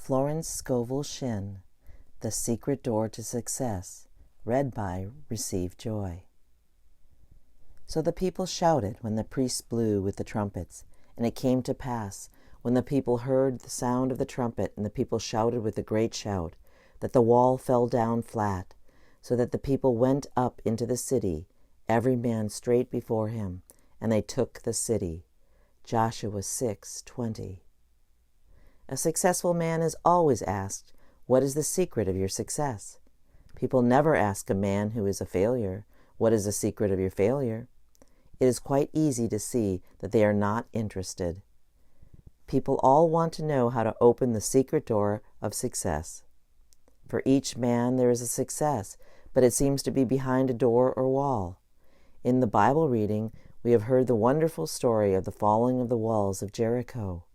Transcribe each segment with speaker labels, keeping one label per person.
Speaker 1: Florence Scovel Shinn, The Secret Door to Success, read by receivejoy. So the people shouted when the priests blew with the trumpets, and it came to pass, when the people heard the sound of the trumpet, and the people shouted with a great shout, that the wall fell down flat, so that the people went up into the city, every man straight before him, and they took the city. Joshua 6:20. A successful man is always asked, what is the secret of your success? People never ask a man who is a failure, what is the secret of your failure? It is quite easy to see that they are not interested. People all want to know how to open the secret door of success. For each man there is a success, but it seems to be behind a door or wall. In the Bible reading, we have heard the wonderful story of the falling of the walls of Jericho.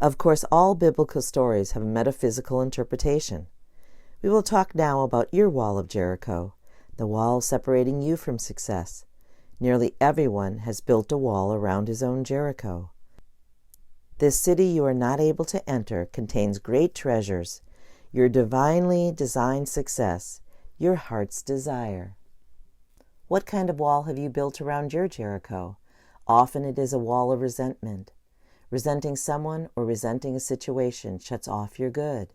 Speaker 1: Of course, all biblical stories have a metaphysical interpretation. We will talk now about your wall of Jericho, the wall separating you from success. Nearly everyone has built a wall around his own Jericho. This city you are not able to enter contains great treasures, your divinely designed success, your heart's desire. What kind of wall have you built around your Jericho? Often it is a wall of resentment. Resenting someone or resenting a situation shuts off your good.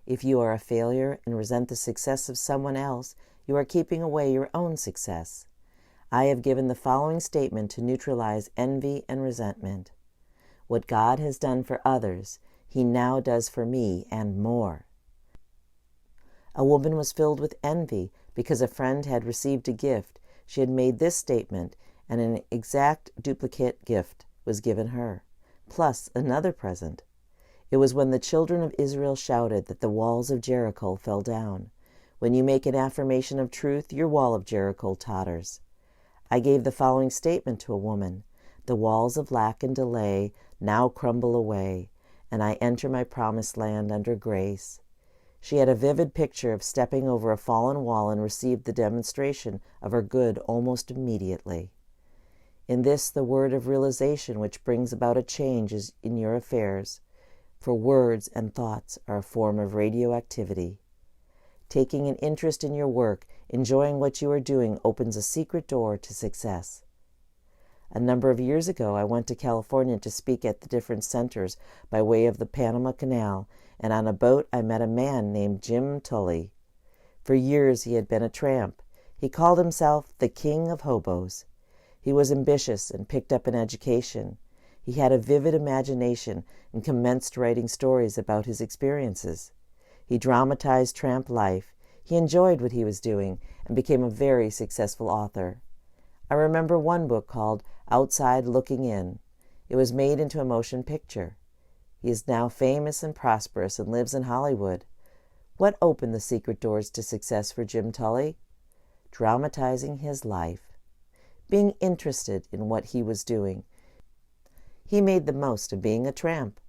Speaker 1: If you are a failure and resent the success of someone else, you are keeping away your own success. I have given the following statement to neutralize envy and resentment. What God has done for others, He now does for me and more. A woman was filled with envy because a friend had received a gift. She had made this statement, and an exact duplicate gift was given her, plus another present. It was when the children of Israel shouted that the walls of Jericho fell down. When you make an affirmation of truth, your wall of Jericho totters. I gave the following statement to a woman. The walls of lack and delay now crumble away, and I enter my promised land under grace. She had a vivid picture of stepping over a fallen wall and received the demonstration of her good almost immediately. In this, the word of realization which brings about a change is in your affairs, for words and thoughts are a form of radioactivity. Taking an interest in your work, enjoying what you are doing, opens a secret door to success. A number of years ago, I went to California to speak at the different centers by way of the Panama Canal, and on a boat I met a man named Jim Tully. For years he had been a tramp. He called himself the King of Hobos. He was ambitious and picked up an education. He had a vivid imagination and commenced writing stories about his experiences. He dramatized tramp life. He enjoyed what he was doing and became a very successful author. I remember one book called Outside Looking In. It was made into a motion picture. He is now famous and prosperous and lives in Hollywood. What opened the secret doors to success for Jim Tully? Dramatizing his life. Being interested in what he was doing. He made the most of being a tramp.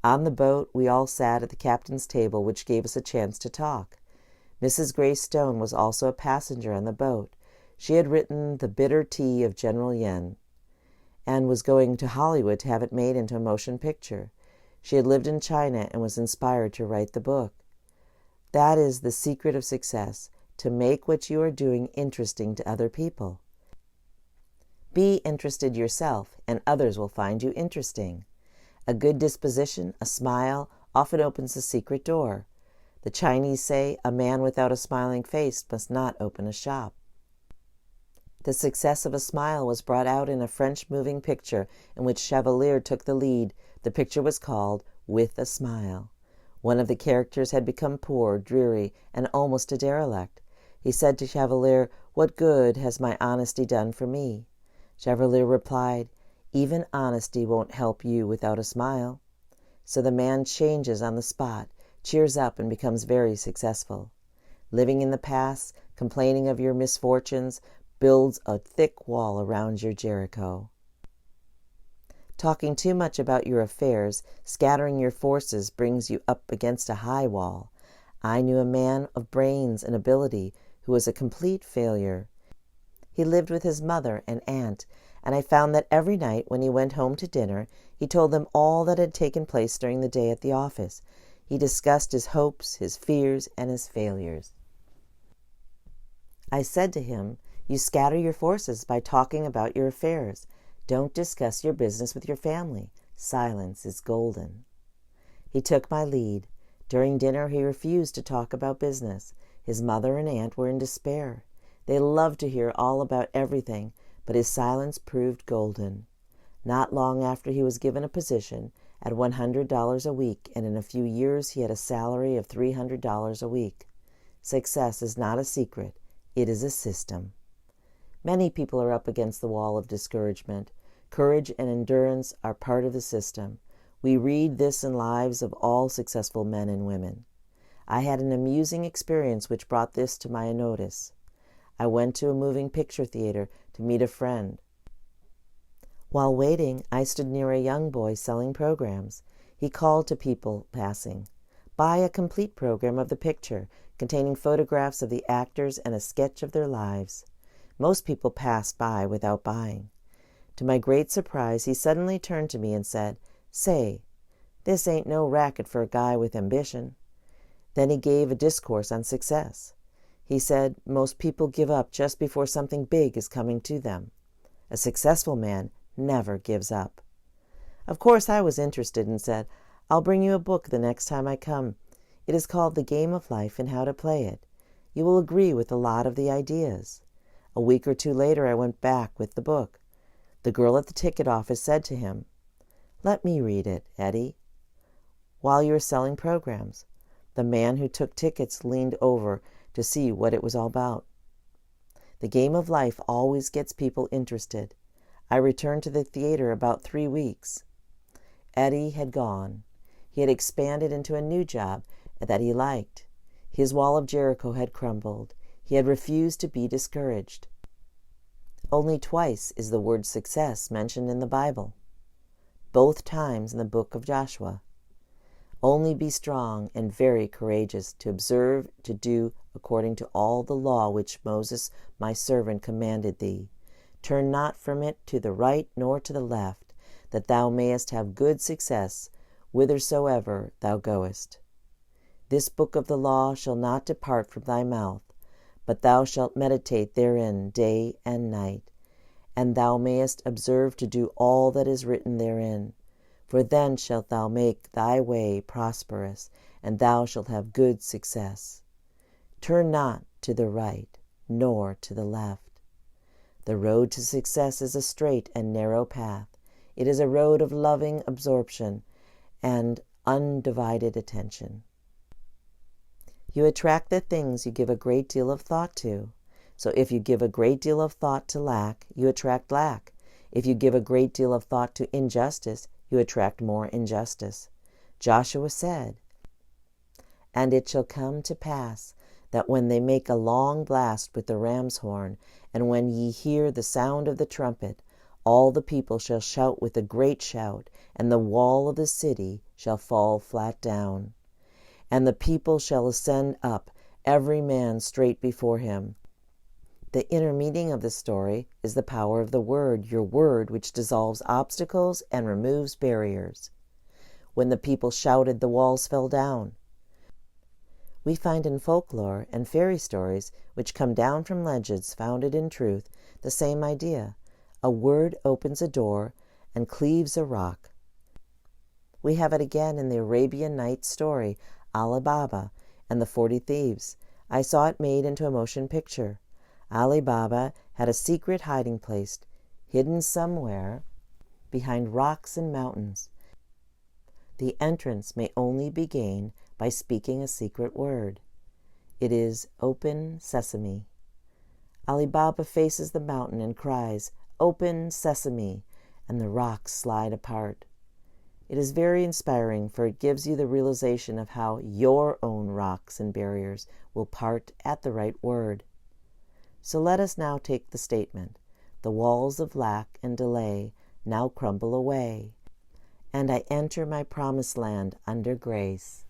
Speaker 1: On the boat, we all sat at the captain's table, which gave us a chance to talk. Mrs. Grace Stone was also a passenger on the boat. She had written The Bitter Tea of General Yen and was going to Hollywood to have it made into a motion picture. She had lived in China and was inspired to write the book. That is the secret of success, to make what you are doing interesting to other people. Be interested yourself, and others will find you interesting. A good disposition, a smile, often opens the secret door. The Chinese say, a man without a smiling face must not open a shop. The success of a smile was brought out in a French moving picture in which Chevalier took the lead. The picture was called With a Smile. One of the characters had become poor, dreary, and almost a derelict. He said to Chevalier, "What good has my honesty done for me?" Chevalier replied, "Even honesty won't help you without a smile." So the man changes on the spot, cheers up, and becomes very successful. Living in the past, complaining of your misfortunes, builds a thick wall around your Jericho. Talking too much about your affairs, scattering your forces, brings you up against a high wall. I knew a man of brains and ability who was a complete failure. He lived with his mother and aunt, and I found that every night when he went home to dinner, He told them all that had taken place during the day at the office. He discussed his hopes, his fears, and his failures. I said to him, "You scatter your forces by talking about your affairs. Don't discuss your business with your family. Silence is golden." He took my lead. During dinner, he refused to talk about business. His mother and aunt were in despair. They loved to hear all about everything, but his silence proved golden. Not long after, he was given a position at $100 a week, and in a few years he had a salary of $300 a week. Success is not a secret. It is a system. Many people are up against the wall of discouragement. Courage and endurance are part of the system. We read this in lives of all successful men and women. I had an amusing experience which brought this to my notice. I went to a moving picture theater to meet a friend. While waiting, I stood near a young boy selling programs. He called to people passing, "Buy a complete program of the picture, containing photographs of the actors and a sketch of their lives." Most people passed by without buying. To my great surprise, he suddenly turned to me and said, "Say, this ain't no racket for a guy with ambition." Then he gave a discourse on success. He said most people give up just before something big is coming to them. A successful man never gives up. Of course, I was interested and said, "I'll bring you a book the next time I come. It is called The Game of Life and How to Play It. You will agree with a lot of the ideas." A week or two later, I went back with the book. The girl at the ticket office said to him, "Let me read it, Eddie, while you are selling programs." The man who took tickets leaned over to see what it was all about. The game of life always gets people interested. I returned to the theater about 3 weeks. Eddie had gone. He had expanded into a new job that he liked. His wall of Jericho had crumbled. He had refused to be discouraged. Only twice is the word success mentioned in the Bible, both times in the book of Joshua. "Only be strong and very courageous, to observe to do according to all the law which Moses my servant commanded thee. Turn not from it to the right nor to the left, that thou mayest have good success whithersoever thou goest. This book of the law shall not depart from thy mouth, but thou shalt meditate therein day and night, and thou mayest observe to do all that is written therein. For then shalt thou make thy way prosperous, and thou shalt have good success. Turn not to the right, nor to the left." The road to success is a straight and narrow path. It is a road of loving absorption and undivided attention. You attract the things you give a great deal of thought to. So if you give a great deal of thought to lack, you attract lack. If you give a great deal of thought to injustice, you attract more injustice. Joshua said, "And it shall come to pass that when they make a long blast with the ram's horn, and when ye hear the sound of the trumpet, all the people shall shout with a great shout, and the wall of the city shall fall flat down. And the people shall ascend up, every man straight before him." The inner meaning of the story is the power of the word, your word, which dissolves obstacles and removes barriers. When the people shouted, the walls fell down. We find in folklore and fairy stories, which come down from legends founded in truth, the same idea. A word opens a door and cleaves a rock. We have it again in the Arabian Nights story, Ali Baba and the 40 Thieves. I saw it made into a motion picture. Ali Baba had a secret hiding place, hidden somewhere behind rocks and mountains. The entrance may only be gained by speaking a secret word. It is "Open Sesame." Ali Baba faces the mountain and cries, "Open Sesame," and the rocks slide apart. It is very inspiring, for it gives you the realization of how your own rocks and barriers will part at the right word. So let us now take the statement, "The walls of lack and delay now crumble away, and I enter my promised land under grace."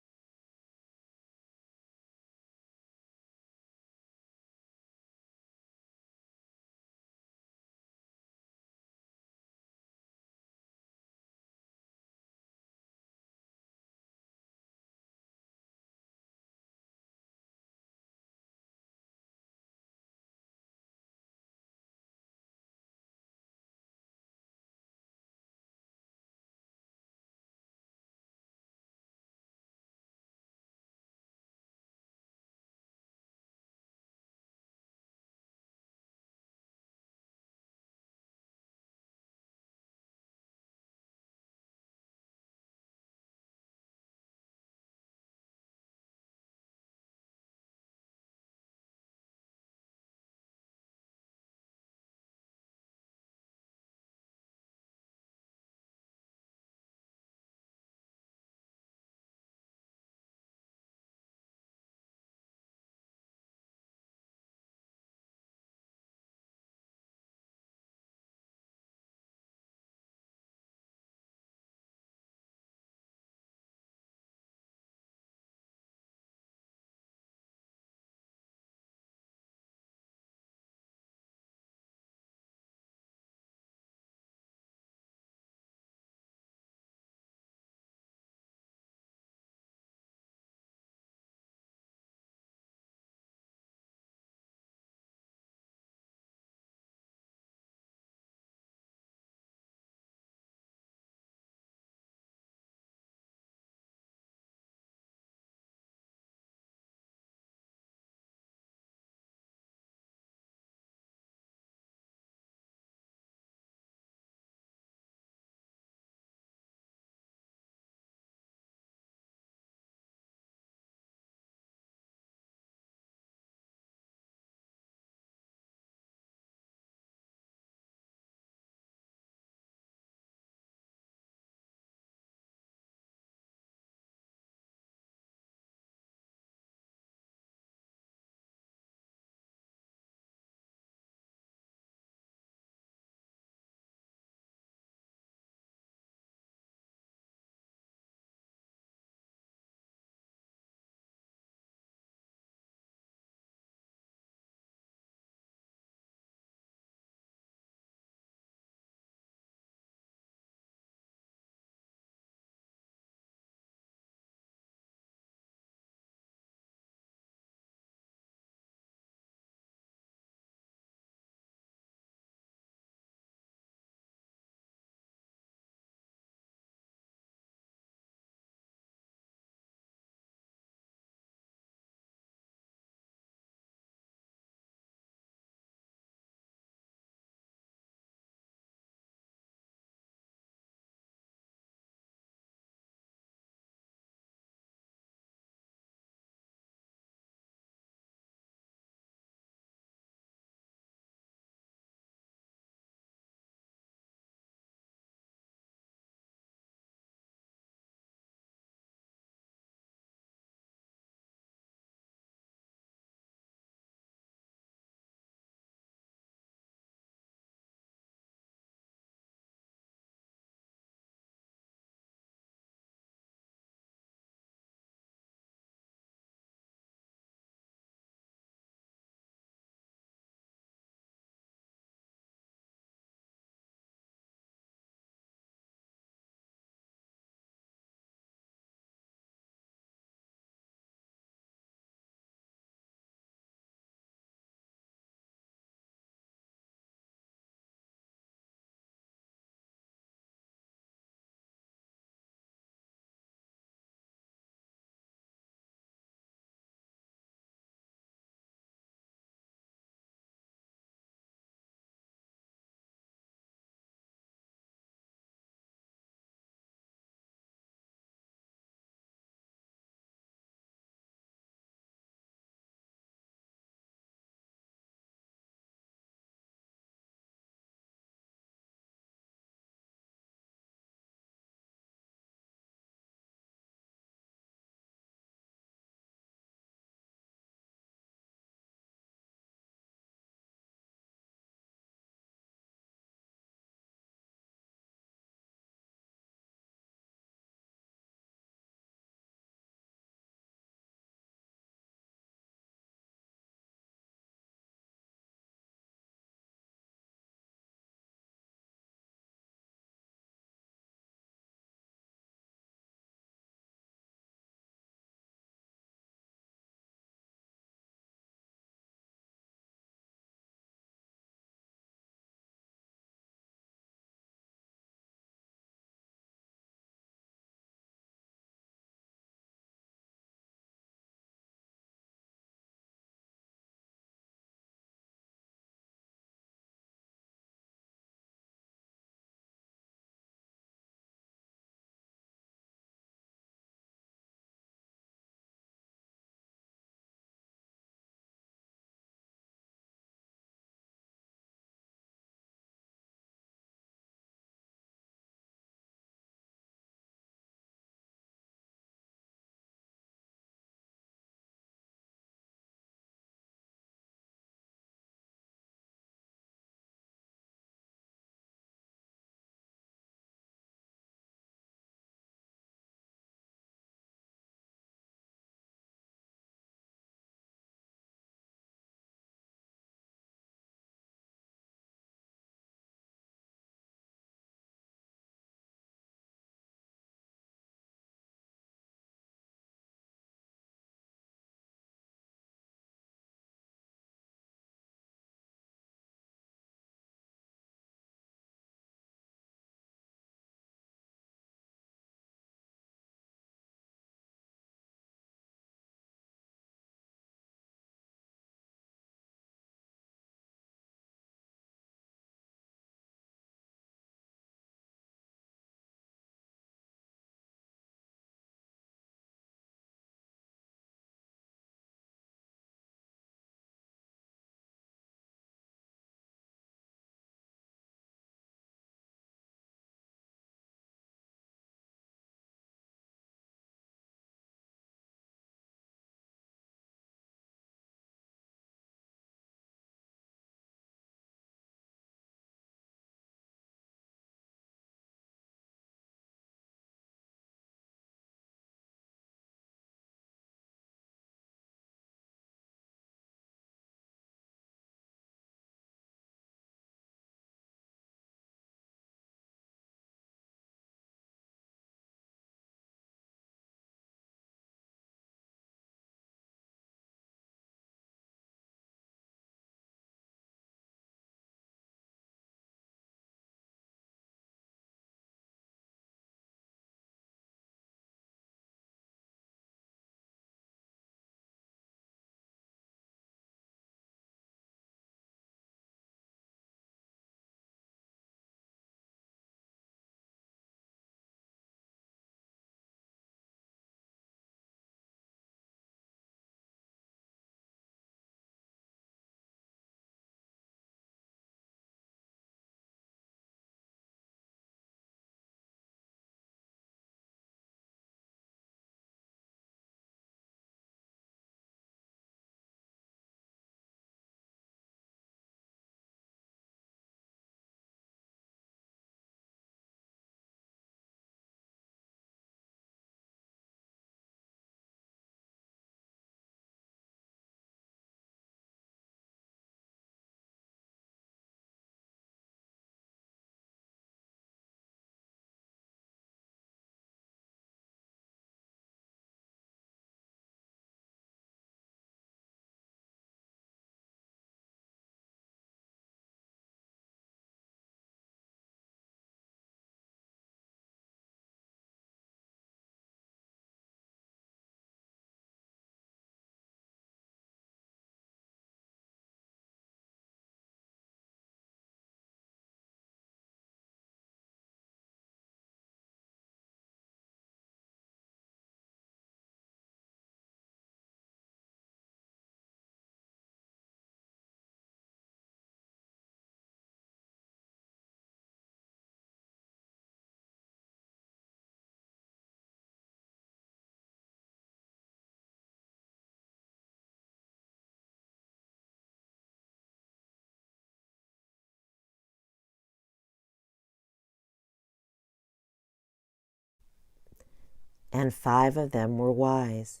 Speaker 1: and 5 of them were wise.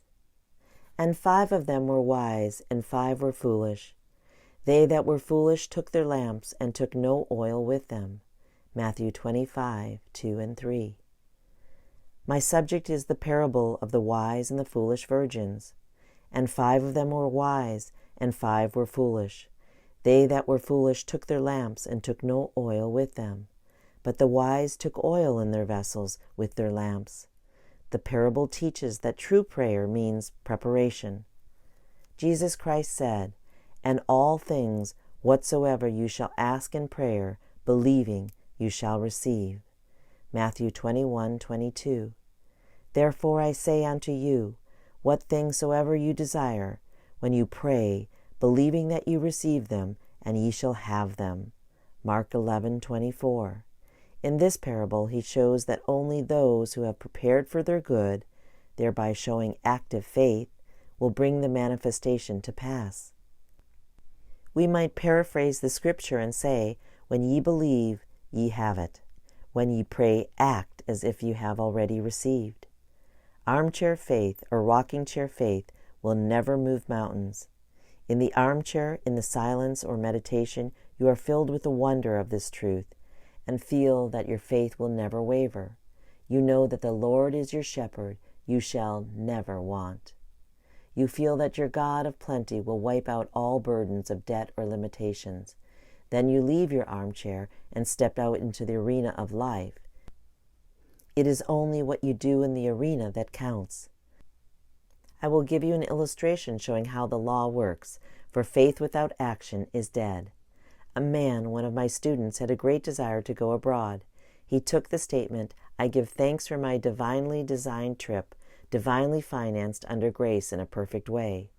Speaker 1: And 5 of them were wise, and 5 were foolish. They that were foolish took their lamps, and took no oil with them. Matthew 25, 2 and 3. My subject is the parable of the wise and the foolish virgins. And 5 of them were wise, and 5 were foolish. They that were foolish took their lamps, and took no oil with them. But the wise took oil in their vessels with their lamps. The parable teaches that true prayer means preparation. Jesus Christ said, "And all things whatsoever you shall ask in prayer, believing, you shall receive." Matthew 21:22. Therefore I say unto you, what things soever you desire, when you pray, believing that you receive them, and ye shall have them. Mark 11:24. In this parable he shows that only those who have prepared for their good, thereby showing active faith, will bring the manifestation to pass. We might paraphrase the scripture and say, when ye believe, ye have it. When ye pray, act as if you have already received. Armchair faith or rocking chair faith will never move mountains. In the armchair, in the silence or meditation, you are filled with the wonder of this truth and feel that your faith will never waver. You know that the Lord is your shepherd, you shall never want. You feel that your God of plenty will wipe out all burdens of debt or limitations. Then you leave your armchair and step out into the arena of life. It is only what you do in the arena that counts. I will give you an illustration showing how the law works, for faith without action is dead. A man, one of my students, had a great desire to go abroad. He took the statement, "I give thanks for my divinely designed trip, divinely financed under grace in a perfect way."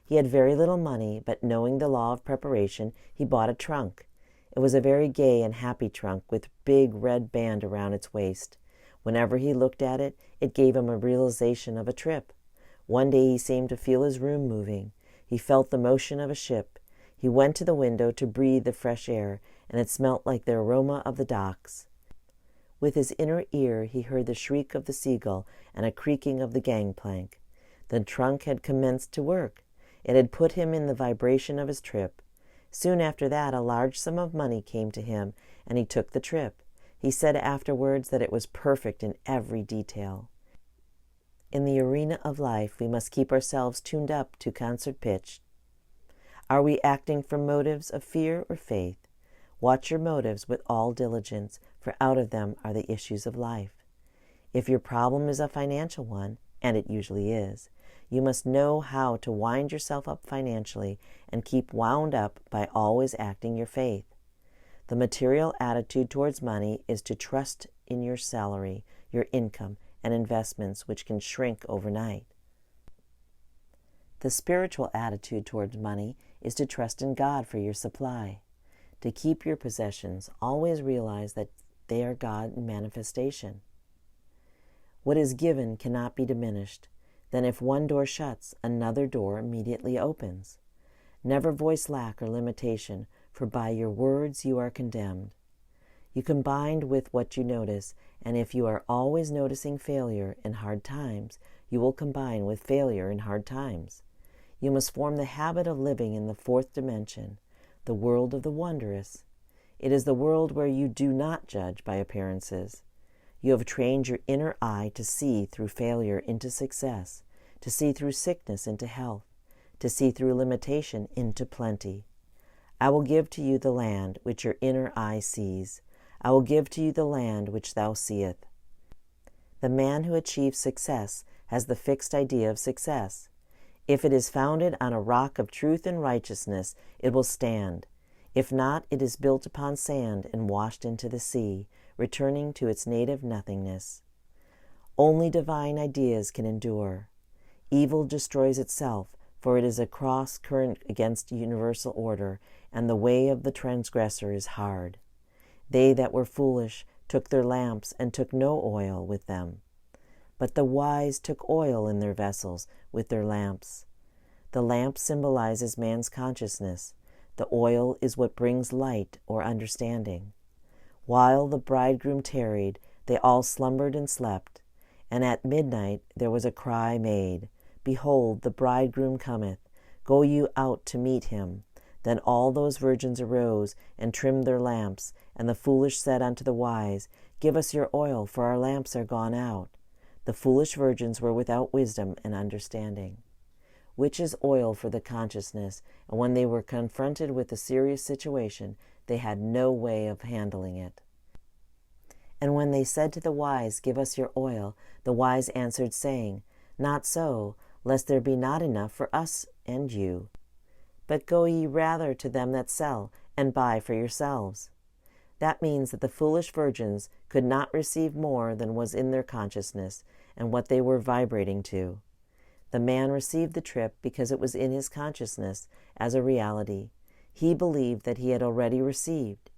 Speaker 1: He had very little money, but knowing the law of preparation, he bought a trunk. It was a very gay and happy trunk with big red band around its waist. Whenever he looked at it, it gave him a realization of a trip. One day he seemed to feel his room moving. He felt the motion of a ship. He went to the window to breathe the fresh air, and it smelt like the aroma of the docks. With his inner ear he heard the shriek of the seagull and a creaking of the gangplank. The trunk had commenced to work. It had put him in the vibration of his trip. Soon after that, a large sum of money came to him, and he took the trip. He said afterwards that it was perfect in every detail. In the arena of life, we must keep ourselves tuned up to concert pitch. Are we acting from motives of fear or faith? Watch your motives with all diligence, for out of them are the issues of life. If your problem is a financial one, and it usually is, you must know how to wind yourself up financially and keep wound up by always acting your faith. The material attitude towards money is to trust in your salary, your income, and investments which can shrink overnight. The spiritual attitude towards money is to trust in God for your supply. To keep your possessions, always realize that they are God in manifestation. What is given cannot be diminished. Then if one door shuts, another door immediately opens. Never voice lack or limitation, for by your words you are condemned. You combined with what you notice, and if you are always noticing failure in hard times, you will combine with failure in hard times. You must form the habit of living in the 4th dimension, the world of the wondrous. It is the world where you do not judge by appearances. You have trained your inner eye to see through failure into success, to see through sickness into health, to see through limitation into plenty. I will give to you the land which your inner eye sees. I will give to you the land which thou seest. The man who achieves success has the fixed idea of success. If it is founded on a rock of truth and righteousness, it will stand. If not, it is built upon sand and washed into the sea, returning to its native nothingness. Only divine ideas can endure. Evil destroys itself, for it is a cross current against universal order, and the way of the transgressor is hard. They that were foolish took their lamps, and took no oil with them. But the wise took oil in their vessels with their lamps. The lamp symbolizes man's consciousness. The oil is what brings light or understanding. While the bridegroom tarried, they all slumbered and slept, And at midnight there was a cry made, Behold, the bridegroom cometh, go you out to meet him. Then all those virgins arose, and trimmed their lamps. And the foolish said unto the wise, Give us your oil, for our lamps are gone out. The foolish virgins were without wisdom and understanding. Which is oil for the consciousness, and when they were confronted with a serious situation, they had no way of handling it. And when they said to the wise, Give us your oil, the wise answered, saying, Not so, lest there be not enough for us and you. But go ye rather to them that sell, and buy for yourselves. That means that the foolish virgins could not receive more than was in their consciousness and what they were vibrating to. The man received the trip because it was in his consciousness as a reality. He believed that he had already received.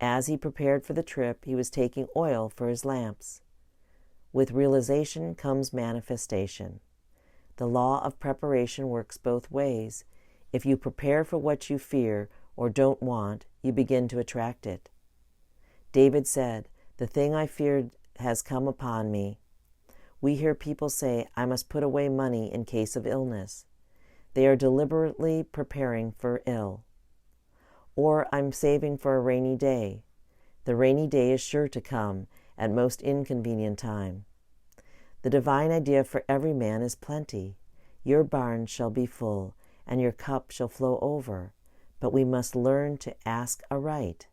Speaker 1: As he prepared for the trip, he was taking oil for his lamps. With realization comes manifestation. The law of preparation works both ways. If you prepare for what you fear or don't want, you begin to attract it. David said, The thing I feared has come upon me. We hear people say, I must put away money in case of illness. They are deliberately preparing for ill. Or I'm saving for a rainy day. The rainy day is sure to come at most inconvenient time. The divine idea for every man is plenty. Your barn shall be full, and your cup shall flow over, but we must learn to ask aright.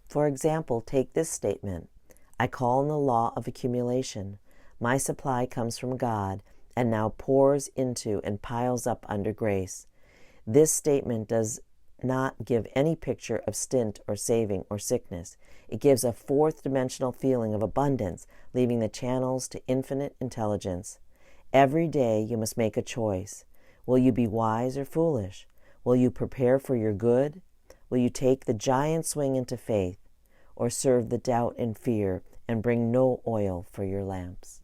Speaker 1: For example, take this statement. I call on the law of accumulation. My supply comes from God, and now pours into and piles up under grace. This statement does not give any picture of stint or saving or sickness. It gives a fourth-dimensional feeling of abundance, leaving the channels to infinite intelligence. Every day you must make a choice. Will you be wise or foolish? Will you prepare for your good? Will you take the giant swing into faith, or serve the doubt and fear and bring no oil for your lamps?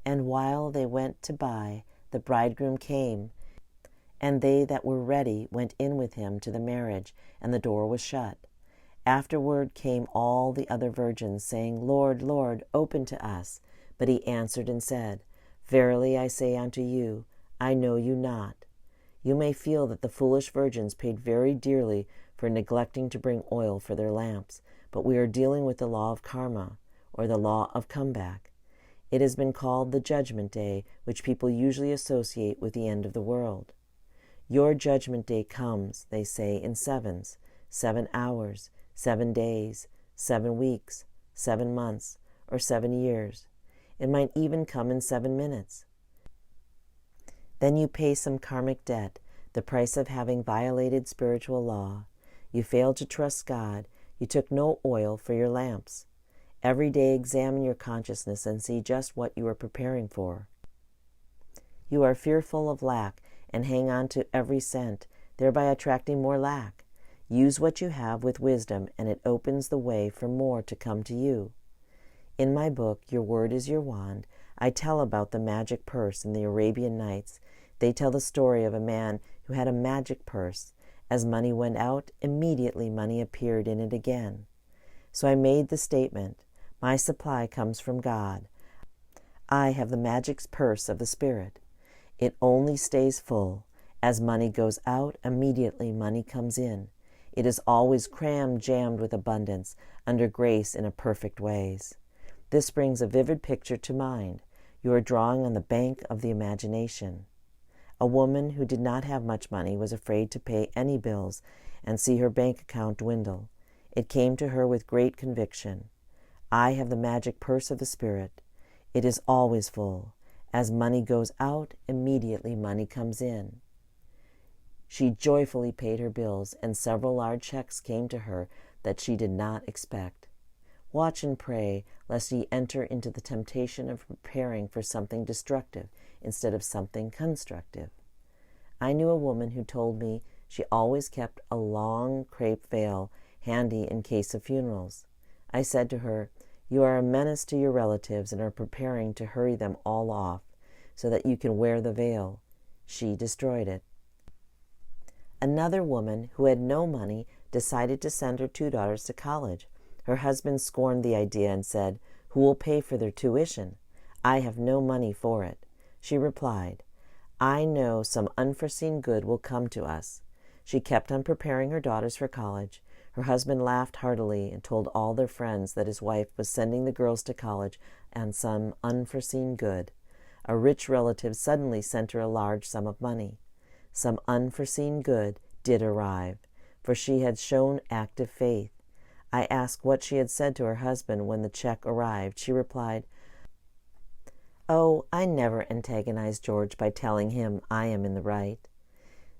Speaker 1: And while they went to buy, the bridegroom came, and they that were ready went in with him to the marriage, and the door was shut. Afterward came all the other virgins, saying, Lord, Lord, open to us. But he answered and said, Verily I say unto you, I know you not. You may feel that the foolish virgins paid very dearly for neglecting to bring oil for their lamps, but we are dealing with the law of karma, or the law of comeback. It has been called the judgment day, which people usually associate with the end of the world. Your judgment day comes, they say, in sevens, 7 hours, 7 days, 7 weeks, 7 months, or 7 years. It might even come in 7 minutes. Then you pay some karmic debt, the price of having violated spiritual law. You failed to trust God. You took no oil for your lamps. Every day examine your consciousness and see just what you are preparing for. You are fearful of lack and hang on to every cent, thereby attracting more lack. Use what you have with wisdom, and it opens the way for more to come to you. In my book, Your Word is Your Wand, I tell about the magic purse in the Arabian Nights. They tell the story of a man who had a magic purse. As money went out, immediately money appeared in it again. So I made the statement, my supply comes from God. I have the magic purse of the Spirit. It only stays full. As money goes out, immediately money comes in. It is always jammed with abundance, under grace in a perfect ways. This brings a vivid picture to mind. You are drawing on the bank of the imagination. A woman who did not have much money was afraid to pay any bills and see her bank account dwindle. It came to her with great conviction. I have the magic purse of the Spirit. It is always full. As money goes out, immediately money comes in. She joyfully paid her bills, and several large checks came to her that she did not expect. Watch and pray, lest ye enter into the temptation of preparing for something destructive instead of something constructive. I knew a woman who told me she always kept a long crepe veil handy in case of funerals. I said to her, You are a menace to your relatives and are preparing to hurry them all off so that you can wear the veil. She destroyed it. Another woman who had no money decided to send her 2 daughters to college. Her husband scorned the idea and said, Who will pay for their tuition? I have no money for it. She replied, I know some unforeseen good will come to us. She kept on preparing her daughters for college. Her husband laughed heartily and told all their friends that his wife was sending the girls to college on some unforeseen good. A rich relative suddenly sent her a large sum of money. Some unforeseen good did arrive, for she had shown active faith. I asked what she had said to her husband when the check arrived. She replied, Oh, I never antagonize George by telling him I am in the right.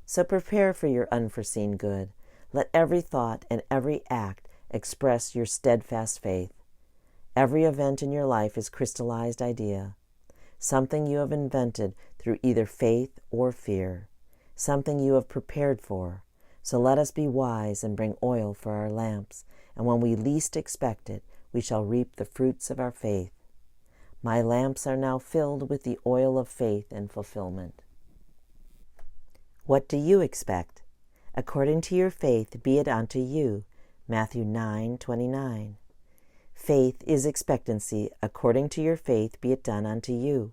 Speaker 1: So prepare for your unforeseen good. Let every thought and every act express your steadfast faith. Every event in your life is crystallized idea, something you have invented through either faith or fear, something you have prepared for. So let us be wise and bring oil for our lamps, and when we least expect it, we shall reap the fruits of our faith. My lamps are now filled with the oil of faith and fulfillment. What do you expect? According to your faith be it unto you. Matthew 9:29. Faith is expectancy. According to your faith be it done unto you.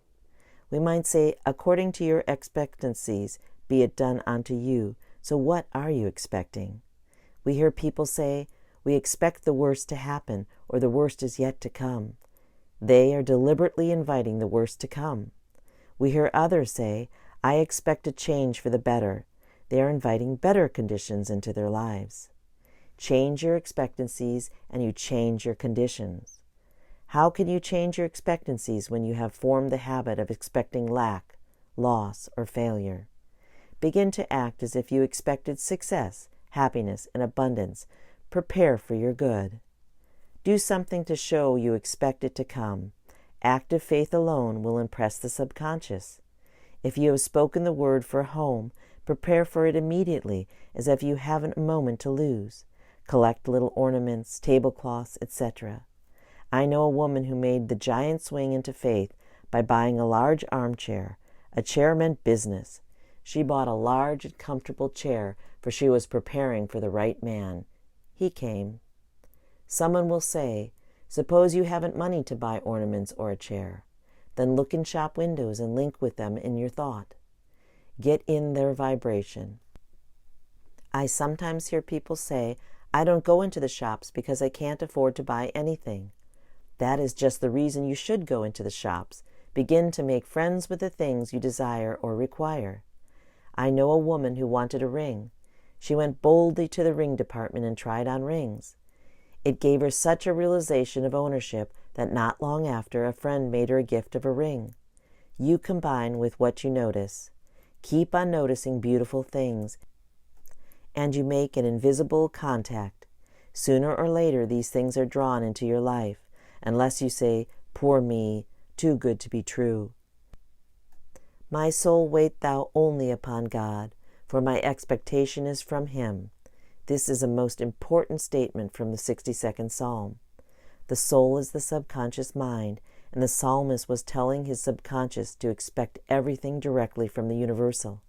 Speaker 1: We might say, according to your expectancies be it done unto you. So what are you expecting? We hear people say, we expect the worst to happen, or the worst is yet to come. They are deliberately inviting the worst to come. We hear others say, I expect a change for the better. They are inviting better conditions into their lives. Change your expectancies and you change your conditions. How can you change your expectancies when you have formed the habit of expecting lack, loss, or failure? Begin to act as if you expected success, happiness, and abundance. Prepare for your good. Do something to show you expect it to come. Active faith alone will impress the subconscious. If you have spoken the word for a home, prepare for it immediately as if you haven't a moment to lose. Collect little ornaments, tablecloths, etc. I know a woman who made the giant swing into faith by buying a large armchair. A chair meant business. She bought a large and comfortable chair, for she was preparing for the right man. He came. Someone will say, suppose you haven't money to buy ornaments or a chair. Then look in shop windows and link with them in your thought. Get in their vibration. I sometimes hear people say, I don't go into the shops because I can't afford to buy anything. That is just the reason you should go into the shops. Begin to make friends with the things you desire or require. I know a woman who wanted a ring. She went boldly to the ring department and tried on rings. It gave her such a realization of ownership that not long after a friend made her a gift of a ring. You combine with what you notice. Keep on noticing beautiful things, and you make an invisible contact. Sooner or later these things are drawn into your life, unless you say, poor me, too good to be true. My soul, wait thou only upon God, for my expectation is from Him. This is a most important statement from the 62nd Psalm. The soul is the subconscious mind, and the psalmist was telling his subconscious to expect everything directly from the universal,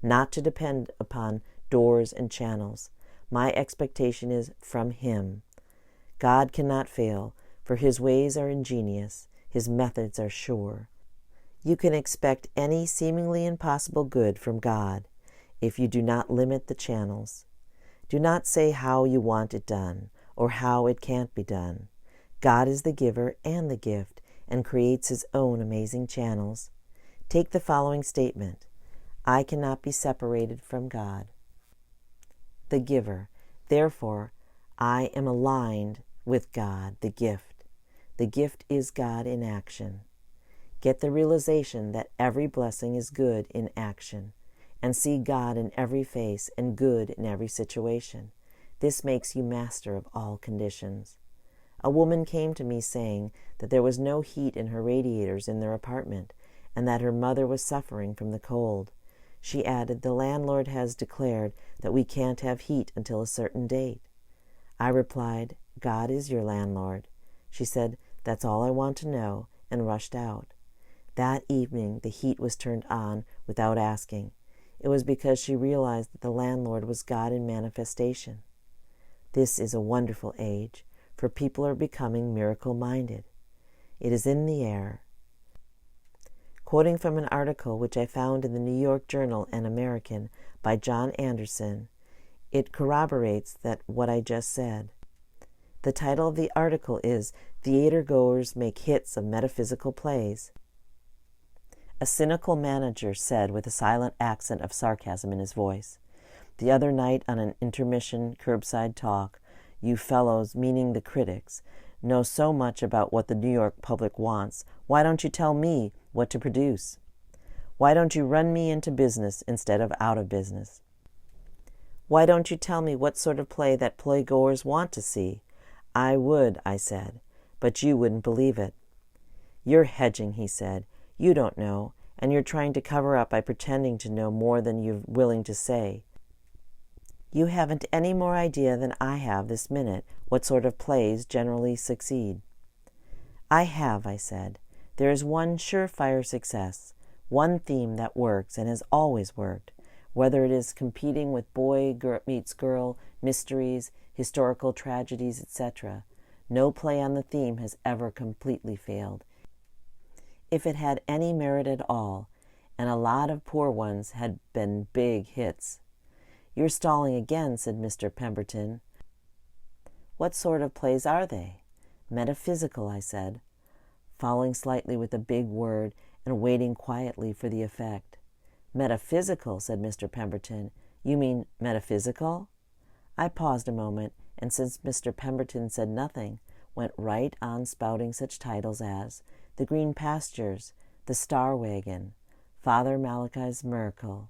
Speaker 1: not to depend upon doors and channels. My expectation is from Him. God cannot fail, for His ways are ingenious, His methods are sure. You can expect any seemingly impossible good from God if you do not limit the channels. Do not say how you want it done or how it can't be done. God is the giver and the gift and creates His own amazing channels. Take the following statement. I cannot be separated from God. The giver. Therefore, I am aligned with God, the gift. The gift is God in action. Get the realization that every blessing is good in action, and see God in every face and good in every situation. This makes you master of all conditions. A woman came to me saying that there was no heat in her radiators in their apartment, and that her mother was suffering from the cold. She added, the landlord has declared that we can't have heat until a certain date. I replied, God is your landlord. She said, that's all I want to know, and rushed out. That evening the heat was turned on without asking. It was because she realized that the landlord was God in manifestation. This is a wonderful age, for people are becoming miracle-minded. It is in the air. Quoting from an article which I found in the New York Journal and American by John Anderson, it corroborates what I just said. The title of the article is "Theater-Goers Make Hits of Metaphysical Plays." A cynical manager said with a silent accent of sarcasm in his voice, the other night on an intermission curbside talk, "You fellows," meaning the critics, "know so much about what the New York public wants. Why don't you tell me what to produce? Why don't you run me into business instead of out of business? Why don't you tell me what sort of play that playgoers want to see? I would," I said, "but you wouldn't believe it." "You're hedging," he said. "You don't know, and you're trying to cover up by pretending to know more than you're willing to say. You haven't any more idea than I have this minute what sort of plays generally succeed." "I have," I said. "There is one surefire success, one theme that works and has always worked, whether it is competing with boy meets girl, mysteries, historical tragedies, etc. No play on the theme has ever completely failed, if it had any merit at all, and a lot of poor ones had been big hits." "You're stalling again," said Mr. Pemberton. "What sort of plays are they?" "Metaphysical," I said, following slightly with a big word and waiting quietly for the effect. "Metaphysical," said Mr. Pemberton. "You mean metaphysical?" I paused a moment, and since Mr. Pemberton said nothing, went right on spouting such titles as "The Green Pastures," "The Star Wagon," "Father Malachi's Miracle,"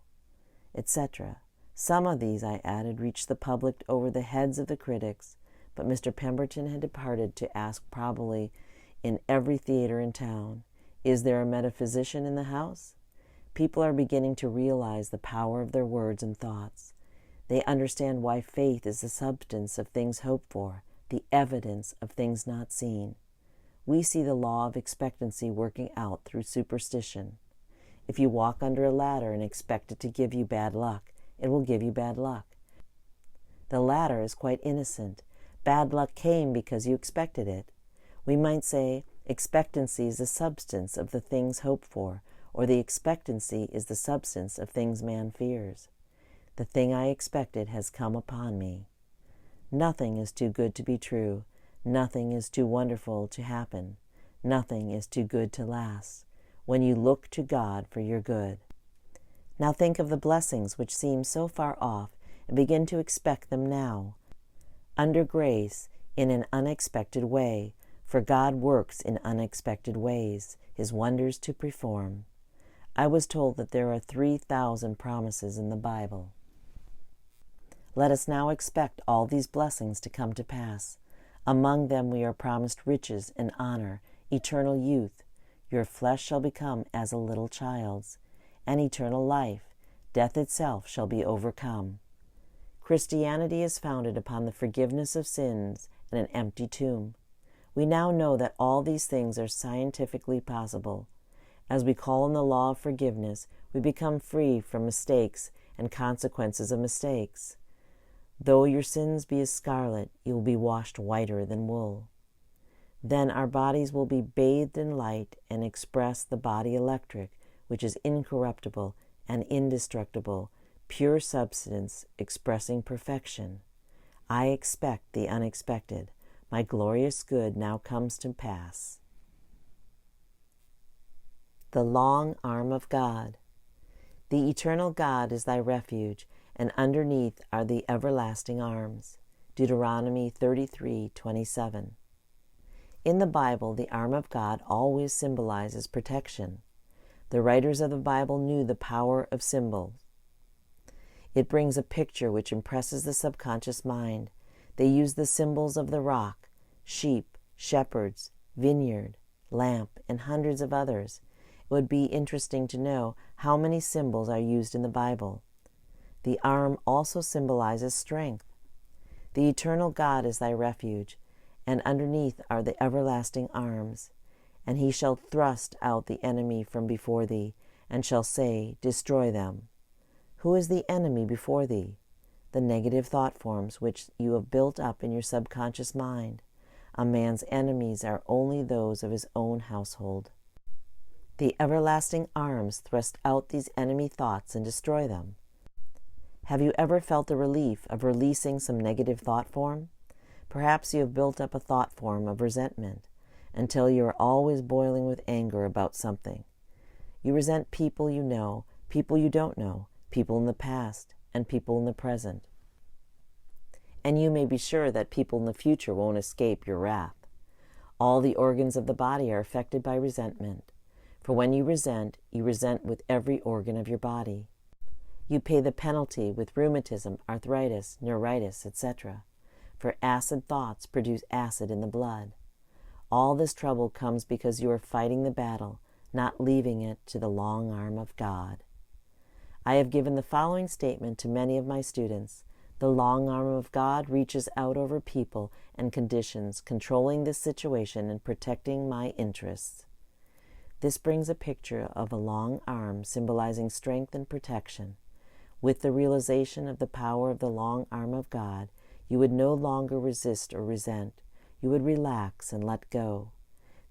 Speaker 1: etc. Some of these, I added, reached the public over the heads of the critics, but Mr. Pemberton had departed to ask, probably in every theater in town, "Is there a metaphysician in the house?" People are beginning to realize the power of their words and thoughts. They understand why faith is the substance of things hoped for, the evidence of things not seen. We see the law of expectancy working out through superstition. If you walk under a ladder and expect it to give you bad luck, it will give you bad luck. The ladder is quite innocent. Bad luck came because you expected it. We might say expectancy is the substance of the things hoped for, or the expectancy is the substance of things man fears. The thing I expected has come upon me. Nothing is too good to be true. Nothing is too wonderful to happen. Nothing is too good to last, when you look to God for your good. Now think of the blessings which seem so far off and begin to expect them now. Under grace, in an unexpected way, for God works in unexpected ways, His wonders to perform. I was told that there are 3,000 promises in the Bible. Let us now expect all these blessings to come to pass. Among them we are promised riches and honor, eternal youth. Your flesh shall become as a little child's, and eternal life. Death itself shall be overcome. Christianity is founded upon the forgiveness of sins and an empty tomb. We now know that all these things are scientifically possible. As we call on the law of forgiveness, we become free from mistakes and consequences of mistakes. Though your sins be as scarlet, you will be washed whiter than wool. Then our bodies will be bathed in light and express the body electric, which is incorruptible and indestructible, pure substance expressing perfection. I expect the unexpected. My glorious good now comes to pass. The long arm of God. The eternal God is thy refuge, and underneath are the everlasting arms. Deuteronomy 33:27. In the Bible, the arm of God always symbolizes protection. The writers of the Bible knew the power of symbols. It brings a picture which impresses the subconscious mind. They use the symbols of the rock, sheep, shepherds, vineyard, lamp, and hundreds of others. It would be interesting to know how many symbols are used in the Bible. The arm also symbolizes strength. The eternal God is thy refuge, and underneath are the everlasting arms. And he shall thrust out the enemy from before thee, and shall say, Destroy them. Who is the enemy before thee? The negative thought forms which you have built up in your subconscious mind. A man's enemies are only those of his own household. The everlasting arms thrust out these enemy thoughts and destroy them. Have you ever felt the relief of releasing some negative thought form? Perhaps you have built up a thought form of resentment until you are always boiling with anger about something. You resent people you know, people you don't know, people in the past, and people in the present. And you may be sure that people in the future won't escape your wrath. All the organs of the body are affected by resentment. For when you resent with every organ of your body. You pay the penalty with rheumatism, arthritis, neuritis, etc. For acid thoughts produce acid in the blood. All this trouble comes because you are fighting the battle, not leaving it to the long arm of God. I have given the following statement to many of my students. The long arm of God reaches out over people and conditions, controlling this situation and protecting my interests. This brings a picture of a long arm symbolizing strength and protection. With the realization of the power of the long arm of God, you would no longer resist or resent. You would relax and let go.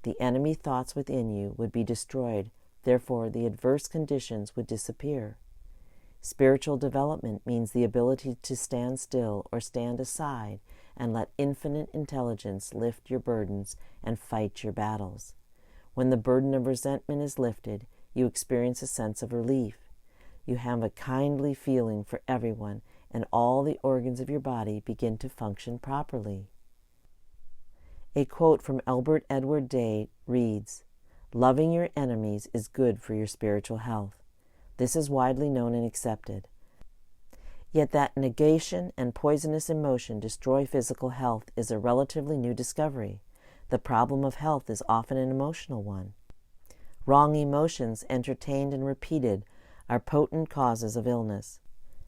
Speaker 1: The enemy thoughts within you would be destroyed, therefore the adverse conditions would disappear. Spiritual development means the ability to stand still or stand aside and let infinite intelligence lift your burdens and fight your battles. When the burden of resentment is lifted, you experience a sense of relief. You have a kindly feeling for everyone, and all the organs of your body begin to function properly. A quote from Albert Edward Day reads, "Loving your enemies is good for your spiritual health." This is widely known and accepted. Yet that negation and poisonous emotion destroy physical health is a relatively new discovery. The problem of health is often an emotional one. Wrong emotions, entertained and repeated, are potent causes of illness.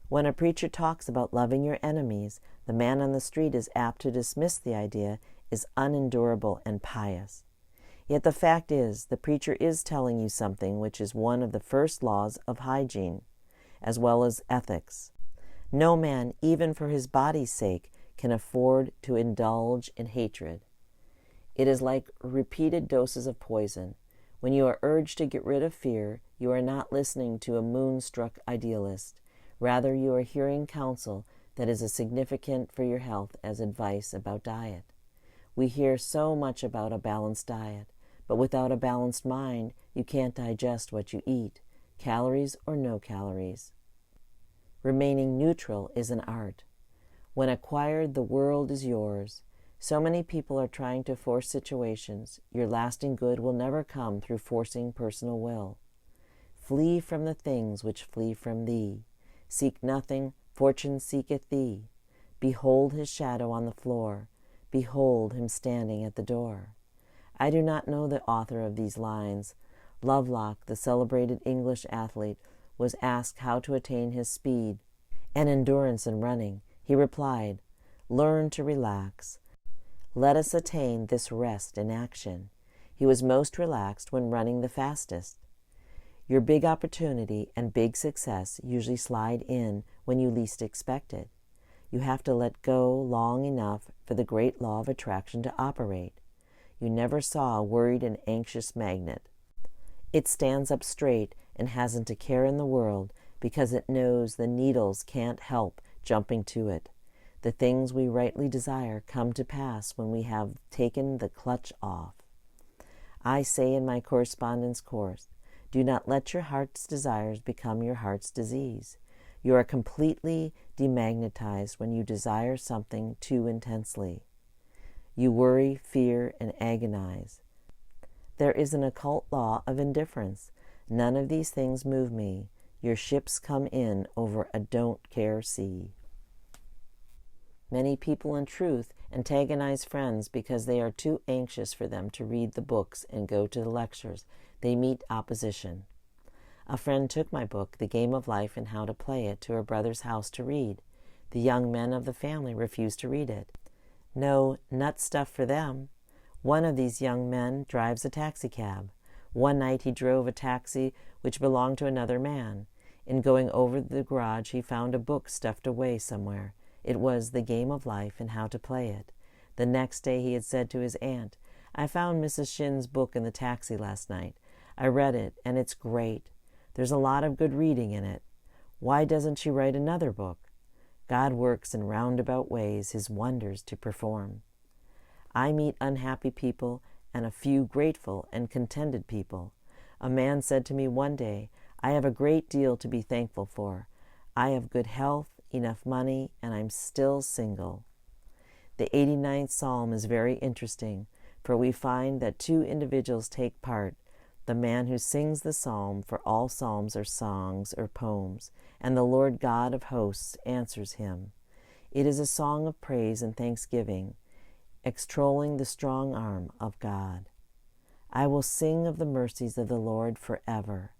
Speaker 1: When a preacher talks about loving your enemies, the man on the street is apt to dismiss the idea as unendurable and pious. Yet the fact is, the preacher is telling you something which is one of the first laws of hygiene, as well as ethics. No man, even for his body's sake, can afford to indulge in hatred. It is like repeated doses of poison. When you are urged to get rid of fear, you are not listening to a moonstruck idealist. Rather, you are hearing counsel that is as significant for your health as advice about diet. We hear so much about a balanced diet, but without a balanced mind, you can't digest what you eat, calories or no calories. Remaining neutral is an art. When acquired, the world is yours. So many people are trying to force situations. Your lasting good will never come through forcing personal will. Flee from the things which flee from thee. Seek nothing, fortune seeketh thee. Behold his shadow on the floor. Behold him standing at the door. I do not know the author of these lines. Lovelock, the celebrated English athlete, was asked how to attain his speed and endurance in running. He replied, "Learn to relax. Let us attain this rest in action." He was most relaxed when running the fastest. Your big opportunity and big success usually slide in when you least expect it. You have to let go long enough for the great law of attraction to operate. You never saw a worried and anxious magnet. It stands up straight and hasn't a care in the world because it knows the needles can't help jumping to it. The things we rightly desire come to pass when we have taken the clutch off. I say in my correspondence course, do not let your heart's desires become your heart's disease. You are completely demagnetized when you desire something too intensely. You worry, fear, and agonize. There is an occult law of indifference. None of these things move me. Your ships come in over a don't care sea. Many people, in truth, antagonize friends because they are too anxious for them to read the books and go to the lectures. They meet opposition. A friend took my book, The Game of Life and How to Play It, to her brother's house to read. The young men of the family refused to read it. No nut stuff for them. One of these young men drives a taxicab. One night he drove a taxi which belonged to another man. In going over the garage, he found a book stuffed away somewhere. It was The Game of Life and How to Play It. The next day he had said to his aunt, "I found Mrs. Shinn's book in the taxi last night. I read it, and it's great. There's a lot of good reading in it. Why doesn't she write another book? God works in roundabout ways his wonders to perform." I meet unhappy people and a few grateful and contented people. A man said to me one day, "I have a great deal to be thankful for. I have good health, enough money, and I'm still single." The 89th Psalm is very interesting, for we find that two individuals take part: the man who sings the psalm, for all psalms are songs or poems, and the Lord God of hosts answers him. It is a song of praise and thanksgiving, extolling the strong arm of God. I will sing of the mercies of the Lord forever.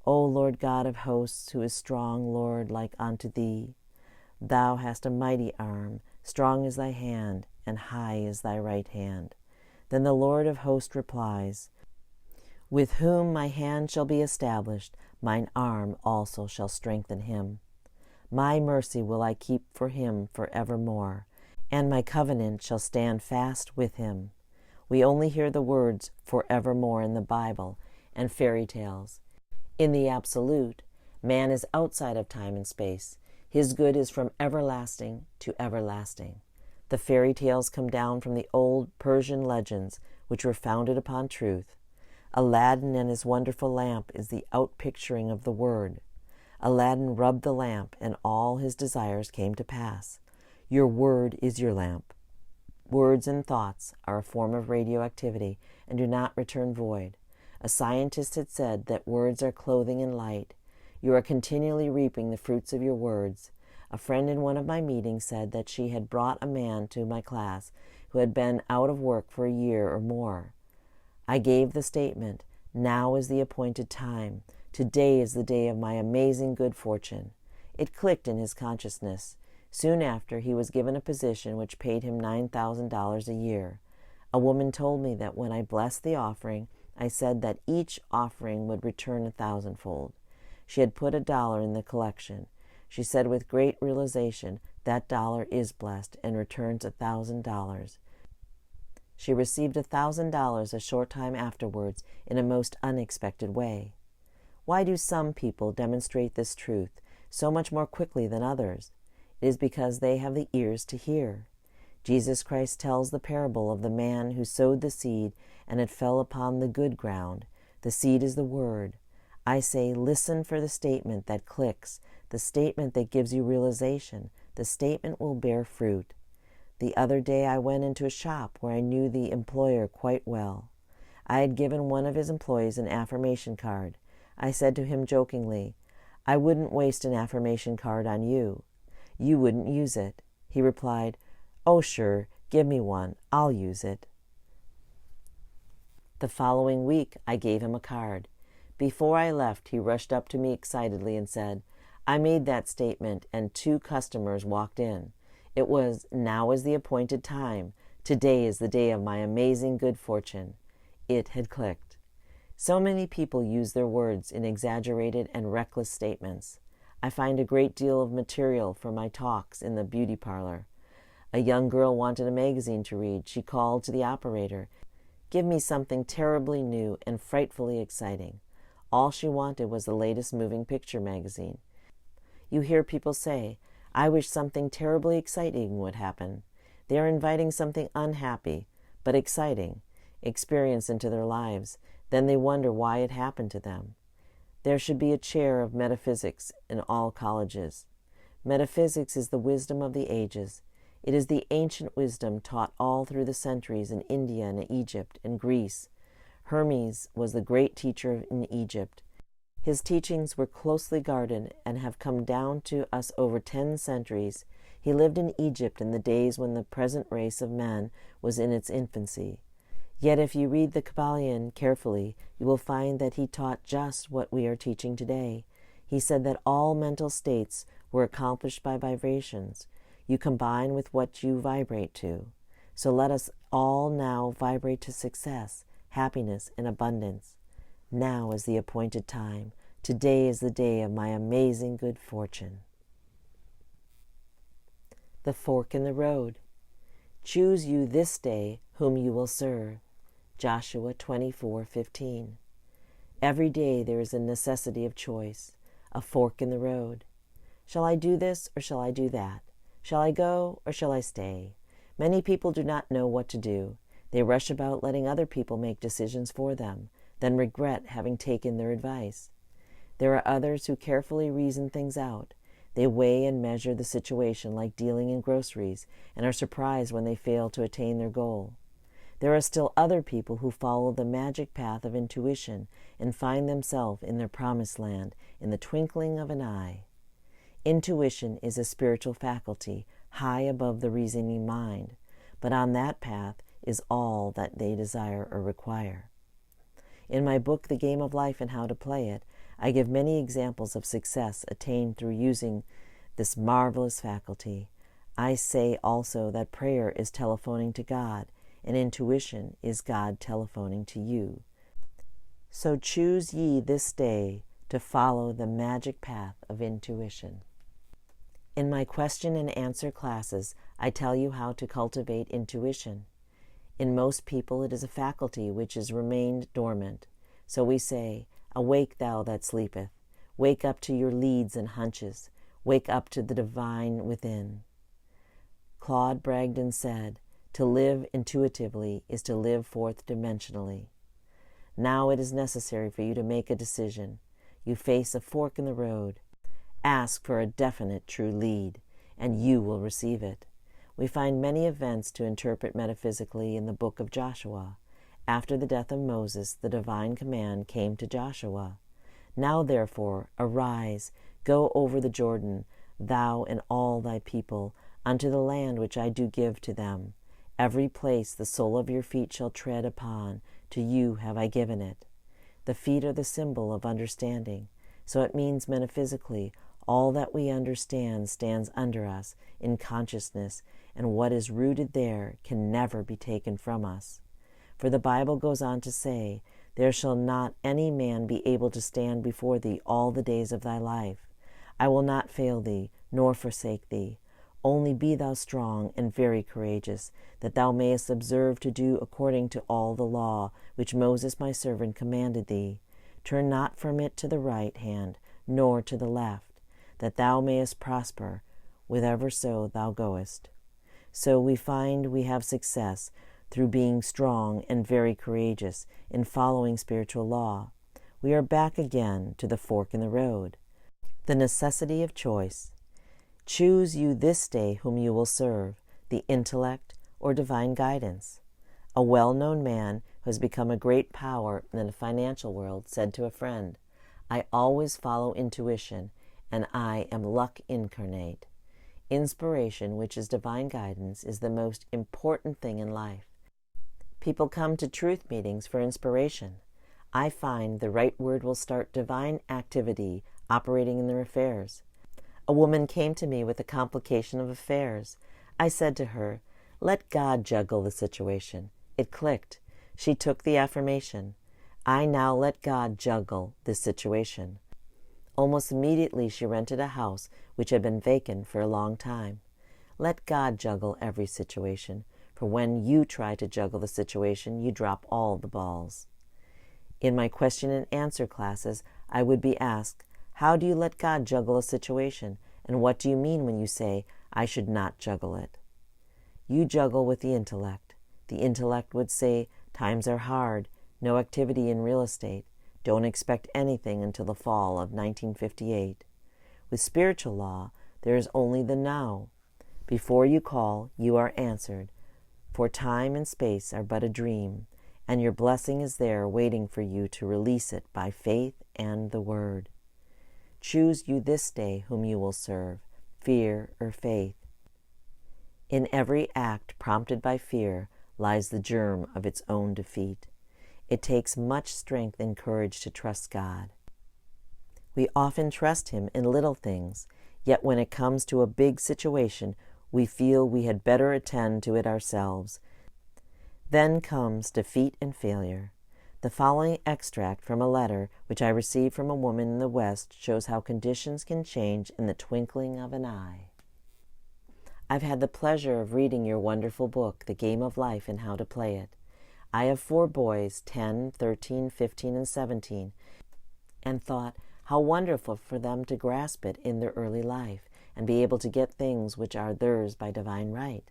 Speaker 1: O Lord God of hosts, who is strong, Lord, like unto thee. Thou hast a mighty arm, strong is thy hand, and high is thy right hand. Then the Lord of hosts replies, "With whom my hand shall be established, mine arm also shall strengthen him. My mercy will I keep for him forevermore, and my covenant shall stand fast with him." We only hear the words forevermore in the Bible and fairy tales. In the absolute, man is outside of time and space. His good is from everlasting to everlasting. The fairy tales come down from the old Persian legends, which were founded upon truth. Aladdin and his wonderful lamp is the outpicturing of the Word. Aladdin rubbed the lamp, and all his desires came to pass. Your word is your lamp. Words and thoughts are a form of radioactivity and do not return void. A scientist had said that words are clothing in light. You are continually reaping the fruits of your words. A friend in one of my meetings said that she had brought a man to my class who had been out of work for a year or more. I gave the statement, "Now is the appointed time. Today is the day of my amazing good fortune." It clicked in his consciousness. Soon after, he was given a position which paid him $9,000 a year. A woman told me that when I blessed the offering, I said that each offering would return 1,000-fold. She had put $1 in the collection. She said with great realization, that $1 is blessed and returns $1,000. She received $1,000 a short time afterwards in a most unexpected way. Why do some people demonstrate this truth so much more quickly than others? It is because they have the ears to hear. Jesus Christ tells the parable of the man who sowed the seed, and it fell upon the good ground. The seed is the word. I say, listen for the statement that clicks, the statement that gives you realization. The statement will bear fruit. The other day I went into a shop where I knew the employer quite well. I had given one of his employees an affirmation card. I said to him jokingly, "I wouldn't waste an affirmation card on you. You wouldn't use it." He replied, "Oh, sure, give me one. I'll use it." The following week, I gave him a card. Before I left, he rushed up to me excitedly and said, "I made that statement, and 2 customers walked in. It was, 'Now is the appointed time. Today is the day of my amazing good fortune.'" It had clicked. So many people use their words in exaggerated and reckless statements. I find a great deal of material for my talks in the beauty parlor. A young girl wanted a magazine to read. She called to the operator, "Give me something terribly new and frightfully exciting." All she wanted was the latest moving picture magazine. You hear people say, "I wish something terribly exciting would happen." They are inviting something unhappy, but exciting, experience into their lives. Then they wonder why it happened to them. There should be a chair of metaphysics in all colleges. Metaphysics is the wisdom of the ages. It is the ancient wisdom taught all through the centuries in India and Egypt and Greece. Hermes was the great teacher in Egypt. His teachings were closely guarded and have come down to us over 10 centuries. He lived in Egypt in the days when the present race of man was in its infancy. Yet if you read the Kabbalion carefully, you will find that he taught just what we are teaching today. He said that all mental states were accomplished by vibrations. You combine with what you vibrate to. So let us all now vibrate to success, happiness, and abundance. Now is the appointed time. Today is the day of my amazing good fortune. The fork in the road. Choose you this day whom you will serve. Joshua 24:15. Every day there is a necessity of choice, a fork in the road. Shall I do this or shall I do that? Shall I go or shall I stay? Many people do not know what to do. They rush about letting other people make decisions for them, then regret having taken their advice. There are others who carefully reason things out. They weigh and measure the situation like dealing in groceries and are surprised when they fail to attain their goal. There are still other people who follow the magic path of intuition and find themselves in their promised land in the twinkling of an eye. Intuition is a spiritual faculty high above the reasoning mind, but on that path is all that they desire or require. In my book, The Game of Life and How to Play It, I give many examples of success attained through using this marvelous faculty. I say also that prayer is telephoning to God, and intuition is God telephoning to you. So choose ye this day to follow the magic path of intuition. In my question and answer classes, I tell you how to cultivate intuition. In most people, it is a faculty which has remained dormant. So we say, awake thou that sleepeth. Wake up to your leads and hunches. Wake up to the divine within. Claude Bragdon said, to live intuitively is to live fourth dimensionally. Now it is necessary for you to make a decision. You face a fork in the road. Ask for a definite true lead, and you will receive it. We find many events to interpret metaphysically in the book of Joshua. After the death of Moses, the divine command came to Joshua. Now therefore, arise, go over the Jordan, thou and all thy people, unto the land which I do give to them. Every place the sole of your feet shall tread upon, to you have I given it. The feet are the symbol of understanding, so it means metaphysically, all that we understand stands under us in consciousness, and what is rooted there can never be taken from us. For the Bible goes on to say, there shall not any man be able to stand before thee all the days of thy life. I will not fail thee, nor forsake thee. Only be thou strong and very courageous, that thou mayest observe to do according to all the law which Moses my servant commanded thee. Turn not from it to the right hand, nor to the left, that thou mayest prosper whitherso thou goest. So we find we have success through being strong and very courageous in following spiritual law. We are back again to the fork in the road. The necessity of choice. Choose you this day whom you will serve, the intellect or divine guidance. A well-known man who has become a great power in the financial world said to a friend, I always follow intuition, and I am luck incarnate. Inspiration, which is divine guidance, is the most important thing in life. People come to truth meetings for inspiration. I find the right word will start divine activity operating in their affairs. A woman came to me with a complication of affairs. I said to her, let God juggle the situation. It clicked. She took the affirmation. I now let God juggle this situation. Almost immediately she rented a house which had been vacant for a long time. Let God juggle every situation, for when you try to juggle the situation, you drop all the balls. In my question and answer classes, I would be asked, how do you let God juggle a situation, and what do you mean when you say, I should not juggle it? You juggle with the intellect. The intellect would say, times are hard, no activity in real estate. Don't expect anything until the fall of 1958. With spiritual law, there is only the now. Before you call, you are answered, for time and space are but a dream, and your blessing is there waiting for you to release it by faith and the word. Choose you this day whom you will serve, fear or faith. In every act prompted by fear lies the germ of its own defeat. It takes much strength and courage to trust God. We often trust Him in little things, yet when it comes to a big situation, we feel we had better attend to it ourselves. Then comes defeat and failure. The following extract from a letter which I received from a woman in the West shows how conditions can change in the twinkling of an eye. I've had the pleasure of reading your wonderful book, The Game of Life and How to Play It. I have 4 boys, 10, 13, 15, and 17, and thought how wonderful for them to grasp it in their early life and be able to get things which are theirs by divine right.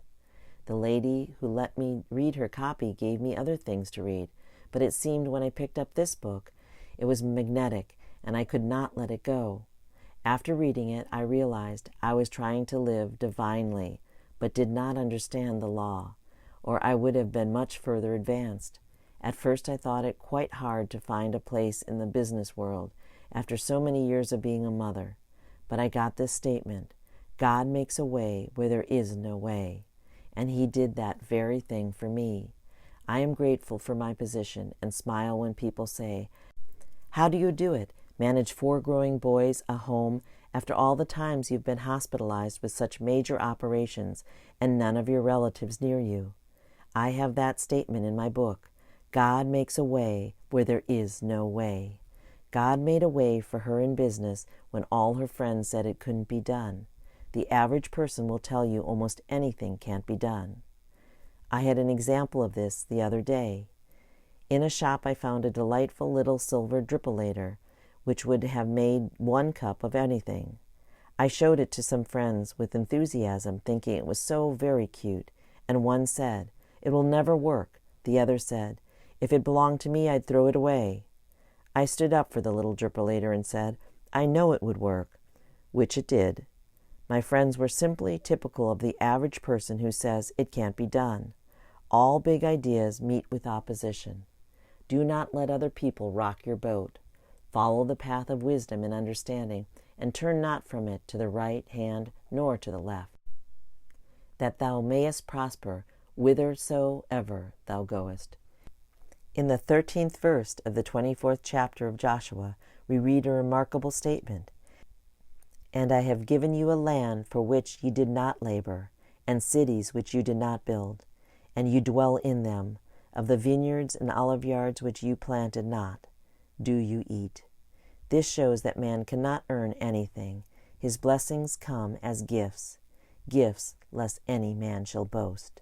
Speaker 1: The lady who let me read her copy gave me other things to read, but it seemed when I picked up this book, it was magnetic, and I could not let it go. After reading it, I realized I was trying to live divinely, but did not understand the law, or I would have been much further advanced. At first I thought it quite hard to find a place in the business world after so many years of being a mother. But I got this statement, God makes a way where there is no way. And He did that very thing for me. I am grateful for my position and smile when people say, "How do you do it? Manage 4 growing boys, a home, after all the times you've been hospitalized with such major operations and none of your relatives near you?" I have that statement in my book. God makes a way where there is no way. God made a way for her in business when all her friends said it couldn't be done. The average person will tell you almost anything can't be done. I had an example of this the other day. In a shop I found a delightful little silver drippolator, which would have made 1 cup of anything. I showed it to some friends with enthusiasm, thinking it was so very cute, and one said, "It will never work." The other said, "If it belonged to me, I'd throw it away." I stood up for the little drippolator and said, "I know it would work," which it did. My friends were simply typical of the average person who says it can't be done. All big ideas meet with opposition. Do not let other people rock your boat. Follow the path of wisdom and understanding, and turn not from it to the right hand nor to the left, that thou mayest prosper whithersoever thou goest. In the 13th verse of the 24th chapter of Joshua, we read a remarkable statement. "And I have given you a land for which ye did not labor, and cities which you did not build, and you dwell in them. Of the vineyards and oliveyards which you planted not, do you eat." This shows that man cannot earn anything. His blessings come as gifts, gifts lest any man shall boast.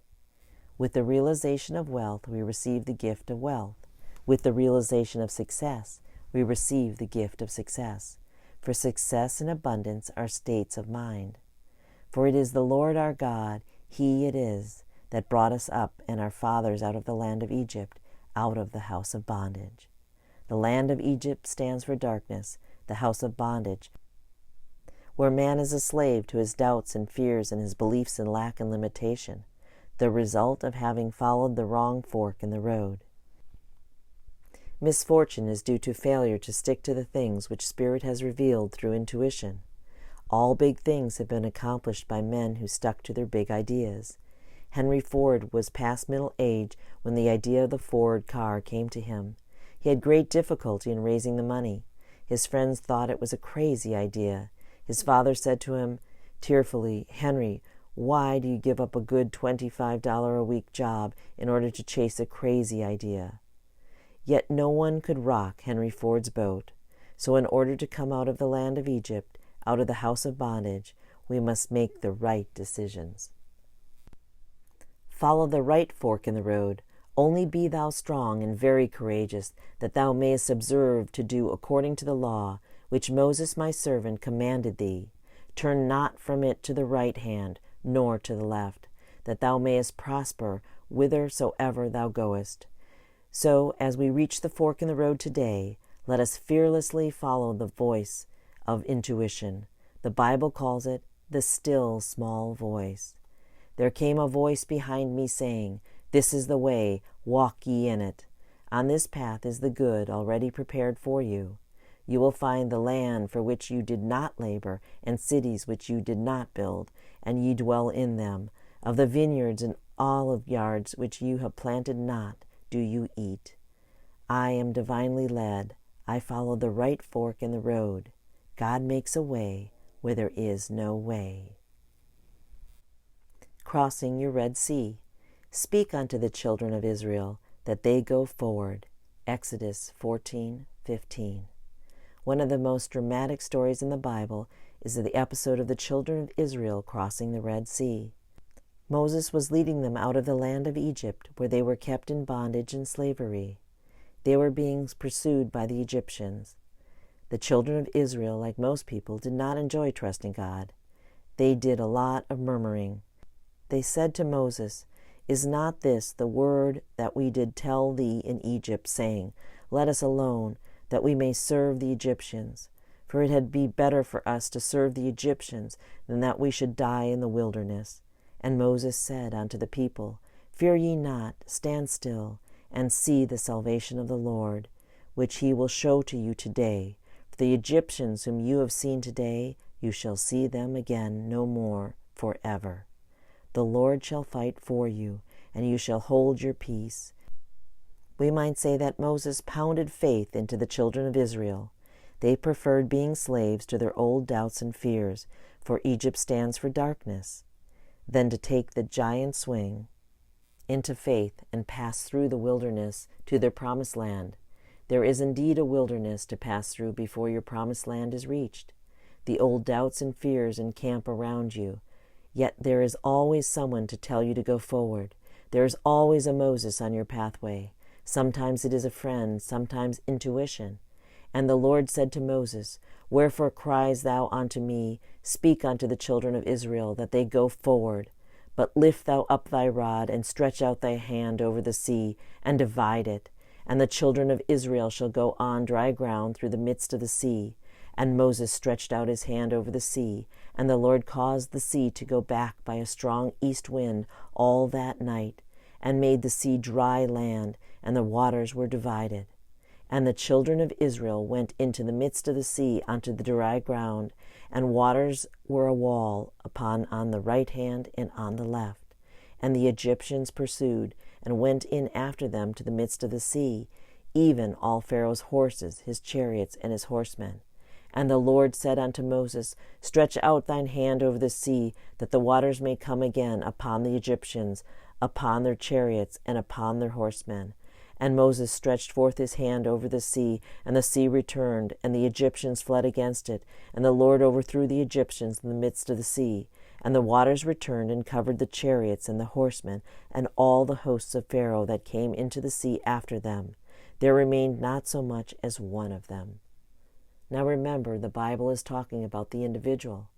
Speaker 1: With the realization of wealth, we receive the gift of wealth. With the realization of success, we receive the gift of success. For success and abundance are states of mind. For it is the Lord our God, He it is, that brought us up and our fathers out of the land of Egypt, out of the house of bondage. The land of Egypt stands for darkness, the house of bondage, where man is a slave to his doubts and fears and his beliefs in lack and limitation, the result of having followed the wrong fork in the road. Misfortune is due to failure to stick to the things which Spirit has revealed through intuition. All big things have been accomplished by men who stuck to their big ideas. Henry Ford was past middle age when the idea of the Ford car came to him. He had great difficulty in raising the money. His friends thought it was a crazy idea. His father said to him tearfully, "Henry, why do you give up a good $25 a week job in order to chase a crazy idea?" Yet no one could rock Henry Ford's boat. So in order to come out of the land of Egypt, out of the house of bondage, we must make the right decisions. Follow the right fork in the road. Only be thou strong and very courageous, that thou mayest observe to do according to the law, which Moses my servant commanded thee. Turn not from it to the right hand, nor to the left, that thou mayest prosper whithersoever thou goest. So, as we reach the fork in the road today, let us fearlessly follow the voice of intuition. The Bible calls it the still small voice. There came a voice behind me saying, "This is the way, walk ye in it." On this path is the good already prepared for you. You will find the land for which you did not labor, and cities which you did not build, and ye dwell in them. Of the vineyards and oliveyards which you have planted not, do you eat. I am divinely led. I follow the right fork in the road. God makes a way where there is no way. Crossing your Red Sea. Speak unto the children of Israel that they go forward. Exodus 14:15. One of the most dramatic stories in the Bible is the episode of the children of Israel crossing the Red Sea. Moses was leading them out of the land of Egypt, where they were kept in bondage and slavery. They were being pursued by the Egyptians. The children of Israel, like most people, did not enjoy trusting God. They did a lot of murmuring. They said to Moses, "Is not this the word that we did tell thee in Egypt, saying, Let us alone, that we may serve the Egyptians? For it had been better for us to serve the Egyptians than that we should die in the wilderness." And Moses said unto the people, "Fear ye not, stand still, and see the salvation of the Lord, which he will show to you today. For the Egyptians whom you have seen today, you shall see them again no more forever. The Lord shall fight for you, and you shall hold your peace." We might say that Moses pounded faith into the children of Israel. They preferred being slaves to their old doubts and fears, for Egypt stands for darkness, than to take the giant swing into faith and pass through the wilderness to their promised land. There is indeed a wilderness to pass through before your promised land is reached. The old doubts and fears encamp around you, yet there is always someone to tell you to go forward. There is always a Moses on your pathway. Sometimes it is a friend, sometimes intuition. And the Lord said to Moses, "Wherefore cries thou unto me? Speak unto the children of Israel, that they go forward. But lift thou up thy rod, and stretch out thy hand over the sea, and divide it. And the children of Israel shall go on dry ground through the midst of the sea." And Moses stretched out his hand over the sea, and the Lord caused the sea to go back by a strong east wind all that night, and made the sea dry land, and the waters were divided. And the children of Israel went into the midst of the sea unto the dry ground, and waters were a wall on the right hand and on the left. And the Egyptians pursued, and went in after them to the midst of the sea, even all Pharaoh's horses, his chariots, and his horsemen. And the Lord said unto Moses, "Stretch out thine hand over the sea, that the waters may come again upon the Egyptians, upon their chariots, and upon their horsemen." And Moses stretched forth his hand over the sea, and the sea returned, and the Egyptians fled against it. And the Lord overthrew the Egyptians in the midst of the sea. And the waters returned and covered the chariots and the horsemen, and all the hosts of Pharaoh that came into the sea after them. There remained not so much as one of them. Now remember, the Bible is talking about the individual.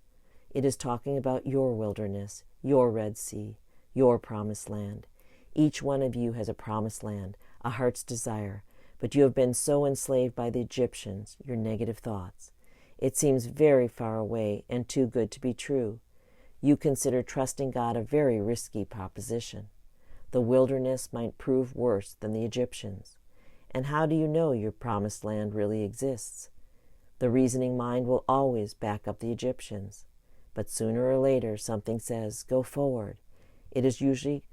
Speaker 1: It is talking about your wilderness, your Red Sea, your promised land. Each one of you has a promised land, a heart's desire, but you have been so enslaved by the Egyptians, your negative thoughts. It seems very far away and too good to be true. You consider trusting God a very risky proposition. The wilderness might prove worse than the Egyptians. And how do you know your promised land really exists? The reasoning mind will always back up the Egyptians. But sooner or later something says, "Go forward." It is usually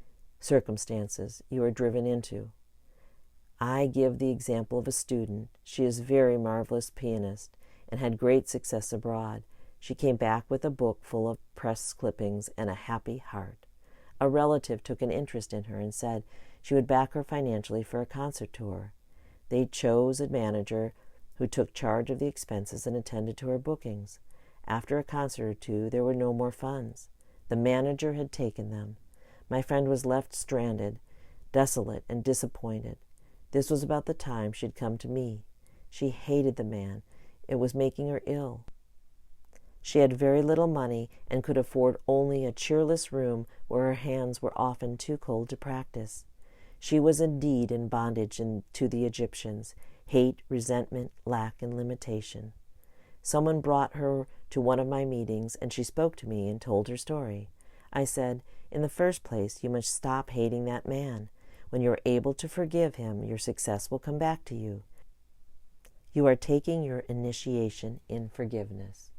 Speaker 1: circumstances you are driven into. I give the example of a student. She is a very marvelous pianist and had great success abroad. She came back with a book full of press clippings and a happy heart. A relative took an interest in her and said she would back her financially for a concert tour. They chose a manager who took charge of the expenses and attended to her bookings. After a concert or two, there were no more funds. The manager had taken them. My friend was left stranded, desolate and disappointed. This was about the time she had come to me. She hated the man. It was making her ill. She had very little money and could afford only a cheerless room where her hands were often too cold to practice. She was indeed in bondage to the Egyptians, hate, resentment, lack, and limitation. Someone brought her to one of my meetings, and she spoke to me and told her story. I said, "In the first place, you must stop hating that man. When you are able to forgive him, your success will come back to you. You are taking your initiation in forgiveness."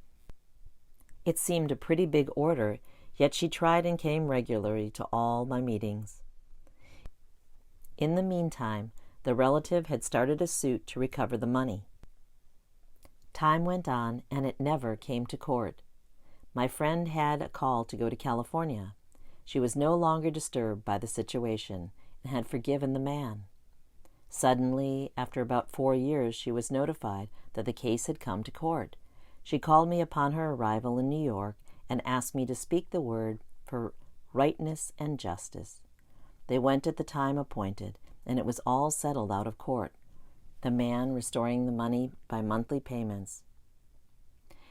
Speaker 1: It seemed a pretty big order, yet she tried and came regularly to all my meetings. In the meantime, the relative had started a suit to recover the money. Time went on, and it never came to court. My friend had a call to go to California. She was no longer disturbed by the situation and had forgiven the man. Suddenly, after about 4 years, she was notified that the case had come to court. She called me upon her arrival in New York and asked me to speak the word for rightness, and justice. They went at the time appointed, and it was all settled out of court, the man restoring the money by monthly payments.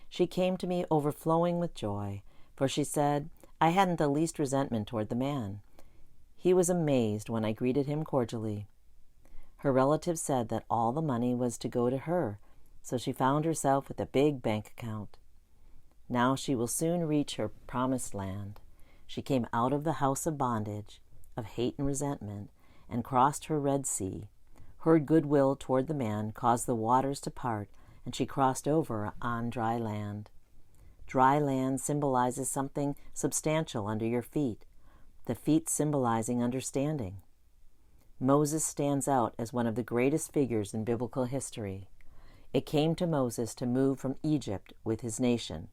Speaker 1: She came to me overflowing with joy, for she said, I hadn't the least resentment toward the man. He was amazed when I greeted him cordially. Her relatives said that all the money was to go to her, so she found herself with a big bank account. Now she will soon reach her promised land. She came out of the house of bondage, of hate and resentment, and crossed her Red Sea. Her goodwill toward the man caused the waters to part, and she crossed over on dry land. Dry land symbolizes something substantial under your feet, the feet symbolizing understanding. Moses stands out as one of the greatest figures in biblical history. It came to Moses to move from Egypt with his nation.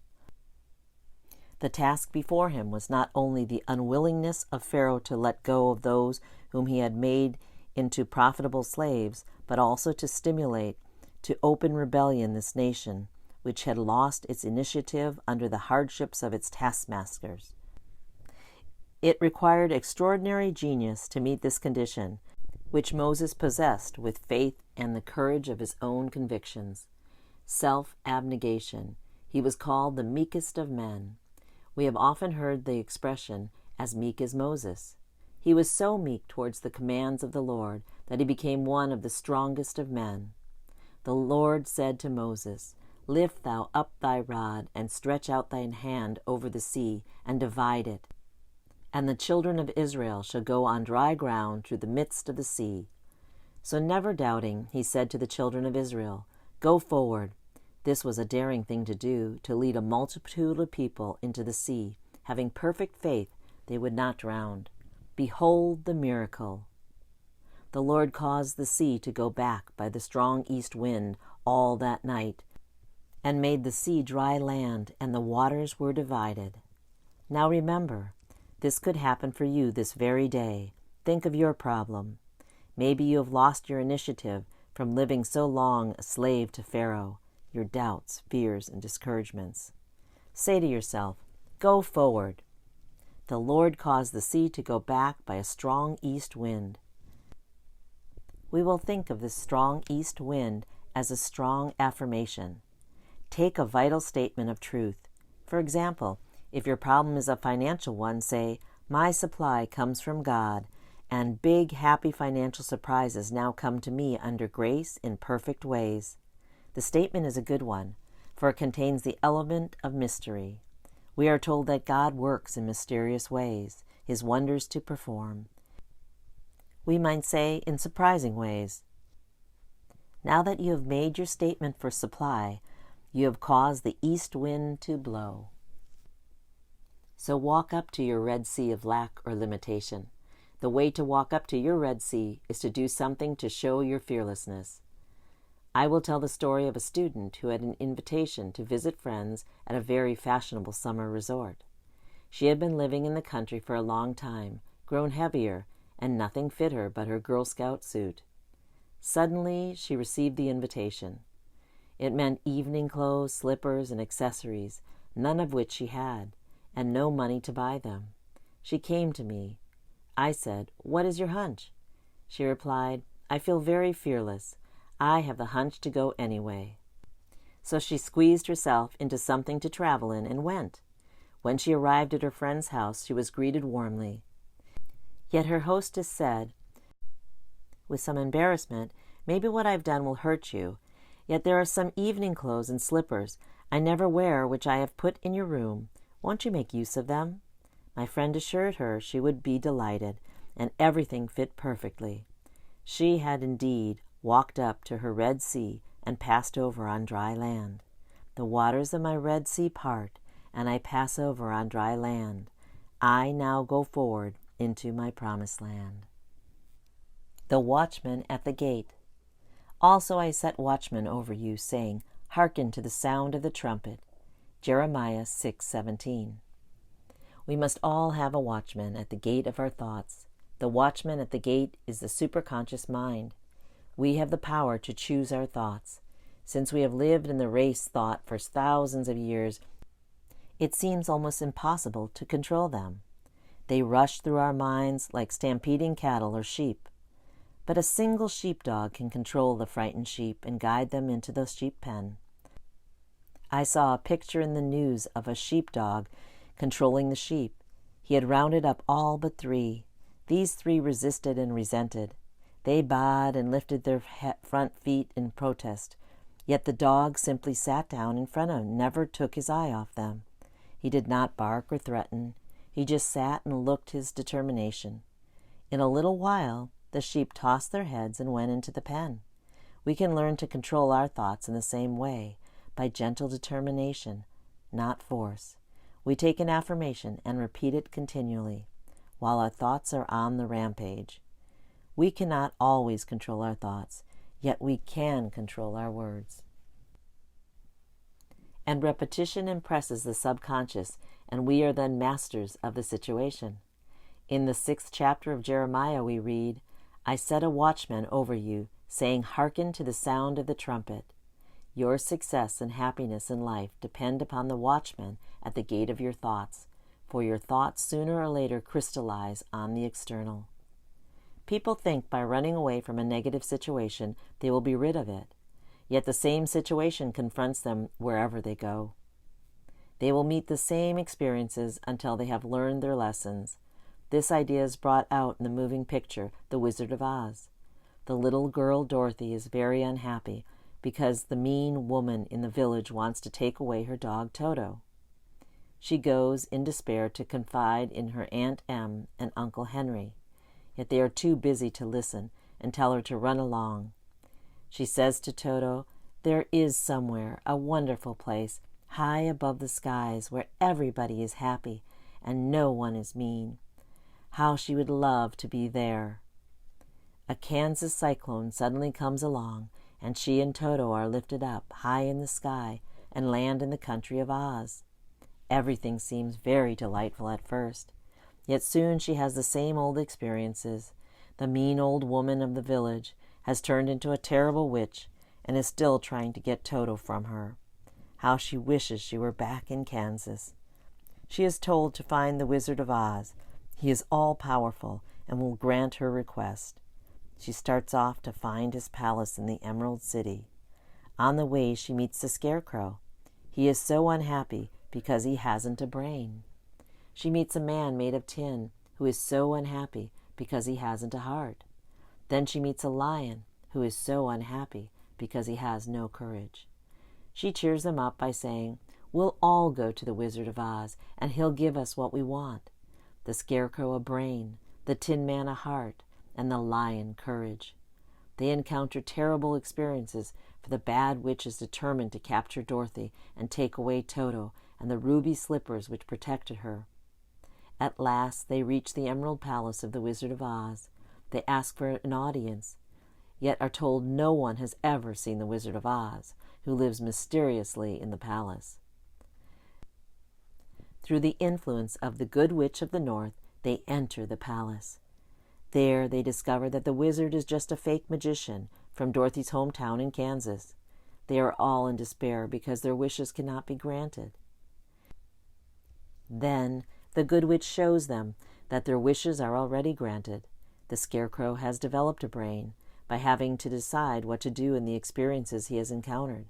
Speaker 1: The task before him was not only the unwillingness of Pharaoh to let go of those whom he had made into profitable slaves, but also to stimulate to open rebellion this nation, which had lost its initiative under the hardships of its taskmasters. It required extraordinary genius to meet this condition, which Moses possessed with faith and the courage of his own convictions. Self-abnegation. He was called the meekest of men. We have often heard the expression, as meek as Moses. He was so meek towards the commands of the Lord that he became one of the strongest of men. The Lord said to Moses, Lift thou up thy rod, and stretch out thine hand over the sea, and divide it. And the children of Israel shall go on dry ground through the midst of the sea. So never doubting, he said to the children of Israel, Go forward. This was a daring thing to do, to lead a multitude of people into the sea. Having perfect faith, they would not drown. Behold the miracle. The Lord caused the sea to go back by the strong east wind all that night, and made the sea dry land, and the waters were divided. Now remember, this could happen for you this very day. Think of your problem. Maybe you have lost your initiative from living so long a slave to Pharaoh, your doubts, fears, and discouragements. Say to yourself, Go forward. The Lord caused the sea to go back by a strong east wind. We will think of this strong east wind as a strong affirmation. Take a vital statement of truth. For example, if your problem is a financial one, say, My supply comes from God, and big, happy financial surprises now come to me under grace in perfect ways. The statement is a good one, for it contains the element of mystery. We are told that God works in mysterious ways, his wonders to perform. We might say in surprising ways. Now that you have made your statement for supply, you have caused the east wind to blow. So walk up to your Red Sea of lack or limitation. The way to walk up to your Red Sea is to do something to show your fearlessness. I will tell the story of a student who had an invitation to visit friends at a very fashionable summer resort. She had been living in the country for a long time, grown heavier, and nothing fit her but her Girl Scout suit. Suddenly, she received the invitation. It meant evening clothes, slippers, and accessories, none of which she had, and no money to buy them. She came to me. I said, What is your hunch? She replied, I feel very fearless. I have the hunch to go anyway. So she squeezed herself into something to travel in and went. When she arrived at her friend's house, she was greeted warmly. Yet her hostess said, with some embarrassment, Maybe what I've done will hurt you. Yet there are some evening clothes and slippers I never wear which I have put in your room. Won't you make use of them? My friend assured her she would be delighted, and everything fit perfectly. She had indeed walked up to her Red Sea and passed over on dry land. The waters of my Red Sea part, and I pass over on dry land. I now go forward into my promised land. The watchman at the gate. Also I set watchmen over you, saying, Hearken to the sound of the trumpet. Jeremiah 6:17. We must all have a watchman at the gate of our thoughts. The watchman at the gate is the superconscious mind. We have the power to choose our thoughts. Since we have lived in the race thought for thousands of years, it seems almost impossible to control them. They rush through our minds like stampeding cattle or sheep. But a single sheepdog can control the frightened sheep and guide them into the sheep pen. I saw a picture in the news of a sheepdog controlling the sheep. He had rounded up all but 3. These 3 resisted and resented. They baaed and lifted their front feet in protest. Yet the dog simply sat down in front of him, never took his eye off them. He did not bark or threaten. He just sat and looked his determination. In a little while, the sheep tossed their heads and went into the pen. We can learn to control our thoughts in the same way, by gentle determination, not force. We take an affirmation and repeat it continually, while our thoughts are on the rampage. We cannot always control our thoughts, yet we can control our words. And repetition impresses the subconscious, and we are then masters of the situation. In the 6th chapter of Jeremiah we read, I set a watchman over you, saying, hearken to the sound of the trumpet. Your success and happiness in life depend upon the watchman at the gate of your thoughts, for your thoughts sooner or later crystallize on the external. People think by running away from a negative situation they will be rid of it, yet the same situation confronts them wherever they go. They will meet the same experiences until they have learned their lessons. This idea is brought out in the moving picture, The Wizard of Oz. The little girl Dorothy is very unhappy because the mean woman in the village wants to take away her dog Toto. She goes in despair to confide in her Aunt Em and Uncle Henry, yet they are too busy to listen and tell her to run along. She says to Toto, there is somewhere a wonderful place high above the skies where everybody is happy and no one is mean. How she would love to be there. A Kansas cyclone suddenly comes along, and she and Toto are lifted up high in the sky and land in the country of Oz. Everything seems very delightful at first, yet soon she has the same old experiences. The mean old woman of the village has turned into a terrible witch and is still trying to get Toto from her. How she wishes she were back in Kansas. She is told to find the Wizard of Oz. He is all-powerful and will grant her request. She starts off to find his palace in the Emerald City. On the way, she meets the Scarecrow. He is so unhappy because he hasn't a brain. She meets a man made of tin who is so unhappy because he hasn't a heart. Then she meets a lion who is so unhappy because he has no courage. She cheers them up by saying, we'll all go to the Wizard of Oz, and he'll give us what we want. The Scarecrow a brain, the Tin Man a heart, and the lion courage. They encounter terrible experiences, for the bad witch is determined to capture Dorothy and take away Toto and the ruby slippers which protected her. At last they reach the Emerald Palace of the Wizard of Oz. They ask for an audience, yet are told no one has ever seen the Wizard of Oz, who lives mysteriously in the palace. Through the influence of the Good Witch of the North, they enter the palace. There they discover that the wizard is just a fake magician from Dorothy's hometown in Kansas. They are all in despair because their wishes cannot be granted. Then the Good Witch shows them that their wishes are already granted. The Scarecrow has developed a brain by having to decide what to do in the experiences he has encountered.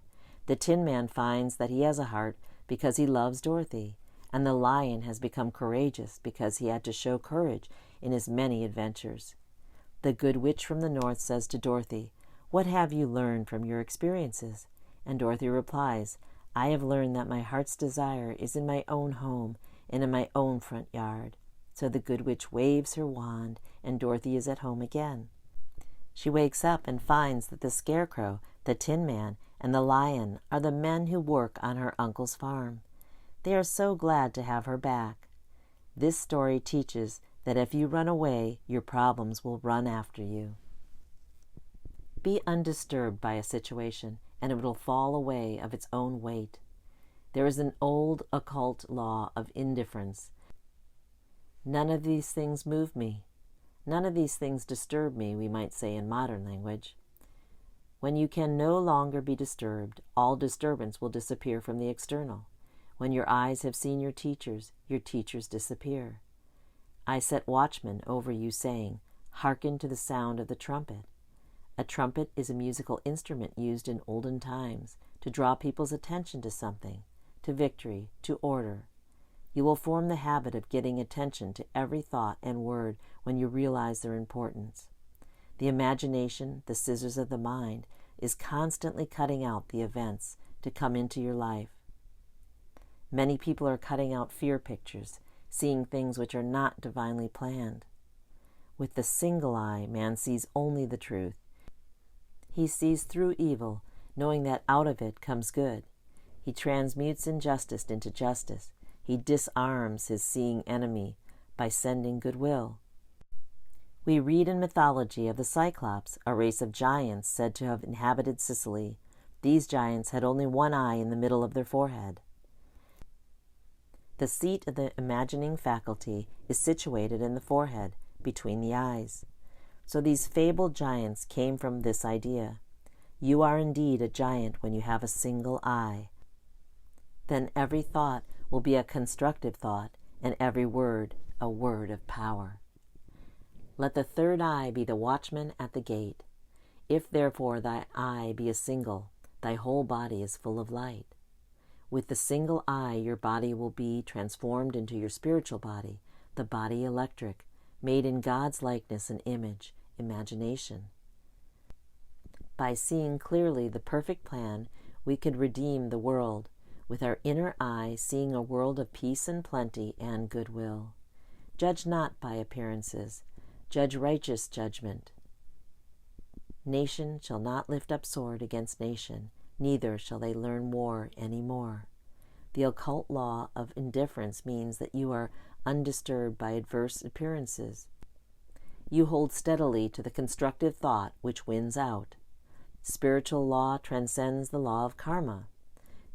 Speaker 1: The Tin Man finds that he has a heart because he loves Dorothy, and the lion has become courageous because he had to show courage in his many adventures. The Good Witch from the North says to Dorothy, what have you learned from your experiences? And Dorothy replies, I have learned that my heart's desire is in my own home and in my own front yard. So the Good Witch waves her wand, and Dorothy is at home again. She wakes up and finds that the Scarecrow, the Tin Man, and the lion are the men who work on her uncle's farm. They are so glad to have her back. This story teaches that if you run away, your problems will run after you. Be undisturbed by a situation, and it will fall away of its own weight. There is an old occult law of indifference. None of these things move me. None of these things disturb me, we might say in modern language. When you can no longer be disturbed, all disturbance will disappear from the external. When your eyes have seen your teachers disappear. I set watchmen over you, saying, Hearken to the sound of the trumpet. A trumpet is a musical instrument used in olden times to draw people's attention to something, to victory, to order. You will form the habit of getting attention to every thought and word when you realize their importance. The imagination, the scissors of the mind, is constantly cutting out the events to come into your life. Many people are cutting out fear pictures, seeing things which are not divinely planned. With the single eye, man sees only the truth. He sees through evil, knowing that out of it comes good. He transmutes injustice into justice. He disarms his seeing enemy by sending goodwill. We read in mythology of the Cyclops, a race of giants said to have inhabited Sicily. These giants had only one eye in the middle of their forehead. The seat of the imagining faculty is situated in the forehead, between the eyes. So these fabled giants came from this idea. You are indeed a giant when you have a single eye. Then every thought will be a constructive thought, and every word a word of power. Let the third eye be the watchman at the gate. If therefore thy eye be a single, thy whole body is full of light. With the single eye your body will be transformed into your spiritual body, the body electric, made in God's likeness and image, imagination. By seeing clearly the perfect plan, we could redeem the world, with our inner eye seeing a world of peace and plenty and goodwill. Judge not by appearances, judge righteous judgment. Nation shall not lift up sword against nation, neither shall they learn war any more. The occult law of indifference means that you are undisturbed by adverse appearances. You hold steadily to the constructive thought which wins out. Spiritual law transcends the law of karma.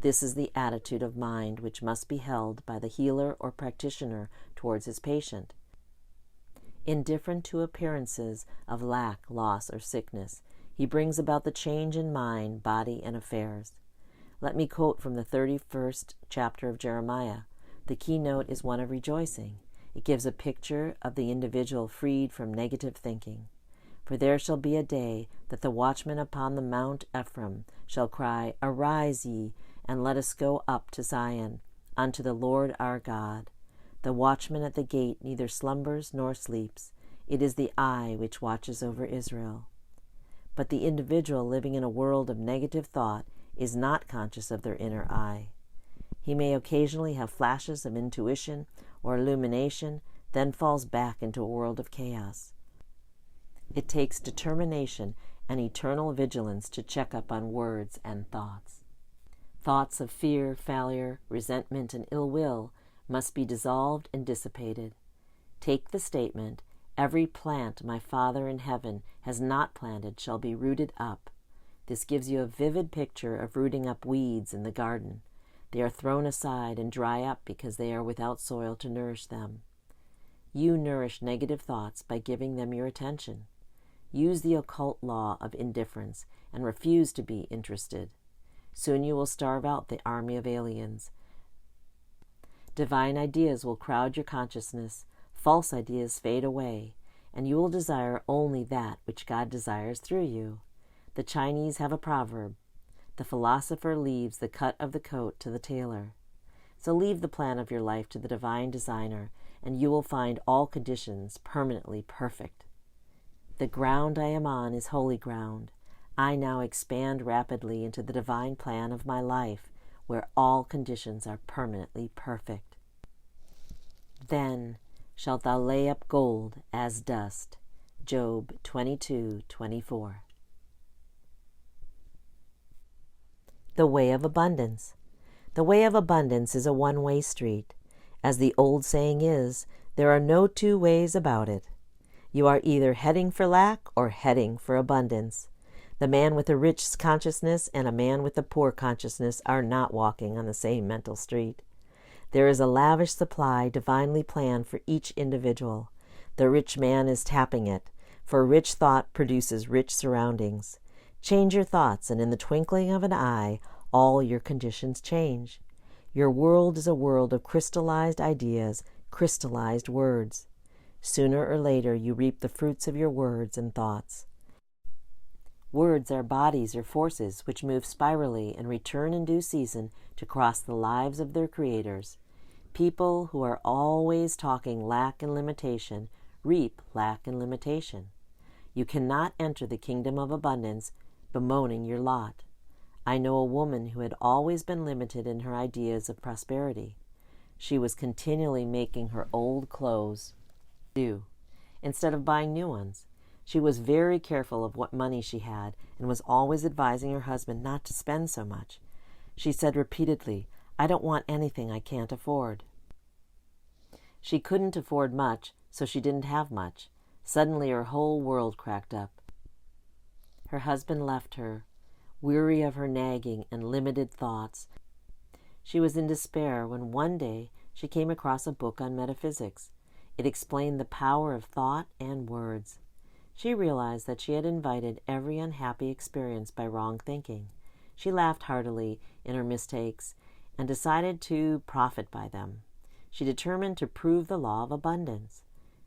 Speaker 1: This is the attitude of mind which must be held by the healer or practitioner towards his patient. Indifferent to appearances of lack, loss, or sickness, he brings about the change in mind, body, and affairs. Let me quote from the 31st chapter of Jeremiah. The keynote is one of rejoicing. It gives a picture of the individual freed from negative thinking. For there shall be a day that the watchman upon the Mount Ephraim shall cry, Arise ye, and let us go up to Zion, unto the Lord our God. The watchman at the gate neither slumbers nor sleeps. It is the eye which watches over Israel. But the individual living in a world of negative thought is not conscious of their inner eye. He may occasionally have flashes of intuition or illumination, then falls back into a world of chaos. It takes determination and eternal vigilance to check up on words and thoughts. Thoughts of fear, failure, resentment, and ill will must be dissolved and dissipated. Take the statement, Every plant my Father in heaven has not planted shall be rooted up. This gives you a vivid picture of rooting up weeds in the garden. They are thrown aside and dry up because they are without soil to nourish them. You nourish negative thoughts by giving them your attention. Use the occult law of indifference and refuse to be interested. Soon you will starve out the army of aliens. Divine ideas will crowd your consciousness, false ideas fade away, and you will desire only that which God desires through you. The Chinese have a proverb, the philosopher leaves the cut of the coat to the tailor. So leave the plan of your life to the divine designer, and you will find all conditions permanently perfect. The ground I am on is holy ground. I now expand rapidly into the divine plan of my life, where all conditions are permanently perfect. Then shalt thou lay up gold as dust. Job 22:24. The way of abundance. The way of abundance is a one-way street. As the old saying is, there are no two ways about it. You are either heading for lack or heading for abundance. The man with a rich consciousness and a man with a poor consciousness are not walking on the same mental street. There is a lavish supply divinely planned for each individual. The rich man is tapping it, for rich thought produces rich surroundings. Change your thoughts, and in the twinkling of an eye, all your conditions change. Your world is a world of crystallized ideas, crystallized words. Sooner or later, you reap the fruits of your words and thoughts. Words are bodies or forces which move spirally and return in due season to cross the lives of their creators. People who are always talking lack and limitation reap lack and limitation. You cannot enter the kingdom of abundance bemoaning your lot. I know a woman who had always been limited in her ideas of prosperity. She was continually making her old clothes do, instead of buying new ones. She was very careful of what money she had and was always advising her husband not to spend so much. She said repeatedly, "I don't want anything I can't afford." She couldn't afford much, so she didn't have much. Suddenly her whole world cracked up. Her husband left her, weary of her nagging and limited thoughts. She was in despair when one day she came across a book on metaphysics. It explained the power of thought and words. She realized that she had invited every unhappy experience by wrong thinking. She laughed heartily in her mistakes and decided to profit by them. She determined to prove the law of abundance.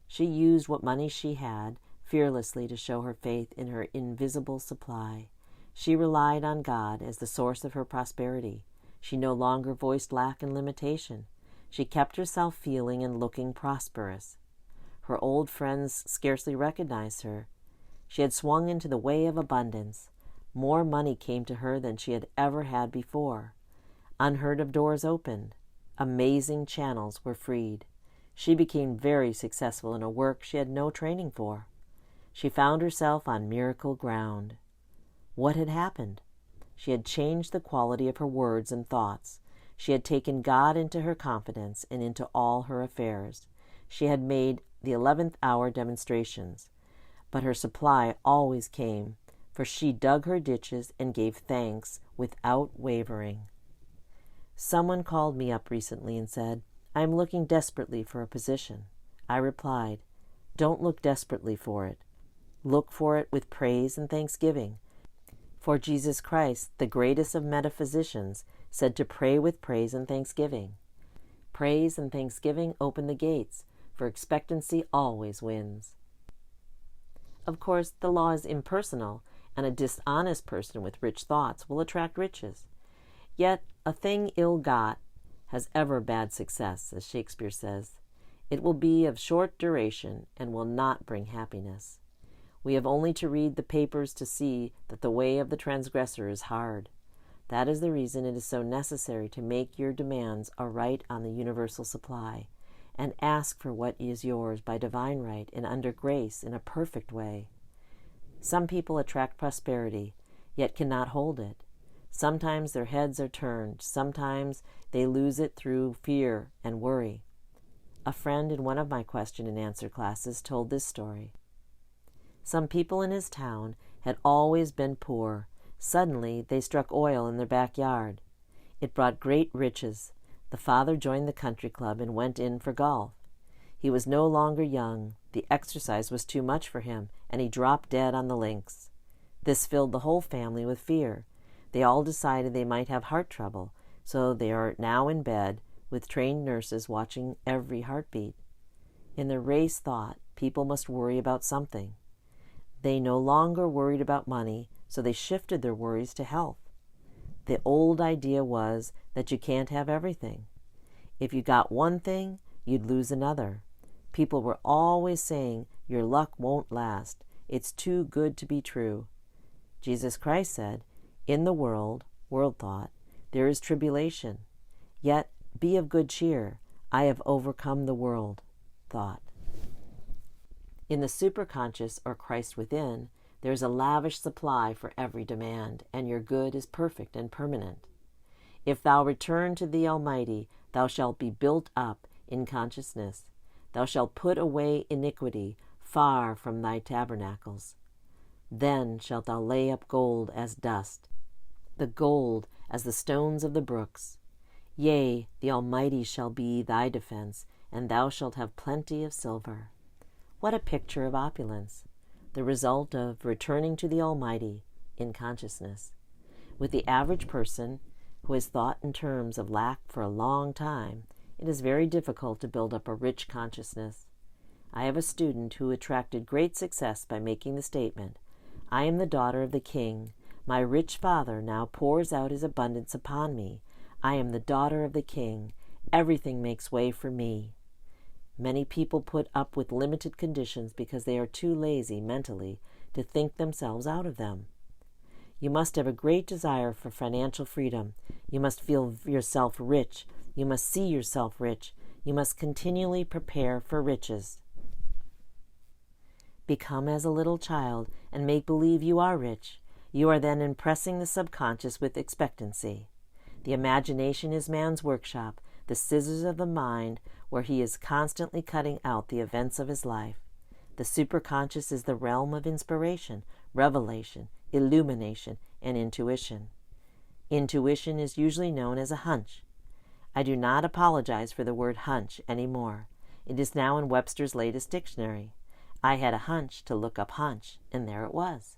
Speaker 1: She used what money she had fearlessly to show her faith in her invisible supply. She relied on God as the source of her prosperity. She no longer voiced lack and limitation. She kept herself feeling and looking prosperous. Her old friends scarcely recognized her. She had swung into the way of abundance. More money came to her than she had ever had before. Unheard of doors opened. Amazing channels were freed. She became very successful in a work she had no training for. She found herself on miracle ground. What had happened? She had changed the quality of her words and thoughts. She had taken God into her confidence and into all her affairs. She had made the 11th hour demonstrations, but her supply always came, for she dug her ditches and gave thanks without wavering. Someone called me up recently and said, "I am looking desperately for a position." I replied, "Don't look desperately for it. Look for it with praise and thanksgiving. For Jesus Christ, the greatest of metaphysicians, said to pray with praise and thanksgiving. Praise and thanksgiving open the gates, for expectancy always wins." Of course, the law is impersonal, and a dishonest person with rich thoughts will attract riches. Yet a thing ill got has ever bad success, as Shakespeare says. It will be of short duration and will not bring happiness. We have only to read the papers to see that the way of the transgressor is hard. That is the reason it is so necessary to make your demands a right on the universal supply, and ask for what is yours by divine right and under grace in a perfect way. Some people attract prosperity, yet cannot hold it. Sometimes their heads are turned, sometimes they lose it through fear and worry. A friend in one of my question and answer classes told this story. Some people in his town had always been poor. Suddenly they struck oil in their backyard. It brought great riches. The father joined the country club and went in for golf. He was no longer young. The exercise was too much for him, and he dropped dead on the links. This filled the whole family with fear. They all decided they might have heart trouble, so they are now in bed with trained nurses watching every heartbeat. In their race thought, people must worry about something. They no longer worried about money, so they shifted their worries to health. The old idea was that you can't have everything. If you got one thing, you'd lose another. People were always saying, "Your luck won't last. It's too good to be true." Jesus Christ said, "In the world thought, there is tribulation. Yet be of good cheer. I have overcome the world," thought. In the superconscious, or Christ within, there is a lavish supply for every demand, and your good is perfect and permanent. If thou return to the Almighty, thou shalt be built up in consciousness. Thou shalt put away iniquity far from thy tabernacles. Then shalt thou lay up gold as dust, the gold as the stones of the brooks. Yea, the Almighty shall be thy defense, and thou shalt have plenty of silver. What a picture of opulence, the result of returning to the Almighty in consciousness. With the average person who has thought in terms of lack for a long time, it is very difficult to build up a rich consciousness. I have a student who attracted great success by making the statement, "I am the daughter of the king. My rich father now pours out his abundance upon me. I am the daughter of the king. Everything makes way for me." Many people put up with limited conditions because they are too lazy mentally to think themselves out of them. You must have a great desire for financial freedom. You must feel yourself rich. You must see yourself rich. You must continually prepare for riches. Become as a little child and make believe you are rich. You are then impressing the subconscious with expectancy. The imagination is man's workshop, the scissors of the mind, where he is constantly cutting out the events of his life. The superconscious is the realm of inspiration, revelation, illumination, and intuition. Intuition is usually known as a hunch. I do not apologize for the word hunch anymore. It is now in Webster's latest dictionary. I had a hunch to look up hunch, and there it was.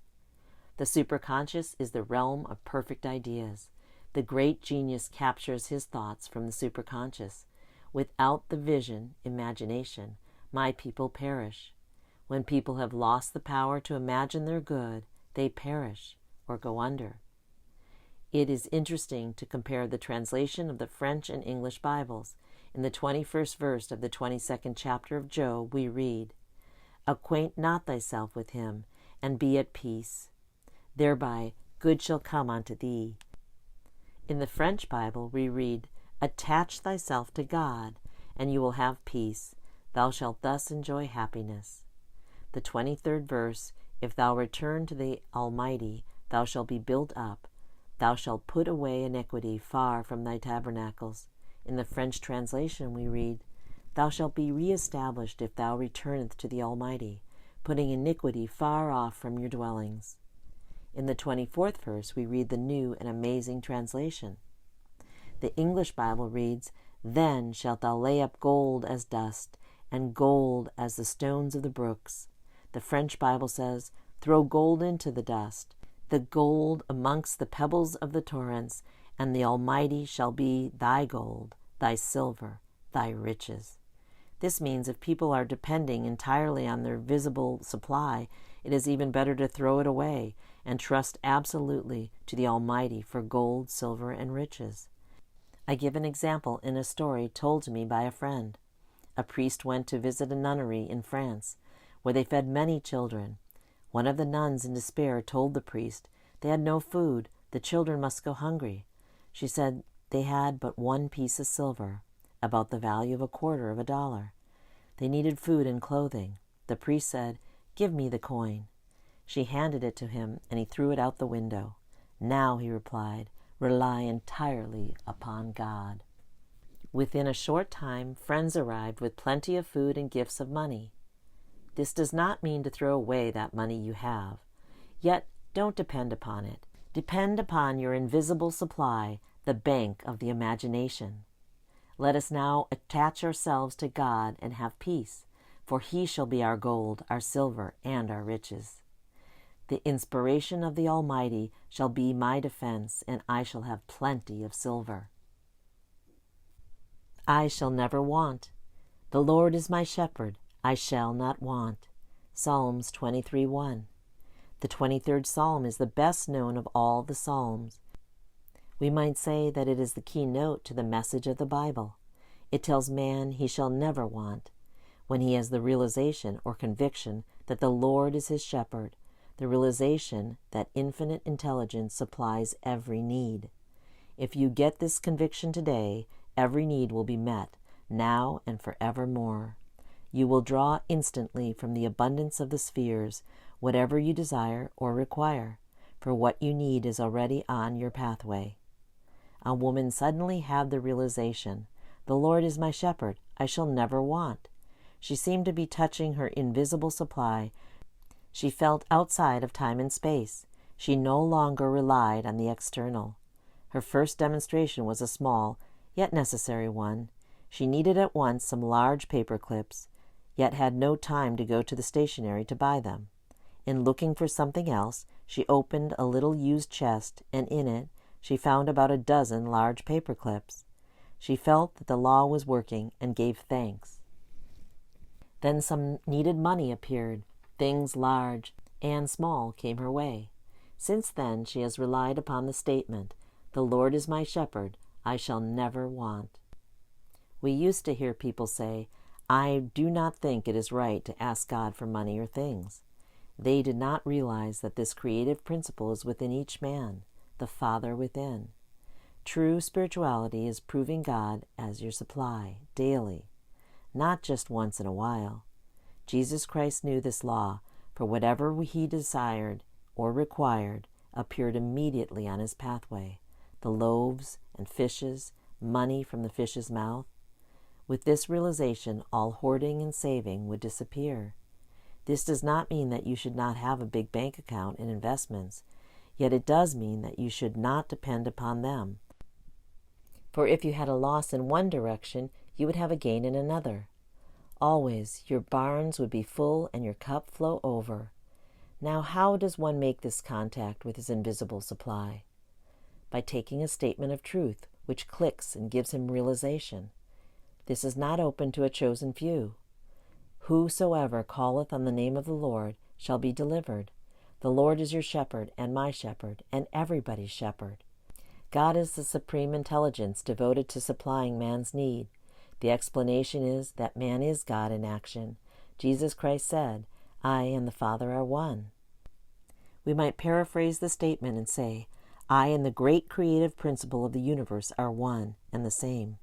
Speaker 1: The superconscious is the realm of perfect ideas. The great genius captures his thoughts from the superconscious. Without the vision, imagination, my people perish. When people have lost the power to imagine their good, they perish or go under. It is interesting to compare the translation of the French and English Bibles. In the 21st verse of the 22nd chapter of Job, we read, "Acquaint not thyself with him, and be at peace. Thereby good shall come unto thee." In the French Bible, we read, "Attach thyself to God, and you will have peace. Thou shalt thus enjoy happiness." The 23rd verse, "If thou return to the Almighty, thou shalt be built up. Thou shalt put away iniquity far from thy tabernacles." In the French translation, we read, "Thou shalt be reestablished if thou returnest to the Almighty, putting iniquity far off from your dwellings." In the 24th verse, we read the New and Amazing Translation. The English Bible reads, "Then shalt thou lay up gold as dust, and gold as the stones of the brooks." The French Bible says, "Throw gold into the dust, the gold amongst the pebbles of the torrents, and the Almighty shall be thy gold, thy silver, thy riches." This means if people are depending entirely on their visible supply, it is even better to throw it away and trust absolutely to the Almighty for gold, silver, and riches. I give an example in a story told to me by a friend. A priest went to visit a nunnery in France, where they fed many children. One of the nuns, in despair, told the priest they had no food, the children must go hungry. She said they had but one piece of silver, about the value of $0.25. They needed food and clothing. The priest said, "Give me the coin." She handed it to him, and he threw it out the window. "Now," he replied, "rely entirely upon God." Within a short time, friends arrived with plenty of food and gifts of money. This does not mean to throw away that money you have. Yet, don't depend upon it. Depend upon your invisible supply, the bank of the imagination. Let us now attach ourselves to God and have peace, for He shall be our gold, our silver, and our riches. The inspiration of the Almighty shall be my defense, and I shall have plenty of silver. I shall never want. The Lord is my shepherd, I shall not want. Psalms 23:1. The 23rd Psalm is the best known of all the Psalms. We might say that it is the keynote to the message of the Bible. It tells man he shall never want. When he has the realization or conviction that the Lord is his shepherd, the realization that infinite intelligence supplies every need. If you get this conviction today, every need will be met, now and forevermore. You will draw instantly from the abundance of the spheres whatever you desire or require, for what you need is already on your pathway. A woman suddenly had the realization, "The Lord is my shepherd, I shall never want." She seemed to be touching her invisible supply. She felt outside of time and space. She no longer relied on the external. Her first demonstration was a small, yet necessary one. She needed at once some large paper clips, yet had no time to go to the stationery to buy them. In looking for something else, she opened a little used chest, and in it she found about a dozen large paper clips. She felt that the law was working and gave thanks. Then some needed money appeared. Things large and small came her way. Since then she has relied upon the statement, "The Lord is my shepherd, I shall never want." We used to hear people say, "I do not think it is right to ask God for money or things." They did not realize that this creative principle is within each man, the Father within. True spirituality is proving God as your supply, daily, not just once in a while. Jesus Christ knew this law, for whatever he desired or required appeared immediately on his pathway, the loaves and fishes, money from the fish's mouth. With this realization, all hoarding and saving would disappear. This does not mean that you should not have a big bank account and investments, yet it does mean that you should not depend upon them. For if you had a loss in one direction, you would have a gain in another. Always your barns would be full and your cup flow over. Now how does one make this contact with his invisible supply? By taking a statement of truth, which clicks and gives him realization. This is not open to a chosen few. Whosoever calleth on the name of the Lord shall be delivered. The Lord is your shepherd and my shepherd and everybody's shepherd. God is the supreme intelligence devoted to supplying man's need. The explanation is that man is God in action. Jesus Christ said, "I and the Father are one." We might paraphrase the statement and say, I and the great creative principle of the universe are one and the same.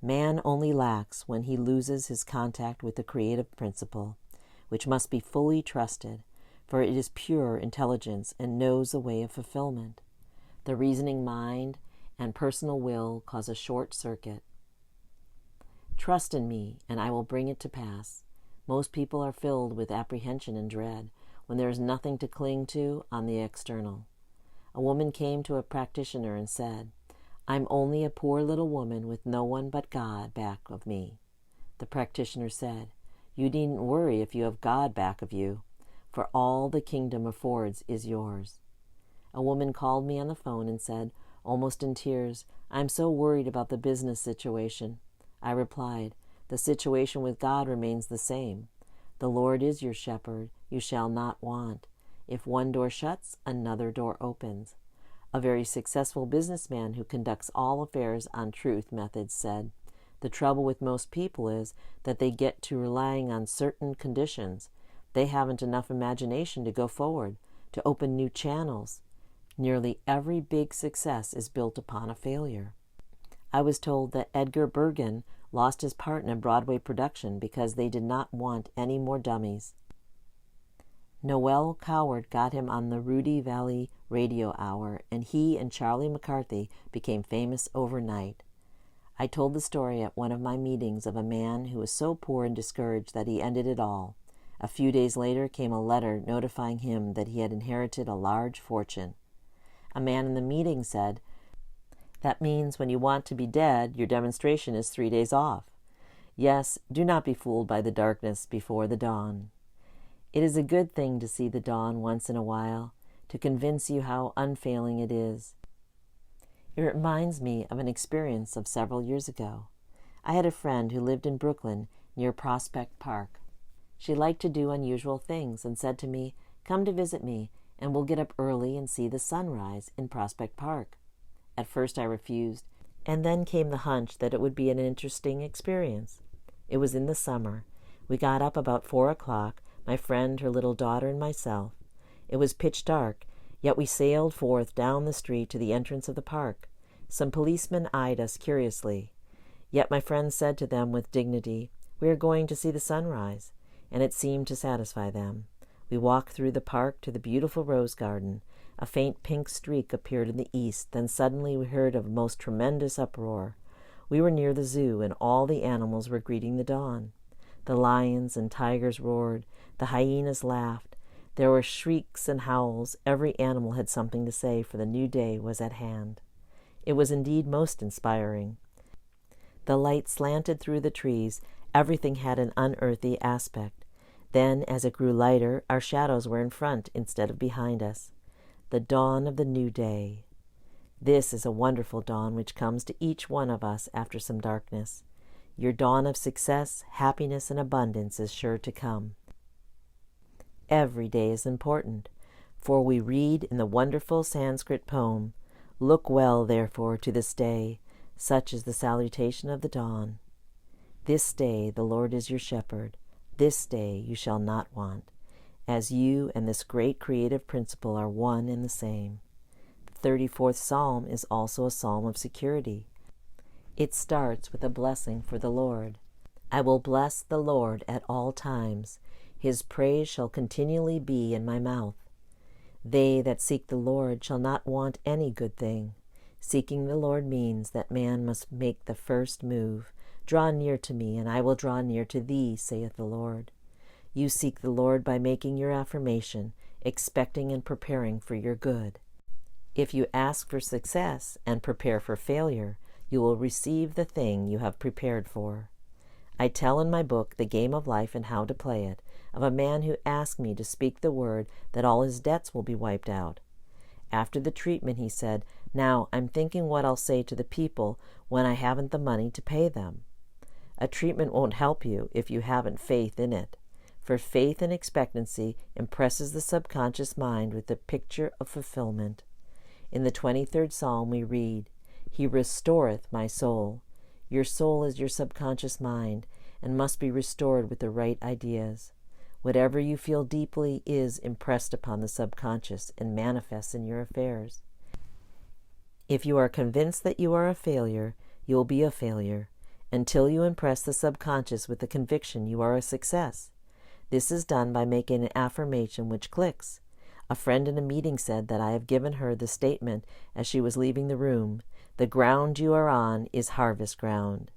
Speaker 1: Man only lacks when he loses his contact with the creative principle, which must be fully trusted, for it is pure intelligence and knows the way of fulfillment. The reasoning mind and personal will cause a short circuit. Trust in me, and I will bring it to pass. Most people are filled with apprehension and dread when there is nothing to cling to on the external. A woman came to a practitioner and said, "I'm only a poor little woman with no one but God back of me." The practitioner said, "You needn't worry if you have God back of you, for all the kingdom affords is yours." A woman called me on the phone and said, almost in tears, "I'm so worried about the business situation." I replied, "The situation with God remains the same. The Lord is your shepherd, you shall not want. If one door shuts, another door opens." A very successful businessman who conducts all affairs on truth methods said, "The trouble with most people is that they get to relying on certain conditions. They haven't enough imagination to go forward, to open new channels. Nearly every big success is built upon a failure." I was told that Edgar Bergen lost his part in a Broadway production because they did not want any more dummies. Noel Coward got him on the Rudy Valley radio hour, and he and Charlie McCarthy became famous overnight. I told the story at one of my meetings of a man who was so poor and discouraged that he ended it all. A few days later came a letter notifying him that he had inherited a large fortune. A man in the meeting said, "That means when you want to be dead, your demonstration is 3 days off." Yes, do not be fooled by the darkness before the dawn. It is a good thing to see the dawn once in a while, to convince you how unfailing it is. It reminds me of an experience of several years ago. I had a friend who lived in Brooklyn near Prospect Park. She liked to do unusual things and said to me, "Come to visit me, and we'll get up early and see the sunrise in Prospect Park." At first I refused, and then came the hunch that it would be an interesting experience. It was in the summer. We got up about 4 o'clock, my friend, her little daughter, and myself. It was pitch dark, yet we sailed forth down the street to the entrance of the park. Some policemen eyed us curiously. Yet my friend said to them with dignity, "We are going to see the sunrise," and it seemed to satisfy them. We walked through the park to the beautiful rose garden. A faint pink streak appeared in the east, then suddenly we heard a most tremendous uproar. We were near the zoo, and all the animals were greeting the dawn. The lions and tigers roared, the hyenas laughed. There were shrieks and howls. Every animal had something to say, for the new day was at hand. It was indeed most inspiring. The light slanted through the trees. Everything had an unearthly aspect. Then, as it grew lighter, our shadows were in front instead of behind us. The dawn of the new day. This is a wonderful dawn which comes to each one of us after some darkness. Your dawn of success, happiness, and abundance is sure to come. Every day is important, for we read in the wonderful Sanskrit poem, "Look well, therefore, to this day, such is the salutation of the dawn. This day the Lord is your shepherd. This day you shall not want," as you and this great creative principle are one and the same. The 34th Psalm is also a psalm of security. It starts with a blessing for the Lord. "I will bless the Lord at all times. His praise shall continually be in my mouth. They that seek the Lord shall not want any good thing." Seeking the Lord means that man must make the first move. "Draw near to me, and I will draw near to thee, saith the Lord." You seek the Lord by making your affirmation, expecting and preparing for your good. If you ask for success and prepare for failure, you will receive the thing you have prepared for. I tell in my book, The Game of Life and How to Play It, of a man who asked me to speak the word that all his debts will be wiped out. After the treatment, he said, "Now I'm thinking what I'll say to the people when I haven't the money to pay them." A treatment won't help you if you haven't faith in it, for faith and expectancy impresses the subconscious mind with the picture of fulfillment. In the 23rd Psalm we read, "He restoreth my soul." Your soul is your subconscious mind and must be restored with the right ideas. Whatever you feel deeply is impressed upon the subconscious and manifests in your affairs. If you are convinced that you are a failure, you will be a failure until you impress the subconscious with the conviction you are a success. This is done by making an affirmation which clicks. A friend in a meeting said that I have given her the statement as she was leaving the room, "The ground you are on is harvest ground."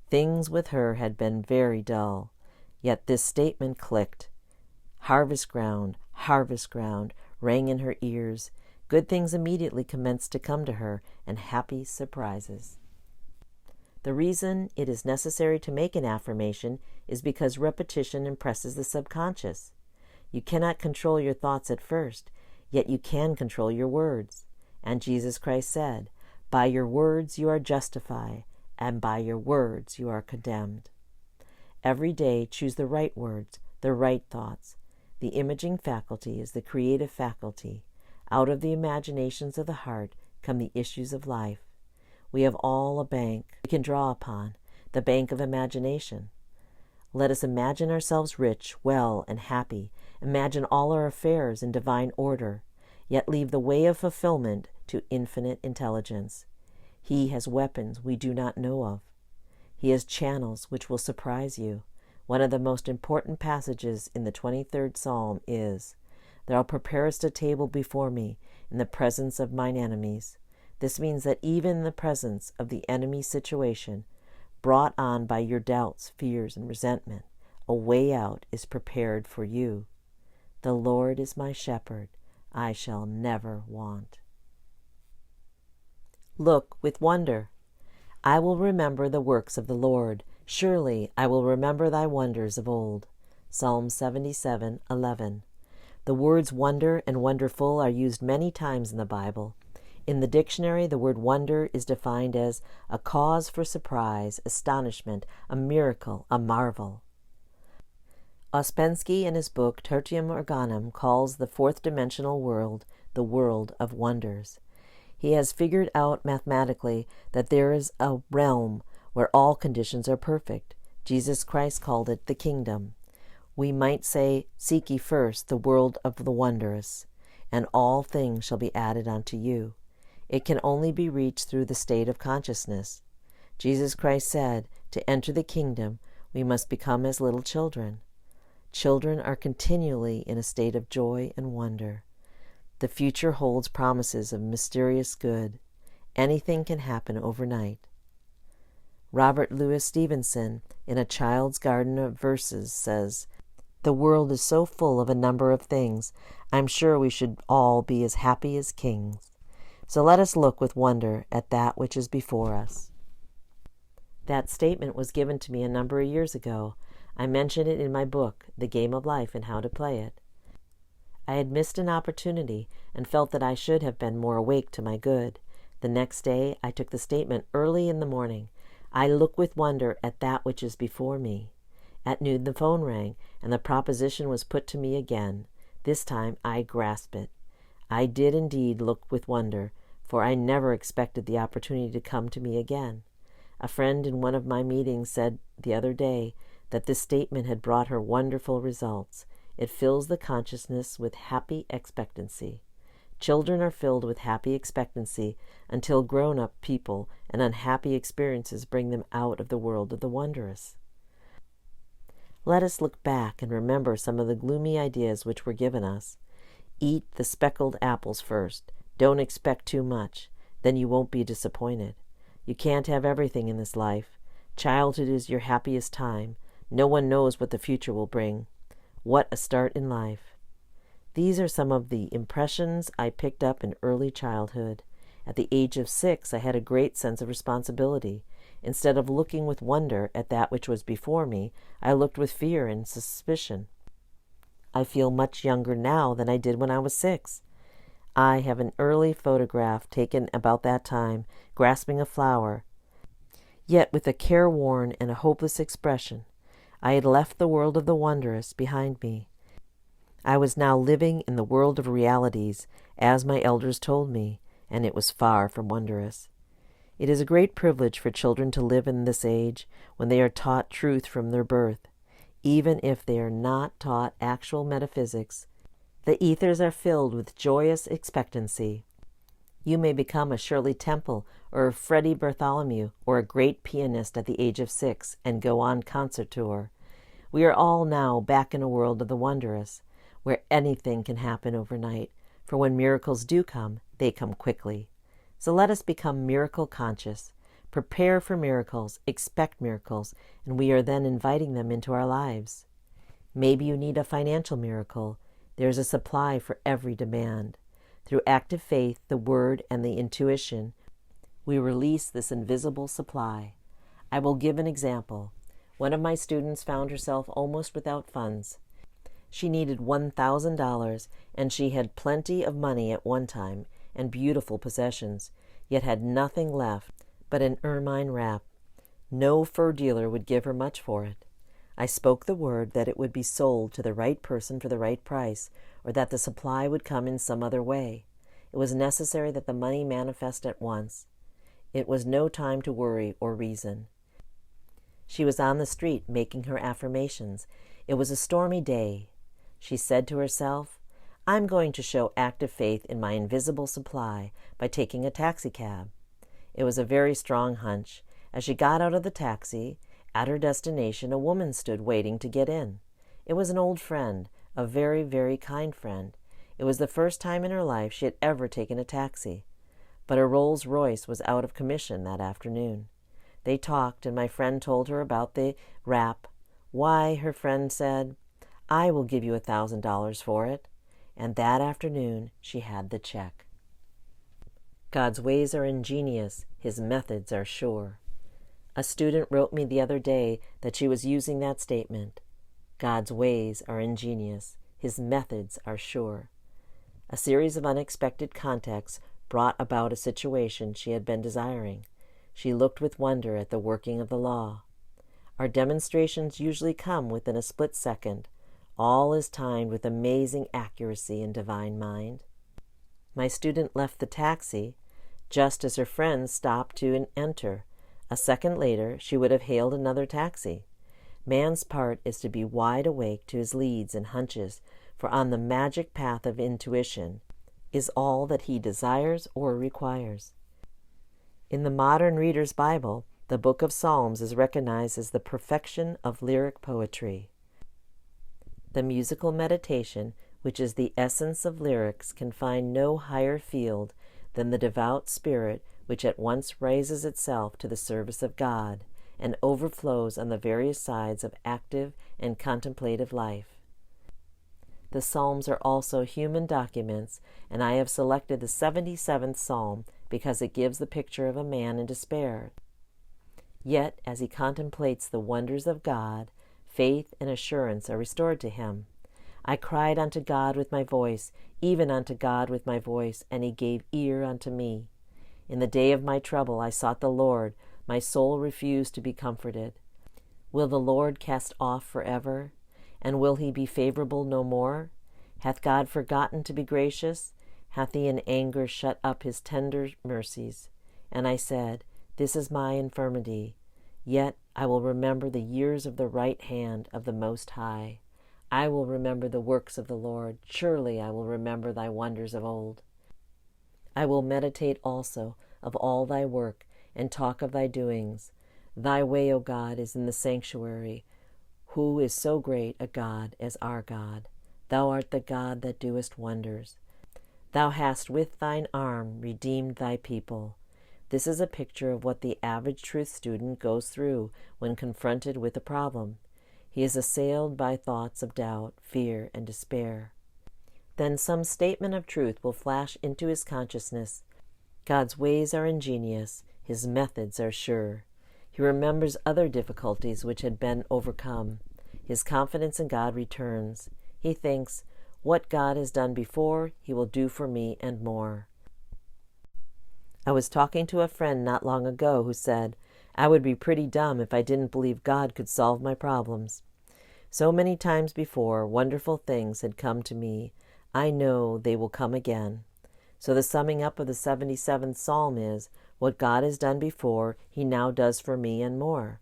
Speaker 1: Things with her had been very dull, yet this statement clicked. Harvest ground, rang in her ears. Good things immediately commenced to come to her, and happy surprises. The reason it is necessary to make an affirmation is because repetition impresses the subconscious. You cannot control your thoughts at first, yet you can control your words. And Jesus Christ said, "By your words you are justified, and by your words you are condemned." Every day choose the right words, the right thoughts. The imaging faculty is the creative faculty. Out of the imaginations of the heart come the issues of life. We have all a bank we can draw upon, the bank of imagination. Let us imagine ourselves rich, well, and happy. Imagine all our affairs in divine order, yet leave the way of fulfillment to infinite intelligence. He has weapons we do not know of. He has channels which will surprise you. One of the most important passages in the 23rd Psalm is, "Thou preparest a table before me in the presence of mine enemies." This means that even in the presence of the enemy situation, brought on by your doubts, fears, and resentment, a way out is prepared for you. "The Lord is my shepherd, I shall never want." Look with wonder. "I will remember the works of the Lord. Surely I will remember thy wonders of old." Psalm 77:11. The words wonder and wonderful are used many times in the Bible. In the dictionary, the word wonder is defined as a cause for surprise, astonishment, a miracle, a marvel. Ouspensky, in his book Tertium Organum, calls the fourth dimensional world the world of wonders. He has figured out mathematically that there is a realm where all conditions are perfect. Jesus Christ called it the kingdom. We might say, "Seek ye first the world of the wondrous, and all things shall be added unto you." It can only be reached through the state of consciousness. Jesus Christ said, to enter the kingdom, we must become as little children. Children are continually in a state of joy and wonder. The future holds promises of mysterious good. Anything can happen overnight. Robert Louis Stevenson, in A Child's Garden of Verses, says, "The world is so full of a number of things, I'm sure we should all be as happy as kings. So let us look with wonder at that which is before us." That statement was given to me a number of years ago. I mention it in my book, The Game of Life and How to Play It. I had missed an opportunity and felt that I should have been more awake to my good. The next day, I took the statement early in the morning. I look with wonder at that which is before me. At noon the phone rang, and the proposition was put to me again. This time I grasped it. I did indeed look with wonder, for I never expected the opportunity to come to me again. A friend in one of my meetings said the other day that this statement had brought her wonderful results. It fills the consciousness with happy expectancy. Children are filled with happy expectancy until grown-up people and unhappy experiences bring them out of the world of the wondrous. Let us look back and remember some of the gloomy ideas which were given us. Eat the speckled apples first. Don't expect too much. Then you won't be disappointed. You can't have everything in this life. Childhood is your happiest time. No one knows what the future will bring. What a start in life. These are some of the impressions I picked up in early childhood. At the age of 6, I had a great sense of responsibility. Instead of looking with wonder at that which was before me, I looked with fear and suspicion. I feel much younger now than I did when I was 6. I have an early photograph taken about that time, grasping a flower, yet with a careworn and a hopeless expression. I had left the world of the wondrous behind me. I was now living in the world of realities, as my elders told me, and it was far from wondrous. It is a great privilege for children to live in this age, when they are taught truth from their birth. Even if they are not taught actual metaphysics, the ethers are filled with joyous expectancy. You may become a Shirley Temple or a Freddie Bartholomew or a great pianist at the age of 6 and go on concert tour. We are all now back in a world of the wondrous, where anything can happen overnight, for when miracles do come, they come quickly. So let us become miracle conscious, prepare for miracles, expect miracles, and we are then inviting them into our lives. Maybe you need a financial miracle. There is a supply for every demand. Through active faith, the word, and the intuition, we release this invisible supply. I will give an example. One of my students found herself almost without funds. She needed $1,000, and she had plenty of money at one time and beautiful possessions, yet had nothing left but an ermine wrap. No fur dealer would give her much for it. I spoke the word that it would be sold to the right person for the right price, or that the supply would come in some other way. It was necessary that the money manifest at once. It was no time to worry or reason. She was on the street making her affirmations. It was a stormy day. She said to herself, "I'm going to show active faith in my invisible supply by taking a taxicab." It was a very strong hunch. As she got out of the taxi, at her destination, a woman stood waiting to get in. It was an old friend, a very, very kind friend. It was the first time in her life she had ever taken a taxi. But her Rolls-Royce was out of commission that afternoon. They talked, and my friend told her about the wrap. "Why," her friend said, "I will give you $1,000 for it." And that afternoon she had the check. God's ways are ingenious. His methods are sure. A student wrote me the other day that she was using that statement. God's ways are ingenious. His methods are sure. A series of unexpected contacts brought about a situation she had been desiring. She looked with wonder at the working of the law. Our demonstrations usually come within a split second. All is timed with amazing accuracy and divine mind. My student left the taxi just as her friends stopped to enter. A second later, she would have hailed another taxi. Man's part is to be wide awake to his leads and hunches, for on the magic path of intuition is all that he desires or requires. In the modern reader's Bible, the book of Psalms is recognized as the perfection of lyric poetry. The musical meditation, which is the essence of lyrics, can find no higher field than the devout spirit which at once raises itself to the service of God and overflows on the various sides of active and contemplative life. The Psalms are also human documents, and I have selected the 77th Psalm because it gives the picture of a man in despair. Yet, as he contemplates the wonders of God, faith and assurance are restored to him. I cried unto God with my voice, even unto God with my voice, and he gave ear unto me. In the day of my trouble I sought the Lord. My soul refused to be comforted. Will the Lord cast off forever? And will he be favorable no more? Hath God forgotten to be gracious? Hath he in anger shut up his tender mercies? And I said, This is my infirmity. Yet I will remember the years of the right hand of the Most High. I will remember the works of the Lord. Surely I will remember thy wonders of old. I will meditate also of all thy work, and talk of thy doings. Thy way, O God, is in the sanctuary. Who is so great a God as our God? Thou art the God that doest wonders. Thou hast with thine arm redeemed thy people. This is a picture of what the average truth student goes through when confronted with a problem. He is assailed by thoughts of doubt, fear, and despair. Then some statement of truth will flash into his consciousness. God's ways are ingenious, his methods are sure. He remembers other difficulties which had been overcome. His confidence in God returns. He thinks, What God has done before, he will do for me and more. I was talking to a friend not long ago who said, I would be pretty dumb if I didn't believe God could solve my problems. So many times before, wonderful things had come to me. I know they will come again. So the summing up of the 77th Psalm is, What God has done before, he now does for me and more.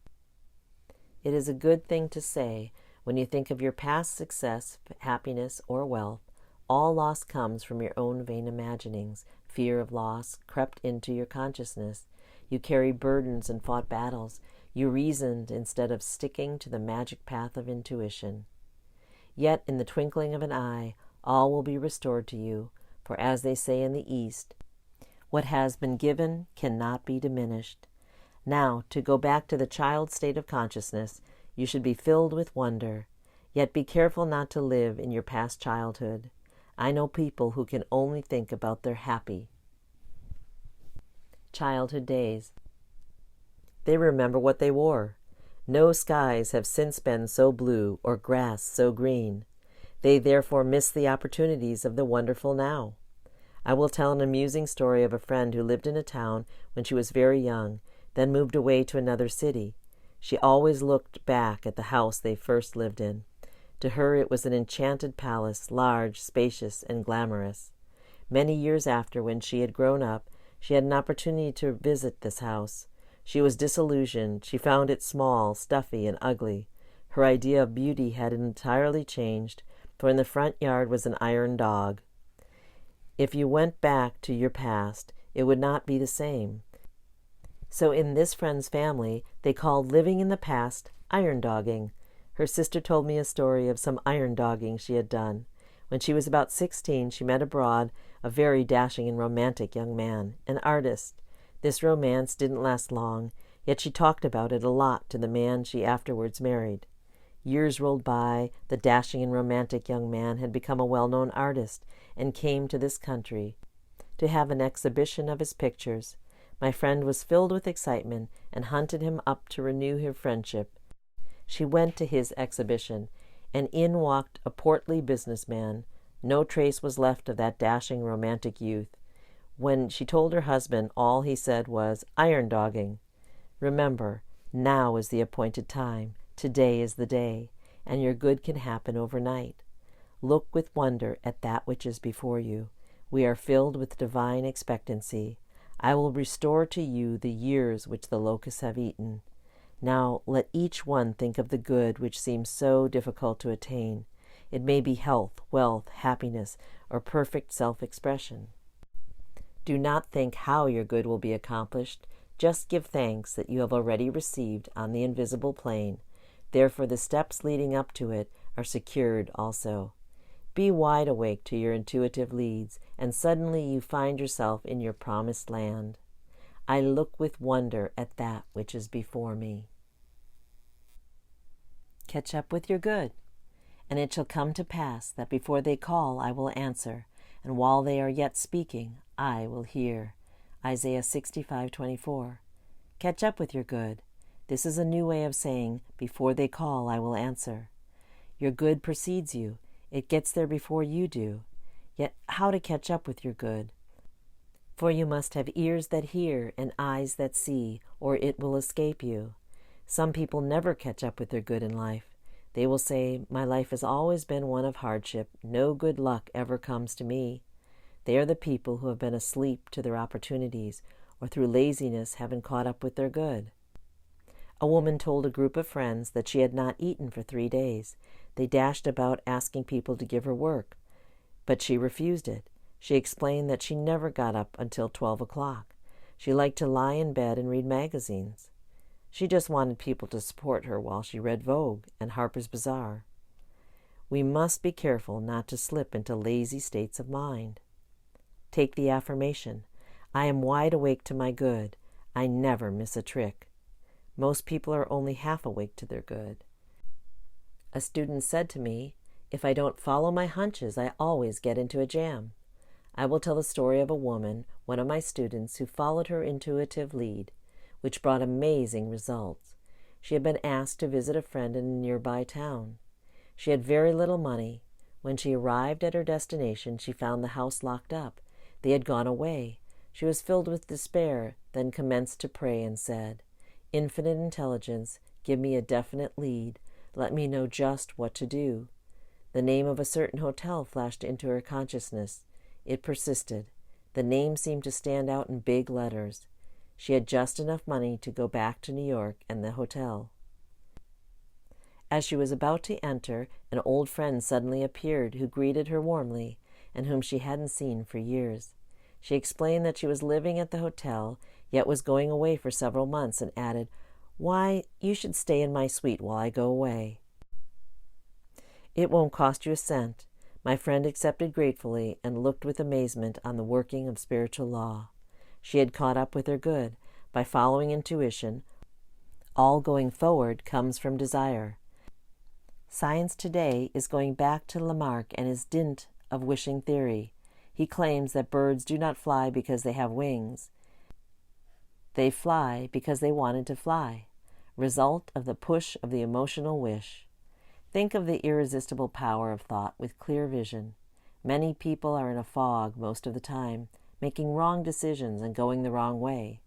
Speaker 1: It is a good thing to say, when you think of your past success, happiness, or wealth, all loss comes from your own vain imaginings. Fear of loss crept into your consciousness. You carried burdens and fought battles. You reasoned instead of sticking to the magic path of intuition. Yet in the twinkling of an eye, all will be restored to you, for as they say in the East, what has been given cannot be diminished. Now, to go back to the child state of consciousness, you should be filled with wonder, yet be careful not to live in your past childhood. I know people who can only think about their happy childhood days. They remember what they wore. No skies have since been so blue or grass so green. They therefore miss the opportunities of the wonderful now. I will tell an amusing story of a friend who lived in a town when she was very young, then moved away to another city. She always looked back at the house they first lived in. To her it was an enchanted palace, large, spacious, and glamorous. Many years after, when she had grown up, she had an opportunity to visit this house. She was disillusioned. She found it small, stuffy, and ugly. Her idea of beauty had entirely changed, for in the front yard was an iron dog. If you went back to your past, it would not be the same. So in this friend's family, they called living in the past iron dogging. Her sister told me a story of some iron dogging she had done. When she was about 16, she met abroad a very dashing and romantic young man, an artist. This romance didn't last long, yet she talked about it a lot to the man she afterwards married. Years rolled by. The dashing and romantic young man had become a well-known artist and came to this country to have an exhibition of his pictures. My friend was filled with excitement and hunted him up to renew her friendship. She went to his exhibition, and in walked a portly businessman. No trace was left of that dashing romantic youth. When she told her husband, all he said was, iron dogging. Remember, now is the appointed time. Today is the day, and your good can happen overnight. Look with wonder at that which is before you. We are filled with divine expectancy. I will restore to you the years which the locusts have eaten. Now let each one think of the good which seems so difficult to attain. It may be health, wealth, happiness, or perfect self-expression. Do not think how your good will be accomplished. Just give thanks that you have already received on the invisible plane. Therefore the steps leading up to it are secured also. Be wide awake to your intuitive leads, and suddenly you find yourself in your promised land. I look with wonder at that which is before me. Catch up with your good. And it shall come to pass that before they call, I will answer, and while they are yet speaking, I will hear. Isaiah 65:24. Catch up with your good. This is a new way of saying, before they call, I will answer. Your good precedes you. It gets there before you do. Yet how to catch up with your good? For you must have ears that hear and eyes that see, or it will escape you. Some people never catch up with their good in life. They will say, my life has always been one of hardship. No good luck ever comes to me. They are the people who have been asleep to their opportunities, or through laziness haven't caught up with their good. A woman told a group of friends that she had not eaten for 3 days. They dashed about asking people to give her work, but she refused it. She explained that she never got up until 12 o'clock. She liked to lie in bed and read magazines. She just wanted people to support her while she read Vogue and Harper's Bazaar. We must be careful not to slip into lazy states of mind. Take the affirmation, I am wide awake to my good. I never miss a trick. Most people are only half awake to their good. A student said to me, if I don't follow my hunches, I always get into a jam. I will tell the story of a woman, one of my students, who followed her intuitive lead, which brought amazing results. She had been asked to visit a friend in a nearby town. She had very little money. When she arrived at her destination, she found the house locked up. They had gone away. She was filled with despair, then commenced to pray and said, Infinite intelligence, give me a definite lead. Let me know just what to do. The name of a certain hotel flashed into her consciousness. It persisted. The name seemed to stand out in big letters. She had just enough money to go back to New York and the hotel. As she was about to enter, an old friend suddenly appeared who greeted her warmly and whom she hadn't seen for years. She explained that she was living at the hotel, yet was going away for several months, and added, Why, you should stay in my suite while I go away. It won't cost you a cent. My friend accepted gratefully and looked with amazement on the working of spiritual law. She had caught up with her good. By following intuition, all going forward comes from desire. Science today is going back to Lamarck and his dint of wishing theory. He claims that birds do not fly because they have wings. They fly because they wanted to fly. Result of the push of the emotional wish. Think of the irresistible power of thought with clear vision. Many people are in a fog most of the time, making wrong decisions and going the wrong way.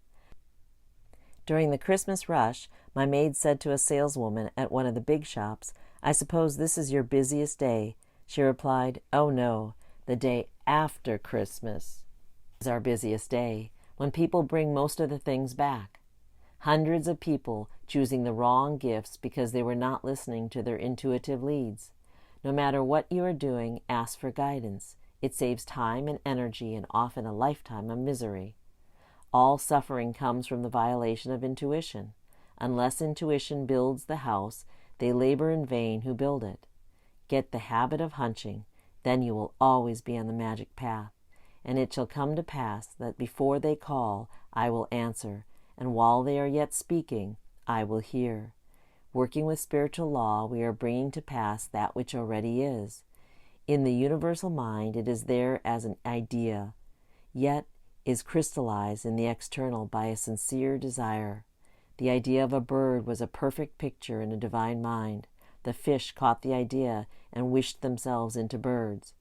Speaker 1: During the Christmas rush, my maid said to a saleswoman at one of the big shops, I suppose this is your busiest day. She replied, Oh no, the day after Christmas is our busiest day, when people bring most of the things back. Hundreds of people choosing the wrong gifts because they were not listening to their intuitive leads. No matter what you are doing, ask for guidance. It saves time and energy and often a lifetime of misery. All suffering comes from the violation of intuition. Unless intuition builds the house, they labor in vain who build it. Get the habit of hunching, then you will always be on the magic path. And it shall come to pass that before they call, I will answer, and while they are yet speaking, I will hear. Working with spiritual law, we are bringing to pass that which already is. In the universal mind, it is there as an idea, yet is crystallized in the external by a sincere desire. The idea of a bird was a perfect picture in a divine mind. The fish caught the idea and wished themselves into birds.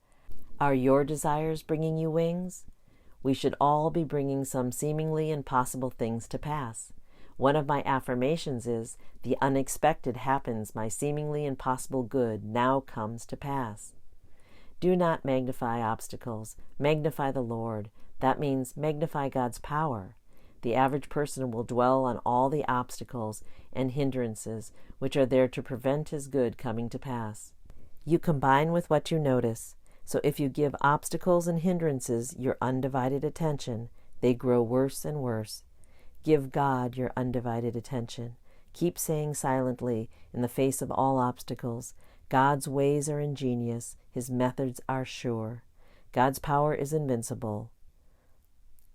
Speaker 1: Are your desires bringing you wings? We should all be bringing some seemingly impossible things to pass. One of my affirmations is, the unexpected happens, my seemingly impossible good now comes to pass. Do not magnify obstacles. Magnify the Lord. That means magnify God's power. The average person will dwell on all the obstacles and hindrances which are there to prevent his good coming to pass. You combine with what you notice. So if you give obstacles and hindrances your undivided attention, they grow worse and worse. Give God your undivided attention. Keep saying silently, in the face of all obstacles, God's ways are ingenious, His methods are sure. God's power is invincible.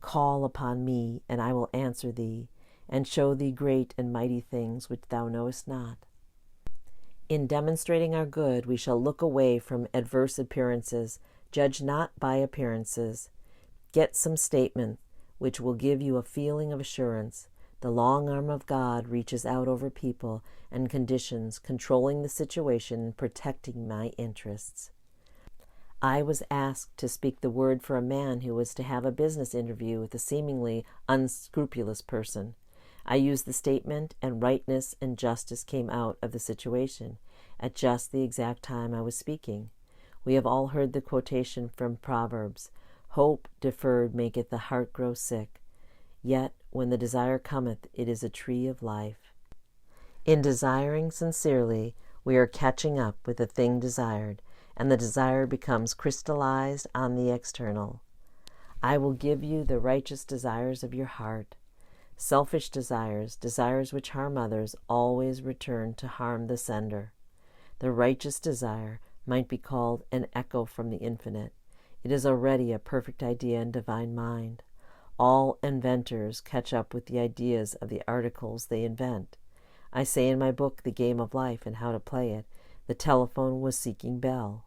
Speaker 1: Call upon me, and I will answer thee, and show thee great and mighty things which thou knowest not. In demonstrating our good, we shall look away from adverse appearances. Judge not by appearances. Get some statement which will give you a feeling of assurance. The long arm of God reaches out over people and conditions, controlling the situation and protecting my interests. I was asked to speak the word for a man who was to have a business interview with a seemingly unscrupulous person. I used the statement, and rightness and justice came out of the situation at just the exact time I was speaking. We have all heard the quotation from Proverbs, "Hope deferred maketh the heart grow sick, yet when the desire cometh, it is a tree of life." In desiring sincerely, we are catching up with the thing desired, and the desire becomes crystallized on the external. I will give you the righteous desires of your heart. Selfish desires, desires which harm others, always return to harm the sender. The righteous desire might be called an echo from the infinite. It is already a perfect idea in divine mind. All inventors catch up with the ideas of the articles they invent. I say in my book, The Game of Life and How to Play It, the telephone was seeking Bell.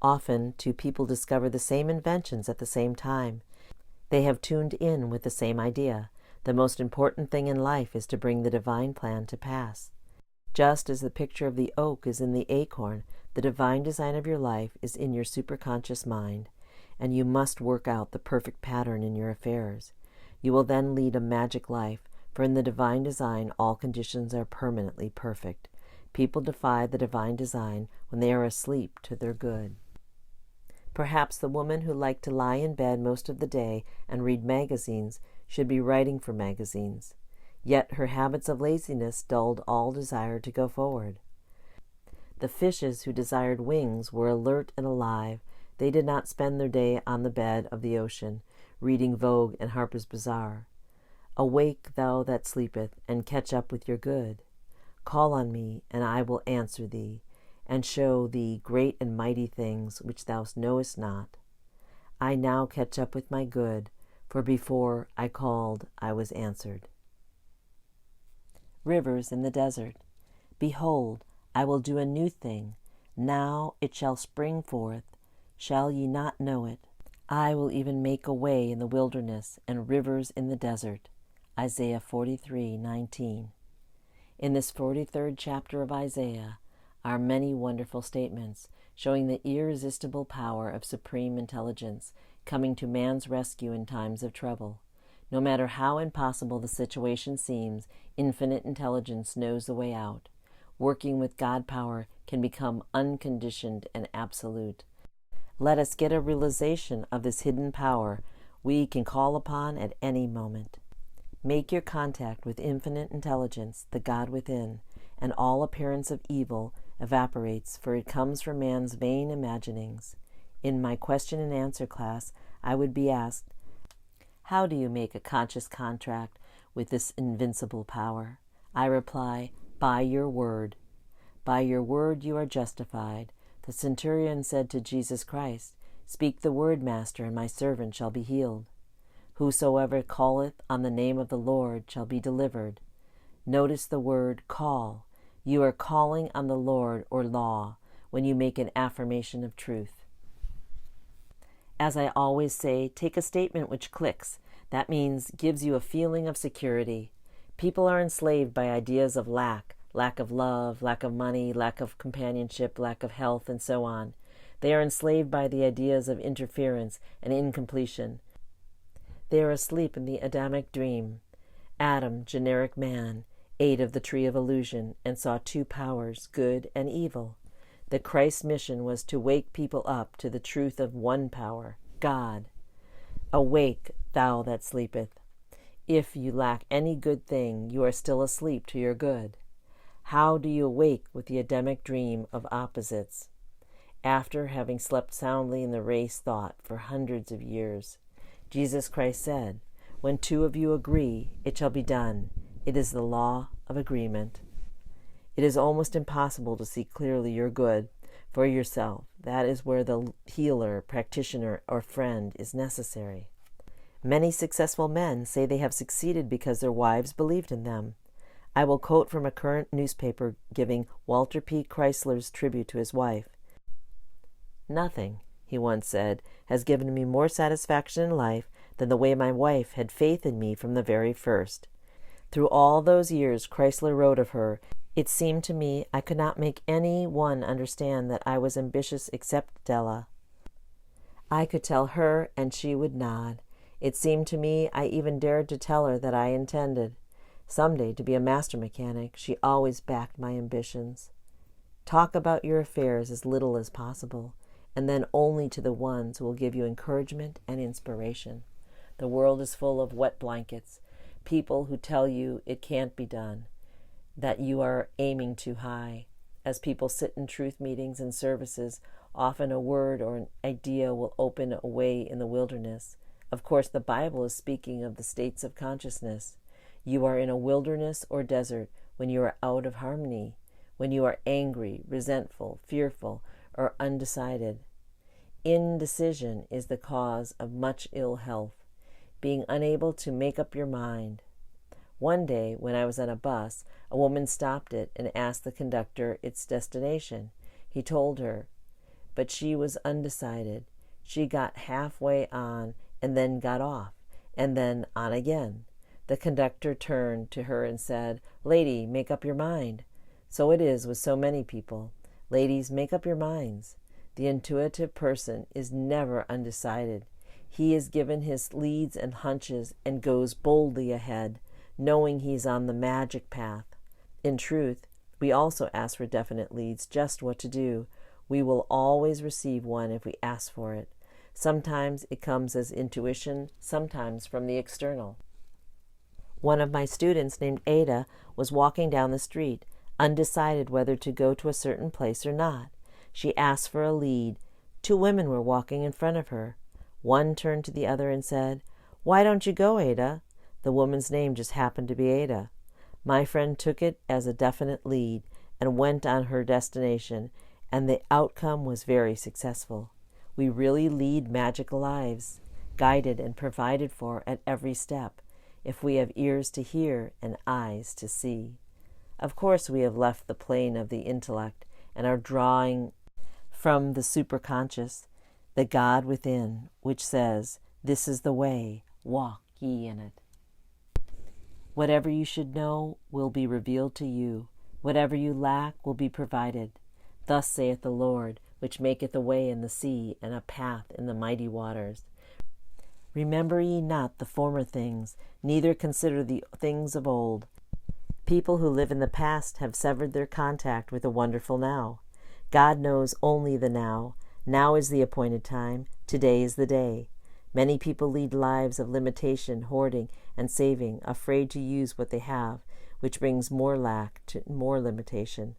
Speaker 1: Often, two people discover the same inventions at the same time. They have tuned in with the same idea. The most important thing in life is to bring the divine plan to pass. Just as the picture of the oak is in the acorn, the divine design of your life is in your superconscious mind, and you must work out the perfect pattern in your affairs. You will then lead a magic life, for in the divine design all conditions are permanently perfect. People defy the divine design when they are asleep to their good. Perhaps the woman who liked to lie in bed most of the day and read magazines should be writing for magazines. Yet her habits of laziness dulled all desire to go forward. The fishes who desired wings were alert and alive. They did not spend their day on the bed of the ocean, reading Vogue and Harper's Bazaar. Awake, thou that sleepeth, and catch up with your good. Call on me, and I will answer thee, and show thee great and mighty things which thou knowest not. I now catch up with my good, for before I called I was answered. Rivers in the desert. Behold, I will do a new thing. Now it shall spring forth. Shall ye not know it? I will even make a way in the wilderness and rivers in the desert. Isaiah 43:19. In this 43rd chapter of Isaiah are many wonderful statements showing the irresistible power of supreme intelligence coming to man's rescue in times of trouble. No matter how impossible the situation seems, infinite intelligence knows the way out. Working with God power can become unconditioned and absolute. Let us get a realization of this hidden power we can call upon at any moment. Make your contact with infinite intelligence, the God within, and all appearance of evil evaporates, for it comes from man's vain imaginings. In my question and answer class, I would be asked, how do you make a conscious contract with this invincible power? I reply, by your word. By your word you are justified. The centurion said to Jesus Christ, speak the word, Master, and my servant shall be healed. Whosoever calleth on the name of the Lord shall be delivered. Notice the word call. You are calling on the Lord or law when you make an affirmation of truth. As I always say, take a statement which clicks. That means gives you a feeling of security. People are enslaved by ideas of lack of love, lack of money, lack of companionship, lack of health, and so on. They are enslaved by the ideas of interference and incompletion. They are asleep in the Adamic dream. Adam, generic man, ate of the tree of illusion and saw two powers, good and evil. The Christ's mission was to wake people up to the truth of one power, God. Awake, thou that sleepeth. If you lack any good thing, you are still asleep to your good. How do you awake with the Adamic dream of opposites? After having slept soundly in the race thought for hundreds of years, Jesus Christ said, when two of you agree, it shall be done. It is the law of agreement. It is almost impossible to see clearly your good for yourself. That is where the healer, practitioner, or friend is necessary. Many successful men say they have succeeded because their wives believed in them. I will quote from a current newspaper giving Walter P. Chrysler's tribute to his wife. Nothing, he once said, has given me more satisfaction in life than the way my wife had faith in me from the very first. Through all those years Chrysler wrote of her, it seemed to me I could not make any one understand that I was ambitious except Della. I could tell her, and she would nod. It seemed to me I even dared to tell her that I intended someday to be a master mechanic. She always backed my ambitions. Talk about your affairs as little as possible, and then only to the ones who will give you encouragement and inspiration. The world is full of wet blankets, people who tell you it can't be done, that you are aiming too high. As people sit in truth meetings and services, often a word or an idea will open a way in the wilderness. Of course, the Bible is speaking of the states of consciousness. You are in a wilderness or desert when you are out of harmony, when you are angry, resentful, fearful, or undecided. Indecision is the cause of much ill health, being unable to make up your mind. One day, when I was on a bus, a woman stopped it and asked the conductor its destination. He told her, but she was undecided. She got halfway on and then got off, and then on again. The conductor turned to her and said, "Lady, make up your mind." So it is with so many people. Ladies, make up your minds. The intuitive person is never undecided. He is given his leads and hunches and goes boldly ahead, knowing he's on the magic path. In truth, we also ask for definite leads, just what to do. We will always receive one if we ask for it. Sometimes it comes as intuition, sometimes from the external. One of my students named Ada was walking down the street, undecided whether to go to a certain place or not. She asked for a lead. 2 women were walking in front of her. One turned to the other and said, "Why don't you go, Ada?" The woman's name just happened to be Ada. My friend took it as a definite lead and went on her destination, and the outcome was very successful. We really lead magical lives, guided and provided for at every step, if we have ears to hear and eyes to see. Of course, we have left the plane of the intellect and are drawing from the superconscious, the God within, which says, "This is the way, walk ye in it." Whatever you should know will be revealed to you. Whatever you lack will be provided. Thus saith the Lord, which maketh a way in the sea and a path in the mighty waters. Remember ye not the former things, neither consider the things of old. People who live in the past have severed their contact with the wonderful now. God knows only the now. Now is the appointed time. Today is the day. Many people lead lives of limitation, hoarding, and saving, afraid to use what they have, which brings more lack to more limitation.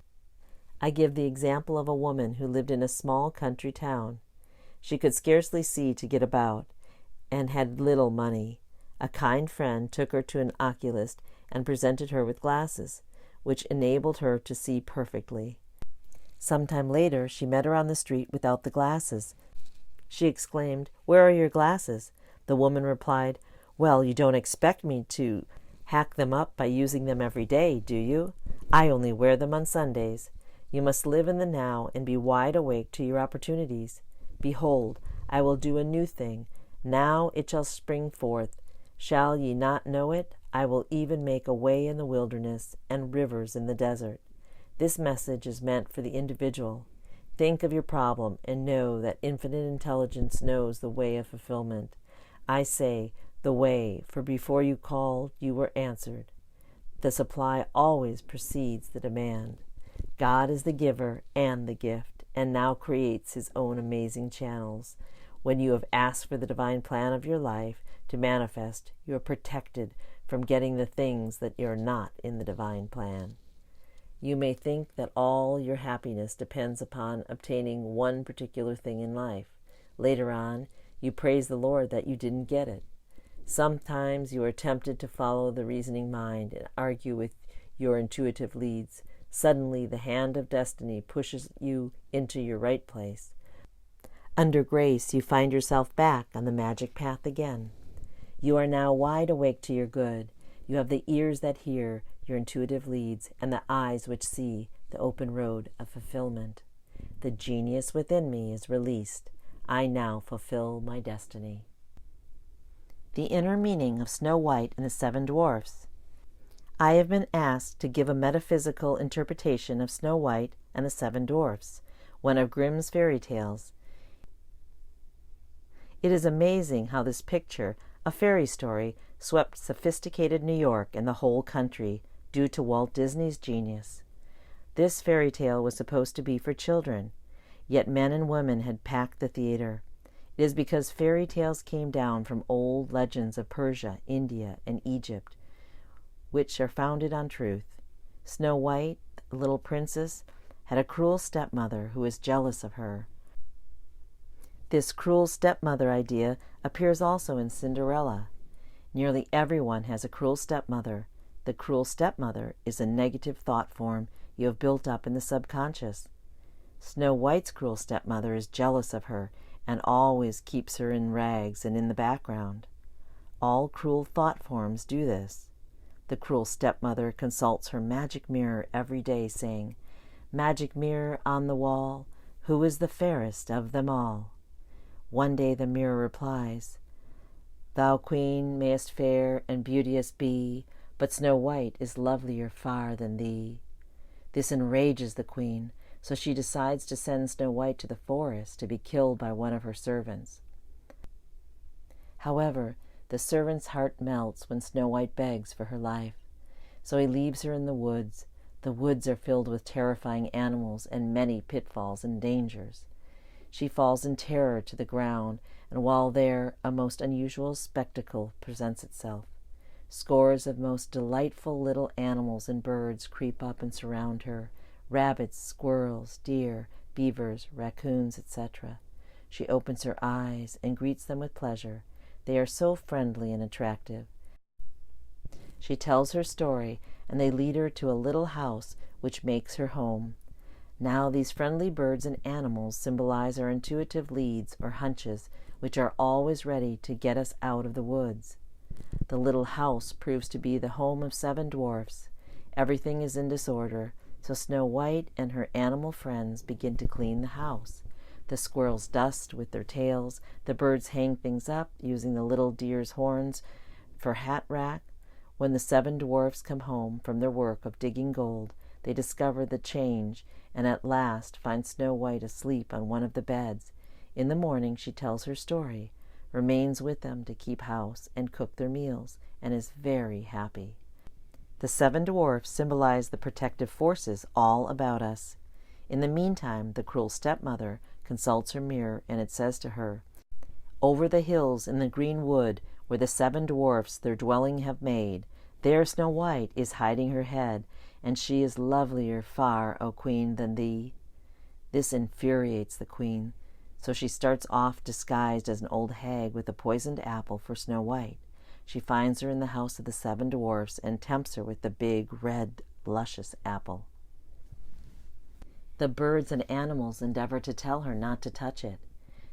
Speaker 1: I give the example of a woman who lived in a small country town. She could scarcely see to get about, and had little money. A kind friend took her to an oculist and presented her with glasses, which enabled her to see perfectly. Some time later, she met her on the street without the glasses. She exclaimed, "Where are your glasses?" The woman replied, "Well, you don't expect me to hack them up by using them every day, do you? I only wear them on Sundays. You must live in the now and be wide awake to your opportunities. Behold, I will do a new thing. Now it shall spring forth. Shall ye not know it? I will even make a way in the wilderness and rivers in the desert." This message is meant for the individual. Think of your problem and know that infinite intelligence knows the way of fulfillment. I say the way, for before you called, you were answered. The supply always precedes the demand. God is the giver and the gift, and now creates his own amazing channels. When you have asked for the divine plan of your life to manifest, you are protected from getting the things that are not in the divine plan. You may think that all your happiness depends upon obtaining one particular thing in life. Later on, you praise the Lord that you didn't get it. Sometimes you are tempted to follow the reasoning mind and argue with your intuitive leads. Suddenly, the hand of destiny pushes you into your right place. Under grace, you find yourself back on the magic path again. You are now wide awake to your good. You have the ears that hear your intuitive leads and the eyes which see the open road of fulfillment. The genius within me is released. I now fulfill my destiny. The inner meaning of Snow White and the 7 Dwarfs. I have been asked to give a metaphysical interpretation of Snow White and the 7 Dwarfs, one of Grimm's fairy tales. It is amazing how this picture, a fairy story, swept sophisticated New York and the whole country due to Walt Disney's genius. This fairy tale was supposed to be for children, yet men and women had packed the theater. It is because fairy tales came down from old legends of Persia, India, and Egypt, which are founded on truth. Snow White, the little princess, had a cruel stepmother who was jealous of her. This cruel stepmother idea appears also in Cinderella. Nearly everyone has a cruel stepmother. The cruel stepmother is a negative thought form you have built up in the subconscious. Snow White's cruel stepmother is jealous of her and always keeps her in rags and in the background. All cruel thought forms do this. The cruel stepmother consults her magic mirror every day, saying, "Magic mirror on the wall, who is the fairest of them all?" One day the mirror replies, "Thou, queen, mayest fair and beauteous be, but Snow White is lovelier far than thee." This enrages the queen, so she decides to send Snow White to the forest to be killed by one of her servants. However, the servant's heart melts when Snow White begs for her life, so he leaves her in the woods. The woods are filled with terrifying animals and many pitfalls and dangers. She falls in terror to the ground, and while there, a most unusual spectacle presents itself. Scores of most delightful little animals and birds creep up and surround her: rabbits, squirrels, deer, beavers, raccoons, etc. She opens her eyes and greets them with pleasure. They are so friendly and attractive. She tells her story, and they lead her to a little house which makes her home. Now these friendly birds and animals symbolize our intuitive leads or hunches, which are always ready to get us out of the woods. The little house proves to be the home of 7 dwarfs. Everything is in disorder, so Snow White and her animal friends begin to clean the house. The squirrels dust with their tails, the birds hang things up using the little deer's horns for hat rack. When the 7 dwarfs come home from their work of digging gold, they discover the change and at last find Snow White asleep on one of the beds. In the morning she tells her story, remains with them to keep house and cook their meals, and is very happy. The 7 dwarfs symbolize the protective forces all about us. In the meantime, the cruel stepmother consults her mirror, and it says to her, "Over the hills in the green wood, where the 7 dwarfs their dwelling have made, there Snow White is hiding her head, and she is lovelier far, O queen, than thee." This infuriates the queen, so she starts off disguised as an old hag with a poisoned apple for Snow White. She finds her in the house of the 7 dwarfs and tempts her with the big, red, luscious apple. The birds and animals endeavor to tell her not to touch it.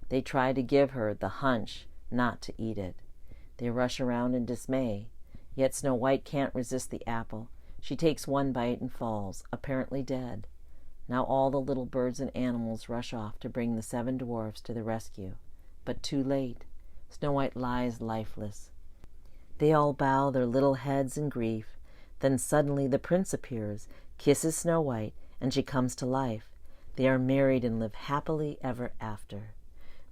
Speaker 1: They try to give her the hunch not to eat it. They rush around in dismay, yet Snow White can't resist the apple. She takes one bite and falls, apparently dead. Now all the little birds and animals rush off to bring the 7 dwarfs to the rescue. But too late. Snow White lies lifeless. They all bow their little heads in grief. Then suddenly the prince appears, kisses Snow White, and she comes to life. They are married and live happily ever after.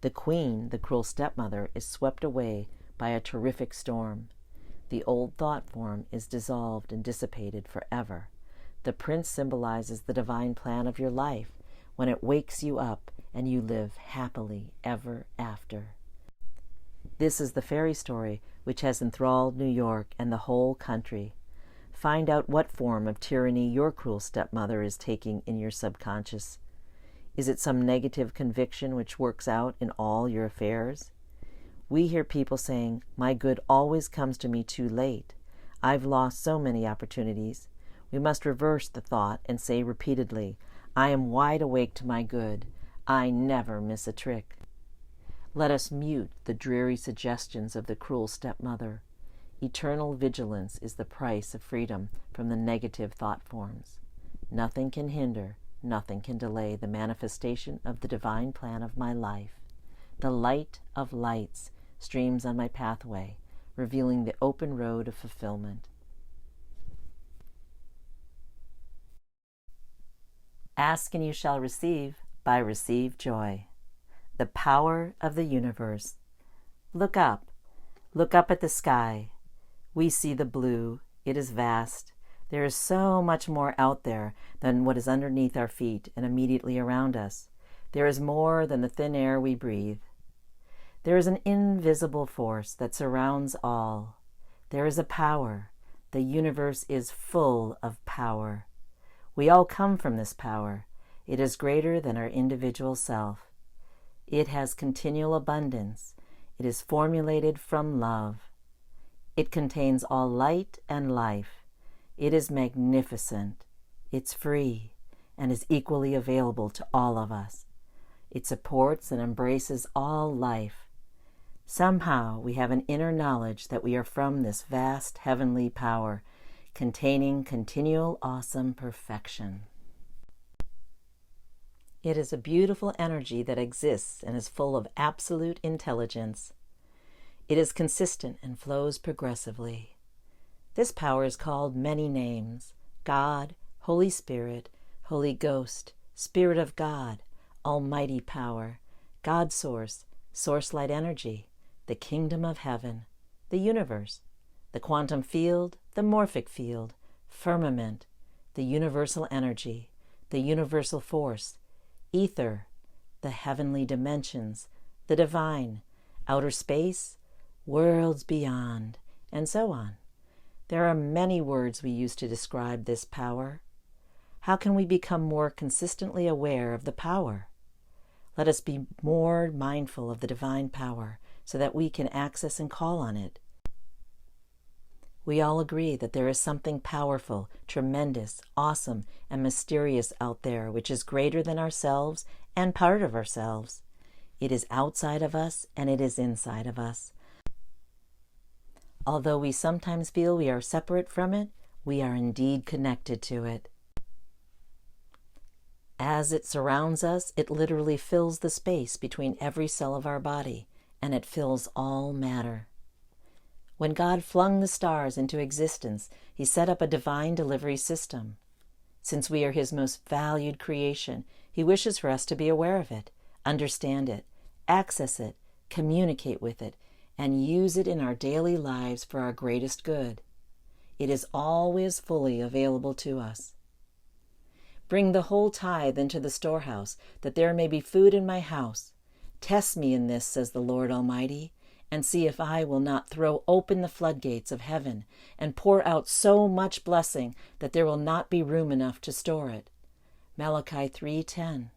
Speaker 1: The queen, the cruel stepmother, is swept away by a terrific storm. The old thought form is dissolved and dissipated forever. The prince symbolizes the divine plan of your life when it wakes you up and you live happily ever after. This is the fairy story which has enthralled New York and the whole country. Find out what form of tyranny your cruel stepmother is taking in your subconscious. Is it some negative conviction which works out in all your affairs? We hear people saying, "My good always comes to me too late. I've lost so many opportunities." We must reverse the thought and say repeatedly, "I am wide awake to my good. I never miss a trick." Let us mute the dreary suggestions of the cruel stepmother. Eternal vigilance is the price of freedom from the negative thought forms. Nothing can hinder, nothing can delay the manifestation of the divine plan of my life. The light of lights streams on my pathway, revealing the open road of fulfillment. Ask and you shall receive by Receive Joy. The power of the universe. Look up. Look up at the sky. We see the blue. It is vast. There is so much more out there than what is underneath our feet and immediately around us. There is more than the thin air we breathe. There is an invisible force that surrounds all. There is a power. The universe is full of power. We all come from this power. It is greater than our individual self. It has continual abundance. It is formulated from love. It contains all light and life. It is magnificent. It's free and is equally available to all of us. It supports and embraces all life. Somehow we have an inner knowledge that we are from this vast heavenly power, containing continual awesome perfection. It is a beautiful energy that exists and is full of absolute intelligence. It is consistent and flows progressively. This power is called many names: God, Holy Spirit, Holy Ghost, Spirit of God, Almighty Power, God Source, Source Light Energy, the Kingdom of Heaven, the Universe, the Quantum Field, the Morphic Field, Firmament, the Universal Energy, the Universal Force, Ether, the Heavenly Dimensions, the Divine, Outer Space, Worlds Beyond, and so on. There are many words we use to describe this power. How can we become more consistently aware of the power? Let us be more mindful of the divine power so that we can access and call on it. We all agree that there is something powerful, tremendous, awesome, and mysterious out there which is greater than ourselves and part of ourselves. It is outside of us and it is inside of us. Although we sometimes feel we are separate from it, we are indeed connected to it. As it surrounds us, it literally fills the space between every cell of our body, and it fills all matter. When God flung the stars into existence, He set up a divine delivery system. Since we are His most valued creation, He wishes for us to be aware of it, understand it, access it, communicate with it, and use it in our daily lives for our greatest good. It is always fully available to us. Bring the whole tithe into the storehouse, that there may be food in my house. Test me in this, says the Lord Almighty, and see if I will not throw open the floodgates of heaven and pour out so much blessing that there will not be room enough to store it. Malachi 3:10.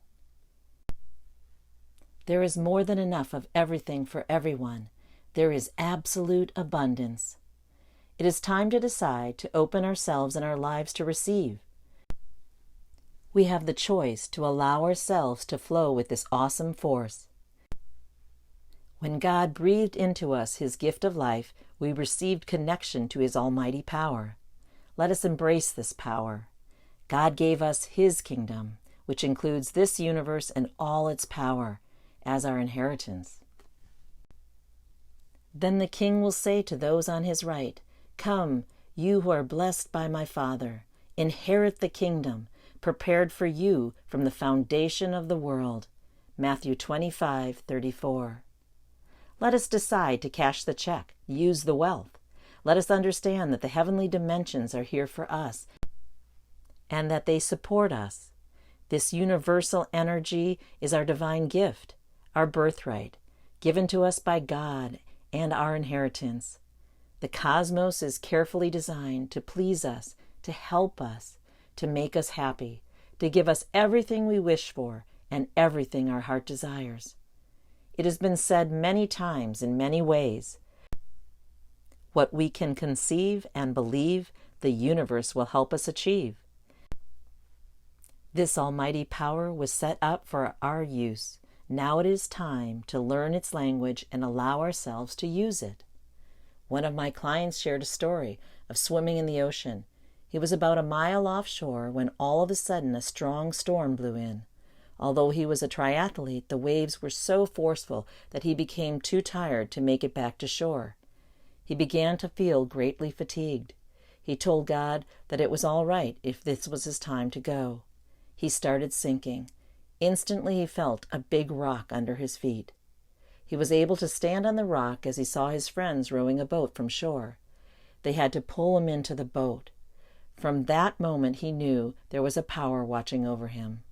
Speaker 1: There is more than enough of everything for everyone. There is absolute abundance. It is time to decide to open ourselves and our lives to receive. We have the choice to allow ourselves to flow with this awesome force. When God breathed into us His gift of life, we received connection to His almighty power. Let us embrace this power. God gave us His kingdom, which includes this universe and all its power, as our inheritance. Then the King will say to those on His right, "Come, you who are blessed by my Father, inherit the kingdom, prepared for you from the foundation of the world." Matthew 25:34. Let us decide to cash the check, use the wealth. Let us understand that the heavenly dimensions are here for us and that they support us. This universal energy is our divine gift, our birthright, given to us by God and our inheritance. The cosmos is carefully designed to please us, to help us, to make us happy, to give us everything we wish for and everything our heart desires. It has been said many times in many ways, what we can conceive and believe, the universe will help us achieve. This almighty power was set up for our use. Now it is time to learn its language and allow ourselves to use it. One of my clients shared a story of swimming in the ocean. He was about a mile offshore when all of a sudden a strong storm blew in. Although he was a triathlete, the waves were so forceful that he became too tired to make it back to shore. He began to feel greatly fatigued. He told God that it was all right if this was his time to go. He started sinking. Instantly he felt a big rock under his feet. He was able to stand on the rock as he saw his friends rowing a boat from shore. They had to pull him into the boat. From that moment he knew there was a power watching over him.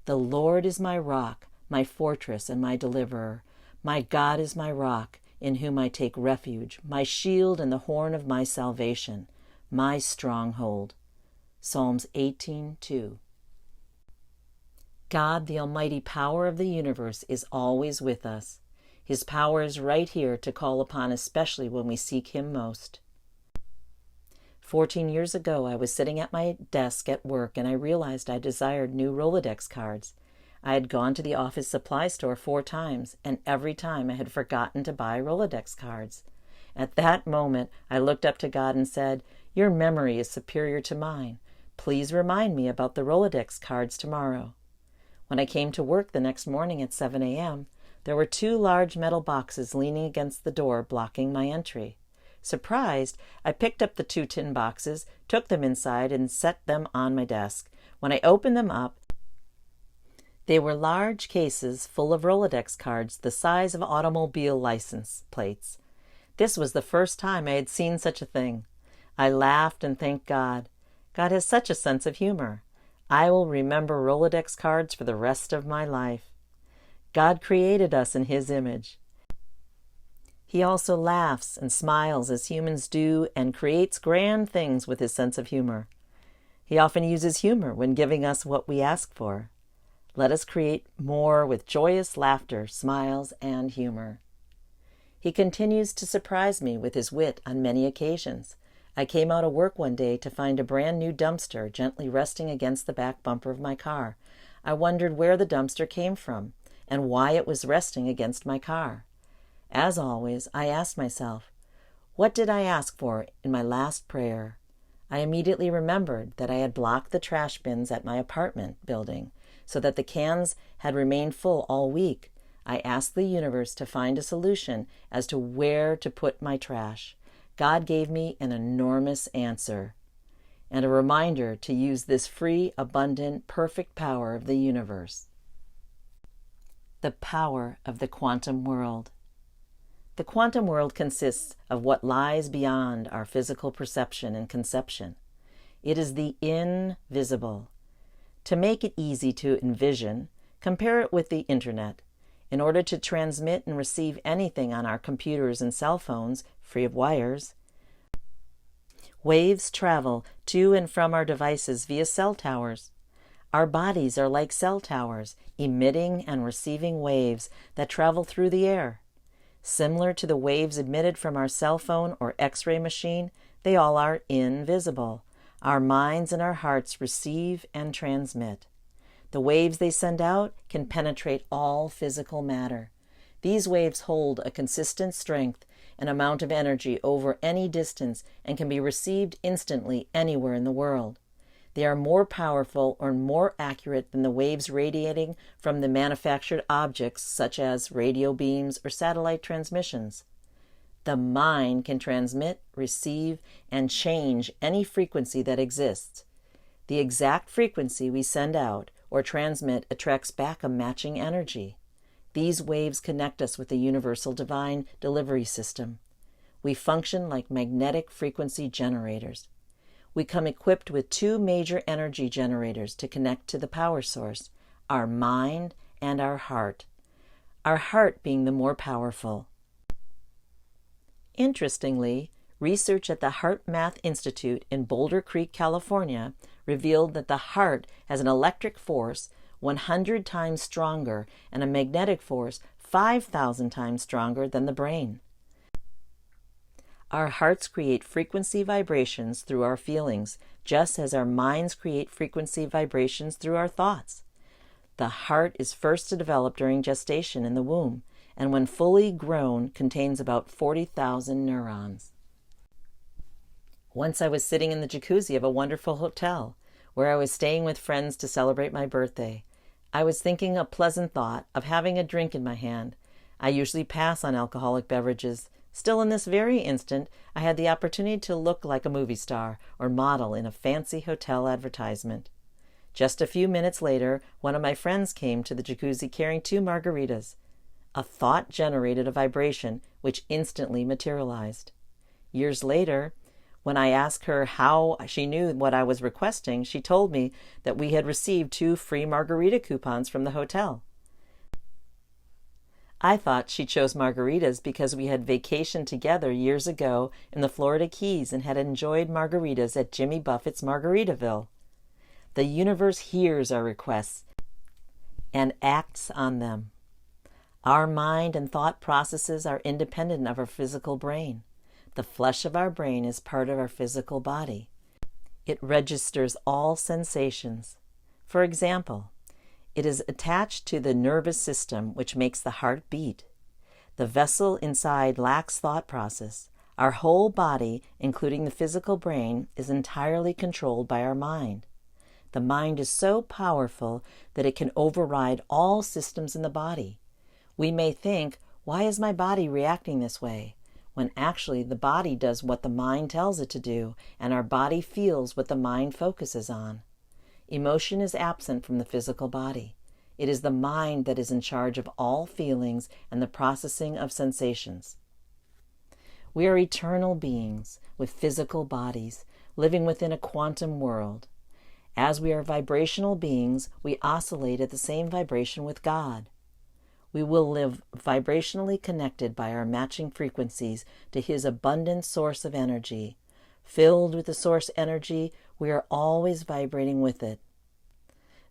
Speaker 1: "The Lord is my rock, my fortress, and my deliverer. My God is my rock, in whom I take refuge, my shield and the horn of my salvation, my stronghold." Psalms 18:2. God, the almighty power of the universe, is always with us. His power is right here to call upon, especially when we seek him most. 14 years ago, I was sitting at my desk at work and I realized I desired new Rolodex cards. I had gone to the office supply store 4 times, and every time I had forgotten to buy Rolodex cards. At that moment, I looked up to God and said, "Your memory is superior to mine. Please remind me about the Rolodex cards tomorrow." When I came to work the next morning at 7 a.m., there were 2 large metal boxes leaning against the door blocking my entry. Surprised, I picked up the 2 tin boxes, took them inside, and set them on my desk. When I opened them up, they were large cases full of Rolodex cards the size of automobile license plates. This was the first time I had seen such a thing. I laughed and thanked God. God has such a sense of humor. I will remember Rolodex cards for the rest of my life. God created us in his image. He also laughs and smiles as humans do and creates grand things with his sense of humor. He often uses humor when giving us what we ask for. Let us create more with joyous laughter, smiles, and humor. He continues to surprise me with his wit on many occasions. I came out of work one day to find a brand new dumpster gently resting against the back bumper of my car. I wondered where the dumpster came from and why it was resting against my car. As always, I asked myself, what did I ask for in my last prayer? I immediately remembered that I had blocked the trash bins at my apartment building so that the cans had remained full all week. I asked the universe to find a solution as to where to put my trash. God gave me an enormous answer and a reminder to use this free, abundant, perfect power of the universe. The power of the quantum world. The quantum world consists of what lies beyond our physical perception and conception. It is the invisible. To make it easy to envision, compare it with the internet. In order to transmit and receive anything on our computers and cell phones, free of wires, waves travel to and from our devices via cell towers. Our bodies are like cell towers, emitting and receiving waves that travel through the air. Similar to the waves emitted from our cell phone or X-ray machine, they all are invisible. Our minds and our hearts receive and transmit. The waves they send out can penetrate all physical matter. These waves hold a consistent strength and amount of energy over any distance and can be received instantly anywhere in the world. They are more powerful or more accurate than the waves radiating from the manufactured objects such as radio beams or satellite transmissions. The mind can transmit, receive, and change any frequency that exists. The exact frequency we send out or transmit attracts back a matching energy. These waves connect us with the universal divine delivery system. We function like magnetic frequency generators. We come equipped with 2 major energy generators to connect to the power source, our mind and our heart being the more powerful. Interestingly, research at the Heart Math Institute in Boulder Creek, California, revealed that the heart has an electric force 100 times stronger and a magnetic force 5,000 times stronger than the brain. Our hearts create frequency vibrations through our feelings, just as our minds create frequency vibrations through our thoughts. The heart is first to develop during gestation in the womb, and when fully grown, contains about 40,000 neurons. Once I was sitting in the jacuzzi of a wonderful hotel, where I was staying with friends to celebrate my birthday. I was thinking a pleasant thought of having a drink in my hand. I usually pass on alcoholic beverages. Still, in this very instant, I had the opportunity to look like a movie star or model in a fancy hotel advertisement. Just a few minutes later, one of my friends came to the jacuzzi carrying 2 margaritas. A thought generated a vibration which instantly materialized. Years later, when I asked her how she knew what I was requesting, she told me that we had received 2 free margarita coupons from the hotel. I thought she chose margaritas because we had vacationed together years ago in the Florida Keys and had enjoyed margaritas at Jimmy Buffett's Margaritaville. The universe hears our requests and acts on them. Our mind and thought processes are independent of our physical brain. The flesh of our brain is part of our physical body. It registers all sensations. For example, it is attached to the nervous system, which makes the heart beat. The vessel inside lacks thought process. Our whole body, including the physical brain, is entirely controlled by our mind. The mind is so powerful that it can override all systems in the body. We may think, why is my body reacting this way? When actually the body does what the mind tells it to do, and our body feels what the mind focuses on. Emotion is absent from the physical body. It is the mind that is in charge of all feelings and the processing of sensations. We are eternal beings with physical bodies, living within a quantum world. As we are vibrational beings, we oscillate at the same vibration with God. We will live vibrationally connected by our matching frequencies to His abundant source of energy. Filled with the source energy, we are always vibrating with it.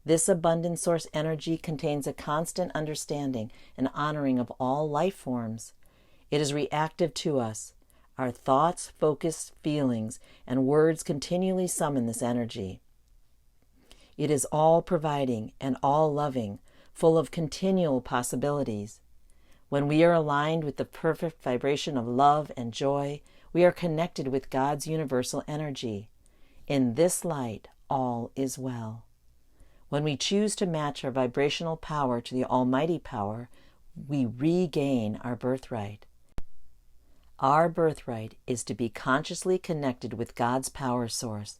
Speaker 1: This abundant source energy contains a constant understanding and honoring of all life forms. It is reactive to us. Our thoughts, focused feelings, and words continually summon this energy. It is all-providing and all-loving, full of continual possibilities. When we are aligned with the perfect vibration of love and joy, we are connected with God's universal energy. In this light, all is well. When we choose to match our vibrational power to the Almighty power, we regain our birthright. Our birthright is to be consciously connected with God's power source,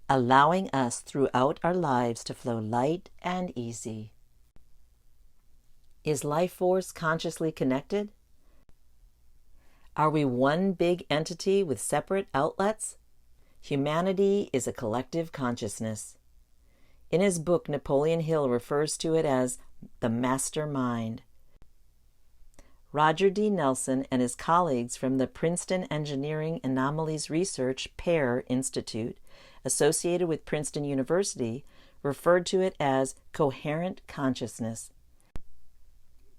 Speaker 1: allowing us throughout our lives to flow light and easy. Is life force consciously connected? Are we one big entity with separate outlets? Humanity is a collective consciousness. In his book, Napoleon Hill refers to it as the master mind. Roger D. Nelson and his colleagues from the Princeton Engineering Anomalies Research PAIR Institute, associated with Princeton University, referred to it as coherent consciousness.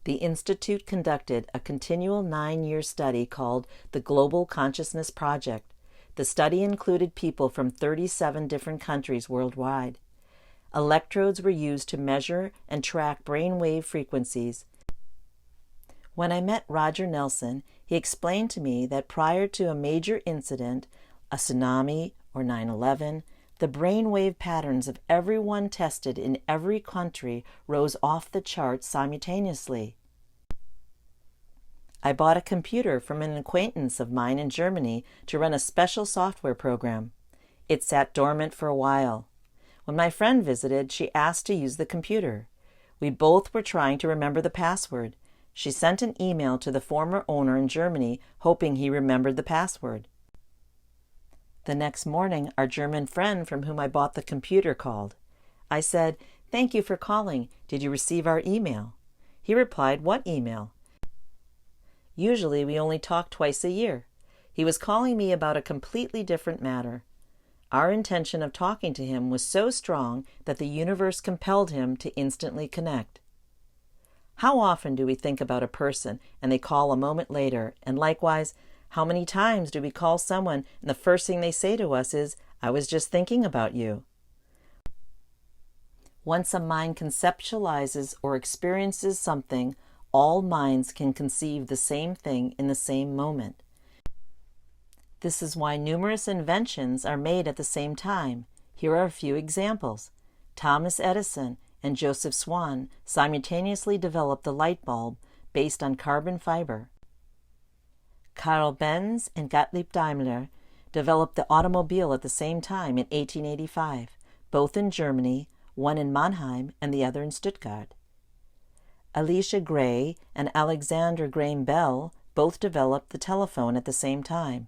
Speaker 1: The Institute conducted a continual 9-year study called the Global Consciousness Project. The study included people from 37 different countries worldwide. Electrodes were used to measure and track brainwave frequencies. When I met Roger Nelson, he explained to me that prior to a major incident, a tsunami or 9/11, the brainwave patterns of everyone tested in every country rose off the charts simultaneously. I bought a computer from an acquaintance of mine in Germany to run a special software program. It sat dormant for a while. When my friend visited, she asked to use the computer. We both were trying to remember the password. She sent an email to the former owner in Germany, hoping he remembered the password. The next morning, our German friend from whom I bought the computer called. I said, "Thank you for calling. Did you receive our email?" He replied, "What email?" Usually we only talk twice a year. He was calling me about a completely different matter. Our intention of talking to him was so strong that the universe compelled him to instantly connect. How often do we think about a person and they call a moment later, and likewise, how many times do we call someone and the first thing they say to us is, "I was just thinking about you"? Once a mind conceptualizes or experiences something, all minds can conceive the same thing in the same moment. This is why numerous inventions are made at the same time. Here are a few examples. Thomas Edison and Joseph Swan simultaneously developed the light bulb based on carbon fiber. Carl Benz and Gottlieb Daimler developed the automobile at the same time in 1885, both in Germany, one in Mannheim and the other in Stuttgart. Elisha Gray and Alexander Graham Bell both developed the telephone at the same time.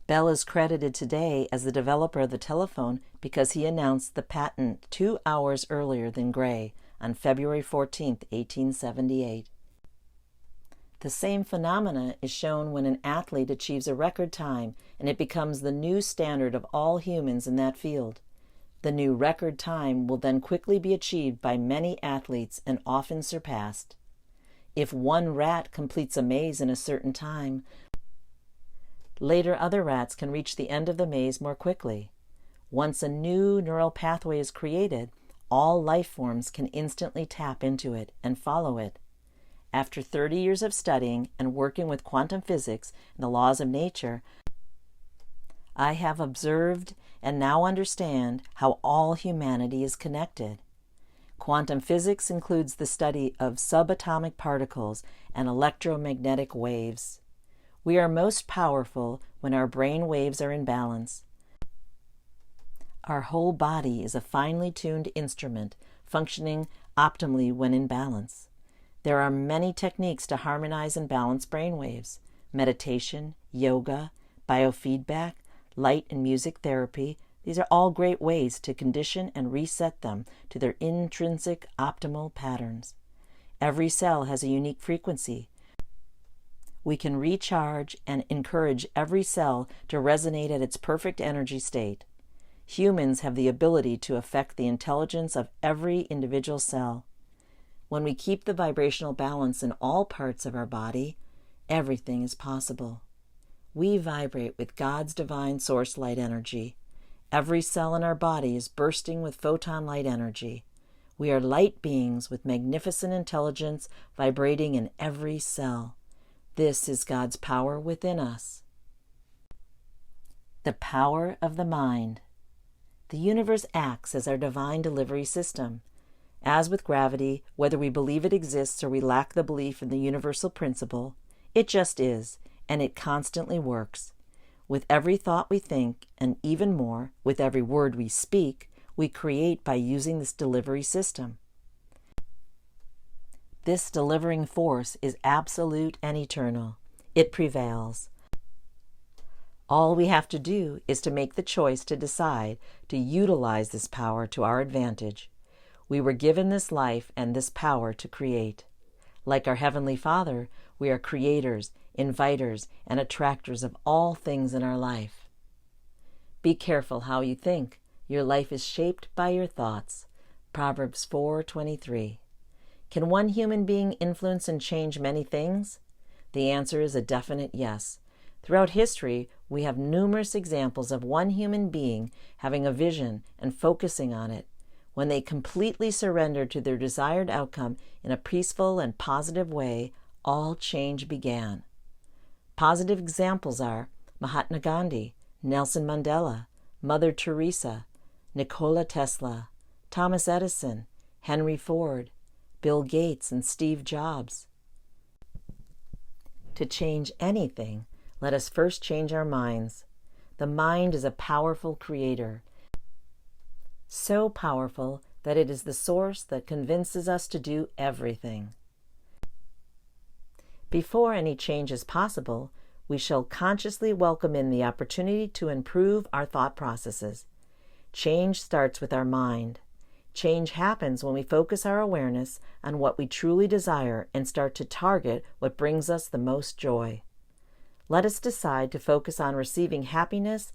Speaker 1: Bell is credited today as the developer of the telephone because he announced the patent 2 hours earlier than Gray on February 14, 1878. The same phenomena is shown when an athlete achieves a record time and it becomes the new standard of all humans in that field. The new record time will then quickly be achieved by many athletes and often surpassed. If one rat completes a maze in a certain time, later other rats can reach the end of the maze more quickly. Once a new neural pathway is created, all life forms can instantly tap into it and follow it. After 30 years of studying and working with quantum physics and the laws of nature, I have observed and now understand how all humanity is connected. Quantum physics includes the study of subatomic particles and electromagnetic waves. We are most powerful when our brain waves are in balance. Our whole body is a finely tuned instrument, functioning optimally when in balance. There are many techniques to harmonize and balance brainwaves: meditation, yoga, biofeedback, light and music therapy. These are all great ways to condition and reset them to their intrinsic optimal patterns. Every cell has a unique frequency. We can recharge and encourage every cell to resonate at its perfect energy state. Humans have the ability to affect the intelligence of every individual cell. When we keep the vibrational balance in all parts of our body, everything is possible. We vibrate with God's divine source light energy. Every cell in our body is bursting with photon light energy. We are light beings with magnificent intelligence vibrating in every cell. This is God's power within us. The power of the mind. The universe acts as our divine delivery system. As with gravity, whether we believe it exists or we lack the belief in the universal principle, it just is, and it constantly works. With every thought we think, and even more, with every word we speak, we create by using this delivery system. This delivering force is absolute and eternal. It prevails. All we have to do is to make the choice to decide to utilize this power to our advantage. We were given this life and this power to create. Like our Heavenly Father, we are creators, inviters, and attractors of all things in our life. Be careful how you think. Your life is shaped by your thoughts. Proverbs 4:23. Can one human being influence and change many things? The answer is a definite yes. Throughout history, we have numerous examples of one human being having a vision and focusing on it. When they completely surrendered to their desired outcome in a peaceful and positive way, all change began. Positive examples are Mahatma Gandhi, Nelson Mandela, Mother Teresa, Nikola Tesla, Thomas Edison, Henry Ford, Bill Gates, and Steve Jobs. To change anything, let us first change our minds. The mind is a powerful creator, so powerful that it is the source that convinces us to do everything. Before any change is possible, we shall consciously welcome in the opportunity to improve our thought processes. Change starts with our mind. Change happens when we focus our awareness on what we truly desire and start to target what brings us the most joy. Let us decide to focus on receiving happiness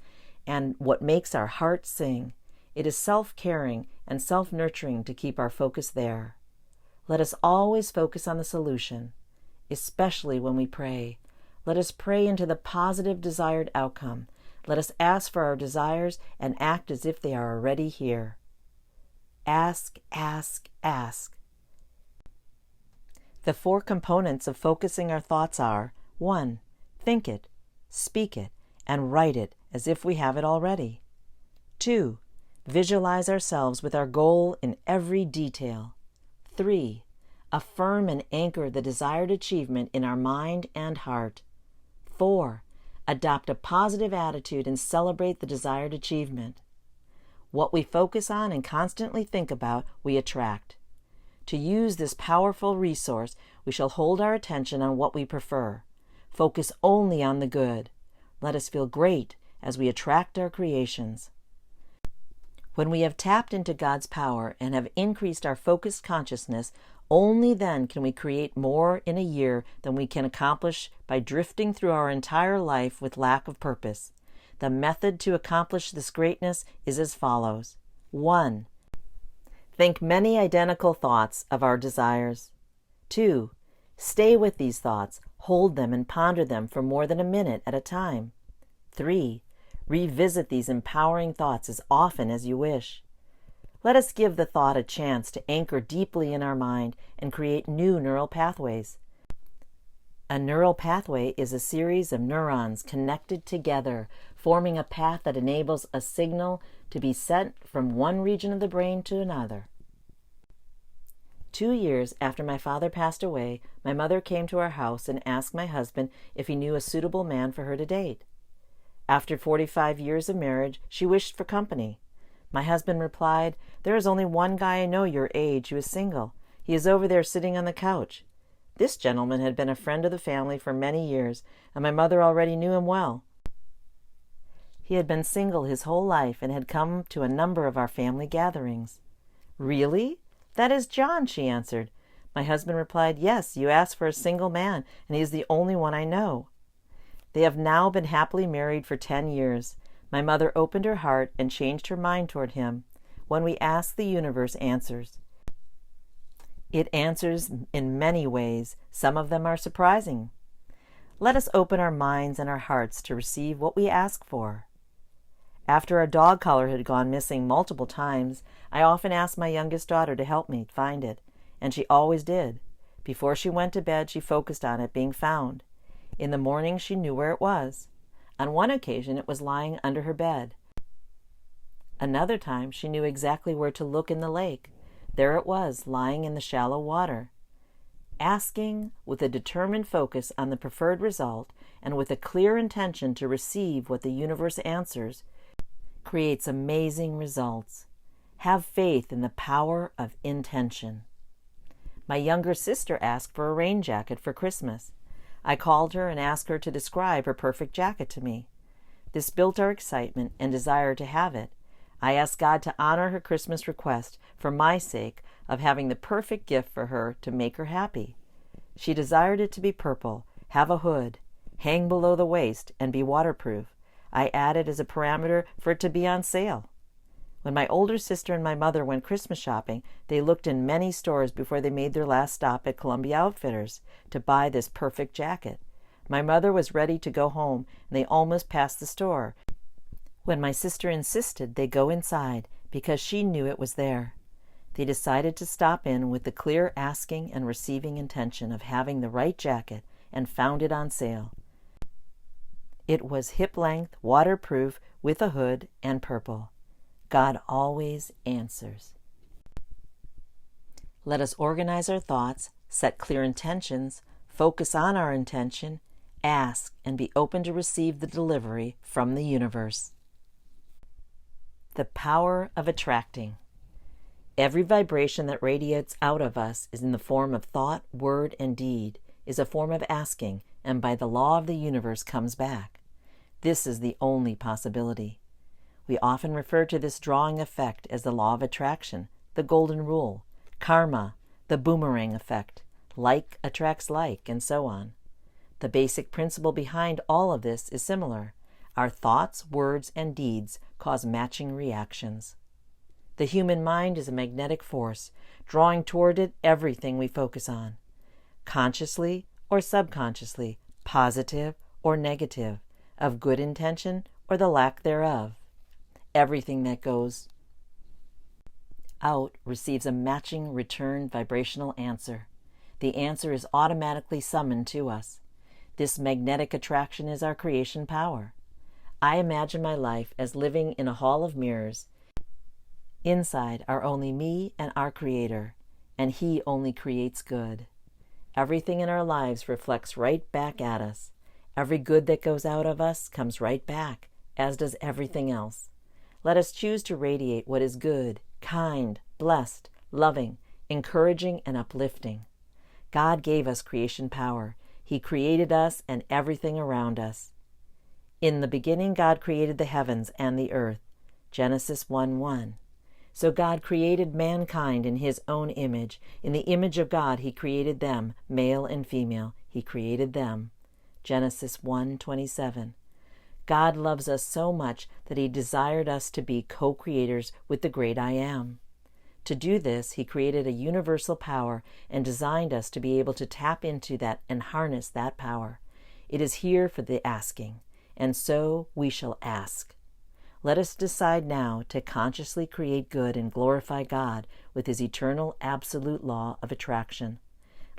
Speaker 1: and what makes our heart sing. It is self-caring and self-nurturing to keep our focus there. Let us always focus on the solution, especially when we pray. Let us pray into the positive desired outcome. Let us ask for our desires and act as if they are already here. Ask, ask, ask. The 4 components of focusing our thoughts are: 1. Think it, speak it, and write it as if we have it already. 2. Visualize ourselves with our goal in every detail. 3. Affirm and anchor the desired achievement in our mind and heart. 4. Adopt a positive attitude and celebrate the desired achievement. What we focus on and constantly think about, we attract. To use this powerful resource, we shall hold our attention on what we prefer. Focus only on the good. Let us feel great as we attract our creations. When we have tapped into God's power and have increased our focused consciousness, only then can we create more in a year than we can accomplish by drifting through our entire life with lack of purpose. The method to accomplish this greatness is as follows. 1. Think many identical thoughts of our desires. 2. Stay with these thoughts, hold them and ponder them for more than a minute at a time. 3. Revisit these empowering thoughts as often as you wish. Let us give the thought a chance to anchor deeply in our mind and create new neural pathways. A neural pathway is a series of neurons connected together, forming a path that enables a signal to be sent from one region of the brain to another. 2 years after my father passed away, my mother came to our house and asked my husband if he knew a suitable man for her to date. After 45 years of marriage, she wished for company. My husband replied, "There is only one guy I know your age who is single. He is over there sitting on the couch." This gentleman had been a friend of the family for many years, and my mother already knew him well. He had been single his whole life and had come to a number of our family gatherings. "Really? That is John," she answered. My husband replied, "Yes, you asked for a single man, and he is the only one I know." They have now been happily married for 10 years. My mother opened her heart and changed her mind toward him. When we ask, the universe answers. It answers in many ways. Some of them are surprising. Let us open our minds and our hearts to receive what we ask for. After our dog collar had gone missing multiple times, I often asked my youngest daughter to help me find it, and she always did. Before she went to bed, she focused on it being found. In the morning, she knew where it was. On one occasion, it was lying under her bed. Another time, she knew exactly where to look in the lake. There it was, lying in the shallow water. Asking with a determined focus on the preferred result and with a clear intention to receive what the universe answers creates amazing results. Have faith in the power of intention. My younger sister asked for a rain jacket for Christmas. I called her and asked her to describe her perfect jacket to me. This built our excitement and desire to have it. I asked God to honor her Christmas request for my sake of having the perfect gift for her to make her happy. She desired it to be purple, have a hood, hang below the waist, and be waterproof. I added as a parameter for it to be on sale. When my older sister and my mother went Christmas shopping, they looked in many stores before they made their last stop at Columbia Outfitters to buy this perfect jacket. My mother was ready to go home, and they almost passed the store when my sister insisted they go inside because she knew it was there. They decided to stop in with the clear asking and receiving intention of having the right jacket and found it on sale. It was hip-length, waterproof, with a hood, and purple. God always answers. Let us organize our thoughts, set clear intentions, focus on our intention, ask, and be open to receive the delivery from the universe. The power of attracting. Every vibration that radiates out of us is in the form of thought, word, and deed, is a form of asking, and by the law of the universe comes back. This is the only possibility. We often refer to this drawing effect as the law of attraction, the golden rule, karma, the boomerang effect, like attracts like, and so on. The basic principle behind all of this is similar. Our thoughts, words, and deeds cause matching reactions. The human mind is a magnetic force, drawing toward it everything we focus on, consciously or subconsciously, positive or negative, of good intention or the lack thereof. Everything that goes out receives a matching return vibrational answer. The answer is automatically summoned to us. This magnetic attraction is our creation power. I imagine my life as living in a hall of mirrors. Inside are only me and our Creator, and He only creates good. Everything in our lives reflects right back at us. Every good that goes out of us comes right back, as does everything else. Let us choose to radiate what is good, kind, blessed, loving, encouraging and uplifting. God gave us creation power. He created us and everything around us. In the beginning, God created the heavens and the earth. Genesis 1:1. So God created mankind in His own image. In the image of God, He created them, male and female. He created them. Genesis 1:27. God loves us so much that He desired us to be co-creators with the great I Am. To do this, He created a universal power and designed us to be able to tap into that and harness that power. It is here for the asking, and so we shall ask. Let us decide now to consciously create good and glorify God with His eternal absolute law of attraction.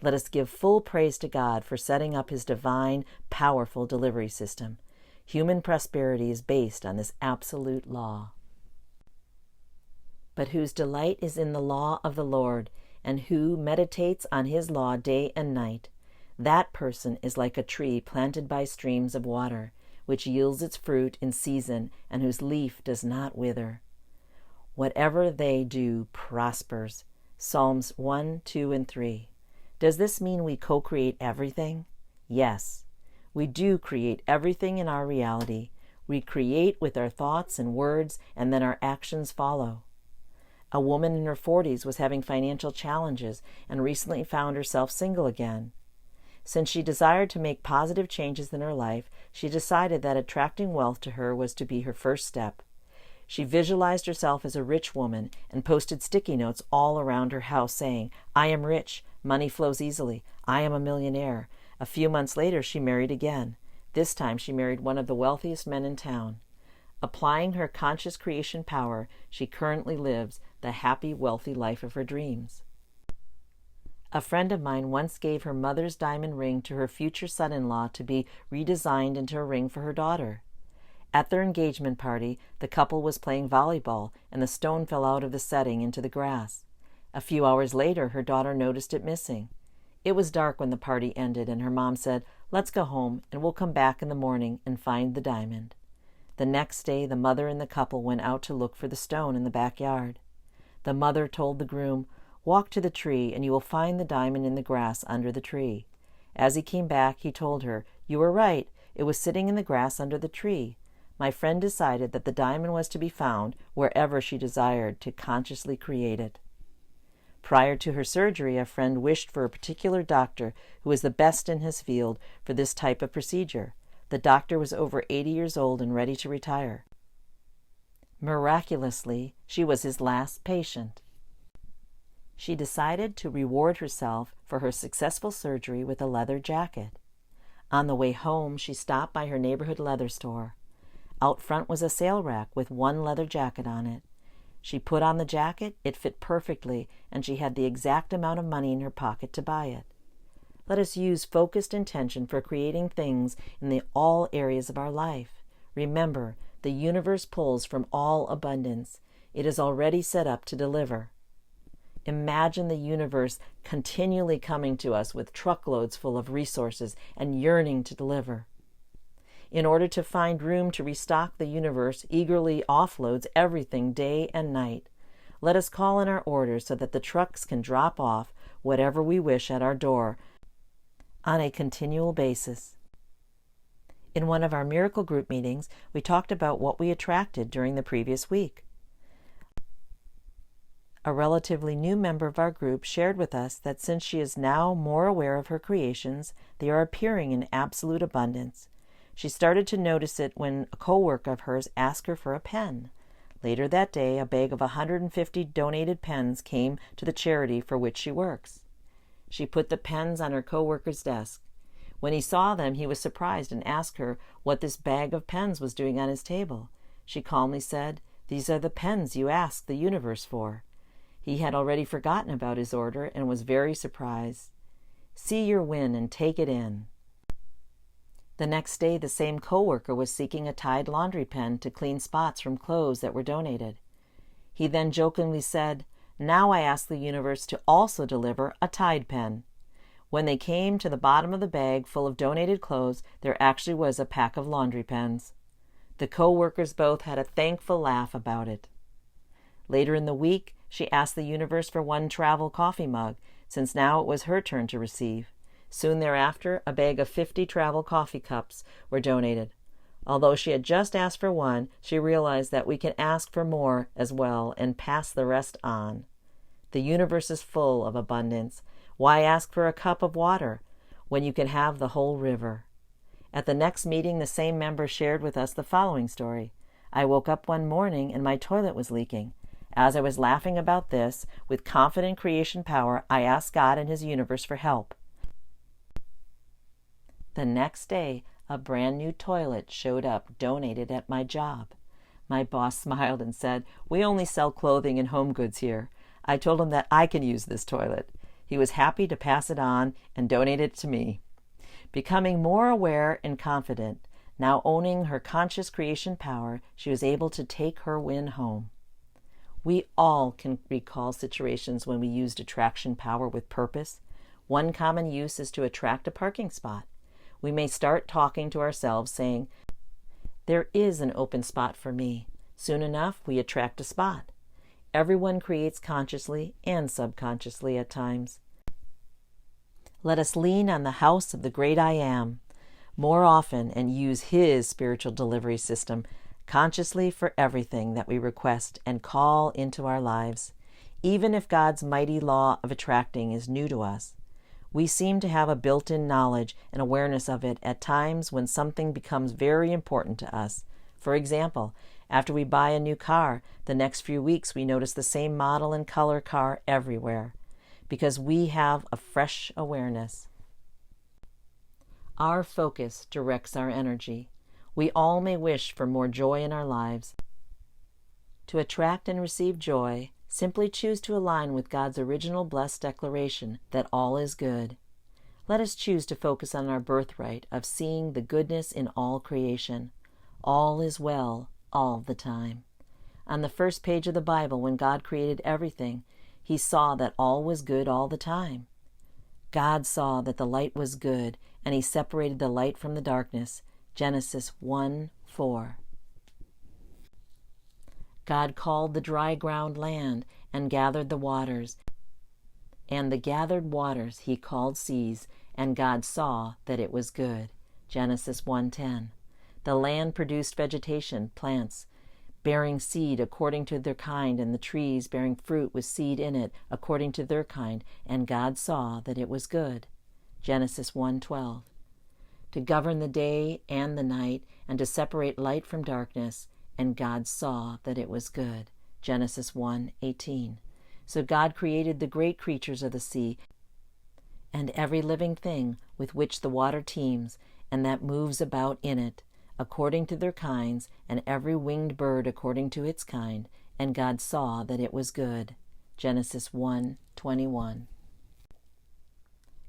Speaker 1: Let us give full praise to God for setting up His divine, powerful delivery system. Human prosperity is based on this absolute law. But whose delight is in the law of the Lord, and who meditates on His law day and night, that person is like a tree planted by streams of water, which yields its fruit in season, and whose leaf does not wither. Whatever they do prospers. Psalms 1, 2, and 3. Does this mean we co-create everything? Yes. We do create everything in our reality. We create with our thoughts and words, and then our actions follow. A woman in her 40s was having financial challenges and recently found herself single again. Since she desired to make positive changes in her life, she decided that attracting wealth to her was to be her first step. She visualized herself as a rich woman and posted sticky notes all around her house saying, "I am rich, money flows easily, I am a millionaire." A few months later, she married again. This time she married one of the wealthiest men in town. Applying her conscious creation power, she currently lives the happy, wealthy life of her dreams. A friend of mine once gave her mother's diamond ring to her future son-in-law to be redesigned into a ring for her daughter. At their engagement party, the couple was playing volleyball, and the stone fell out of the setting into the grass. A few hours later, her daughter noticed it missing. It was dark when the party ended, and her mom said, "Let's go home, and we'll come back in the morning and find the diamond." The next day, the mother and the couple went out to look for the stone in the backyard. The mother told the groom, "Walk to the tree, and you will find the diamond in the grass under the tree." As he came back, he told her, "You were right. It was sitting in the grass under the tree." My friend decided that the diamond was to be found wherever she desired to consciously create it. Prior to her surgery, a friend wished for a particular doctor who was the best in his field for this type of procedure. The doctor was over 80 years old and ready to retire. Miraculously, she was his last patient. She decided to reward herself for her successful surgery with a leather jacket. On the way home, she stopped by her neighborhood leather store. Out front was a sale rack with one leather jacket on it. She put on the jacket, it fit perfectly, and she had the exact amount of money in her pocket to buy it. Let us use focused intention for creating things in all areas of our life. Remember, the universe pulls from all abundance. It is already set up to deliver. Imagine the universe continually coming to us with truckloads full of resources and yearning to deliver. In order to find room to restock, the universe eagerly offloads everything day and night. Let us call in our orders so that the trucks can drop off whatever we wish at our door on a continual basis. In one of our miracle group meetings, we talked about what we attracted during the previous week. A relatively new member of our group shared with us that since she is now more aware of her creations, they are appearing in absolute abundance. She started to notice it when a co-worker of hers asked her for a pen. Later that day, a bag of 150 donated pens came to the charity for which she works. She put the pens on her co-worker's desk. When he saw them, he was surprised and asked her what this bag of pens was doing on his table. She calmly said, "These are the pens you asked the universe for." He had already forgotten about his order and was very surprised. See your win and take it in. The next day, the same co-worker was seeking a Tide laundry pen to clean spots from clothes that were donated. He then jokingly said, "Now I ask the universe to also deliver a Tide pen." When they came to the bottom of the bag full of donated clothes, there actually was a pack of laundry pens. The co-workers both had a thankful laugh about it. Later in the week, She asked the universe for one travel coffee mug, since now it was her turn to receive. Soon thereafter, a bag of 50 travel coffee cups were donated. Although she had just asked for one, she realized that we can ask for more as well and pass the rest on. The universe is full of abundance. Why ask for a cup of water when you can have the whole river? At the next meeting, the same member shared with us the following story. I woke up one morning and my toilet was leaking. As I was laughing about this, with confident creation power, I asked God and His universe for help. The next day, a brand new toilet showed up, donated at my job. My boss smiled and said, "We only sell clothing and home goods here." I told him that I can use this toilet. He was happy to pass it on and donate it to me. Becoming more aware and confident, now owning her conscious creation power, she was able to take her win home. We all can recall situations when we used attraction power with purpose. One common use is to attract a parking spot. We may start talking to ourselves saying, "There is an open spot for me." Soon enough, we attract a spot. Everyone creates consciously and subconsciously at times. Let us lean on the house of the great I Am more often and use His spiritual delivery system consciously for everything that we request and call into our lives. Even if God's mighty law of attracting is new to us, we seem to have a built-in knowledge and awareness of it at times when something becomes very important to us. For example, after we buy a new car, the next few weeks we notice the same model and color car everywhere, because we have a fresh awareness. Our focus directs our energy. We all may wish for more joy in our lives. To attract and receive joy, simply choose to align with God's original blessed declaration that all is good. Let us choose to focus on our birthright of seeing the goodness in all creation. All is well all the time. On the first page of the Bible, when God created everything, He saw that all was good all the time. God saw that the light was good, and He separated the light from the darkness. Genesis 1:4. God called the dry ground land and gathered the waters. And the gathered waters He called seas, and God saw that it was good. Genesis 1:10. The land produced vegetation, plants, bearing seed according to their kind, and the trees bearing fruit with seed in it according to their kind, and God saw that it was good. Genesis 1:12. To govern the day and the night, and to separate light from darkness, and God saw that it was good. Genesis 1:18. So God created the great creatures of the sea, and every living thing with which the water teems, and that moves about in it, according to their kinds, and every winged bird according to its kind, and God saw that it was good. Genesis 1:21.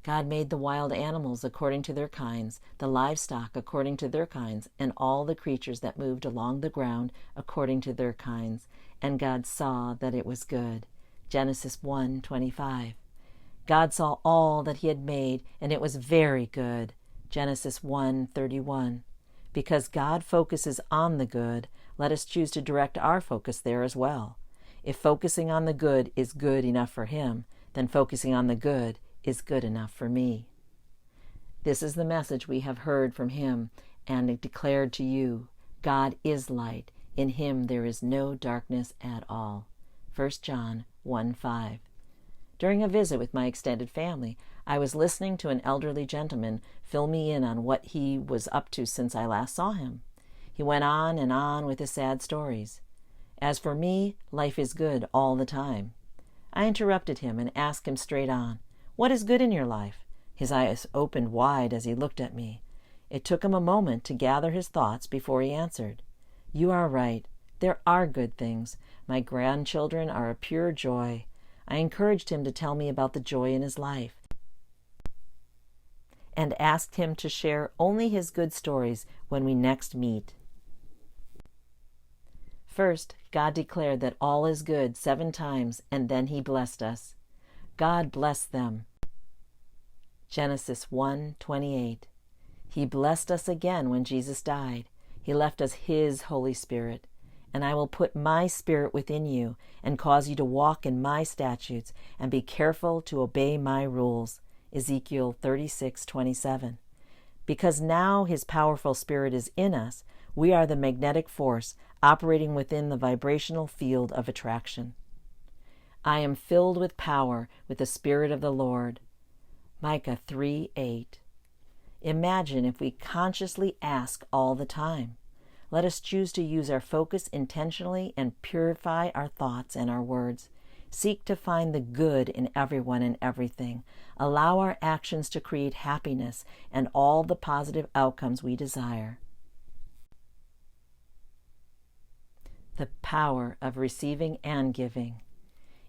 Speaker 1: God made the wild animals according to their kinds, the livestock according to their kinds, and all the creatures that moved along the ground according to their kinds, and God saw that it was good. Genesis 1:25. God saw all that He had made, and it was very good. Genesis 1:31. Because God focuses on the good, let us choose to direct our focus there as well. If focusing on the good is good enough for Him, then focusing on the good is good enough for me. This is the message we have heard from Him and declared to you. God is light. In Him there is no darkness at all. 1 John 1:5. During a visit with my extended family, I was listening to an elderly gentleman fill me in on what he was up to since I last saw him. He went on and on with his sad stories. As for me, life is good all the time. I interrupted him and asked him straight on, "What is good in your life?" His eyes opened wide as he looked at me. It took him a moment to gather his thoughts before he answered. "You are right. There are good things. My grandchildren are a pure joy." I encouraged him to tell me about the joy in his life, and asked him to share only his good stories when we next meet. First, God declared that all is good 7 times, and then He blessed us. God blessed them. Genesis 1:28. He blessed us again when Jesus died. He left us His Holy Spirit. and I will put my spirit within you, and cause you to walk in my statutes, and be careful to obey my rules. Ezekiel 36:27. Because now his powerful spirit is in us, we are the magnetic force operating within the vibrational field of attraction. I am filled with power with the Spirit of the Lord. Micah 3:8. Imagine if we consciously ask all the time. Let us choose to use our focus intentionally and purify our thoughts and our words. Seek to find the good in everyone and everything. Allow our actions to create happiness and all the positive outcomes we desire. The power of receiving and giving.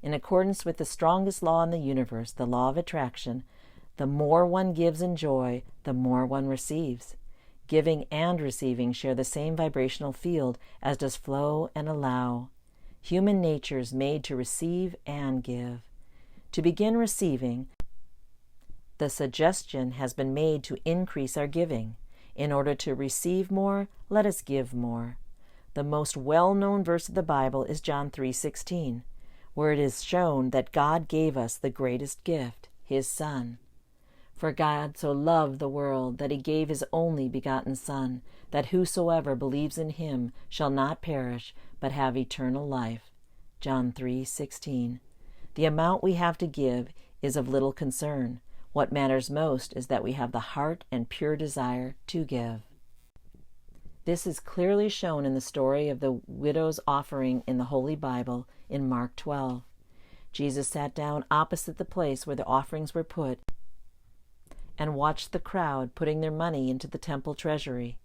Speaker 1: In accordance with the strongest law in the universe, the law of attraction, the more one gives in joy, the more one receives. Giving and receiving share the same vibrational field, as does flow and allow. Human nature is made to receive and give. To begin receiving, the suggestion has been made to increase our giving. In order to receive more, let us give more. The most well-known verse of the Bible is John 3:16, where it is shown that God gave us the greatest gift, His Son. For God so loved the world that He gave His only begotten Son, that whosoever believes in Him shall not perish, but have eternal life. John 3:16. The amount we have to give is of little concern. What matters most is that we have the heart and pure desire to give. This is clearly shown in the story of the widow's offering in the Holy Bible in Mark 12. Jesus sat down opposite the place where the offerings were put and watched the crowd putting their money into the temple treasury.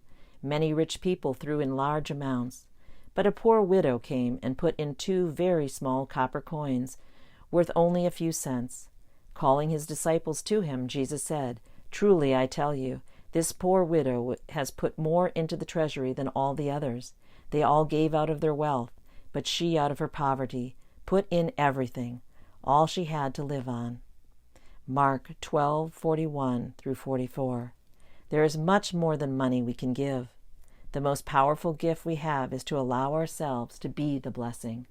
Speaker 1: Many rich people threw in large amounts, but a poor widow came and put in 2 very small copper coins, worth only a few cents. Calling His disciples to Him, Jesus said, "Truly I tell you, this poor widow has put more into the treasury than all the others. They all gave out of their wealth, but she out of her poverty put in everything, all she had to live on." Mark 12:41 through 44. There is much more than money we can give. The most powerful gift we have is to allow ourselves to be the blessing.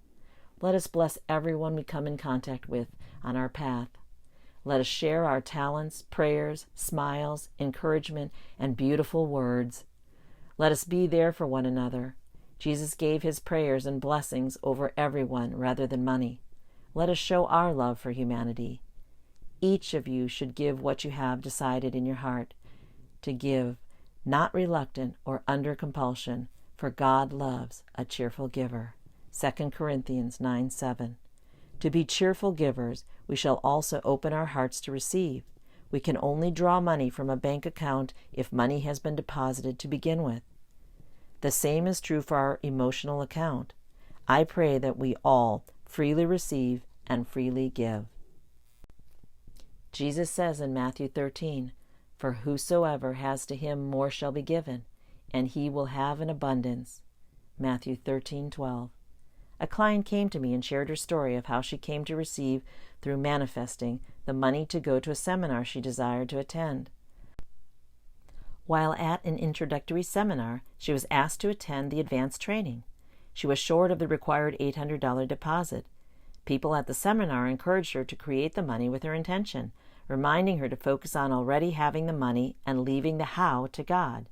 Speaker 1: Let us bless everyone we come in contact with on our path. Let us share our talents, prayers, smiles, encouragement, and beautiful words. Let us be there for one another. Jesus gave His prayers and blessings over everyone rather than money. Let us show our love for humanity. Each of you should give what you have decided in your heart to give, not reluctant or under compulsion, for God loves a cheerful giver. 2 Corinthians 9:7. To be cheerful givers, we shall also open our hearts to receive. We can only draw money from a bank account if money has been deposited to begin with. The same is true for our emotional account. I pray that we all freely receive and freely give. Jesus says in Matthew 13, "For whosoever has to him more shall be given, and he will have an abundance." Matthew 13:12. A client came to me and shared her story of how she came to receive, through manifesting, the money to go to a seminar she desired to attend. While at an introductory seminar, she was asked to attend the advanced training. She was short of the required $800 deposit. People at the seminar encouraged her to create the money with her intention, reminding her to focus on already having the money and leaving the how to God.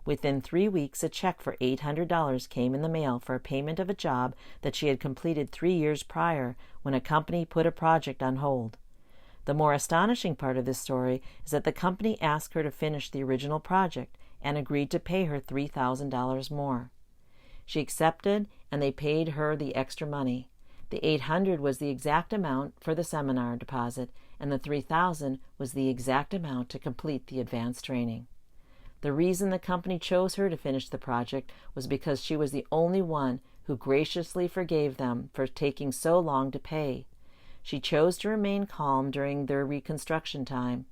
Speaker 1: Within 3 weeks, a check for $800 came in the mail for a payment of a job that she had completed 3 years prior when a company put a project on hold. The more astonishing part of this story is that the company asked her to finish the original project and agreed to pay her $3,000 more. She accepted, and they paid her the extra money. The $800 was the exact amount for the seminar deposit, and the $3,000 was the exact amount to complete the advanced training. The reason the company chose her to finish the project was because she was the only one who graciously forgave them for taking so long to pay. She chose to remain calm during their reconstruction time.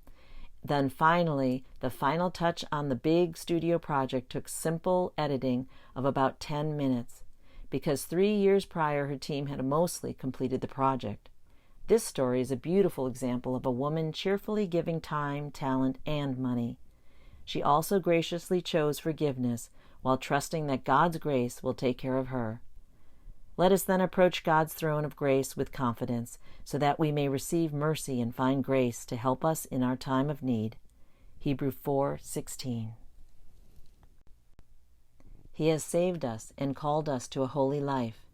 Speaker 1: Then finally, the final touch on the big studio project took simple editing of about 10 minutes. Because 3 years prior her team had mostly completed the project. This story is a beautiful example of a woman cheerfully giving time, talent, and money. She also graciously chose forgiveness while trusting that God's grace will take care of her. Let us then approach God's throne of grace with confidence, so that we may receive mercy and find grace to help us in our time of need. Hebrews 4:16. He has saved us and called us to a holy life,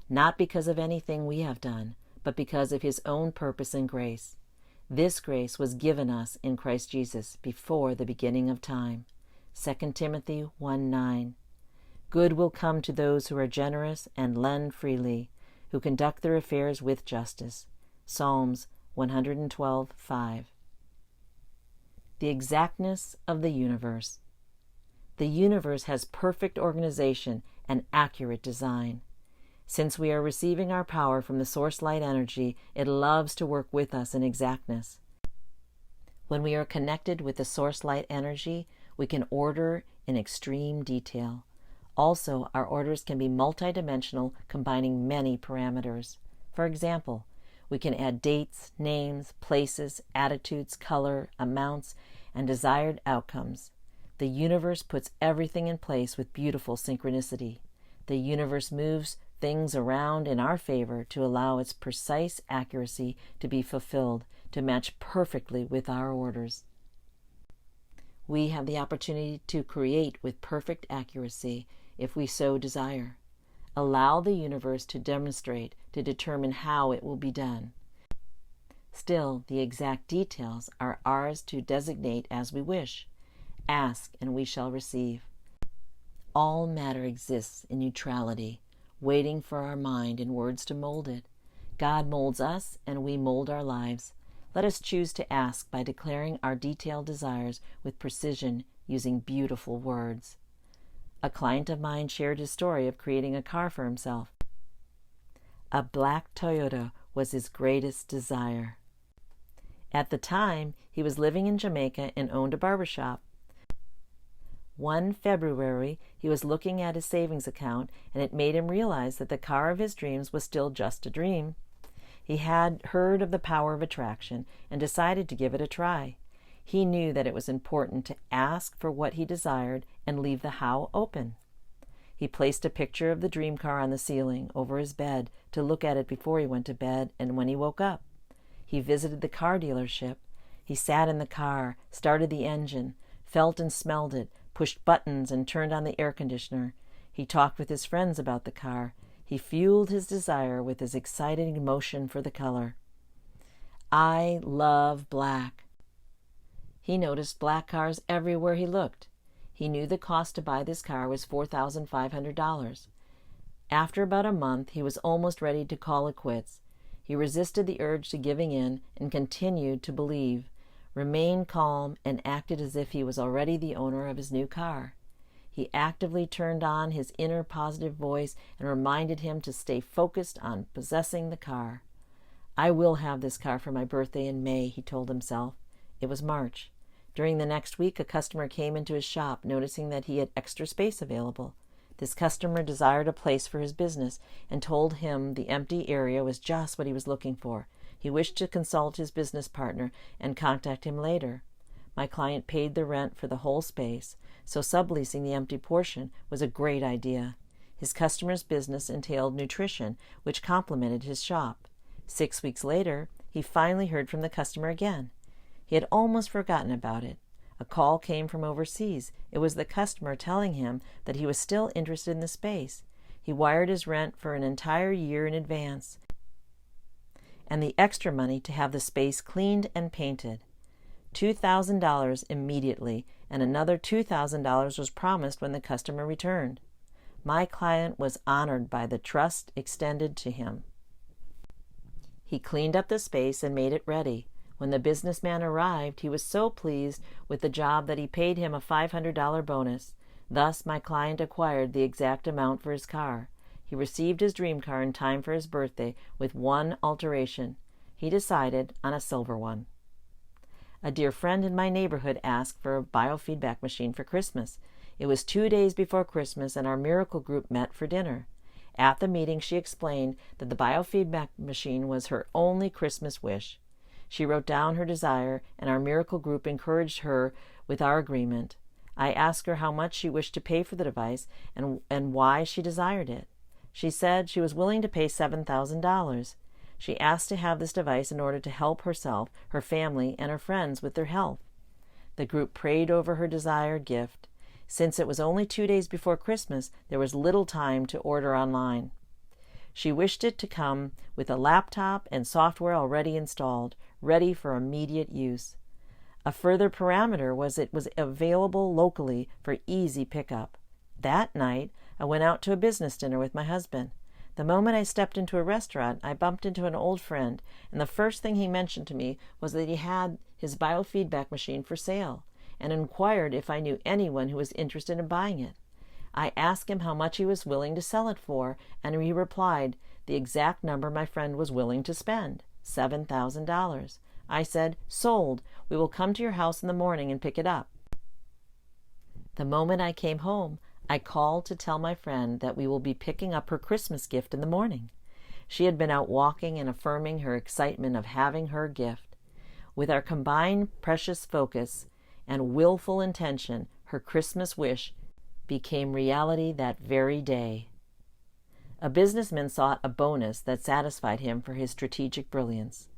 Speaker 1: not because of anything we have done, but because of His own purpose and grace. This grace was given us in Christ Jesus before the beginning of time. 2 Timothy 1:9. Good will come to those who are generous and lend freely, who conduct their affairs with justice. Psalms 112:5. The exactness of the universe. The universe has perfect organization and accurate design. Since we are receiving our power from the source light energy, it loves to work with us in exactness. When we are connected with the source light energy, we can order in extreme detail. Also, our orders can be multidimensional, combining many parameters. For example, we can add dates, names, places, attitudes, color, amounts, and desired outcomes. The universe puts everything in place with beautiful synchronicity. The universe moves things around in our favor to allow its precise accuracy to be fulfilled, to match perfectly with our orders. We have the opportunity to create with perfect accuracy if we so desire. Allow the universe to demonstrate, to determine how it will be done. Still, the exact details are ours to designate as we wish. Ask, and we shall receive. All matter exists in neutrality, waiting for our mind and words to mold it. God molds us, and we mold our lives. Let us choose to ask by declaring our detailed desires with precision, using beautiful words. A client of mine shared his story of creating a car for himself. A black Toyota was his greatest desire. At the time, he was living in Jamaica and owned a barbershop. One February, he was looking at his savings account, and it made him realize that the car of his dreams was still just a dream. He had heard of the power of attraction and decided to give it a try. He knew that it was important to ask for what he desired and leave the how open. He placed a picture of the dream car on the ceiling over his bed to look at it before he went to bed and when he woke up. He visited the car dealership. He sat in the car, started the engine, felt and smelled it, pushed buttons and turned on the air conditioner. He talked with his friends about the car. He fueled his desire with his exciting emotion for the color. I love black. He noticed black cars everywhere he looked. He knew the cost to buy this car was $4,500. After about a month, he was almost ready to call it quits. He resisted the urge to giving in and continued to believe, remained calm, and acted as if he was already the owner of his new car. He actively turned on his inner positive voice and reminded him to stay focused on possessing the car. I will have this car for my birthday in May, he told himself. It was March. During the next week, a customer came into his shop, noticing that he had extra space available. This customer desired a place for his business and told him the empty area was just what he was looking for. He wished to consult his business partner and contact him later. My client paid the rent for the whole space, so subleasing the empty portion was a great idea. His customer's business entailed nutrition, which complemented his shop. 6 weeks later, he finally heard from the customer again. He had almost forgotten about it. A call came from overseas. It was the customer telling him that he was still interested in the space. He wired his rent for an entire year in advance, and the extra money to have the space cleaned and painted. $2,000 immediately, and another $2,000 was promised when the customer returned. My client was honored by the trust extended to him. He cleaned up the space and made it ready. When the businessman arrived, he was so pleased with the job that he paid him a $500 bonus. Thus, my client acquired the exact amount for his car. He received his dream car in time for his birthday with one alteration. He decided on a silver one. A dear friend in my neighborhood asked for a biofeedback machine for Christmas. It was 2 days before Christmas, and our miracle group met for dinner. At the meeting, she explained that the biofeedback machine was her only Christmas wish. She wrote down her desire, and our miracle group encouraged her with our agreement. I asked her how much she wished to pay for the device and why she desired it. She said she was willing to pay $7,000. She asked to have this device in order to help herself, her family, and her friends with their health. The group prayed over her desired gift. Since it was only 2 days before Christmas, there was little time to order online. She wished it to come with a laptop and software already installed, ready for immediate use. A further parameter was it was available locally for easy pickup. That night, I went out to a business dinner with my husband. The moment I stepped into a restaurant, I bumped into an old friend, and the first thing he mentioned to me was that he had his biofeedback machine for sale, and inquired if I knew anyone who was interested in buying it. I asked him how much he was willing to sell it for, and he replied the exact number my friend was willing to spend, $7,000. I said, "Sold. We will come to your house in the morning and pick it up." The moment I came home, I called to tell my friend that we will be picking up her Christmas gift in the morning. She had been out walking and affirming her excitement of having her gift. With our combined precious focus and willful intention, her Christmas wish became reality that very day. A businessman sought a bonus that satisfied him for his strategic brilliance.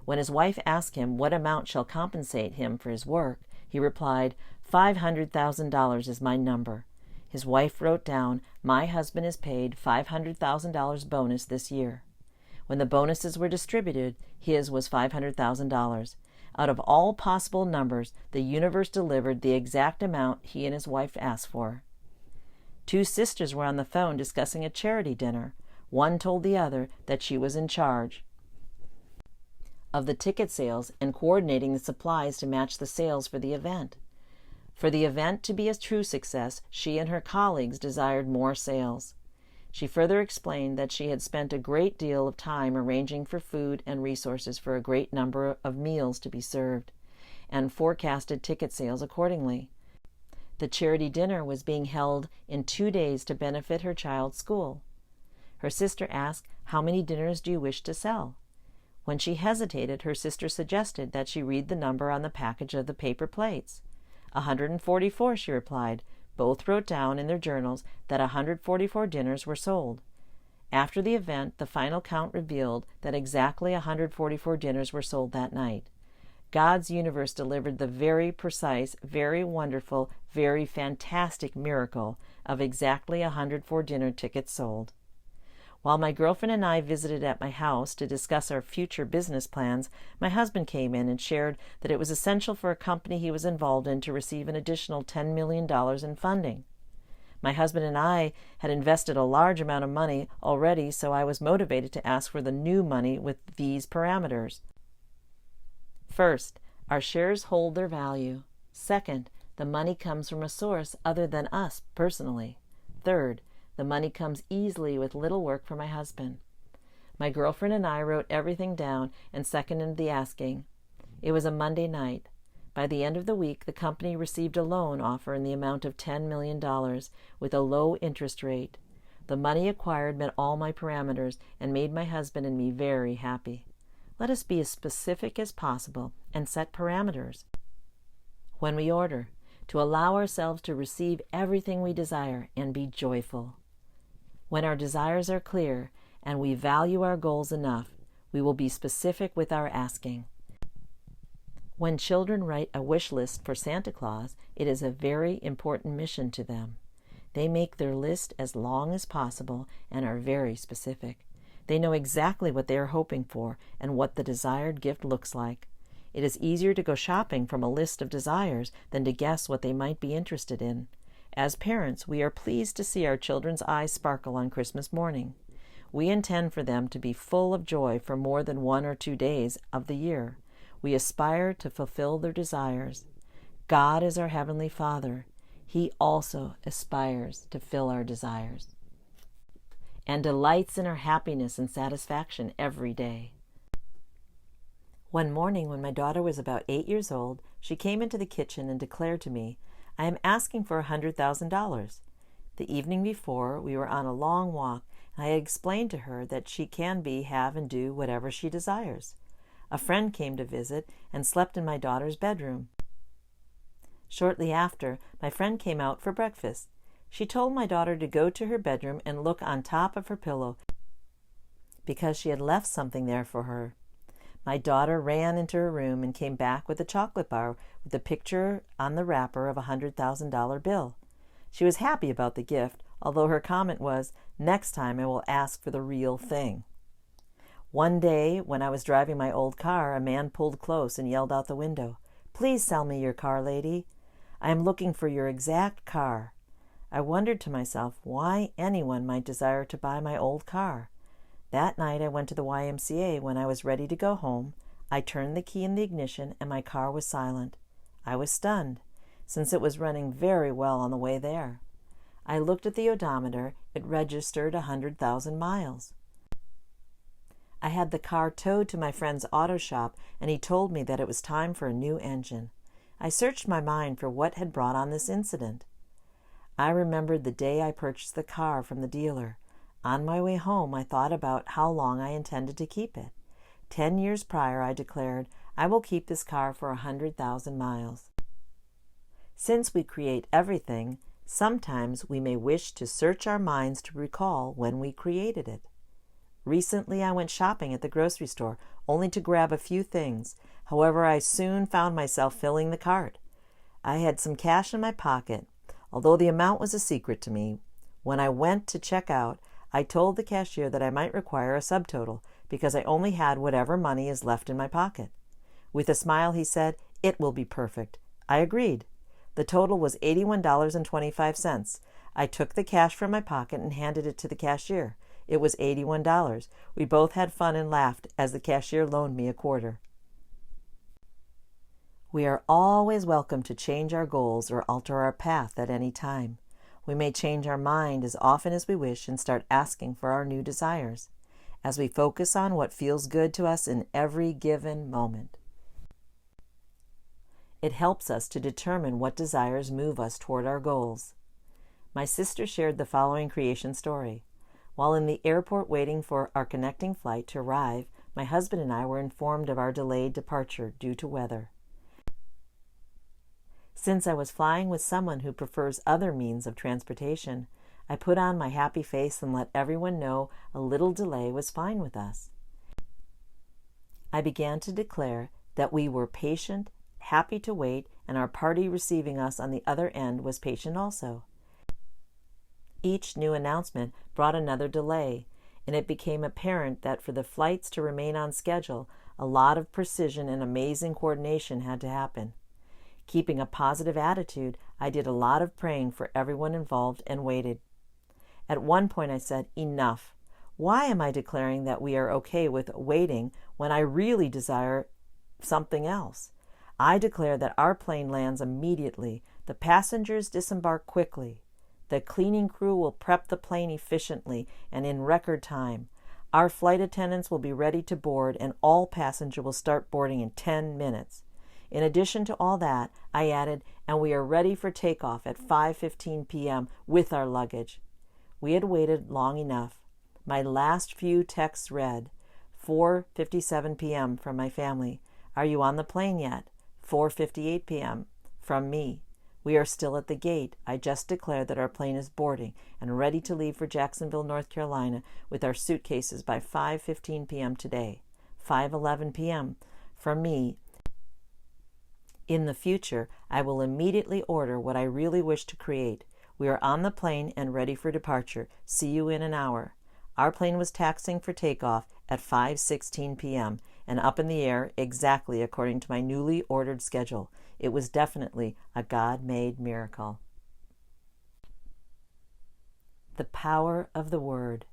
Speaker 1: When his wife asked him what amount shall compensate him for his work, he replied, $500,000 is my number. His wife wrote down, "My husband is paid $500,000 bonus this year." When the bonuses were distributed, his was $500,000. Out of all possible numbers, the universe delivered the exact amount he and his wife asked for. Two sisters were on the phone discussing a charity dinner. One told the other that she was in charge of the ticket sales and coordinating the supplies to match the sales for the event. For the event to be a true success, she and her colleagues desired more sales. She further explained that she had spent a great deal of time arranging for food and resources for a great number of meals to be served, and forecasted ticket sales accordingly. The charity dinner was being held in 2 days to benefit her child's school. Her sister asked, "How many dinners do you wish to sell?" When she hesitated, her sister suggested that she read the number on the package of the paper plates. 144, she replied. Both wrote down in their journals that 144 dinners were sold. After the event, the final count revealed that exactly 144 dinners were sold that night. God's universe delivered the very precise, very wonderful, very fantastic miracle of exactly 104 dinner tickets sold. While my girlfriend and I visited at my house to discuss our future business plans, my husband came in and shared that it was essential for a company he was involved in to receive an additional $10 million in funding. My husband and I had invested a large amount of money already, so I was motivated to ask for the new money with these parameters. First, our shares hold their value. Second, the money comes from a source other than us personally. Third, the money comes easily with little work for my husband. My girlfriend and I wrote everything down and seconded the asking. It was a Monday night. By the end of the week, the company received a loan offer in the amount of $10 million with a low interest rate. The money acquired met all my parameters and made my husband and me very happy. Let us be as specific as possible and set parameters. When we order, to allow ourselves to receive everything we desire and be joyful. When our desires are clear and we value our goals enough, we will be specific with our asking. When children write a wish list for Santa Claus, it is a very important mission to them. They make their list as long as possible and are very specific. They know exactly what they are hoping for and what the desired gift looks like. It is easier to go shopping from a list of desires than to guess what they might be interested in. As parents, we are pleased to see our children's eyes sparkle on Christmas morning. We intend for them to be full of joy for more than 1 or 2 days of the year. We aspire to fulfill their desires. God is our Heavenly Father. He also aspires to fill our desires and delights in our happiness and satisfaction every day. One morning when my daughter was about 8 years old, she came into the kitchen and declared to me, "I am asking for $100,000. The evening before, we were on a long walk, and I had explained to her that she can be, have, and do whatever she desires. A friend came to visit and slept in my daughter's bedroom. Shortly after, my friend came out for breakfast. She told my daughter to go to her bedroom and look on top of her pillow because she had left something there for her. My daughter ran into her room and came back with a chocolate bar with a picture on the wrapper of a $100,000 bill. She was happy about the gift, although her comment was, "Next time I will ask for the real thing." One day, when I was driving my old car, a man pulled close and yelled out the window, "Please sell me your car, lady. I am looking for your exact car." I wondered to myself why anyone might desire to buy my old car. That night I went to the YMCA. When I was ready to go home, I turned the key in the ignition and my car was silent. I was stunned, since it was running very well on the way there. I looked at the odometer. It registered 100,000 miles. I had the car towed to my friend's auto shop, and he told me that it was time for a new engine. I searched my mind for what had brought on this incident. I remembered the day I purchased the car from the dealer. On my way home, I thought about how long I intended to keep it. 10 years prior, I declared, "I will keep this car for 100,000 miles." Since we create everything, sometimes we may wish to search our minds to recall when we created it. Recently, I went shopping at the grocery store, only to grab a few things. However, I soon found myself filling the cart. I had some cash in my pocket, although the amount was a secret to me. When I went to check out, I told the cashier that I might require a subtotal, because I only had whatever money is left in my pocket. With a smile, he said, "It will be perfect." I agreed. The total was $81.25. I took the cash from my pocket and handed it to the cashier. It was $81. We both had fun and laughed as the cashier loaned me a quarter. We are always welcome to change our goals or alter our path at any time. We may change our mind as often as we wish and start asking for our new desires, as we focus on what feels good to us in every given moment. It helps us to determine what desires move us toward our goals. My sister shared the following creation story. While in the airport waiting for our connecting flight to arrive, my husband and I were informed of our delayed departure due to weather. Since I was flying with someone who prefers other means of transportation, I put on my happy face and let everyone know a little delay was fine with us. I began to declare that we were patient, happy to wait, and our party receiving us on the other end was patient also. Each new announcement brought another delay, and it became apparent that for the flights to remain on schedule, a lot of precision and amazing coordination had to happen. Keeping a positive attitude, I did a lot of praying for everyone involved and waited. At one point I said, "Enough. Why am I declaring that we are okay with waiting when I really desire something else? I declare that our plane lands immediately, the passengers disembark quickly. The cleaning crew will prep the plane efficiently and in record time. Our flight attendants will be ready to board, and all passengers will start boarding in 10 minutes. In addition to all that, I added, and we are ready for takeoff at 5:15 p.m. with our luggage." We had waited long enough. My last few texts read, 4:57 p.m. from my family. "Are you on the plane yet?" 4:58 p.m. from me. "We are still at the gate. I just declared that our plane is boarding and ready to leave for Jacksonville, North Carolina with our suitcases by 5:15 p.m. today." 5:11 p.m. from me. "In the future, I will immediately order what I really wish to create. We are on the plane and ready for departure. See you in an hour." Our plane was taxiing for takeoff at 5:16 p.m. and up in the air exactly according to my newly ordered schedule. It was definitely a God-made miracle. The power of the Word.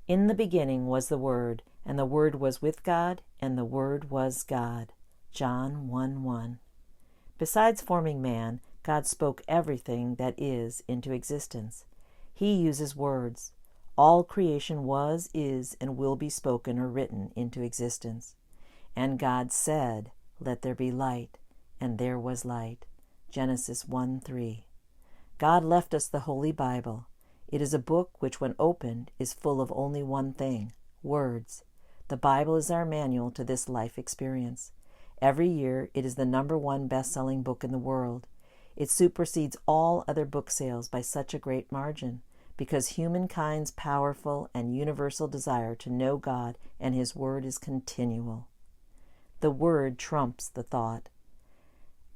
Speaker 1: "In the beginning was the Word, and the Word was with God, and the Word was God." John 1:1. Besides forming man, God spoke everything that is into existence. He uses words. All creation was, is, and will be spoken or written into existence. "And God said, let there be light, and there was light." Genesis 1:3. God left us the Holy Bible. It is a book which, when opened, is full of only one thing: words. The Bible is our manual to this life experience. Every year, it is the #1 best-selling book in the world. It supersedes all other book sales by such a great margin, because humankind's powerful and universal desire to know God and His Word is continual. The Word trumps the thought.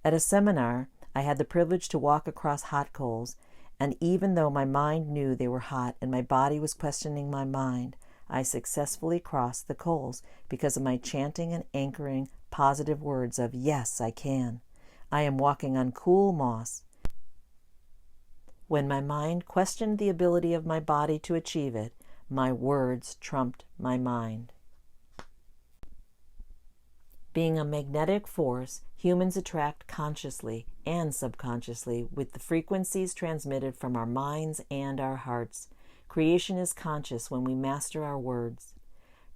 Speaker 1: At a seminar, I had the privilege to walk across hot coals, and even though my mind knew they were hot and my body was questioning my mind, I successfully crossed the coals because of my chanting and anchoring positive words of, "Yes, I can. I am walking on cool moss." When my mind questioned the ability of my body to achieve it, my words trumped my mind. Being a magnetic force, humans attract consciously and subconsciously with the frequencies transmitted from our minds and our hearts. Creation is conscious when we master our words.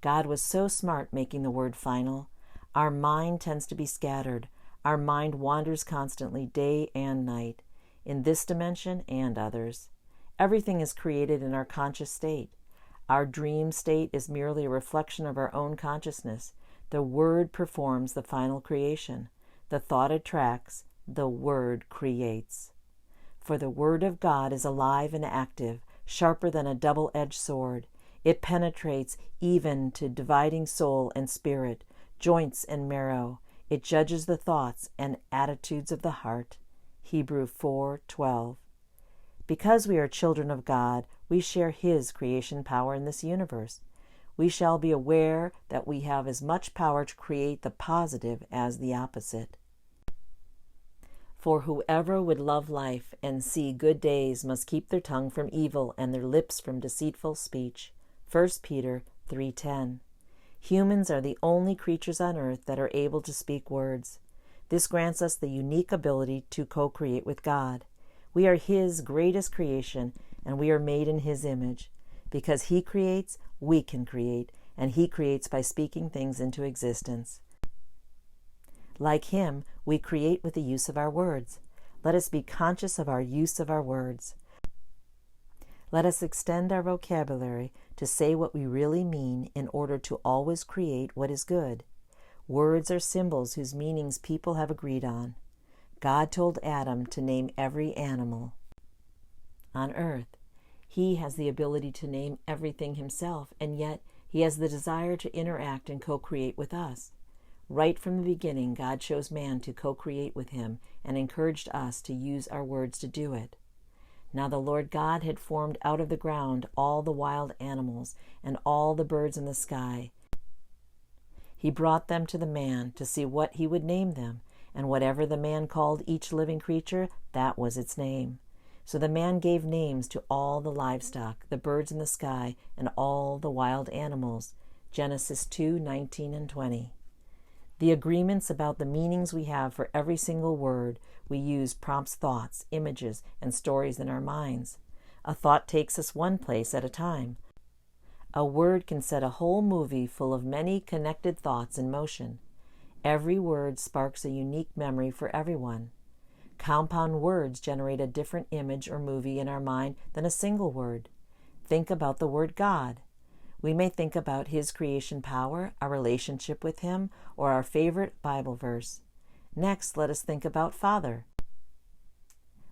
Speaker 1: God was so smart making the word final. Our mind tends to be scattered. Our mind wanders constantly, day and night, in this dimension and others. Everything is created in our conscious state. Our dream state is merely a reflection of our own consciousness. The Word performs the final creation. The thought attracts, the Word creates. For the Word of God is alive and active, sharper than a double-edged sword. It penetrates even to dividing soul and spirit, joints and marrow. It judges the thoughts and attitudes of the heart. Hebrews 4:12. Because we are children of God, we share His creation power in this universe. We shall be aware that we have as much power to create the positive as the opposite. For whoever would love life and see good days must keep their tongue from evil and their lips from deceitful speech. 1 Peter 3:10. Humans are the only creatures on earth that are able to speak words. This grants us the unique ability to co-create with God. We are His greatest creation, and we are made in His image. Because He creates, we can create, and He creates by speaking things into existence. Like Him, we create with the use of our words. Let us be conscious of our use of our words. Let us extend our vocabulary to say what we really mean in order to always create what is good. Words are symbols whose meanings people have agreed on. God told Adam to name every animal on earth. He has the ability to name everything himself, and yet He has the desire to interact and co-create with us. Right from the beginning, God chose man to co-create with Him and encouraged us to use our words to do it. Now the Lord God had formed out of the ground all the wild animals and all the birds in the sky. He brought them to the man to see what he would name them, and whatever the man called each living creature, that was its name. So the man gave names to all the livestock, the birds in the sky, and all the wild animals. Genesis 2:19 and 20. The agreements about the meanings we have for every single word we use prompts thoughts, images, and stories in our minds. A thought takes us one place at a time. A word can set a whole movie full of many connected thoughts in motion. Every word sparks a unique memory for everyone. Compound words generate a different image or movie in our mind than a single word. Think about the word God. We may think about His creation power, our relationship with Him, or our favorite Bible verse. Next, let us think about Father.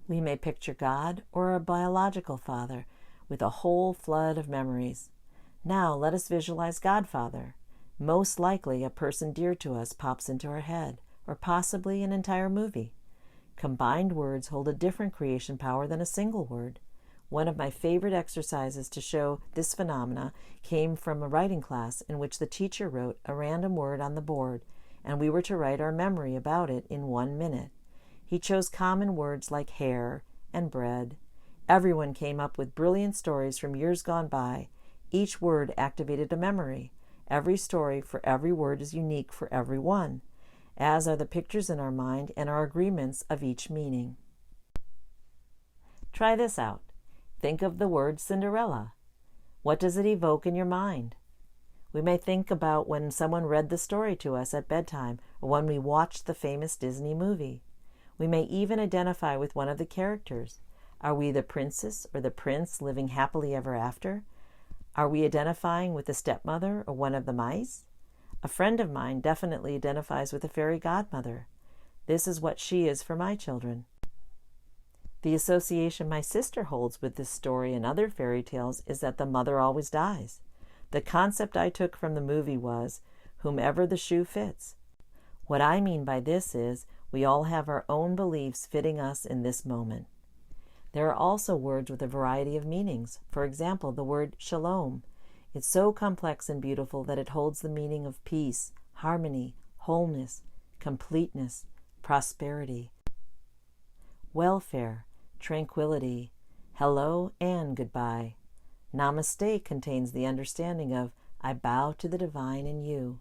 Speaker 1: We may picture God or our biological father with a whole flood of memories. Now let us visualize Godfather. Most likely a person dear to us pops into our head, or possibly an entire movie. Combined words hold a different creation power than a single word. One of my favorite exercises to show this phenomena came from a writing class in which the teacher wrote a random word on the board, and we were to write our memory about it in 1 minute. He chose common words like hair and bread. Everyone came up with brilliant stories from years gone by. Each word activated a memory. Every story for every word is unique for every one, as are the pictures in our mind and our agreements of each meaning. Try this out. Think of the word Cinderella. What does it evoke in your mind? We may think about when someone read the story to us at bedtime or when we watched the famous Disney movie. We may even identify with one of the characters. Are we the princess or the prince living happily ever after? Are we identifying with the stepmother or one of the mice? A friend of mine definitely identifies with the fairy godmother. This is what she is for my children. The association my sister holds with this story and other fairy tales is that the mother always dies. The concept I took from the movie was, whomever the shoe fits. What I mean by this is, we all have our own beliefs fitting us in this moment. There are also words with a variety of meanings. For example, the word shalom. It's so complex and beautiful that it holds the meaning of peace, harmony, wholeness, completeness, prosperity, welfare, tranquility, hello and goodbye. Namaste contains the understanding of, I bow to the divine in you.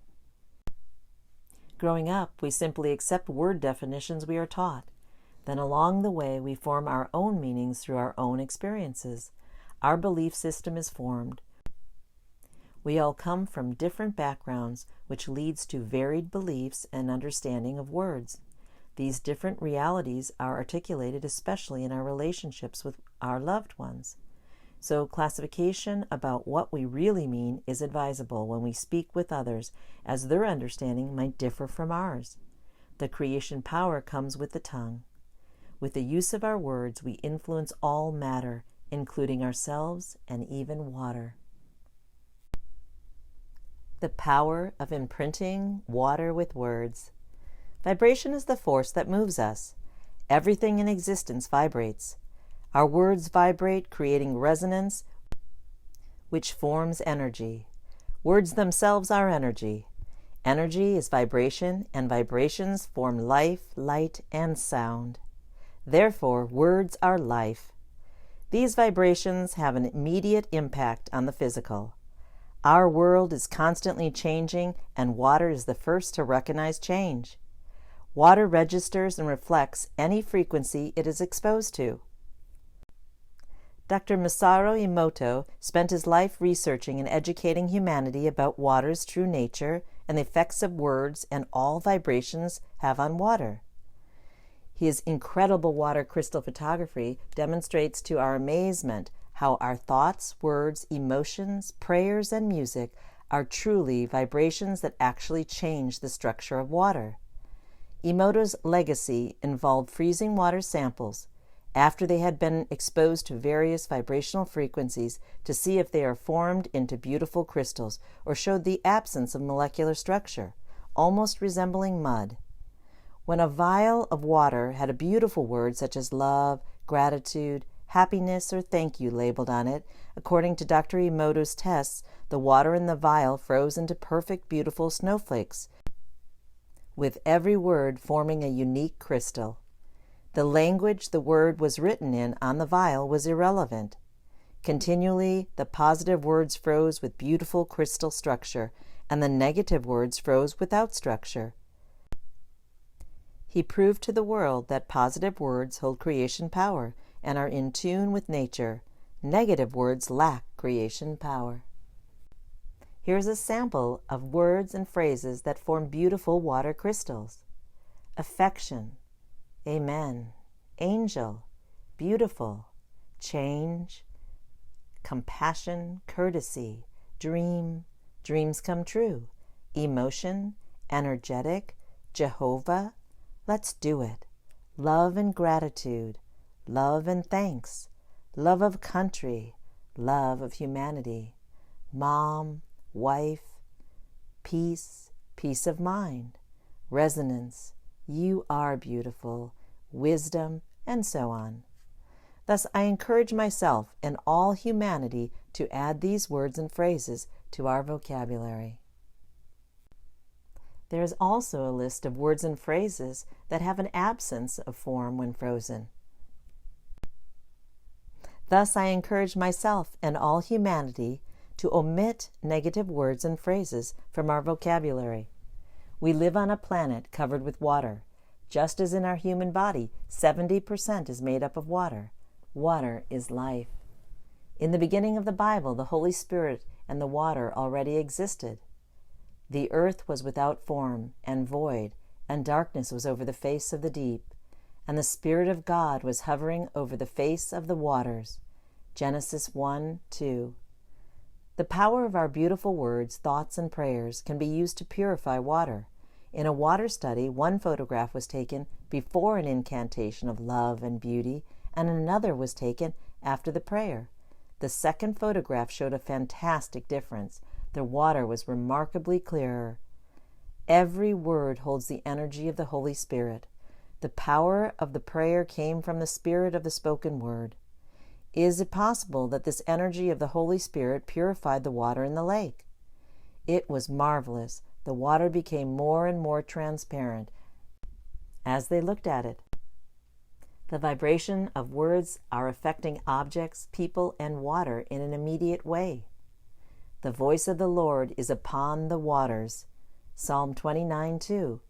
Speaker 1: Growing up, we simply accept word definitions we are taught. Then along the way, we form our own meanings through our own experiences. Our belief system is formed. We all come from different backgrounds, which leads to varied beliefs and understanding of words. These different realities are articulated especially in our relationships with our loved ones. So classification about what we really mean is advisable when we speak with others, as their understanding might differ from ours. The creation power comes with the tongue. With the use of our words, we influence all matter, including ourselves and even water. The power of imprinting water with words. Vibration is the force that moves us. Everything in existence vibrates. Our words vibrate, creating resonance, which forms energy. Words themselves are energy. Energy is vibration, and vibrations form life, light, and sound. Therefore, words are life. These vibrations have an immediate impact on the physical. Our world is constantly changing, and water is the first to recognize change. Water registers and reflects any frequency it is exposed to. Dr. Masaru Emoto spent his life researching and educating humanity about water's true nature and the effects of words and all vibrations have on water. His incredible water crystal photography demonstrates to our amazement how our thoughts, words, emotions, prayers, and music are truly vibrations that actually change the structure of water. Emoto's legacy involved freezing water samples after they had been exposed to various vibrational frequencies to see if they are formed into beautiful crystals or showed the absence of molecular structure, almost resembling mud. When a vial of water had a beautiful word such as love, gratitude, happiness, or thank you labeled on it, according to Dr. Emoto's tests, the water in the vial froze into perfect, beautiful snowflakes, with every word forming a unique crystal. The language the word was written in on the vial was irrelevant. Continually, the positive words froze with beautiful crystal structure, and the negative words froze without structure. He proved to the world that positive words hold creation power and are in tune with nature. Negative words lack creation power. Here's a sample of words and phrases that form beautiful water crystals. Affection, amen, angel, beautiful, change, compassion, courtesy, dream, dreams come true, emotion, energetic, Jehovah, let's do it, love and gratitude, love and thanks, love of country, love of humanity, mom, wife, peace, peace of mind, resonance, you are beautiful, wisdom, and so on. Thus, I encourage myself and all humanity to add these words and phrases to our vocabulary. There is also a list of words and phrases that have an absence of form when frozen. Thus, I encourage myself and all humanity to omit negative words and phrases from our vocabulary. We live on a planet covered with water. Just as in our human body, 70% is made up of water. Water is life. In the beginning of the Bible, the Holy Spirit and the water already existed. The earth was without form and void, and darkness was over the face of the deep, and the Spirit of God was hovering over the face of the waters. Genesis 1:2. The power of our beautiful words, thoughts, and prayers can be used to purify water. In a water study, one photograph was taken before an incantation of love and beauty, and another was taken after the prayer. The second photograph showed a fantastic difference. The water was remarkably clearer. Every word holds the energy of the Holy Spirit. The power of the prayer came from the spirit of the spoken word. Is it possible that this energy of the Holy Spirit purified the water in the lake? It was marvelous. The water became more and more transparent as they looked at it. The vibration of words are affecting objects, people, and water in an immediate way. The voice of the Lord is upon the waters. Psalm 29:2.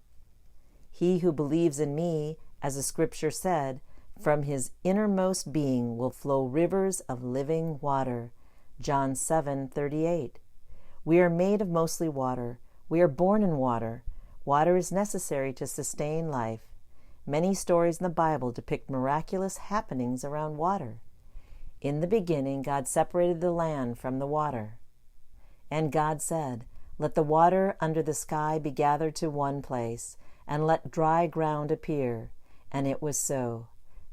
Speaker 1: He who believes in me, as the scripture said, from his innermost being will flow rivers of living water. John 7:38. We are made of mostly water. We are born in water. Water is necessary to sustain life. Many stories in the Bible depict miraculous happenings around water. In the beginning, God separated the land from the water. And God said, "Let the water under the sky be gathered to one place, and let dry ground appear." And it was so.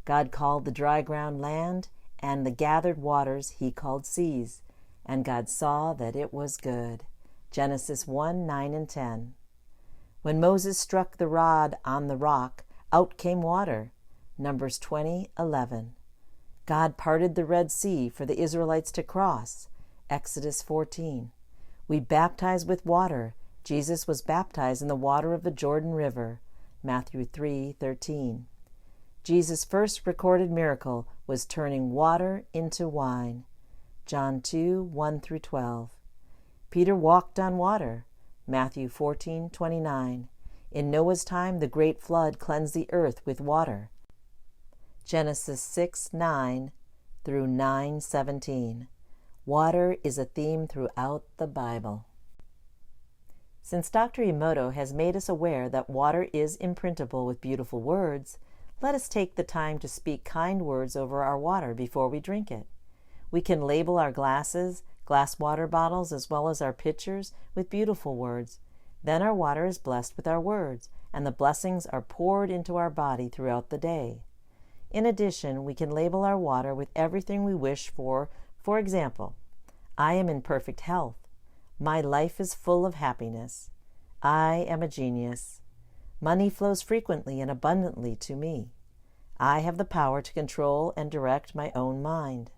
Speaker 1: God called the dry ground land, and the gathered waters he called seas. And God saw that it was good. Genesis 1:9 and 10. When Moses struck the rod on the rock, out came water. Numbers 20:11. God parted the Red Sea for the Israelites to cross. Exodus 14. We baptize with water. Jesus was baptized in the water of the Jordan River. Matthew 3:13. Jesus' first recorded miracle was turning water into wine. John 2:1-12. Peter walked on water. Matthew 14:29. In Noah's time, the great flood cleansed the earth with water. Genesis 6:9-9:17. Water is a theme throughout the Bible. Since Dr. Emoto has made us aware that water is imprintable with beautiful words, let us take the time to speak kind words over our water before we drink it. We can label our glasses, glass water bottles, as well as our pitchers with beautiful words. Then our water is blessed with our words, and the blessings are poured into our body throughout the day. In addition, we can label our water with everything we wish for. For example, I am in perfect health. My life is full of happiness. I am a genius. Money flows frequently and abundantly to me. I have the power to control and direct my own mind.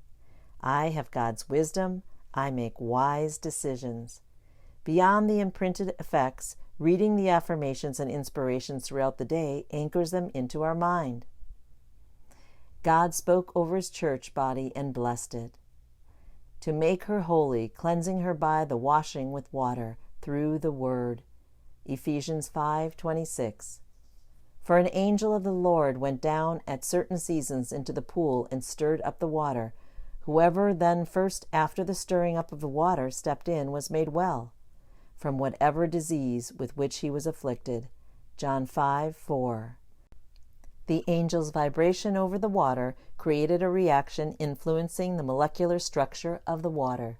Speaker 1: I have God's wisdom. I make wise decisions. Beyond the imprinted effects, reading the affirmations and inspirations throughout the day anchors them into our mind. God spoke over his church body and blessed it. To make her holy, cleansing her by the washing with water through the word. Ephesians 5:26. For an angel of the Lord went down at certain seasons into the pool and stirred up the water. Whoever then first after the stirring up of the water stepped in was made well from whatever disease with which he was afflicted. John 5:4. The angel's vibration over the water created a reaction influencing the molecular structure of the water.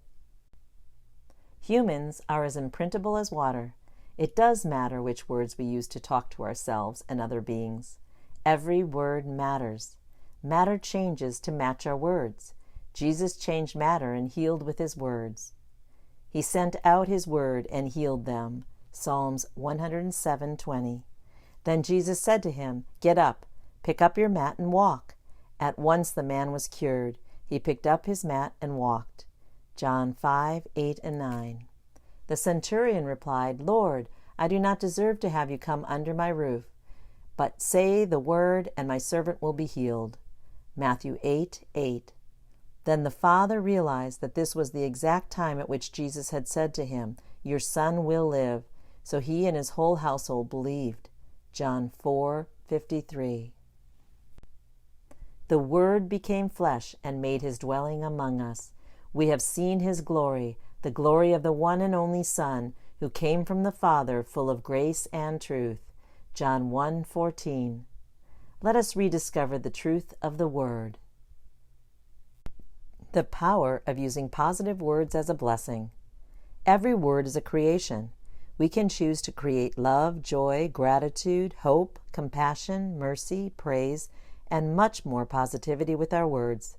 Speaker 1: Humans are as imprintable as water. It does matter which words we use to talk to ourselves and other beings. Every word matters. Matter changes to match our words. Jesus changed matter and healed with his words. He sent out his word and healed them. Psalms 107:20. Then Jesus said to him, "Get up, pick up your mat and walk." At once the man was cured. He picked up his mat and walked. John 5:8 and 9. The centurion replied, "Lord, I do not deserve to have you come under my roof, but say the word and my servant will be healed." Matthew 8:8. Then the father realized that this was the exact time at which Jesus had said to him, "Your son will live." So he and his whole household believed. John 4:53. The Word became flesh and made his dwelling among us. We have seen his glory, the glory of the one and only Son, who came from the Father, full of grace and truth. John 1:14. Let us rediscover the truth of the Word. The power of using positive words as a blessing. Every word is a creation. We can choose to create love, joy, gratitude, hope, compassion, mercy, praise, and much more positivity with our words,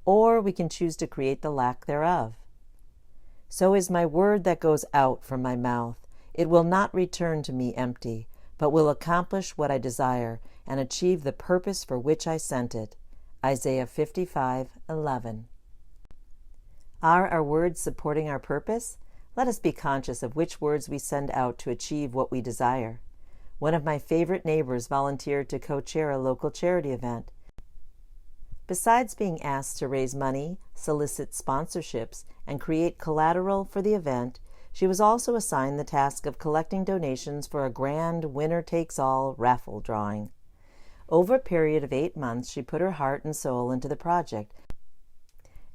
Speaker 1: or we can choose to create the lack thereof. So is my word that goes out from my mouth. It will not return to me empty, but will accomplish what I desire and achieve the purpose for which I sent it. Isaiah 55:11. Are our words supporting our purpose? Let us be conscious of which words we send out to achieve what we desire. One of my favorite neighbors volunteered to co-chair a local charity event. Besides being asked to raise money, solicit sponsorships, and create collateral for the event, she was also assigned the task of collecting donations for a grand winner-takes-all raffle drawing. Over a period of 8 months, she put her heart and soul into the project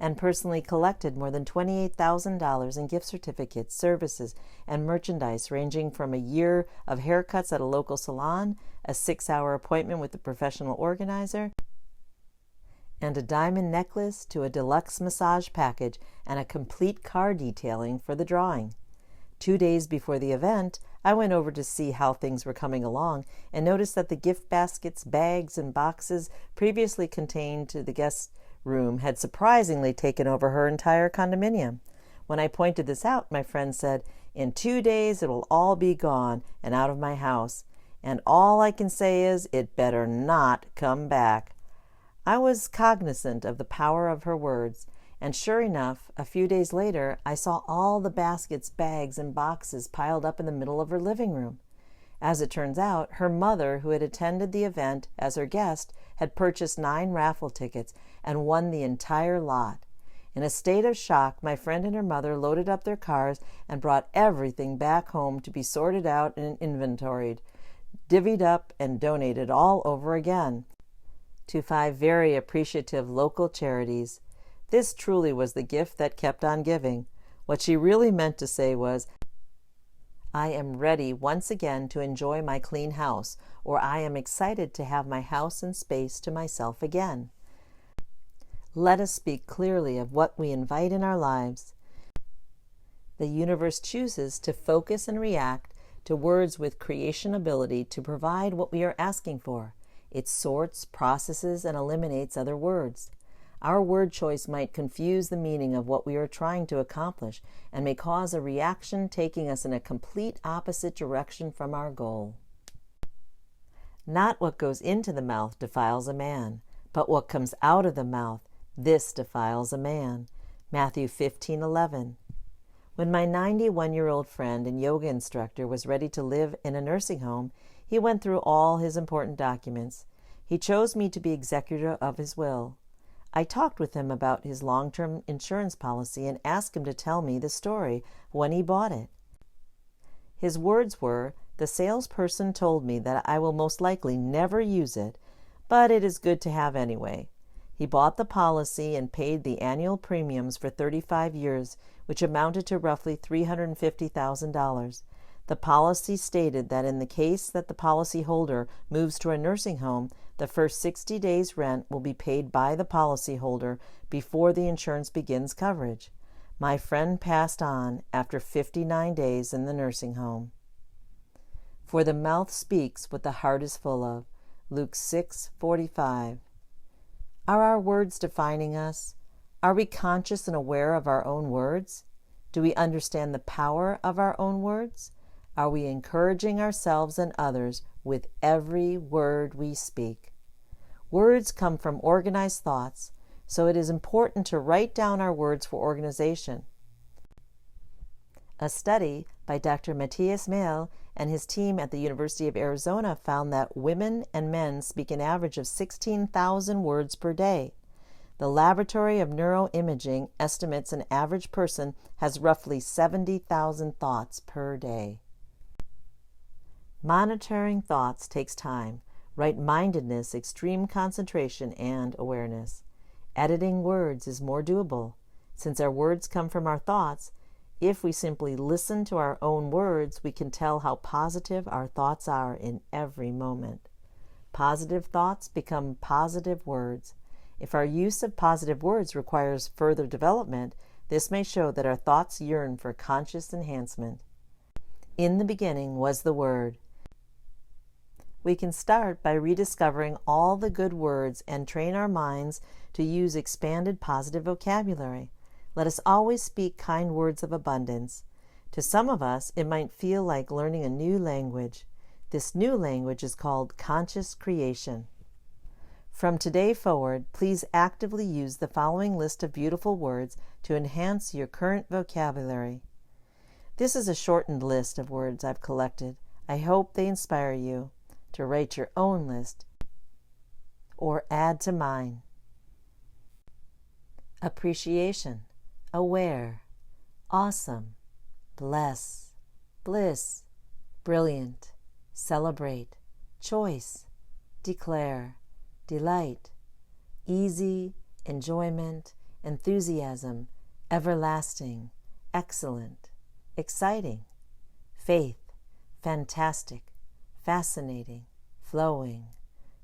Speaker 1: and personally collected more than $28,000 in gift certificates, services, and merchandise ranging from a year of haircuts at a local salon, a 6-hour appointment with a professional organizer, and a diamond necklace to a deluxe massage package and a complete car detailing for the drawing. 2 days before the event, I went over to see how things were coming along and noticed that the gift baskets, bags, and boxes previously contained to the guest room had surprisingly taken over her entire condominium. When I pointed this out, my friend said, "In 2 days it will all be gone and out of my house, and all I can say is it better not come back." I was cognizant of the power of her words, and sure enough, a few days later, I saw all the baskets, bags, and boxes piled up in the middle of her living room. As it turns out, her mother, who had attended the event as her guest, had purchased 9 raffle tickets and won the entire lot. In a state of shock, my friend and her mother loaded up their cars and brought everything back home to be sorted out and inventoried, divvied up, and donated all over again to 5 very appreciative local charities. This truly was the gift that kept on giving. What she really meant to say was, "I am ready once again to enjoy my clean house," or "I am excited to have my house and space to myself again." Let us speak clearly of what we invite in our lives. The universe chooses to focus and react to words with creation ability to provide what we are asking for. It sorts, processes, and eliminates other words. Our word choice might confuse the meaning of what we are trying to accomplish and may cause a reaction taking us in a complete opposite direction from our goal. Not what goes into the mouth defiles a man, but what comes out of the mouth, this defiles a man. Matthew 15:11. When my 91-year-old friend and yoga instructor was ready to live in a nursing home, he went through all his important documents. He chose me to be executor of his will. I talked with him about his long-term insurance policy and asked him to tell me the story when he bought it. His words were, "The salesperson told me that I will most likely never use it, but it is good to have anyway." He bought the policy and paid the annual premiums for 35 years, which amounted to roughly $350,000. The policy stated that in the case that the policyholder moves to a nursing home, the first 60 days' rent will be paid by the policyholder before the insurance begins coverage. My friend passed on after 59 days in the nursing home. For the mouth speaks what the heart is full of. Luke 6:45. Are our words defining us? Are we conscious and aware of our own words? Do we understand the power of our own words? Are we encouraging ourselves and others with every word we speak? Words come from organized thoughts, so it is important to write down our words for organization. A study by Dr. Matthias Mehl and his team at the University of Arizona found that women and men speak an average of 16,000 words per day. The Laboratory of Neuroimaging estimates an average person has roughly 70,000 thoughts per day. Monitoring thoughts takes time, right-mindedness, extreme concentration, and awareness. Editing words is more doable. Since our words come from our thoughts, if we simply listen to our own words, we can tell how positive our thoughts are in every moment. Positive thoughts become positive words. If our use of positive words requires further development, this may show that our thoughts yearn for conscious enhancement. In the beginning was the Word. We can start by rediscovering all the good words and train our minds to use expanded positive vocabulary. Let us always speak kind words of abundance. To some of us, it might feel like learning a new language. This new language is called conscious creation. From today forward, please actively use the following list of beautiful words to enhance your current vocabulary. This is a shortened list of words I've collected. I hope they inspire you to write your own list or add to mine. Appreciation, aware, awesome, bless, bliss, brilliant, celebrate, choice, declare, delight, easy, enjoyment, enthusiasm, everlasting, excellent, exciting, faith, fantastic, fascinating, flowing,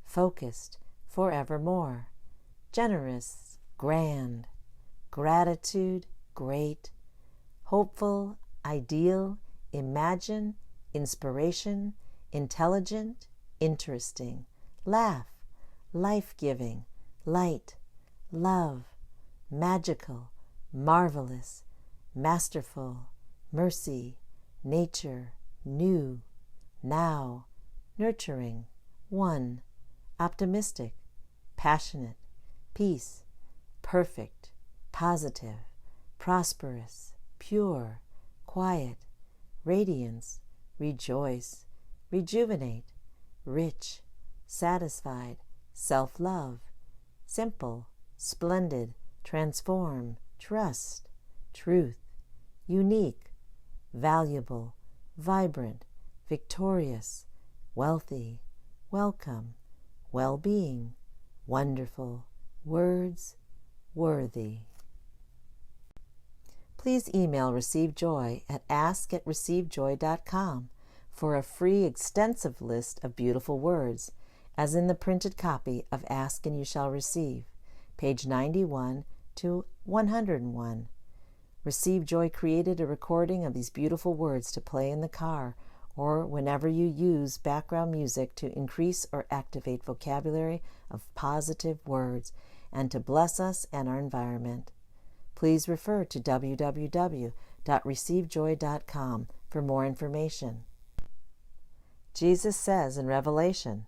Speaker 1: focused, forevermore, generous, grand, gratitude, great, hopeful, ideal, imagine, inspiration, intelligent, interesting, laugh, life-giving, light, love, magical, marvelous, masterful, mercy, nature, new, now, nurturing, one, optimistic, passionate, peace, perfect, positive, prosperous, pure, quiet, radiance, rejoice, rejuvenate, rich, satisfied, self-love, simple, splendid, transform, trust, truth, unique, valuable, vibrant, victorious, wealthy, welcome, well-being, wonderful, words, worthy. Please email receivejoy at ask@receivejoy.com for a free extensive list of beautiful words, as in the printed copy of Ask and You Shall Receive, page 91 to 101. Receive Joy created a recording of these beautiful words to play in the car or whenever you use background music to increase or activate vocabulary of positive words and to bless us and our environment. Please refer to www.receivejoy.com for more information. Jesus says in Revelation,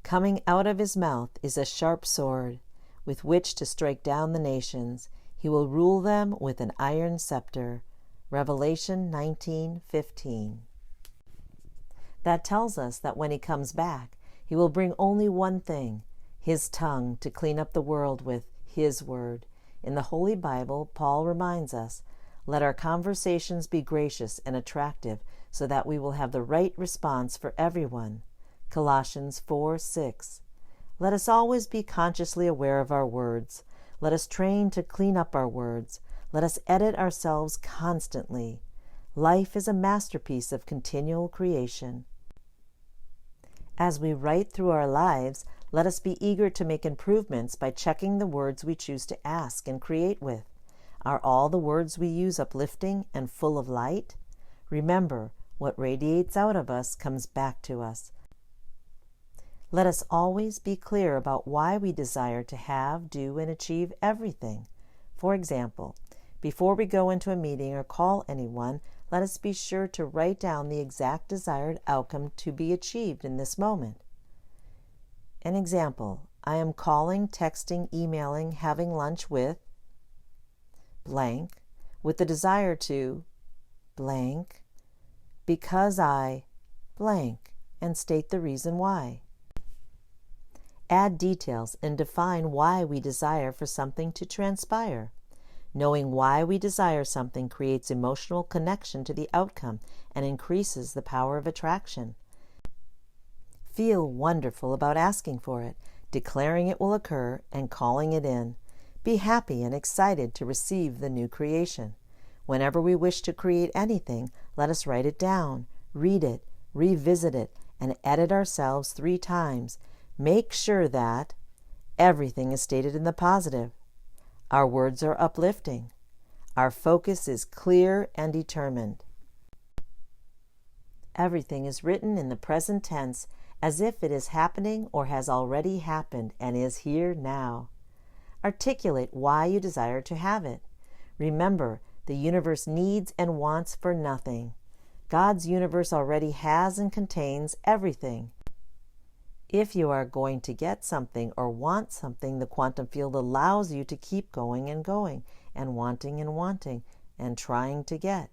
Speaker 1: "Coming out of his mouth is a sharp sword, with which to strike down the nations. He will rule them with an iron scepter." Revelation 19:15. That tells us that when he comes back, he will bring only one thing, his tongue, to clean up the world with his word. In the Holy Bible, Paul reminds us, "Let our conversations be gracious and attractive, so that we will have the right response for everyone." Colossians 4:6. Let us always be consciously aware of our words. Let us train to clean up our words. Let us edit ourselves constantly. Life is a masterpiece of continual creation. As we write through our lives, let us be eager to make improvements by checking the words we choose to ask and create with. Are all the words we use uplifting and full of light? Remember, what radiates out of us comes back to us. Let us always be clear about why we desire to have, do, and achieve everything. For example, before we go into a meeting or call anyone, let us be sure to write down the exact desired outcome to be achieved in this moment. An example, I am calling, texting, emailing, having lunch with blank, with the desire to blank, because I blank, and state the reason why. Add details and define why we desire for something to transpire. Knowing why we desire something creates emotional connection to the outcome and increases the power of attraction. Feel wonderful about asking for it, declaring it will occur, and calling it in. Be happy and excited to receive the new creation. Whenever we wish to create anything, let us write it down, read it, revisit it, and edit ourselves 3 times. Make sure that everything is stated in the positive. Our words are uplifting. Our focus is clear and determined. Everything is written in the present tense as if it is happening or has already happened and is here now. Articulate why you desire to have it. Remember, the universe needs and wants for nothing. God's universe already has and contains everything. If you are going to get something or want something, the quantum field allows you to keep going and wanting and trying to get.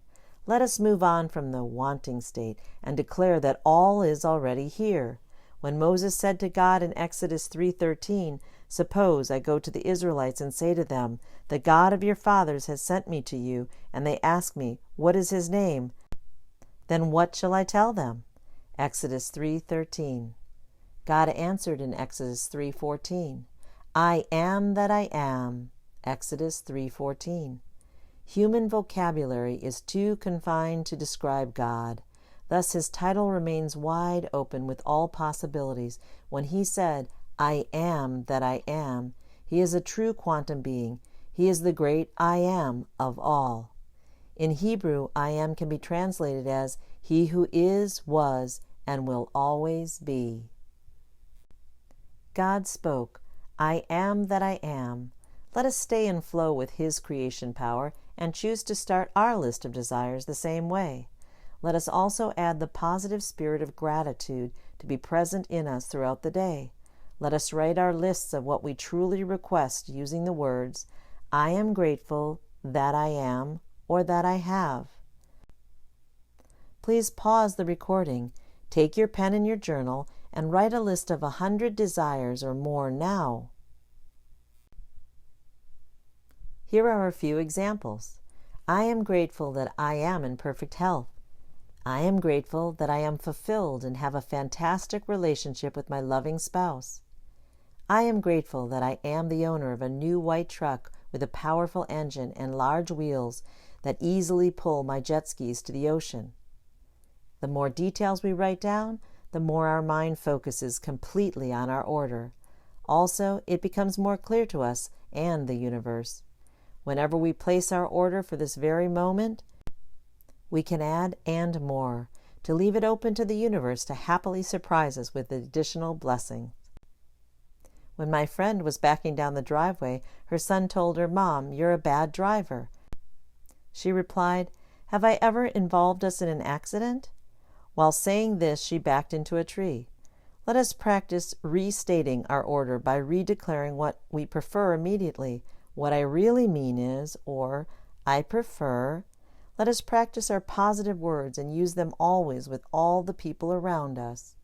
Speaker 1: Let us move on from the wanting state and declare that all is already here. When Moses said to God in Exodus 3:13, "Suppose I go to the Israelites and say to them, 'The God of your fathers has sent me to you,' and they ask me, 'What is his name?' Then what shall I tell them?" Exodus 3:13. God answered in Exodus 3:14, "I am that I am." Exodus 3:14. Human vocabulary is too confined to describe God. Thus his title remains wide open with all possibilities. When he said, "I am that I am," he is a true quantum being. He is the great I am of all. In Hebrew, I am can be translated as he who is, was, and will always be. God spoke, "I am that I am." Let us stay in flow with his creation power and choose to start our list of desires the same way. Let us also add the positive spirit of gratitude to be present in us throughout the day. Let us write our lists of what we truly request using the words, "I am grateful that I am," or "that I have." Please pause the recording, take your pen and your journal, and write a list of 100 desires or more now. Here are a few examples. I am grateful that I am in perfect health. I am grateful that I am fulfilled and have a fantastic relationship with my loving spouse. I am grateful that I am the owner of a new white truck with a powerful engine and large wheels that easily pull my jet skis to the ocean. The more details we write down, the more our mind focuses completely on our order. Also, it becomes more clear to us and the universe. Whenever we place our order for this very moment, we can add "and more" to leave it open to the universe to happily surprise us with additional blessings. When my friend was backing down the driveway, her son told her, "Mom, you're a bad driver." She replied, "Have I ever involved us in an accident?" While saying this, she backed into a tree. Let us practice restating our order by redeclaring what we prefer immediately. "What I really mean is," or "I prefer." Let us practice our positive words and use them always with all the people around us.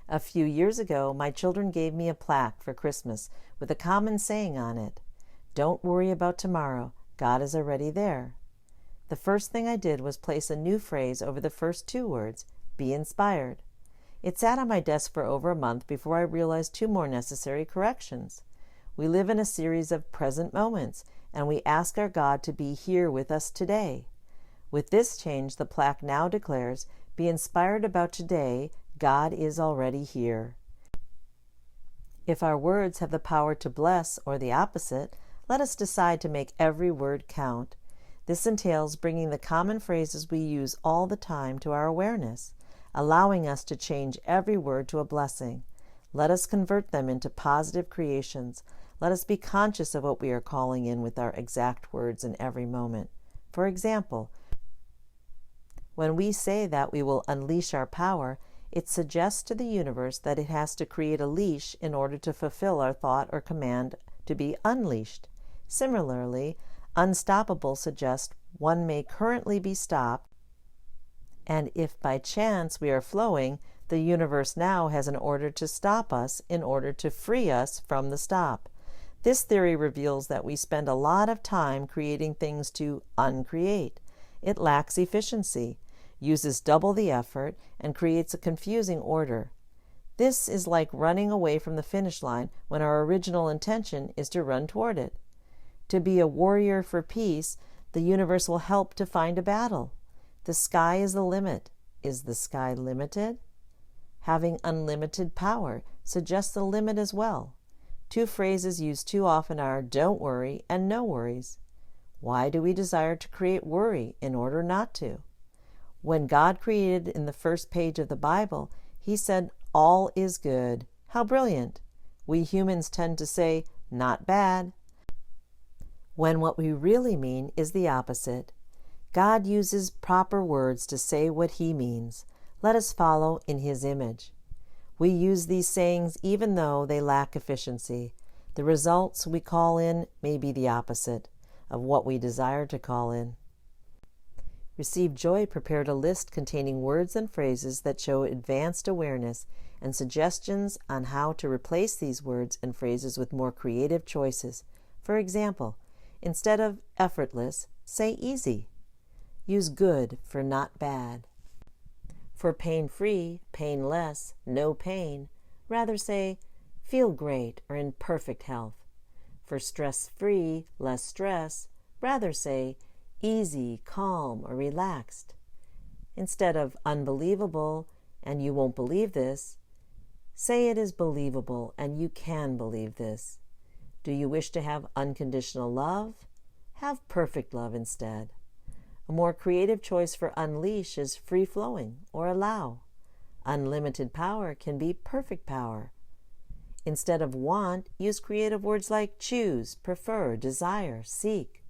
Speaker 1: A few years ago, my children gave me a plaque for Christmas with a common saying on it, "Don't worry about tomorrow, God is already there." The first thing I did was place a new phrase over the first two words, "Be inspired." It sat on my desk for over a month before I realized two more necessary corrections. We live in a series of present moments, and we ask our God to be here with us today. With this change, the plaque now declares, "Be inspired about today, God is already here." If our words have the power to bless or the opposite, let us decide to make every word count. This entails bringing the common phrases we use all the time to our awareness, allowing us to change every word to a blessing. Let us convert them into positive creations. Let us be conscious of what we are calling in with our exact words in every moment. For example, when we say that we will unleash our power, it suggests to the universe that it has to create a leash in order to fulfill our thought or command to be unleashed. Similarly, unstoppable suggests one may currently be stopped, and if by chance we are flowing, the universe now has an order to stop us in order to free us from the stop. This theory reveals that we spend a lot of time creating things to uncreate. It lacks efficiency, uses double the effort, and creates a confusing order. This is like running away from the finish line when our original intention is to run toward it. To be a warrior for peace, the universe will help to find a battle. The sky is the limit. Is the sky limited? Having unlimited power suggests a limit as well. Two phrases used too often are "don't worry" and "no worries." Why do we desire to create worry in order not to? When God created in the first page of the Bible, He said, "All is good." How brilliant! We humans tend to say, "Not bad," when what we really mean is the opposite. God uses proper words to say what He means. Let us follow in His image. We use these sayings even though they lack efficiency. The results we call in may be the opposite of what we desire to call in. Receive Joy prepared a list containing words and phrases that show advanced awareness and suggestions on how to replace these words and phrases with more creative choices. For example, instead of effortless, say easy. Use good for not bad. For pain-free, painless, no pain, rather say feel great or in perfect health. For stress-free, less stress, rather say easy, calm, or relaxed. Instead of unbelievable and you won't believe this, say it is believable and you can believe this. Do you wish to have unconditional love? Have perfect love instead. A more creative choice for unleash is free-flowing or allow. Unlimited power can be perfect power. Instead of want, use creative words like choose, prefer, desire, seek.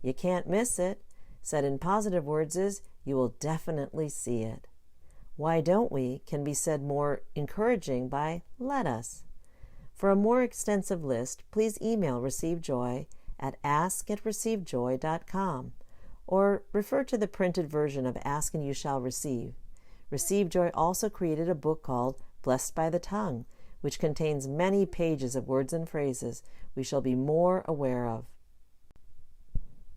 Speaker 1: You can't miss it. Said in positive words is, you will definitely see it. Why don't we can be said more encouraging by let us. For a more extensive list, please email receivejoy at ask@receivejoy.com or refer to the printed version of Ask and You Shall Receive. Receive Joy also created a book called Blessed by the Tongue, which contains many pages of words and phrases we shall be more aware of.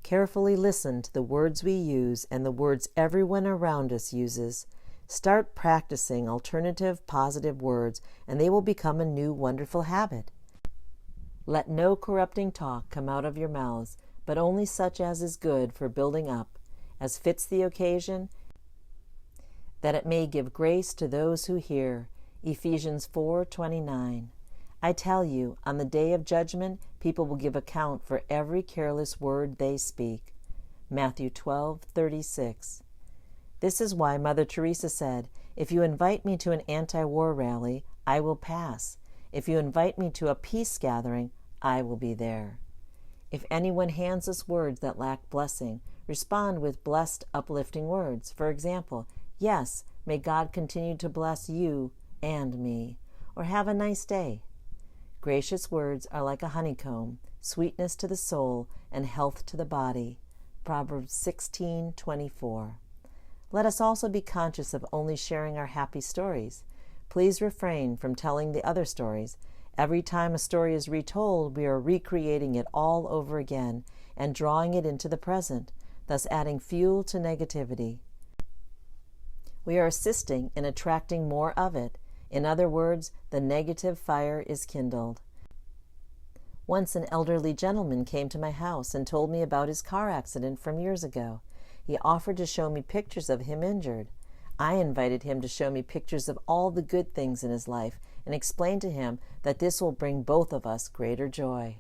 Speaker 1: Carefully listen to the words we use and the words everyone around us uses. Start practicing alternative positive words, and they will become a new wonderful habit. Let no corrupting talk come out of your mouths, but only such as is good for building up, as fits the occasion, that it may give grace to those who hear. Ephesians 4:29. I tell you, on the day of judgment, people will give account for every careless word they speak. Matthew 12:36. This is why Mother Teresa said, if you invite me to an anti-war rally, I will pass. If you invite me to a peace gathering, I will be there. If anyone hands us words that lack blessing, respond with blessed, uplifting words. For example, yes, may God continue to bless you and me, or have a nice day. Gracious words are like a honeycomb, sweetness to the soul and health to the body. Proverbs 16:24. Let us also be conscious of only sharing our happy stories. Please refrain from telling the other stories. Every time a story is retold, we are recreating it all over again and drawing it into the present, thus adding fuel to negativity. We are assisting in attracting more of it. In other words, the negative fire is kindled. Once an elderly gentleman came to my house and told me about his car accident from years ago. He offered to show me pictures of him injured. I invited him to show me pictures of all the good things in his life and explained to him that this will bring both of us greater joy.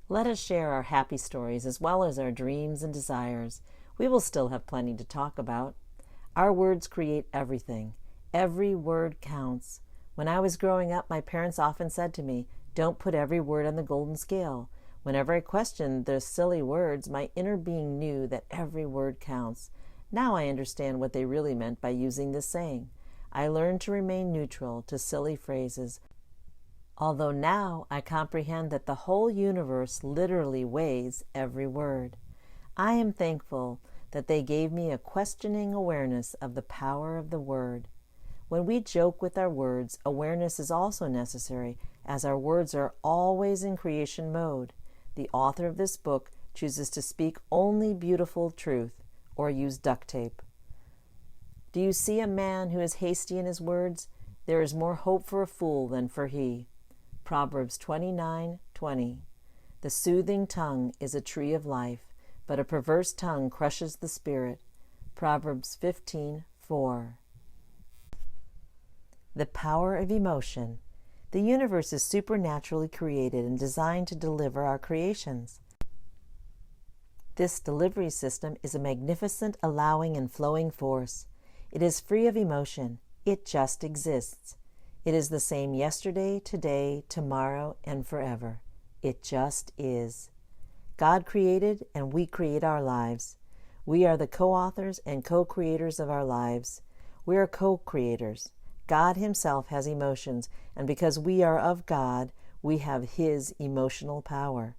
Speaker 1: Let us share our happy stories as well as our dreams and desires. We will still have plenty to talk about. Our words create everything. Every word counts. When I was growing up, my parents often said to me, don't put every word on the golden scale. Whenever I questioned their silly words, my inner being knew that every word counts. Now I understand what they really meant by using this saying. I learned to remain neutral to silly phrases, although now I comprehend that the whole universe literally weighs every word. I am thankful that they gave me a questioning awareness of the power of the word. When we joke with our words, awareness is also necessary, as our words are always in creation mode. The author of this book chooses to speak only beautiful truth, or use duct tape. Do you see a man who is hasty in his words? There is more hope for a fool than for he. Proverbs 29:20. The soothing tongue is a tree of life, but a perverse tongue crushes the spirit. Proverbs 15:4. The power of emotion. The universe is supernaturally created and designed to deliver our creations. This delivery system is a magnificent allowing and flowing force. It is free of emotion. It just exists. It is the same yesterday, today, tomorrow, and forever. It just is. God created, and we create our lives. We are the co-authors and co-creators of our lives. We are co-creators. God Himself has emotions, and because we are of God, we have His emotional power.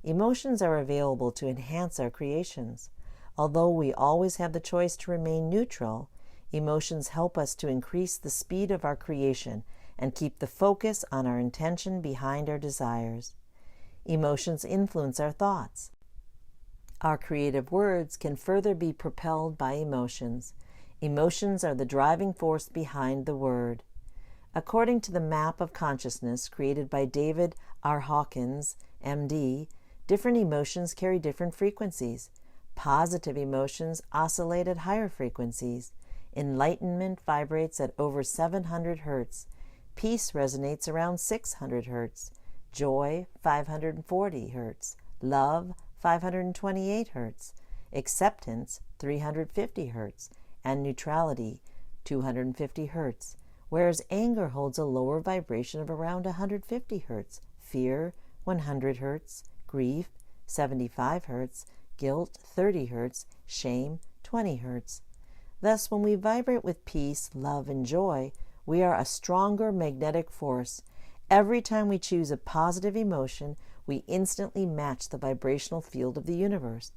Speaker 1: Emotions are available to enhance our creations. Although we always have the choice to remain neutral, emotions help us to increase the speed of our creation and keep the focus on our intention behind our desires. Emotions influence our thoughts. Our creative words can further be propelled by emotions. Emotions are the driving force behind the word. According to the map of consciousness created by David R. Hawkins, MD, different emotions carry different frequencies. Positive emotions oscillate at higher frequencies. Enlightenment vibrates at over 700 Hz. Peace resonates around 600 Hz. Joy, 540 Hz. Love, 528 Hz. Acceptance, 350 Hz. And neutrality, 250 Hz. Whereas anger holds a lower vibration of around 150 Hz. Fear, 100 Hz. Grief, 75 Hz. Guilt, 30 Hz. Shame, 20 Hz. Thus, when we vibrate with peace, love, and joy, we are a stronger magnetic force. Every time we choose a positive emotion, we instantly match the vibrational field of the universe.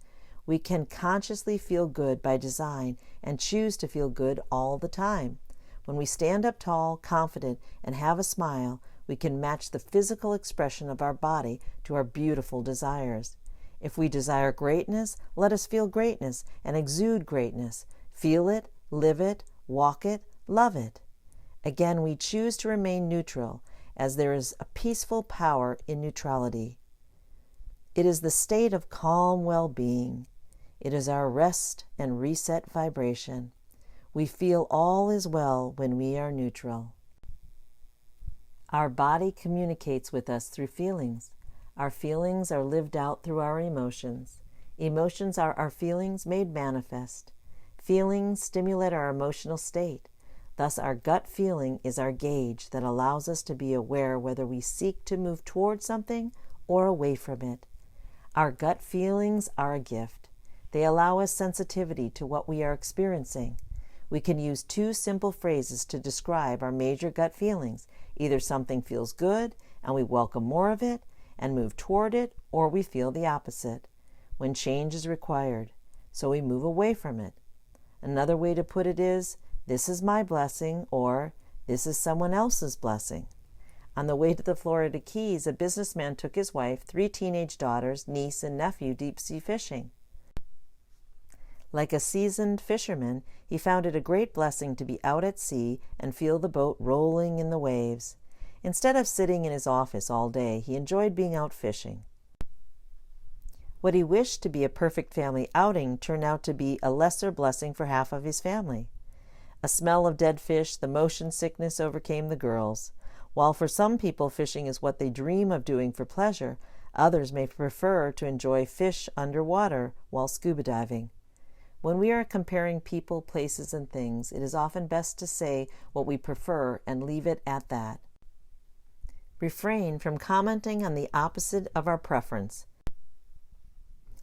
Speaker 1: We can consciously feel good by design and choose to feel good all the time. When we stand up tall, confident, and have a smile, we can match the physical expression of our body to our beautiful desires. If we desire greatness, let us feel greatness and exude greatness. Feel it, live it, walk it, love it. Again, we choose to remain neutral, as there is a peaceful power in neutrality. It is the state of calm well-being. It is our rest and reset vibration. We feel all is well when we are neutral. Our body communicates with us through feelings. Our feelings are lived out through our emotions. Emotions are our feelings made manifest. Feelings stimulate our emotional state. Thus, our gut feeling is our gauge that allows us to be aware whether we seek to move towards something or away from it. Our gut feelings are a gift. They allow us sensitivity to what we are experiencing. We can use two simple phrases to describe our major gut feelings. Either something feels good and we welcome more of it and move toward it, or we feel the opposite, when change is required, so we move away from it. Another way to put it is, this is my blessing, or this is someone else's blessing. On the way to the Florida Keys, a businessman took his wife, 3 teenage daughters, niece, and nephew deep-sea fishing. Like a seasoned fisherman, he found it a great blessing to be out at sea and feel the boat rolling in the waves. Instead of sitting in his office all day, he enjoyed being out fishing. What he wished to be a perfect family outing turned out to be a lesser blessing for half of his family. A smell of dead fish, the motion sickness overcame the girls. While for some people fishing is what they dream of doing for pleasure, others may prefer to enjoy fish underwater while scuba diving. When we are comparing people, places, and things, it is often best to say what we prefer and leave it at that. Refrain from commenting on the opposite of our preference.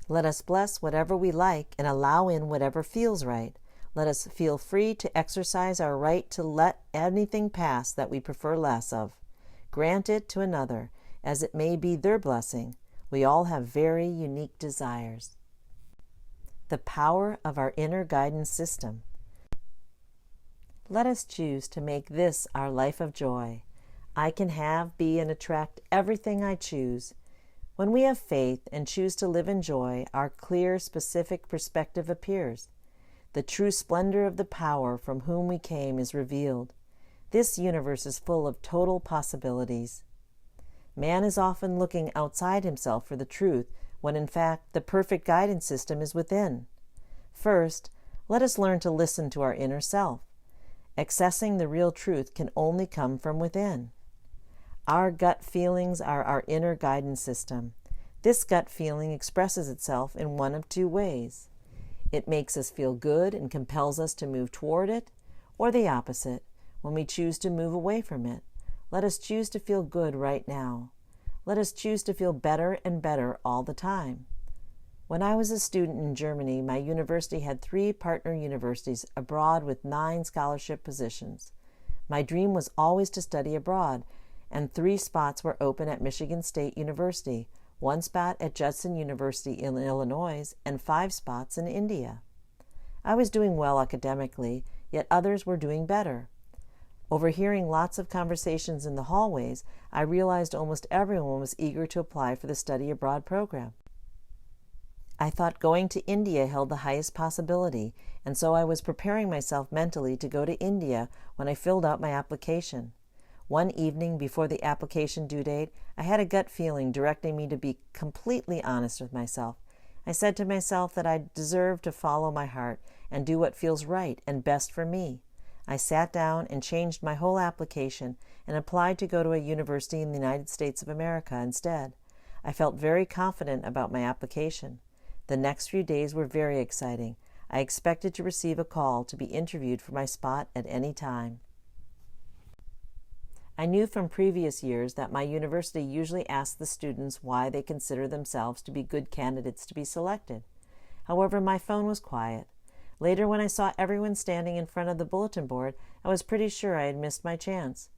Speaker 1: Let us bless whatever we like and allow in whatever feels right. Let us feel free to exercise our right to let anything pass that we prefer less of. Grant it to another, as it may be their blessing. We all have very unique desires. The power of our inner guidance system. Let us choose to make this our life of joy. I can have, be, and attract everything I choose. When we have faith and choose to live in joy, our clear, specific perspective appears. The true splendor of the power from whom we came is revealed. This universe is full of total possibilities. Man is often looking outside himself for the truth, when in fact the perfect guidance system is within. First, let us learn to listen to our inner self. Accessing the real truth can only come from within. Our gut feelings are our inner guidance system. This gut feeling expresses itself in one of two ways. It makes us feel good and compels us to move toward it, or the opposite, when we choose to move away from it. Let us choose to feel good right now. Let us choose to feel better and better all the time. When I was a student in Germany, my university had 3 partner universities abroad with 9 scholarship positions. My dream was always to study abroad, and 3 spots were open at Michigan State University, 1 spot at Judson University in Illinois, and 5 spots in India. I was doing well academically, yet others were doing better. Overhearing lots of conversations in the hallways, I realized almost everyone was eager to apply for the study abroad program. I thought going to India held the highest possibility, and so I was preparing myself mentally to go to India when I filled out my application. One evening before the application due date, I had a gut feeling directing me to be completely honest with myself. I said to myself that I deserved to follow my heart and do what feels right and best for me. I sat down and changed my whole application and applied to go to a university in the United States of America instead. I felt very confident about my application. The next few days were very exciting. I expected to receive a call to be interviewed for my spot at any time. I knew from previous years that my university usually asked the students why they consider themselves to be good candidates to be selected. However, my phone was quiet. Later, when I saw everyone standing in front of the bulletin board, I was pretty sure I had missed my chance.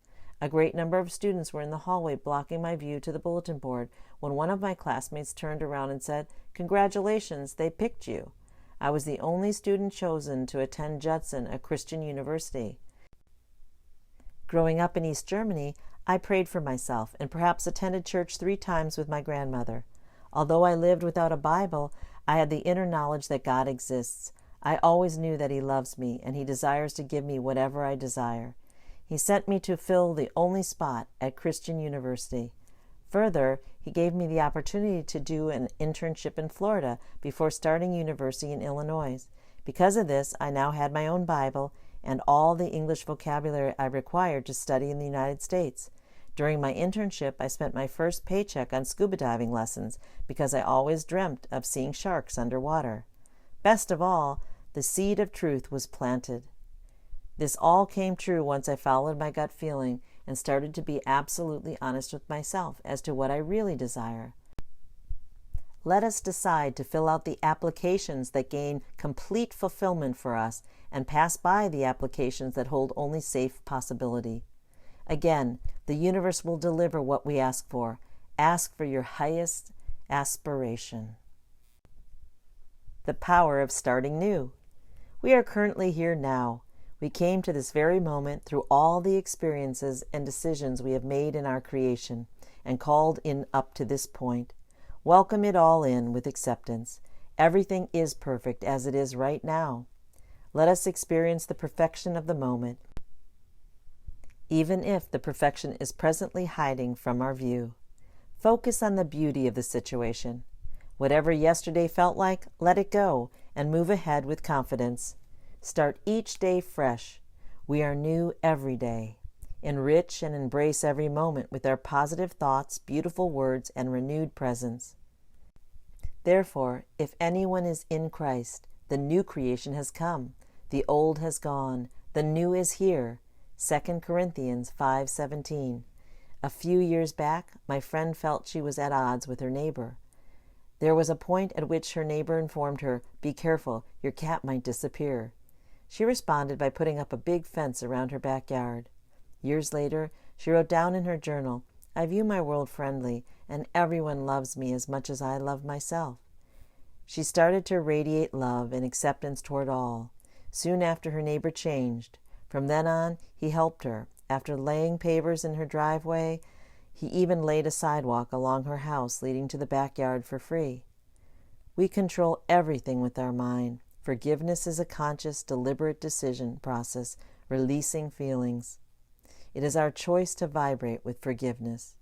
Speaker 1: A great number of students were in the hallway blocking my view to the bulletin board when one of my classmates turned around and said, "Congratulations, they picked you." I was the only student chosen to attend Judson, a Christian university. Growing up in East Germany, I prayed for myself and perhaps attended church 3 times with my grandmother. Although I lived without a Bible, I had the inner knowledge that God exists. I always knew that He loves me and He desires to give me whatever I desire. He sent me to fill the only spot at Christian University. Further, He gave me the opportunity to do an internship in Florida before starting university in Illinois. Because of this, I now had my own Bible and all the English vocabulary I required to study in the United States. During my internship, I spent my first paycheck on scuba diving lessons because I always dreamt of seeing sharks underwater. Best of all, the seed of truth was planted. This all came true once I followed my gut feeling and started to be absolutely honest with myself as to what I really desire. Let us decide to fill out the applications that gain complete fulfillment for us and pass by the applications that hold only safe possibility. Again, the universe will deliver what we ask for. Ask for your highest aspiration. The power of starting new. We are currently here now. We came to this very moment through all the experiences and decisions we have made in our creation and called in up to this point. Welcome it all in with acceptance. Everything is perfect as it is right now. Let us experience the perfection of the moment, even if the perfection is presently hiding from our view. Focus on the beauty of the situation. Whatever yesterday felt like, let it go and move ahead with confidence. Start each day fresh. We are new every day. Enrich and embrace every moment with our positive thoughts, beautiful words, and renewed presence. Therefore, if anyone is in Christ, the new creation has come. The old has gone. The new is here. 2 Corinthians 5:17. A few years back, my friend felt she was at odds with her neighbor. There was a point at which her neighbor informed her, "Be careful, your cat might disappear." She responded by putting up a big fence around her backyard. Years later, she wrote down in her journal, "I view my world friendly, and everyone loves me as much as I love myself." She started to radiate love and acceptance toward all. Soon after, her neighbor changed. From then on, he helped her. After laying pavers in her driveway, he even laid a sidewalk along her house leading to the backyard for free. We control everything with our mind. Forgiveness is a conscious, deliberate decision process, releasing feelings. It is our choice to vibrate with forgiveness.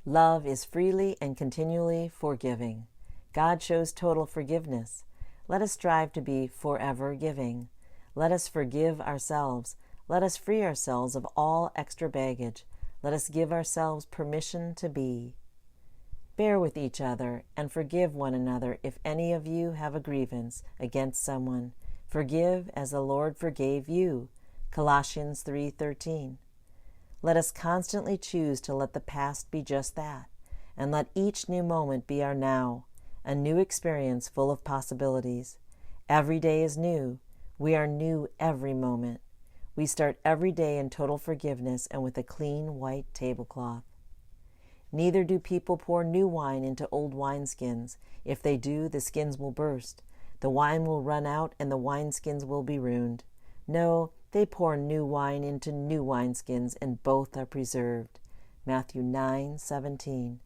Speaker 1: Love is freely and continually forgiving. God shows total forgiveness. Let us strive to be forever giving. Let us forgive ourselves. Let us free ourselves of all extra baggage. Let us give ourselves permission to be. Bear with each other and forgive one another if any of you have a grievance against someone. Forgive as the Lord forgave you. Colossians 3:13. Let us constantly choose to let the past be just that, and let each new moment be our now, a new experience full of possibilities. Every day is new. We are new every moment. We start every day in total forgiveness and with a clean white tablecloth. Neither do people pour new wine into old wineskins. If they do, the skins will burst. The wine will run out and the wineskins will be ruined. No, they pour new wine into new wineskins, and both are preserved. Matthew 9:17.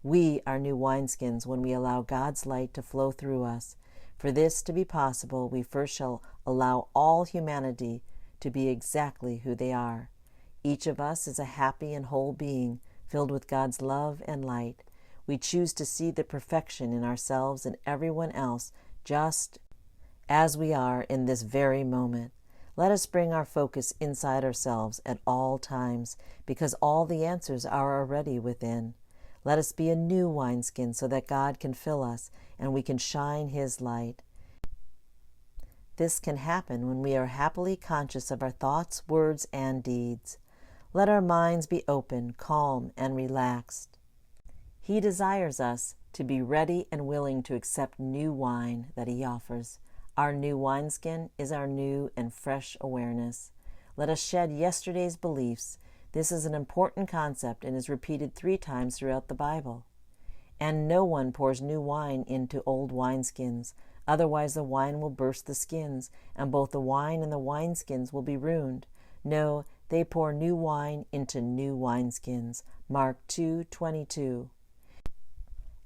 Speaker 1: We are new wineskins when we allow God's light to flow through us. For this to be possible, we first shall allow all humanity to be exactly who they are. Each of us is a happy and whole being, filled with God's love and light. We choose to see the perfection in ourselves and everyone else just as we are in this very moment. Let us bring our focus inside ourselves at all times, because all the answers are already within. Let us be a new wineskin so that God can fill us and we can shine His light. This can happen when we are happily conscious of our thoughts, words, and deeds. Let our minds be open, calm, and relaxed. He desires us to be ready and willing to accept new wine that He offers. Our new wineskin is our new and fresh awareness. Let us shed yesterday's beliefs. This is an important concept and is repeated 3 times throughout the Bible. And no one pours new wine into old wineskins. Otherwise the wine will burst the skins, and both the wine and the wineskins will be ruined. No, they pour new wine into new wineskins. Mark 2:22.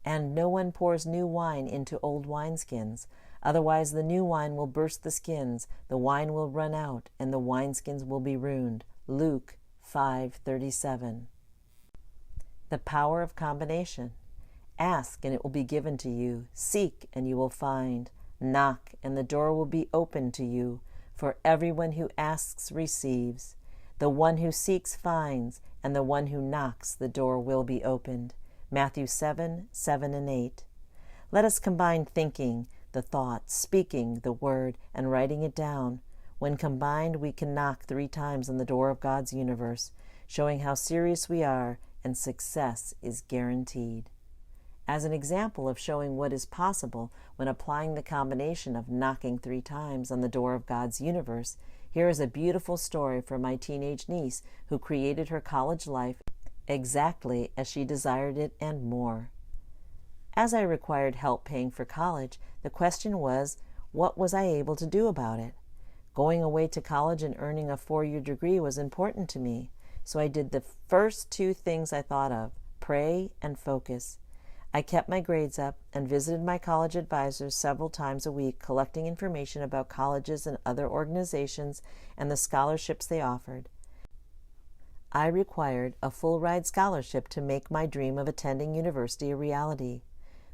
Speaker 1: And no one pours new wine into old wineskins. Otherwise the new wine will burst the skins, the wine will run out, and the wineskins will be ruined. Luke 5:37. The power of combination. Ask, and it will be given to you. Seek, and you will find. Knock, and the door will be opened to you. For everyone who asks receives. The one who seeks finds, and the one who knocks, the door will be opened. Matthew 7:7 and 8. Let us combine thinking, the thought, speaking the word, and writing it down. When combined, we can knock 3 times on the door of God's universe, showing how serious we are, and success is guaranteed. As an example of showing what is possible when applying the combination of knocking 3 times on the door of God's universe, here is a beautiful story from my teenage niece who created her college life exactly as she desired it and more. As I required help paying for college, the question was, what was I able to do about it? Going away to college and earning a 4-year degree was important to me, so I did the first 2 things I thought of: pray and focus. I kept my grades up and visited my college advisors several times a week, collecting information about colleges and other organizations and the scholarships they offered. I required a full-ride scholarship to make my dream of attending university a reality.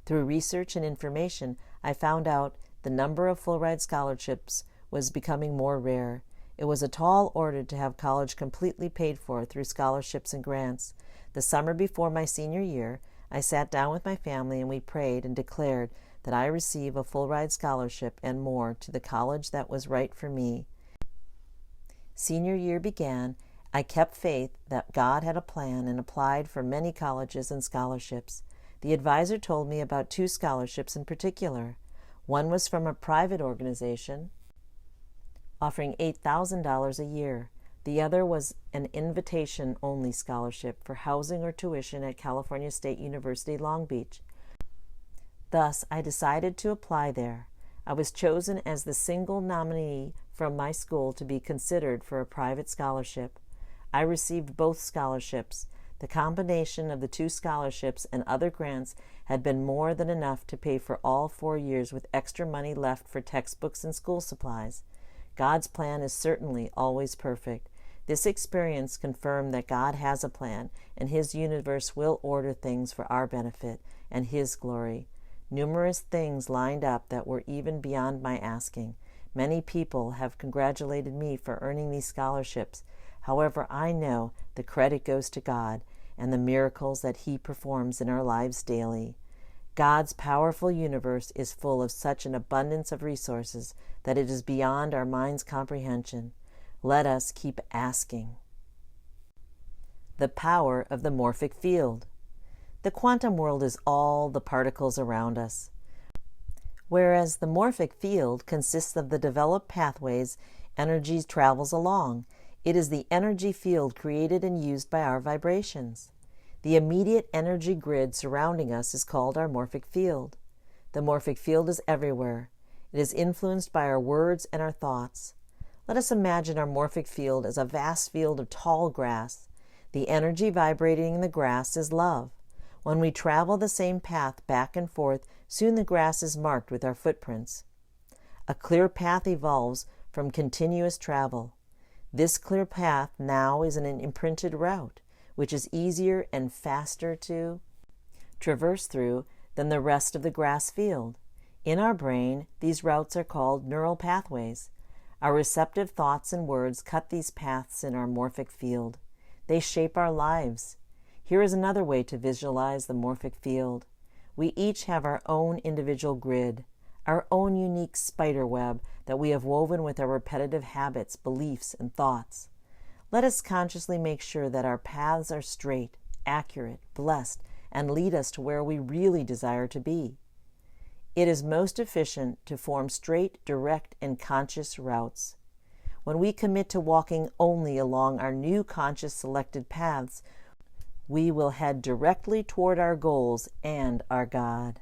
Speaker 1: Through research and information, I found out the number of full-ride scholarships was becoming more rare. It was a tall order to have college completely paid for through scholarships and grants. The summer before my senior year, I sat down with my family and we prayed and declared that I receive a full-ride scholarship and more to the college that was right for me. Senior year began. I kept faith that God had a plan and applied for many colleges and scholarships. The advisor told me about 2 scholarships in particular. One was from a private organization offering $8,000 a year. The other was an invitation-only scholarship for housing or tuition at California State University, Long Beach. Thus, I decided to apply there. I was chosen as the single nominee from my school to be considered for a private scholarship. I received both scholarships. The combination of the 2 scholarships and other grants had been more than enough to pay for all 4 years with extra money left for textbooks and school supplies. God's plan is certainly always perfect. This experience confirmed that God has a plan, and His universe will order things for our benefit and His glory. Numerous things lined up that were even beyond my asking. Many people have congratulated me for earning these scholarships. However, I know the credit goes to God and the miracles that He performs in our lives daily. God's powerful universe is full of such an abundance of resources that it is beyond our mind's comprehension. Let us keep asking. The power of the morphic field. The quantum world is all the particles around us, whereas the morphic field consists of the developed pathways energy travels along. It is the energy field created and used by our vibrations. The immediate energy grid surrounding us is called our morphic field. The morphic field is everywhere. It is influenced by our words and our thoughts. Let us imagine our morphic field as a vast field of tall grass. The energy vibrating in the grass is love. When we travel the same path back and forth, soon the grass is marked with our footprints. A clear path evolves from continuous travel. This clear path now is an imprinted route, which is easier and faster to traverse through than the rest of the grass field. In our brain, these routes are called neural pathways. Our receptive thoughts and words cut these paths in our morphic field. They shape our lives. Here is another way to visualize the morphic field. We each have our own individual grid, our own unique spider web that we have woven with our repetitive habits, beliefs, and thoughts. Let us consciously make sure that our paths are straight, accurate, blessed, and lead us to where we really desire to be. It is most efficient to form straight, direct, and conscious routes. When we commit to walking only along our new conscious selected paths, we will head directly toward our goals and our God.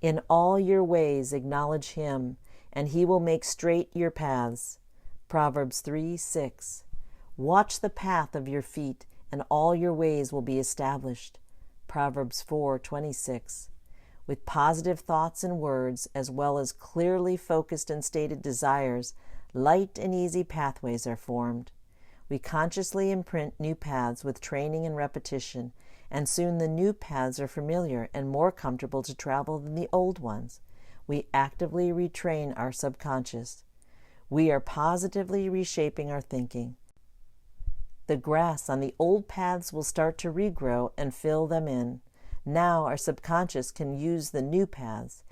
Speaker 1: In all your ways acknowledge Him, and He will make straight your paths. Proverbs 3:6. Watch the path of your feet, and all your ways will be established. Proverbs 4:26. With positive thoughts and words, as well as clearly focused and stated desires, light and easy pathways are formed. We consciously imprint new paths with training and repetition, and soon the new paths are familiar and more comfortable to travel than the old ones. We actively retrain our subconscious. We are positively reshaping our thinking. The grass on the old paths will start to regrow and fill them in. Now our subconscious can use the new paths.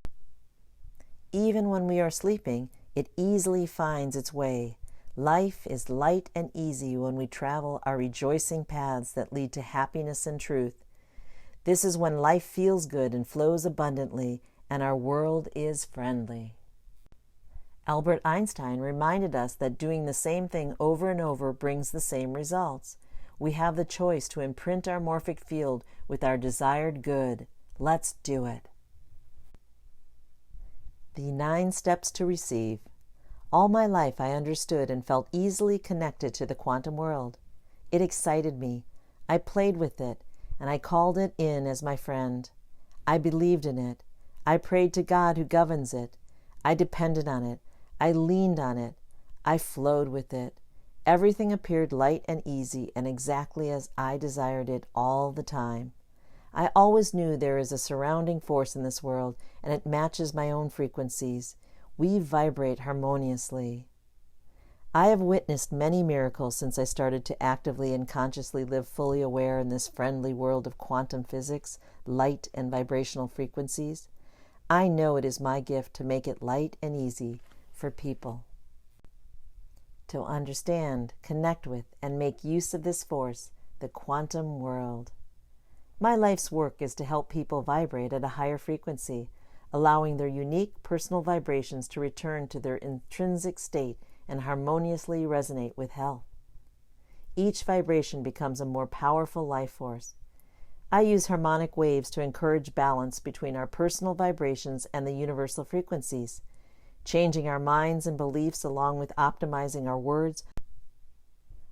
Speaker 1: Even when we are sleeping, it easily finds its way. Life is light and easy when we travel our rejoicing paths that lead to happiness and truth. This is when life feels good and flows abundantly, and our world is friendly. Albert Einstein reminded us that doing the same thing over and over brings the same results. We have the choice to imprint our morphic field with our desired good. Let's do it. The 9 steps to receive. All my life I understood and felt easily connected to the quantum world. It excited me. I played with it, and I called it in as my friend. I believed in it. I prayed to God who governs it. I depended on it. I leaned on it. I flowed with it. Everything appeared light and easy and exactly as I desired it all the time. I always knew there is a surrounding force in this world, and it matches my own frequencies. We vibrate harmoniously. I have witnessed many miracles since I started to actively and consciously live fully aware in this friendly world of quantum physics, light and vibrational frequencies. I know it is my gift to make it light and easy for people to understand, connect with, and make use of this force, the quantum world. My life's work is to help people vibrate at a higher frequency, allowing their unique personal vibrations to return to their intrinsic state and harmoniously resonate with health. Each vibration becomes a more powerful life force. I use harmonic waves to encourage balance between our personal vibrations and the universal frequencies. Changing our minds and beliefs along with optimizing our words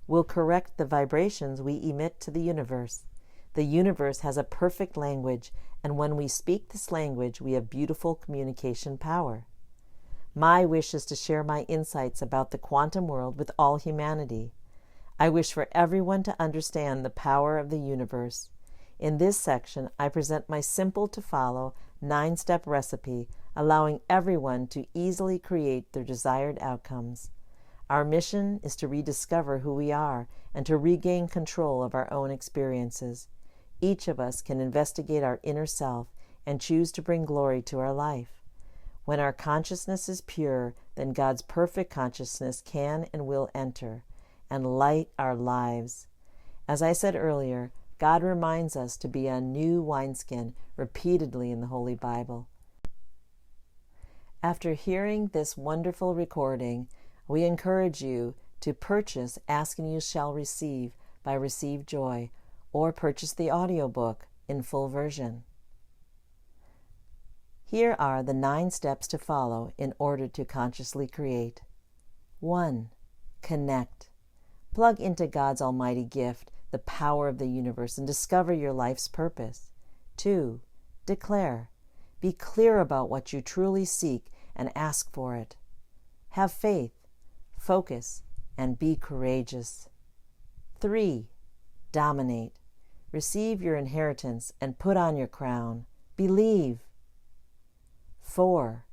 Speaker 1: will correct the vibrations we emit to the universe. The universe has a perfect language, and when we speak this language, we have beautiful communication power. My wish is to share my insights about the quantum world with all humanity. I wish for everyone to understand the power of the universe. In this section, I present my simple-to-follow 9-step recipe, allowing everyone to easily create their desired outcomes. Our mission is to rediscover who we are and to regain control of our own experiences. Each of us can investigate our inner self and choose to bring glory to our life. When our consciousness is pure, then God's perfect consciousness can and will enter and light our lives. As I said earlier, God reminds us to be a new wineskin repeatedly in the Holy Bible. After hearing this wonderful recording, we encourage you to purchase Ask and You Shall Receive by Receive Joy, or purchase the audiobook in full version. Here are the 9 steps to follow in order to consciously create. 1. Connect. Plug into God's almighty gift, the power of the universe, and discover your life's purpose. 2. Declare. Be clear about what you truly seek and ask for it. Have faith, focus, and be courageous. 3. Dominate. Receive your inheritance and put on your crown. Believe. 4.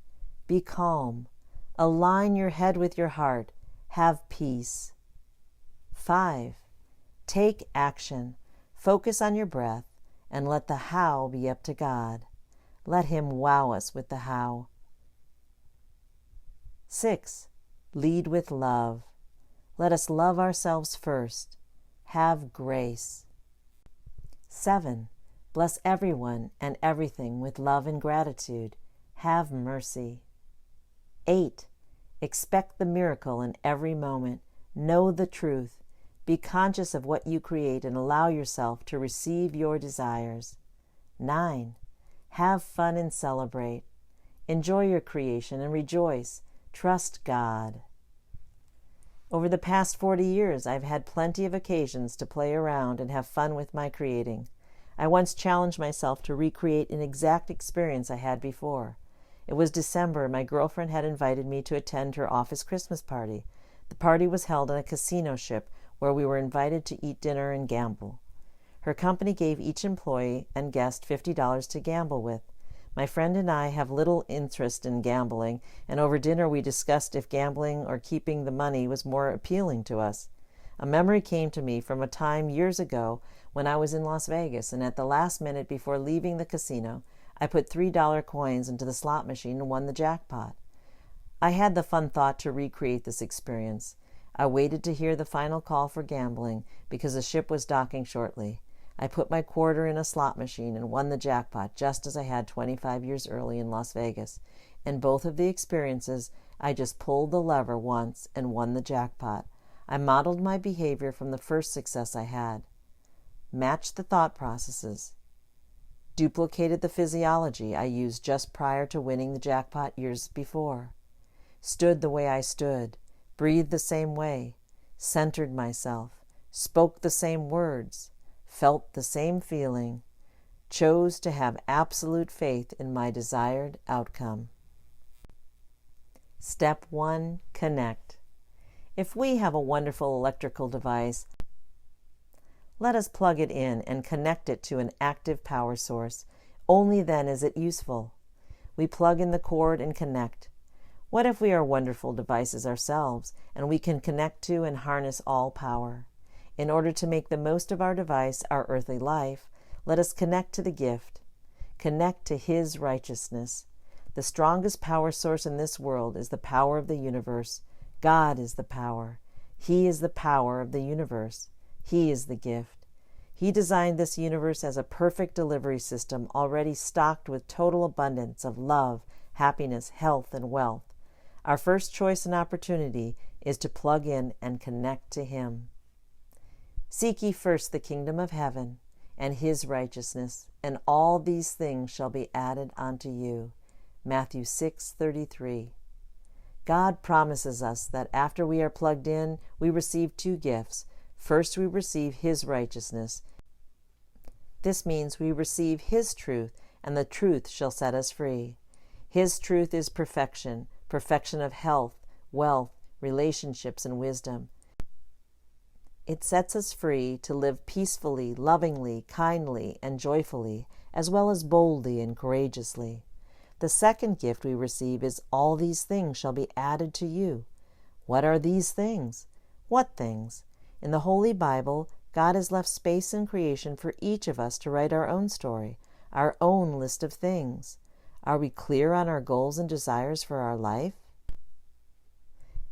Speaker 1: Be calm. Align your head with your heart. Have peace. 5. Take action. Focus on your breath and let the how be up to God. Let Him wow us with the how. 6. Lead with love. Let us love ourselves first. Have grace. 7. Bless everyone and everything with love and gratitude. Have mercy. 8. Expect the miracle in every moment. Know the truth. Be conscious of what you create and allow yourself to receive your desires. 9. Have fun and celebrate. Enjoy your creation and rejoice. Trust God. Over the past 40 years, I've had plenty of occasions to play around and have fun with my creating. I once challenged myself to recreate an exact experience I had before. It was December, and my girlfriend had invited me to attend her office Christmas party. The party was held on a casino ship where we were invited to eat dinner and gamble. Her company gave each employee and guest $50 to gamble with. My friend and I have little interest in gambling, and over dinner we discussed if gambling or keeping the money was more appealing to us. A memory came to me from a time years ago when I was in Las Vegas, and at the last minute before leaving the casino, I put $3 coins into the slot machine and won the jackpot. I had the fun thought to recreate this experience. I waited to hear the final call for gambling because the ship was docking shortly. I put my quarter in a slot machine and won the jackpot just as I had 25 years early in Las Vegas. In both of the experiences, I just pulled the lever once and won the jackpot. I modeled my behavior from the first success I had. Matched the thought processes. Duplicated the physiology I used just prior to winning the jackpot years before. Stood the way I stood. Breathed the same way. Centered myself. Spoke the same words. Felt the same feeling, chose to have absolute faith in my desired outcome. Step 1. Connect. If we have a wonderful electrical device, let us plug it in and connect it to an active power source. Only then is it useful. We plug in the cord and connect. What if we are wonderful devices ourselves and we can connect to and harness all power? In order to make the most of our device, our earthly life, let us connect to the gift. Connect to His righteousness. The strongest power source in this world is the power of the universe. God is the power. He is the power of the universe. He is the gift. He designed this universe as a perfect delivery system already stocked with total abundance of love, happiness, health, and wealth. Our first choice and opportunity is to plug in and connect to Him. Seek ye first the kingdom of heaven and His righteousness, and all these things shall be added unto you. Matthew 6:33. God promises us that after we are plugged in, we receive 2 gifts. First, we receive His righteousness. This means we receive His truth, and the truth shall set us free. His truth is perfection, perfection of health, wealth, relationships, and wisdom. It sets us free to live peacefully, lovingly, kindly, and joyfully, as well as boldly and courageously. The second gift we receive is all these things shall be added to you. What are these things? What things? In the Holy Bible, God has left space in creation for each of us to write our own story, our own list of things. Are we clear on our goals and desires for our life?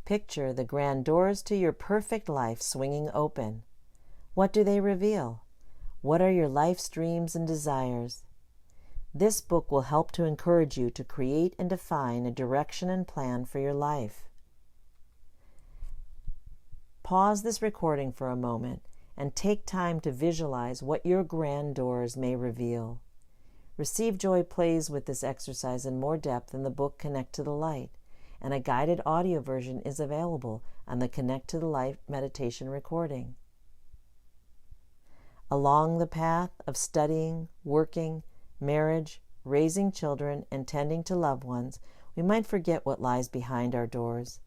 Speaker 1: Picture the grand doors to your perfect life swinging open. What do they reveal? What are your life's dreams and desires? This book will help to encourage you to create and define a direction and plan for your life. Pause this recording for a moment and take time to visualize what your grand doors may reveal. Receive Joy plays with this exercise in more depth in the book Connect to the Light, and a guided audio version is available on the Connect to the Light meditation recording. Along the path of studying, working, marriage, raising children, and tending to loved ones, we might forget what lies behind our doors.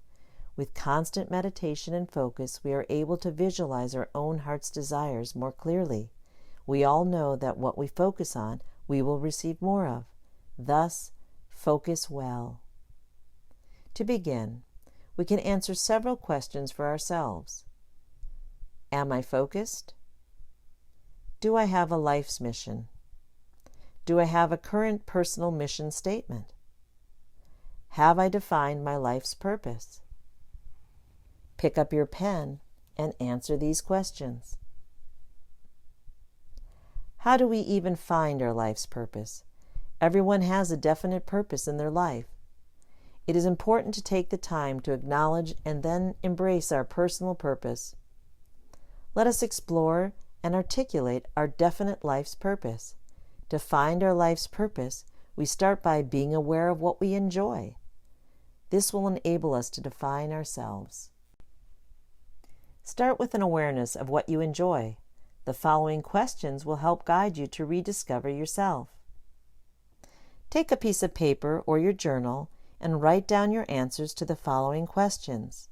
Speaker 1: With constant meditation and focus, we are able to visualize our own heart's desires more clearly. We all know that what we focus on, we will receive more of. Thus, focus well. To begin, we can answer several questions for ourselves. Am I focused? Do I have a life's mission? Do I have a current personal mission statement? Have I defined my life's purpose? Pick up your pen and answer these questions. How do we even find our life's purpose? Everyone has a definite purpose in their life. It is important to take the time to acknowledge and then embrace our personal purpose. Let us explore and articulate our definite life's purpose. To find our life's purpose, we start by being aware of what we enjoy. This will enable us to define ourselves. Start with an awareness of what you enjoy. The following questions will help guide you to rediscover yourself. Take a piece of paper or your journal and write down your answers to the following questions.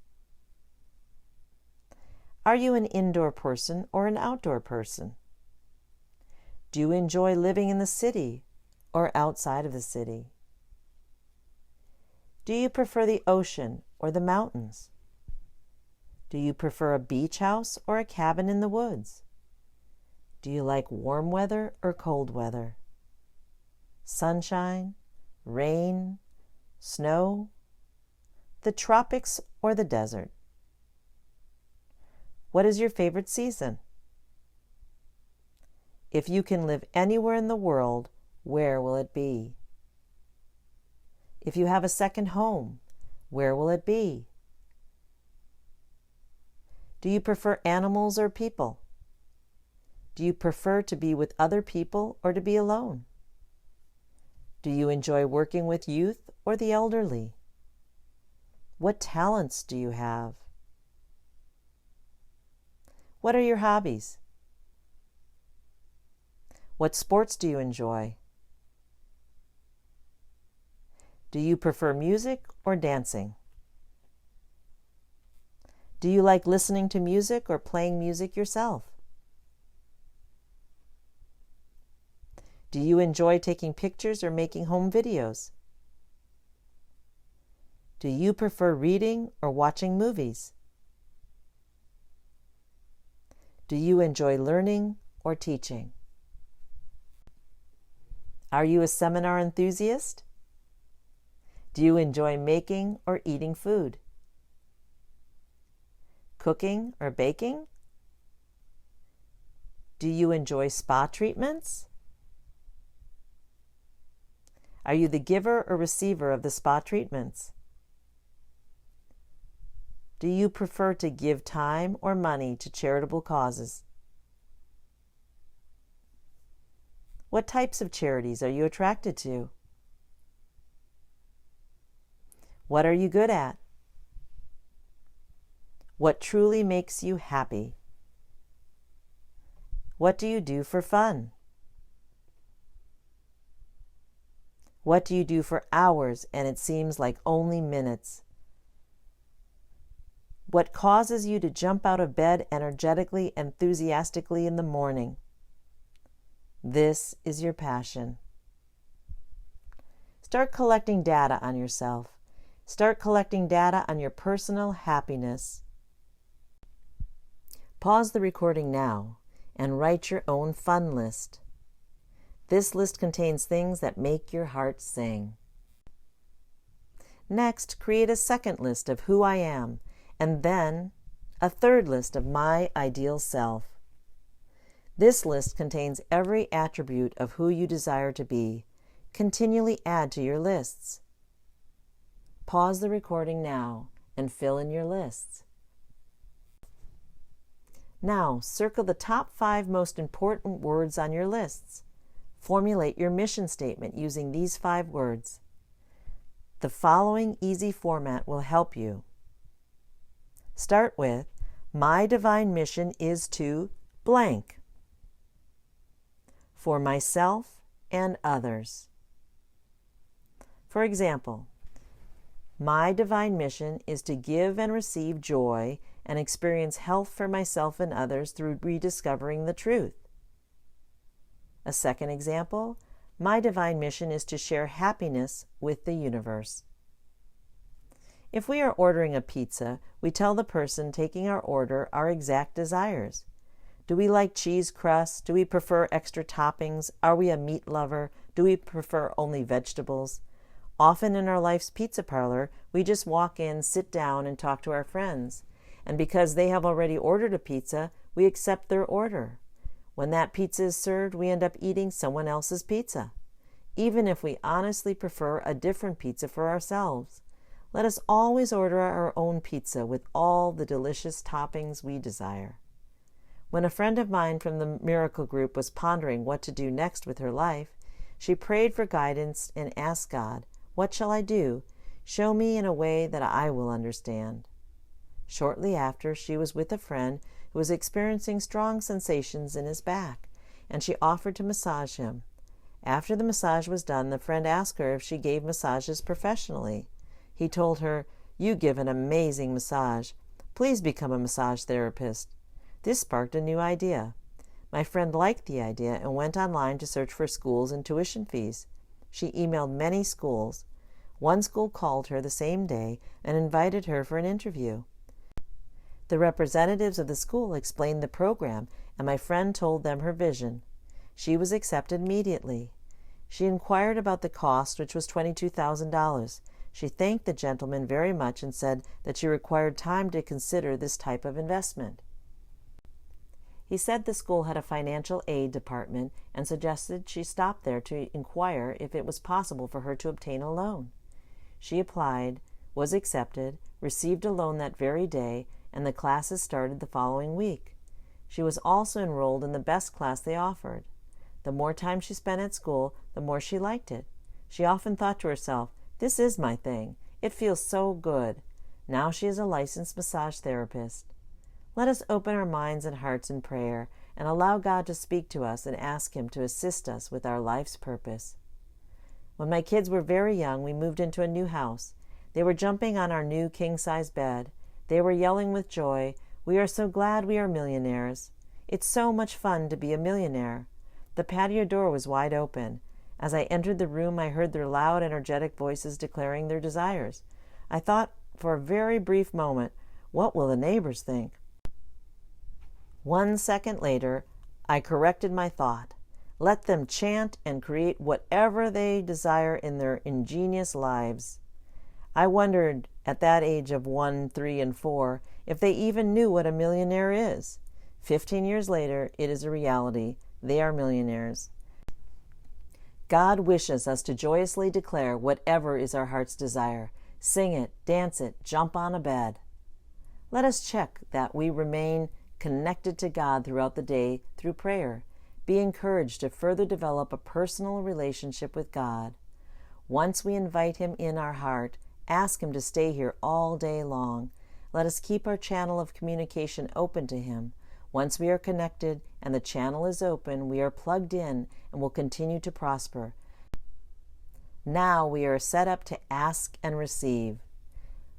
Speaker 1: Are you an indoor person or an outdoor person? Do you enjoy living in the city or outside of the city? Do you prefer the ocean or the mountains? Do you prefer a beach house or a cabin in the woods? Do you like warm weather or cold weather? Sunshine, rain, snow, the tropics or the desert? What is your favorite season? If you can live anywhere in the world, where will it be? If you have a second home, where will it be? Do you prefer animals or people? Do you prefer to be with other people or to be alone? Do you enjoy working with youth or the elderly? What talents do you have? What are your hobbies? What sports do you enjoy? Do you prefer music or dancing? Do you like listening to music or playing music yourself? Do you enjoy taking pictures or making home videos? Do you prefer reading or watching movies? Do you enjoy learning or teaching? Are you a seminar enthusiast? Do you enjoy making or eating food? Cooking or baking? Do you enjoy spa treatments? Are you the giver or receiver of the spa treatments? Do you prefer to give time or money to charitable causes? What types of charities are you attracted to? What are you good at? What truly makes you happy? What do you do for fun? What do you do for hours and it seems like only minutes? What causes you to jump out of bed energetically, enthusiastically in the morning? This is your passion. Start collecting data on yourself. Start collecting data on your personal happiness. Pause the recording now and write your own fun list. This list contains things that make your heart sing. Next, create a second list of who I am, and then a third list of my ideal self. This list contains every attribute of who you desire to be. Continually add to your lists. Pause the recording now and fill in your lists. Now, circle the top 5 most important words on your lists. Formulate your mission statement using these 5 words. The following easy format will help you. Start with, my divine mission is to blank. For myself and others. For example, my divine mission is to give and receive joy and experience health for myself and others through rediscovering the truth. A second example, my divine mission is to share happiness with the universe. If we are ordering a pizza, we tell the person taking our order our exact desires. Do we like cheese crust? Do we prefer extra toppings? Are we a meat lover? Do we prefer only vegetables? Often in our life's pizza parlor, we just walk in, sit down, and talk to our friends. And because they have already ordered a pizza, we accept their order. When that pizza is served, we end up eating someone else's pizza, even if we honestly prefer a different pizza for ourselves. Let us always order our own pizza with all the delicious toppings we desire. When a friend of mine from the Miracle Group was pondering what to do next with her life, she prayed for guidance and asked God, "What shall I do? Show me in a way that I will understand." Shortly after, she was with a friend who was experiencing strong sensations in his back, and she offered to massage him. After the massage was done, the friend asked her if she gave massages professionally. He told her, "You give an amazing massage. Please become a massage therapist." This sparked a new idea. My friend liked the idea and went online to search for schools and tuition fees. She emailed many schools. One school called her the same day and invited her for an interview. The representatives of the school explained the program, and my friend told them her vision. She was accepted immediately. She inquired about the cost, which was $22,000. She thanked the gentleman very much and said that she required time to consider this type of investment. He said the school had a financial aid department and suggested she stop there to inquire if it was possible for her to obtain a loan. She applied, was accepted, received a loan that very day, and the classes started the following week. She was also enrolled in the best class they offered. The more time she spent at school, the more she liked it. She often thought to herself, "This is my thing. It feels so good." Now she is a licensed massage therapist. Let us open our minds and hearts in prayer and allow God to speak to us and ask Him to assist us with our life's purpose. When my kids were very young, we moved into a new house. They were jumping on our new king-size bed. They were yelling with joy, "We are so glad we are millionaires. It's so much fun to be a millionaire." The patio door was wide open. As I entered the room, I heard their loud, energetic voices declaring their desires. I thought for a very brief moment, what will the neighbors think? 1 second later, I corrected my thought. Let them chant and create whatever they desire in their ingenious lives. I wondered, at that age of 1, 3, and 4, if they even knew what a millionaire is. 15 years later, it is a reality. They are millionaires. God wishes us to joyously declare whatever is our heart's desire. Sing it, dance it, jump on a bed. Let us check that we remain connected to God throughout the day through prayer. Be encouraged to further develop a personal relationship with God. Once we invite Him in our heart, ask Him to stay here all day long. Let us keep our channel of communication open to Him. Once we are connected and the channel is open, we are plugged in and will continue to prosper. Now we are set up to ask and receive.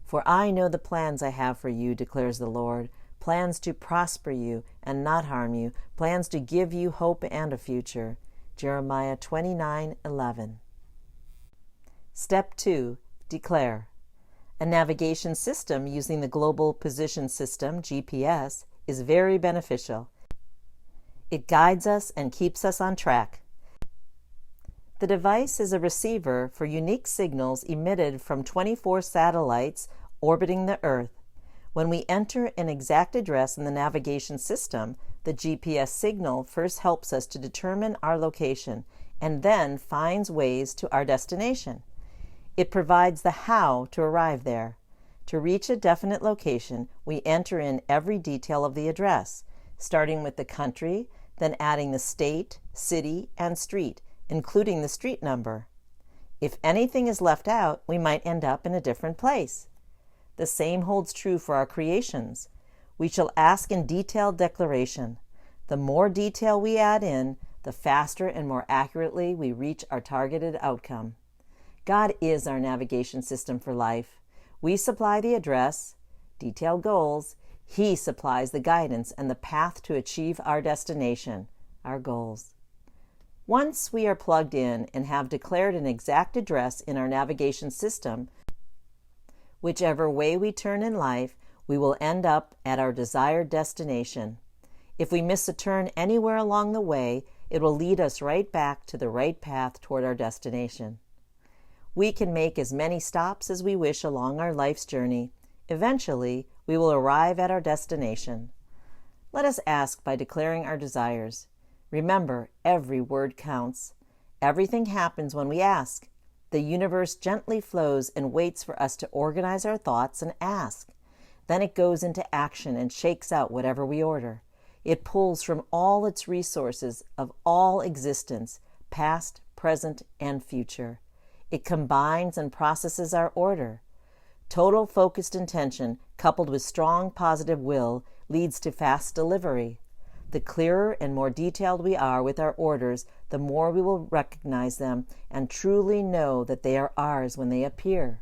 Speaker 1: For I know the plans I have for you, declares the Lord, plans to prosper you and not harm you, plans to give you hope and a future. Jeremiah 29:11. Step 2. Declare. A navigation system using the Global Position System, GPS, is very beneficial. It guides us and keeps us on track. The device is a receiver for unique signals emitted from 24 satellites orbiting the Earth. When we enter an exact address in the navigation system, the GPS signal first helps us to determine our location and then finds ways to our destination. It provides the how to arrive there. To reach a definite location, we enter in every detail of the address, starting with the country, then adding the state, city, and street, including the street number. If anything is left out, we might end up in a different place. The same holds true for our creations. We shall ask in detailed declaration. The more detail we add in, the faster and more accurately we reach our targeted outcome. God is our navigation system for life. We supply the address, detailed goals. He supplies the guidance and the path to achieve our destination, our goals. Once we are plugged in and have declared an exact address in our navigation system, whichever way we turn in life, we will end up at our desired destination. If we miss a turn anywhere along the way, it will lead us right back to the right path toward our destination. We can make as many stops as we wish along our life's journey. Eventually, we will arrive at our destination. Let us ask by declaring our desires. Remember, every word counts. Everything happens when we ask. The universe gently flows and waits for us to organize our thoughts and ask. Then it goes into action and shakes out whatever we order. It pulls from all its resources of all existence, past, present, and future. It combines and processes our order. Total focused intention, coupled with strong positive will, leads to fast delivery. The clearer and more detailed we are with our orders, the more we will recognize them and truly know that they are ours when they appear.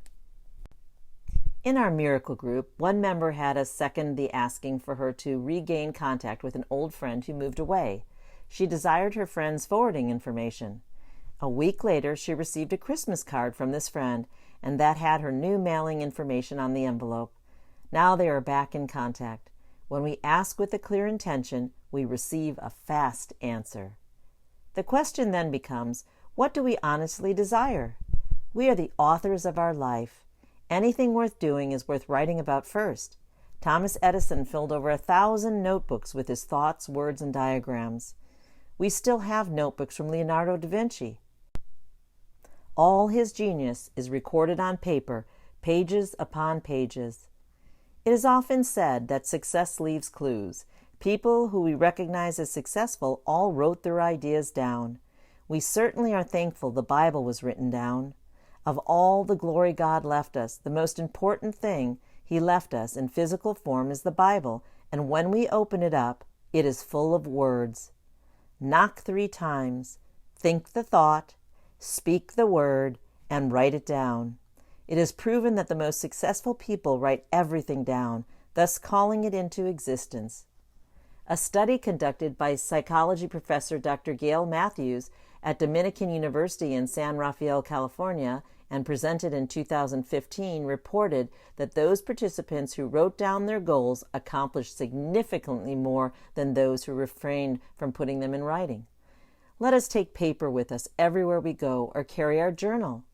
Speaker 1: In our miracle group, one member had us second the asking for her to regain contact with an old friend who moved away. She desired her friend's forwarding information. A week later, she received a Christmas card from this friend, and that had her new mailing information on the envelope. Now they are back in contact. When we ask with a clear intention, we receive a fast answer. The question then becomes, what do we honestly desire? We are the authors of our life. Anything worth doing is worth writing about first. Thomas Edison filled over 1,000 notebooks with his thoughts, words, and diagrams. We still have notebooks from Leonardo da Vinci. All his genius is recorded on paper, pages upon pages. It is often said that success leaves clues. People who we recognize as successful all wrote their ideas down. We certainly are thankful the Bible was written down. Of all the glory God left us, the most important thing He left us in physical form is the Bible, and when we open it up, it is full of words. Knock 3 times, think the thought, speak the word, and write it down. It is proven that the most successful people write everything down, thus calling it into existence. A study conducted by psychology professor Dr. Gail Matthews at Dominican University in San Rafael, California, and presented in 2015 reported that those participants who wrote down their goals accomplished significantly more than those who refrained from putting them in writing. Let us take paper with us everywhere we go or carry our journal.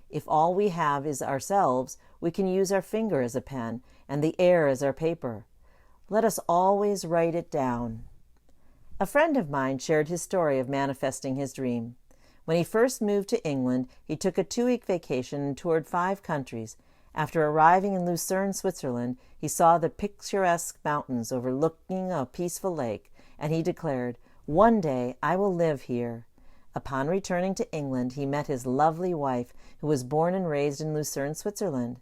Speaker 1: If all we have is ourselves, we can use our finger as a pen and the air as our paper. Let us always write it down. A friend of mine shared his story of manifesting his dream. When he first moved to England, he took a 2-week vacation and toured 5 countries. After arriving in Lucerne, Switzerland, he saw the picturesque mountains overlooking a peaceful lake, and he declared, "One day I will live here." Upon returning to England, he met his lovely wife, who was born and raised in Lucerne, Switzerland.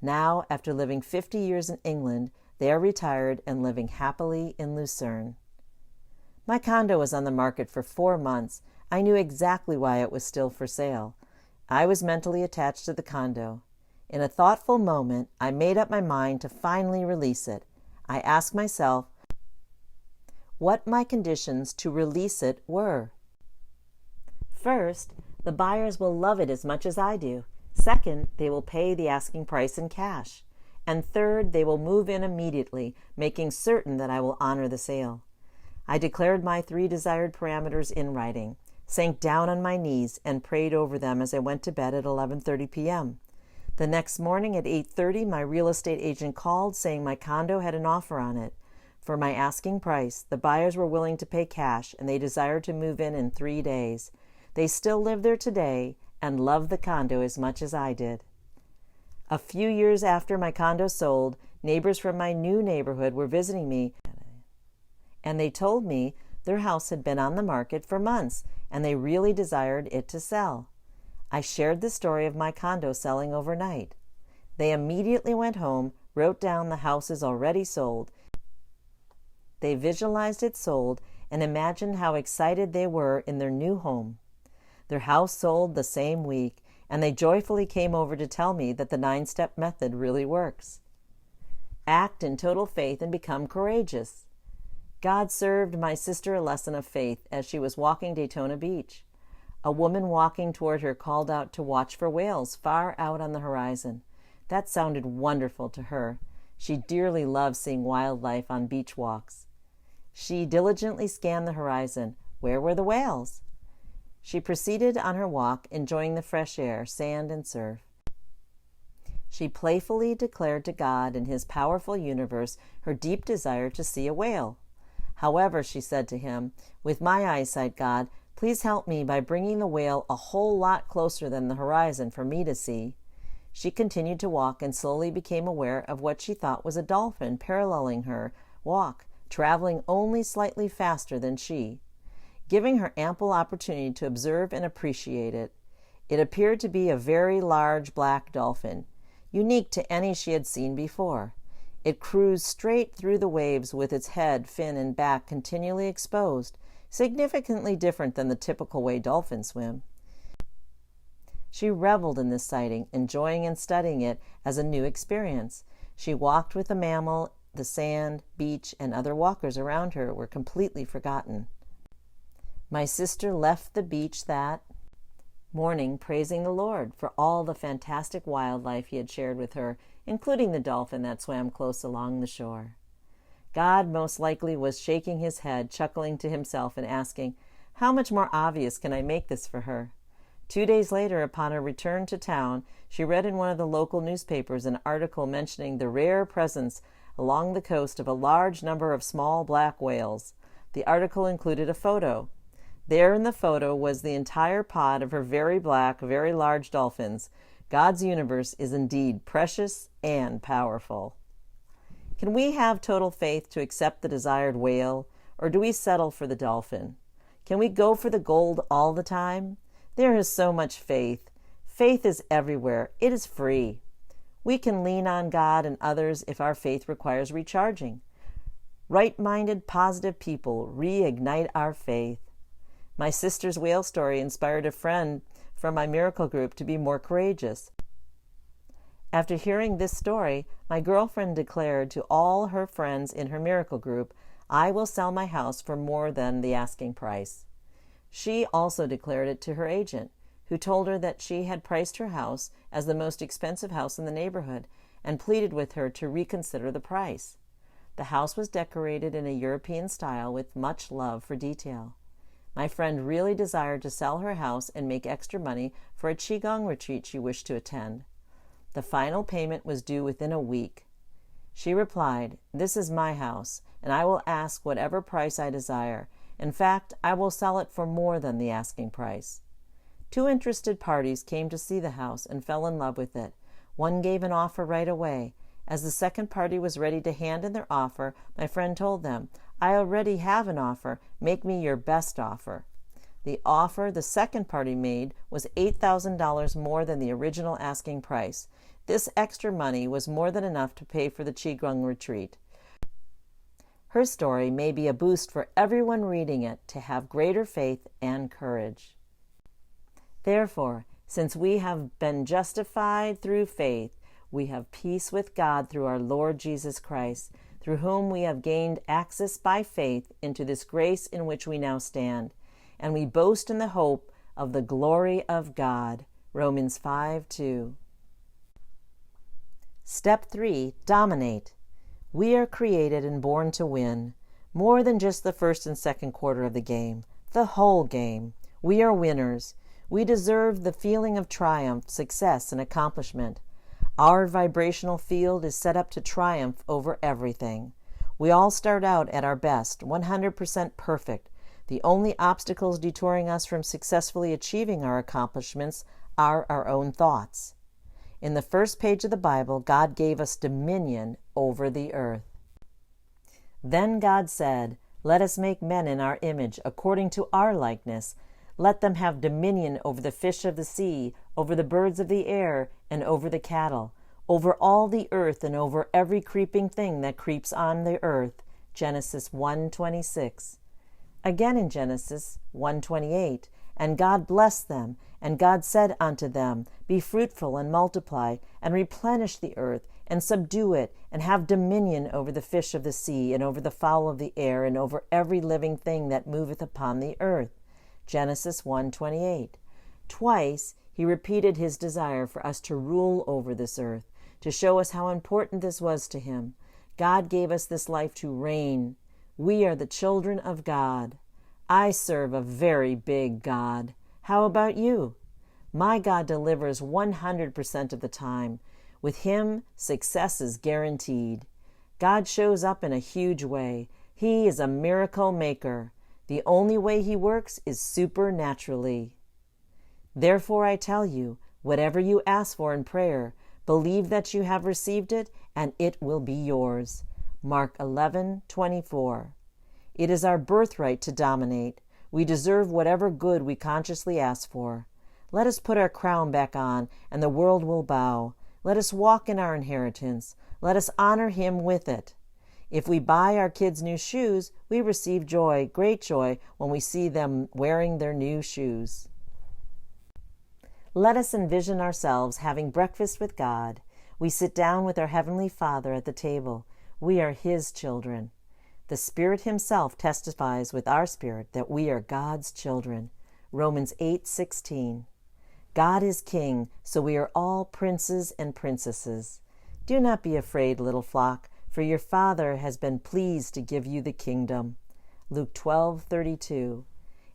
Speaker 1: Now, after living 50 years in England, they are retired and living happily in Lucerne. My condo was on the market for 4 months. I knew exactly why it was still for sale. I was mentally attached to the condo. In a thoughtful moment, I made up my mind to finally release it. I asked myself what my conditions to release it were. First, the buyers will love it as much as I do. Second, they will pay the asking price in cash. And third, they will move in immediately, making certain that I will honor the sale. I declared my 3 desired parameters in writing. sank down on my knees, and prayed over them as I went to bed at 11:30 p.m. The next morning at 8:30, my real estate agent called saying my condo had an offer on it. For my asking price, the buyers were willing to pay cash, and they desired to move in 3 days. They still live there today and love the condo as much as I did. A few years after my condo sold, neighbors from my new neighborhood were visiting me, and they told me their house had been on the market for months, and they really desired it to sell. I shared the story of my condo selling overnight. They immediately went home, wrote down the house is already sold. They visualized it sold and imagined how excited they were in their new home. Their house sold the same week, and they joyfully came over to tell me that the 9-step method really works. Act in total faith and become courageous. God served my sister a lesson of faith as she was walking Daytona Beach. A woman walking toward her called out to watch for whales far out on the horizon. That sounded wonderful to her. She dearly loved seeing wildlife on beach walks. She diligently scanned the horizon. Where were the whales? She proceeded on her walk, enjoying the fresh air, sand, and surf. She playfully declared to God and His powerful universe her deep desire to see a whale. However, she said to Him, "With my eyesight, God, please help me by bringing the whale a whole lot closer than the horizon for me to see." She continued to walk and slowly became aware of what she thought was a dolphin paralleling her walk, traveling only slightly faster than she, giving her ample opportunity to observe and appreciate it. It appeared to be a very large black dolphin, unique to any she had seen before. It cruised straight through the waves with its head, fin, and back continually exposed, significantly different than the typical way dolphins swim. She reveled in this sighting, enjoying and studying it as a new experience. She walked with the mammal. The sand, beach, and other walkers around her were completely forgotten. My sister left the beach that morning praising the Lord for all the fantastic wildlife He had shared with her, including the dolphin that swam close along the shore. God most likely was shaking His head, chuckling to Himself and asking, "How much more obvious can I make this for her?" 2 days later, upon her return to town, she read in one of the local newspapers an article mentioning the rare presence along the coast of a large number of small black whales. The article included a photo. There in the photo was the entire pod of her very black, very large dolphins. God's universe is indeed precious and powerful. Can we have total faith to accept the desired whale, or do we settle for the dolphin? Can we go for the gold all the time? There is so much faith. Faith is everywhere. It is free. We can lean on God and others if our faith requires recharging. Right-minded, positive people reignite our faith. My sister's whale story inspired a friend from my miracle group to be more courageous. After hearing this story, my girlfriend declared to all her friends in her miracle group, "I will sell my house for more than the asking price." She also declared it to her agent, who told her that she had priced her house as the most expensive house in the neighborhood and pleaded with her to reconsider the price. The house was decorated in a European style with much love for detail. My friend really desired to sell her house and make extra money for a Qigong retreat she wished to attend. The final payment was due within a week. She replied, "This is my house, and I will ask whatever price I desire. In fact, I will sell it for more than the asking price." 2 interested parties came to see the house and fell in love with it. One gave an offer right away. As the second party was ready to hand in their offer, my friend told them, "I already have an offer. Make me your best offer." The offer the second party made was $8,000 more than the original asking price. This extra money was more than enough to pay for the Qigong retreat. Her story may be a boost for everyone reading it to have greater faith and courage. Therefore, since we have been justified through faith, we have peace with God through our Lord Jesus Christ, through whom we have gained access by faith into this grace in which we now stand, and we boast in the hope of the glory of God. Romans 5:2. Step 3. Dominate. We are created and born to win, more than just the first and second quarter of the game, the whole game. We are winners. We deserve the feeling of triumph, success, and accomplishment. Our vibrational field is set up to triumph over everything. We all start out at our best, 100% perfect. The only obstacles detouring us from successfully achieving our accomplishments are our own thoughts. In the first page of the Bible, God gave us dominion over the earth. Then God said, "Let us make men in our image, according to our likeness. Let them have dominion over the fish of the sea, over the birds of the air, and over the cattle, over all the earth, and over every creeping thing that creeps on the earth." Genesis 1:26. Again in Genesis 1:28, "And God blessed them, and God said unto them, Be fruitful and multiply, and replenish the earth, and subdue it, and have dominion over the fish of the sea, and over the fowl of the air, and over every living thing that moveth upon the earth." Genesis 1:28. Twice he repeated his desire for us to rule over this earth, to show us how important this was to him. God gave us this life to reign. We are the children of God. I serve a very big God. How about you? My God delivers 100% of the time. With him, success is guaranteed. God shows up in a huge way. He is a miracle maker. The only way he works is supernaturally. Therefore I tell you, whatever you ask for in prayer, believe that you have received it, and it will be yours. Mark 11:24. It is our birthright to dominate. We deserve whatever good we consciously ask for. Let us put our crown back on, and the world will bow. Let us walk in our inheritance. Let us honor him with it. If we buy our kids new shoes, we receive joy, great joy, when we see them wearing their new shoes. Let us envision ourselves having breakfast with God. We sit down with our Heavenly Father at the table. We are his children. The Spirit himself testifies with our spirit that we are God's children. Romans 8:16. God is King, so we are all princes and princesses. Do not be afraid, little flock, for your Father has been pleased to give you the kingdom. Luke 12:32.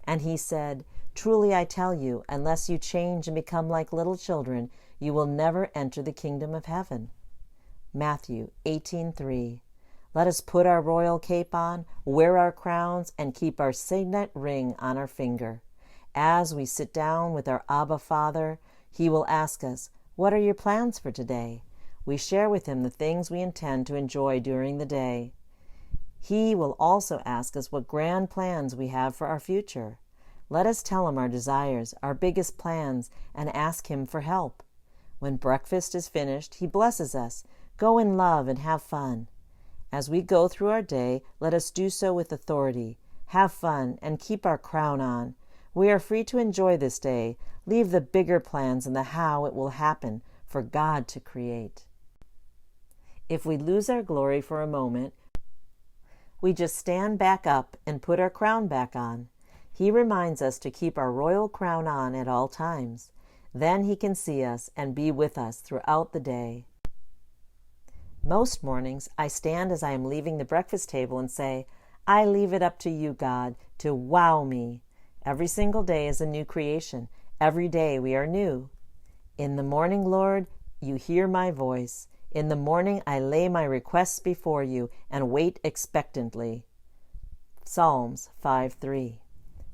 Speaker 1: And he said, "Truly I tell you, unless you change and become like little children, you will never enter the kingdom of heaven." Matthew 18:3. Let us put our royal cape on, wear our crowns, and keep our signet ring on our finger. As we sit down with our Abba Father, he will ask us, "What are your plans for today?" We share with him the things we intend to enjoy during the day. He will also ask us what grand plans we have for our future. Let us tell him our desires, our biggest plans, and ask him for help. When breakfast is finished, he blesses us. Go in love and have fun. As we go through our day, let us do so with authority. Have fun and keep our crown on. We are free to enjoy this day. Leave the bigger plans and the how it will happen for God to create. If we lose our glory for a moment, we just stand back up and put our crown back on. He reminds us to keep our royal crown on at all times. Then he can see us and be with us throughout the day. Most mornings, I stand as I am leaving the breakfast table and say, "I leave it up to you, God, to wow me." Every single day is a new creation. Every day we are new. In the morning, Lord, you hear my voice. In the morning I lay my requests before you and wait expectantly. Psalms 5:3.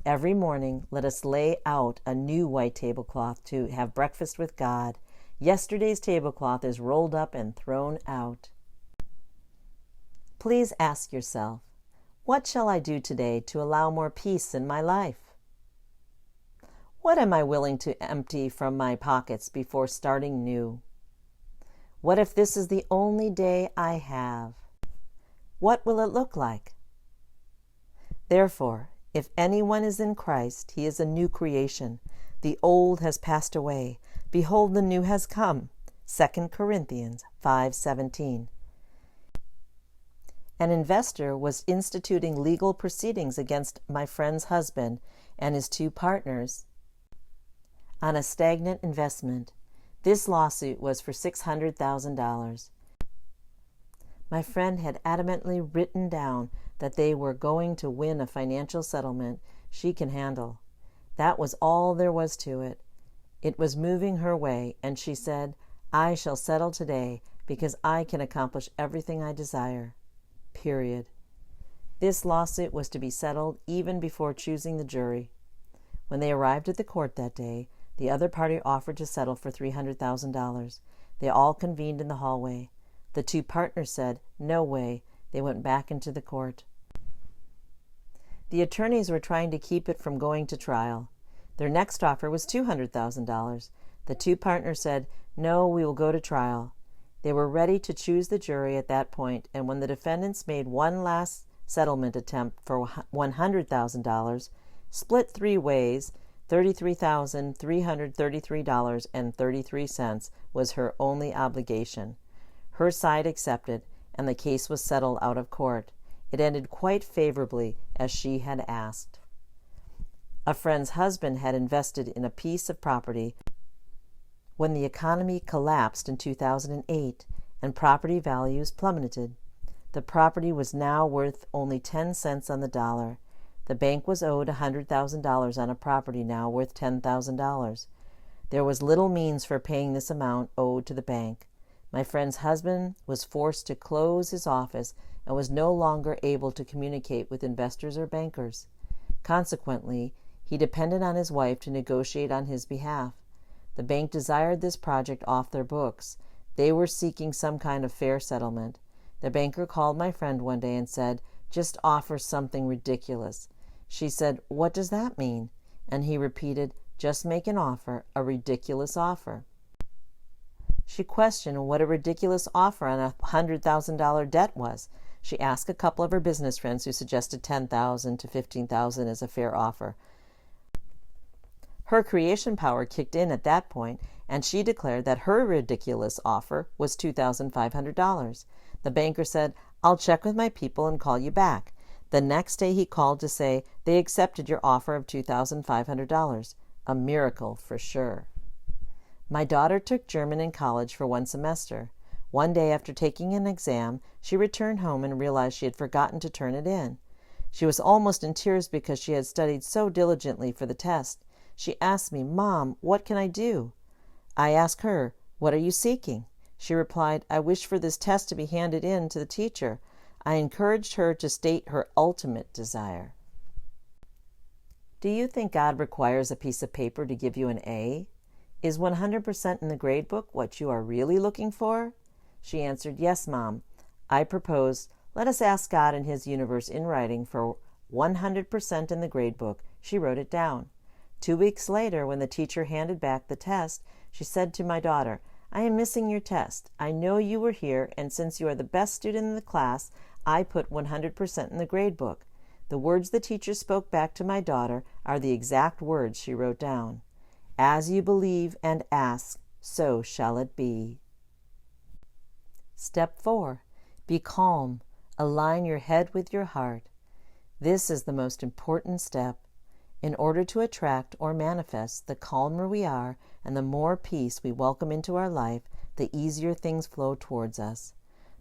Speaker 1: Every morning let us lay out a new white tablecloth to have breakfast with God. Yesterday's tablecloth is rolled up and thrown out. Please ask yourself, what shall I do today to allow more peace in my life? What am I willing to empty from my pockets before starting new? What if this is the only day I have? What will it look like? Therefore, if anyone is in Christ, he is a new creation. The old has passed away. Behold, the new has come. 2 Corinthians 5:17. An investor was instituting legal proceedings against my friend's husband and his two partners on a stagnant investment. This lawsuit was for $600,000. My friend had adamantly written down that they were going to win a financial settlement she can handle. That was all there was to it. It was moving her way, and she said, "I shall settle today because I can accomplish everything I desire." Period. This lawsuit was to be settled even before choosing the jury. When they arrived at the court that day, the other party offered to settle for $300,000. They all convened in the hallway. The two partners said, "No way." They went back into the court. The attorneys were trying to keep it from going to trial. Their next offer was $200,000. The two partners said, "No, we will go to trial." They were ready to choose the jury at that point, and when the defendants made one last settlement attempt for $100,000, split three ways, $33,333.33 was her only obligation. Her side accepted, and the case was settled out of court. It ended quite favorably, as she had asked. A friend's husband had invested in a piece of property when the economy collapsed in 2008 and property values plummeted. The property was now worth only 10 cents on the dollar. The bank was owed $100,000 on a property now worth $10,000. There was little means for paying this amount owed to the bank. My friend's husband was forced to close his office and was no longer able to communicate with investors or bankers. Consequently, he depended on his wife to negotiate on his behalf. The bank desired this project off their books. They were seeking some kind of fair settlement. The banker called my friend one day and said, "Just offer something ridiculous." She said, "What does that mean?" And he repeated, "Just make an offer, a ridiculous offer." She questioned what a ridiculous offer on a $100,000 debt was. She asked a couple of her business friends who suggested $10,000 to $15,000 as a fair offer. Her creation power kicked in at that point, and she declared that her ridiculous offer was $2,500. The banker said, "I'll check with my people and call you back." The next day he called to say they accepted your offer of $2,500. A miracle for sure. My daughter took German in college for one semester. One day after taking an exam, she returned home and realized she had forgotten to turn it in. She was almost in tears because she had studied so diligently for the test. She asked me, "Mom, what can I do?" I asked her, "What are you seeking?" She replied, "I wish for this test to be handed in to the teacher." I encouraged her to state her ultimate desire. Do you think God requires a piece of paper to give you an A? Is 100% in the grade book what you are really looking for? She answered, "Yes, Mom." I proposed, "Let us ask God and His universe in writing for 100% in the grade book." She wrote it down. 2 weeks later, when the teacher handed back the test, she said to my daughter, "I am missing your test. I know you were here, and since you are the best student in the class, I put 100% in the grade book." The words the teacher spoke back to my daughter are the exact words she wrote down. "As you believe and ask, so shall it be." Step 4. Be calm. Align your head with your heart. This is the most important step. In order to attract or manifest, the calmer we are and the more peace we welcome into our life, the easier things flow towards us.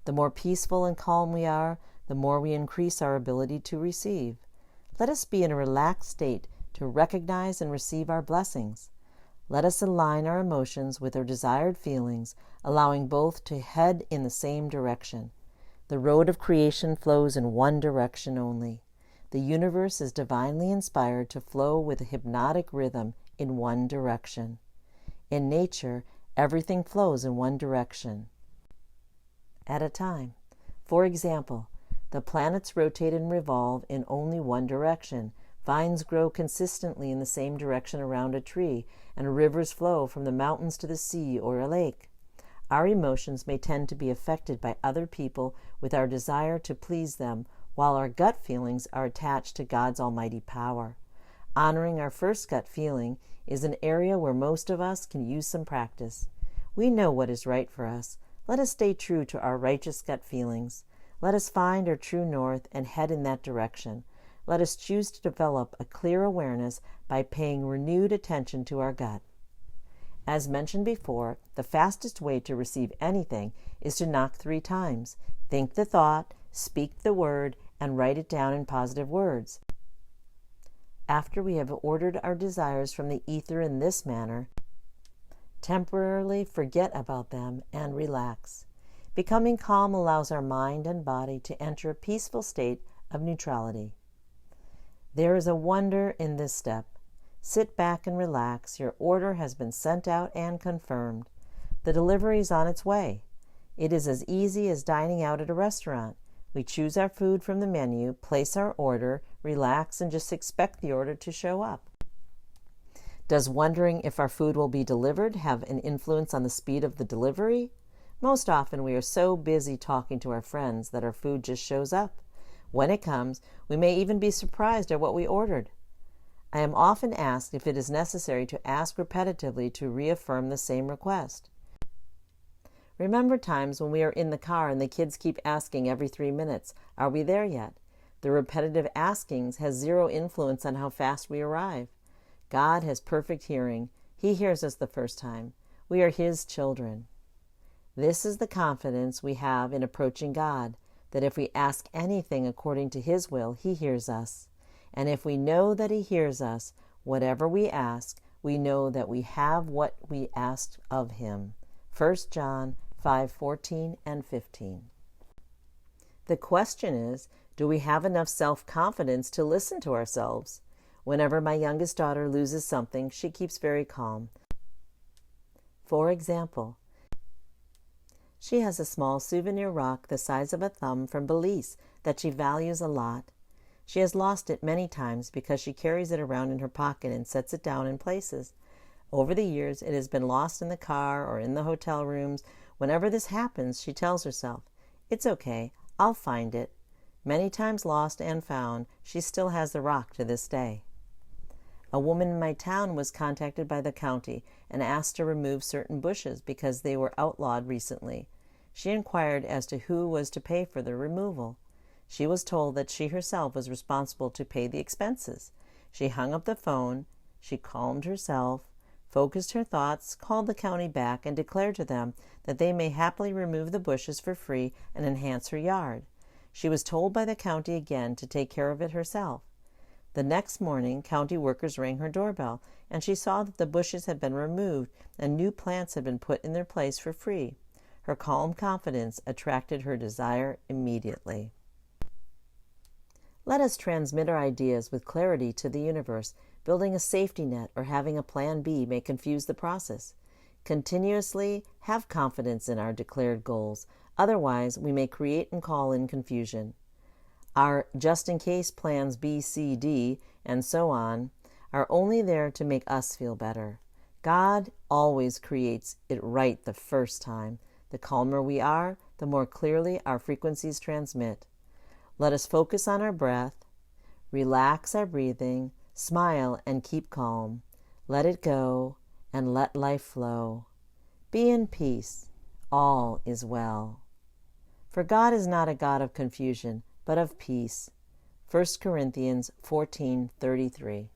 Speaker 1: The more peaceful and calm we are, the more we increase our ability to receive. Let us be in a relaxed state to recognize and receive our blessings. Let us align our emotions with our desired feelings, allowing both to head in the same direction. The road of creation flows in one direction only. The universe is divinely inspired to flow with a hypnotic rhythm in one direction. In nature, everything flows in one direction at a time. For example, the planets rotate and revolve in only one direction. Vines grow consistently in the same direction around a tree, and rivers flow from the mountains to the sea or a lake. Our emotions may tend to be affected by other people with our desire to please them, while our gut feelings are attached to God's almighty power. Honoring our first gut feeling is an area where most of us can use some practice. We know what is right for us. Let us stay true to our righteous gut feelings. Let us find our true north and head in that direction. Let us choose to develop a clear awareness by paying renewed attention to our gut. As mentioned before, the fastest way to receive anything is to knock 3 times. Think the thought, speak the word, and write it down in positive words. after we have ordered our desires from the ether in this manner, temporarily forget about them and relax. Becoming calm allows our mind and body to enter a peaceful state of neutrality. There is a wonder in this step. Sit back and relax. Your order has been sent out and confirmed. The delivery is on its way. It is as easy as dining out at a restaurant. We choose our food from the menu, place our order, relax, and just expect the order to show up. Does wondering if our food will be delivered have an influence on the speed of the delivery? Most often we are so busy talking to our friends that our food just shows up. When it comes, we may even be surprised at what we ordered. I am often asked if it is necessary to ask repetitively to reaffirm the same request. Remember times when we are in the car and the kids keep asking every 3 minutes, "Are we there yet?" The repetitive askings has zero influence on how fast we arrive. God has perfect hearing. He hears us the first time. We are His children. This is the confidence we have in approaching God, that if we ask anything according to His will, He hears us. And if we know that He hears us, whatever we ask, we know that we have what we asked of Him. 1 John 5:14 and 15. The question is, do we have enough self-confidence to listen to ourselves? Whenever my youngest daughter loses something, she keeps very calm. For example, she has a small souvenir rock the size of a thumb from Belize that she values a lot. She has lost it many times because she carries it around in her pocket and sets it down in places. Over the years, it has been lost in the car or in the hotel rooms. Whenever this happens, she tells herself, "It's okay, I'll find it." Many times lost and found, she still has the rock to this day. A woman in my town was contacted by the county and asked to remove certain bushes because they were outlawed recently. She inquired as to who was to pay for the removal. She was told that she herself was responsible to pay the expenses. She hung up the phone, she calmed herself, focused her thoughts, called the county back, and declared to them that they may happily remove the bushes for free and enhance her yard. She was told by the county again to take care of it herself. The next morning, county workers rang her doorbell, and she saw that the bushes had been removed and new plants had been put in their place for free. Her calm confidence attracted her desire immediately. Let us transmit our ideas with clarity to the universe. Building a safety net or having a plan B may confuse the process. Continuously have confidence in our declared goals. Otherwise, we may create and call in confusion. Our just-in-case plans B, C, D, and so on are only there to make us feel better. God always creates it right the first time. The calmer we are, the more clearly our frequencies transmit. Let us focus on our breath, relax our breathing, smile and keep calm. Let it go and let life flow. Be in peace. All is well. For God is not a God of confusion, but of peace. 1 Corinthians 14:33.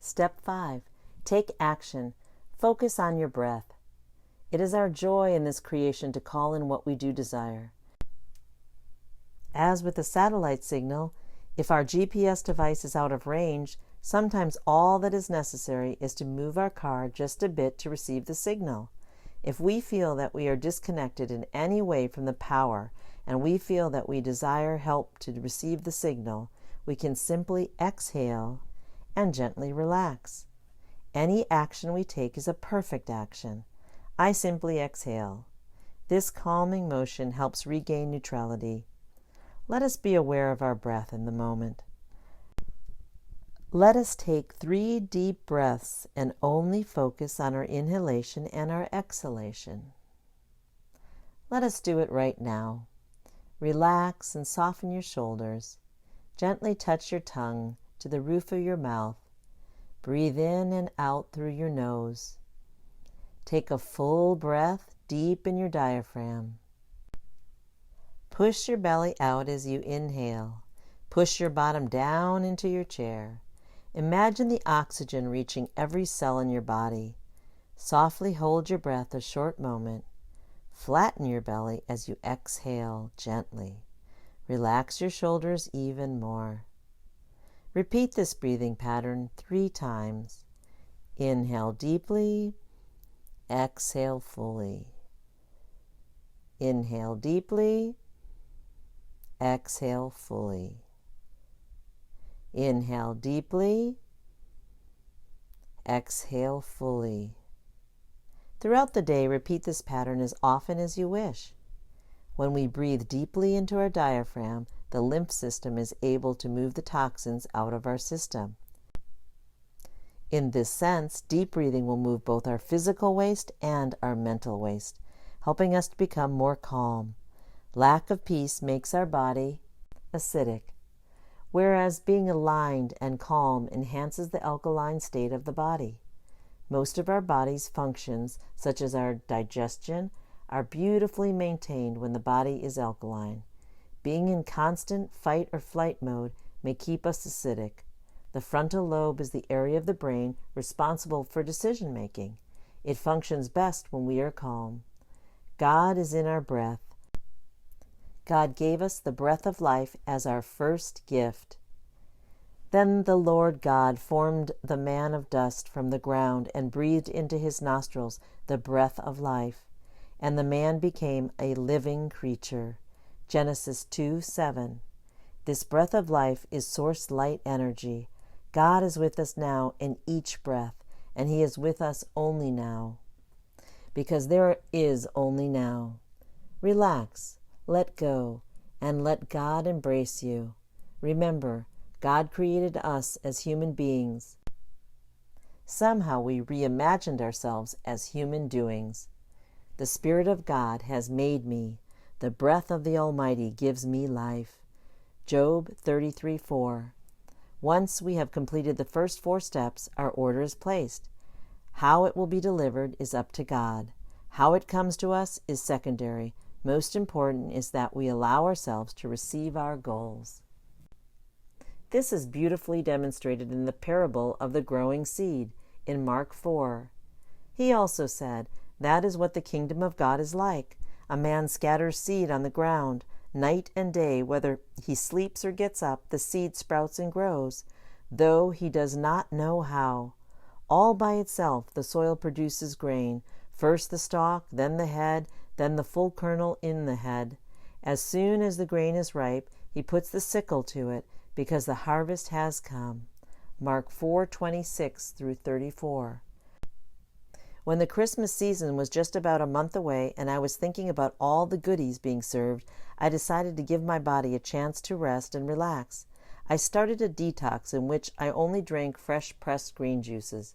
Speaker 1: Step 5. Take action. Focus on your breath. It is our joy in this creation to call in what we do desire. As with the satellite signal, if our GPS device is out of range, sometimes all that is necessary is to move our car just a bit to receive the signal. If we feel that we are disconnected in any way from the power, and we feel that we desire help to receive the signal, we can simply exhale and gently relax. Any action we take is a perfect action. I simply exhale. This calming motion helps regain neutrality. Let us be aware of our breath in the moment. Let us take 3 deep breaths and only focus on our inhalation and our exhalation. Let us do it right now. Relax and soften your shoulders. Gently touch your tongue to the roof of your mouth. Breathe in and out through your nose. Take a full breath deep in your diaphragm. Push your belly out as you inhale. Push your bottom down into your chair. Imagine the oxygen reaching every cell in your body. Softly hold your breath a short moment. Flatten your belly as you exhale gently. Relax your shoulders even more. Repeat this breathing pattern 3 times. Inhale deeply, exhale fully. Inhale deeply, exhale fully. Inhale deeply, exhale fully. Throughout the day, repeat this pattern as often as you wish. When we breathe deeply into our diaphragm, the lymph system is able to move the toxins out of our system. In this sense, deep breathing will move both our physical waste and our mental waste, helping us to become more calm. Lack of peace makes our body acidic, whereas being aligned and calm enhances the alkaline state of the body. Most of our body's functions, such as our digestion, are beautifully maintained when the body is alkaline. Being in constant fight or flight mode may keep us acidic. The frontal lobe is the area of the brain responsible for decision making. It functions best when we are calm. God is in our breath. God gave us the breath of life as our first gift. Then the Lord God formed the man of dust from the ground and breathed into his nostrils the breath of life, and the man became a living creature. Genesis 2:7. This breath of life is source light energy. God is with us now in each breath, and he is with us only now, because there is only now. Relax, let go, and let God embrace you. Remember, God created us as human beings. Somehow we reimagined ourselves as human doings. The Spirit of God has made me. The breath of the Almighty gives me life. Job 33:4. Once we have completed the first 4 steps, our order is placed. How it will be delivered is up to God. How it comes to us is secondary. Most important is that we allow ourselves to receive our goals. This is beautifully demonstrated in the parable of the growing seed in Mark 4. He also said, "That is what the kingdom of God is like. A man scatters seed on the ground. Night and day, whether he sleeps or gets up, the seed sprouts and grows, though he does not know how. All by itself the soil produces grain, first the stalk, then the head, then the full kernel in the head. As soon as the grain is ripe, he puts the sickle to it, because the harvest has come." Mark 4:26-34. When the Christmas season was just about a month away and I was thinking about all the goodies being served, I decided to give my body a chance to rest and relax. I started a detox in which I only drank fresh pressed green juices.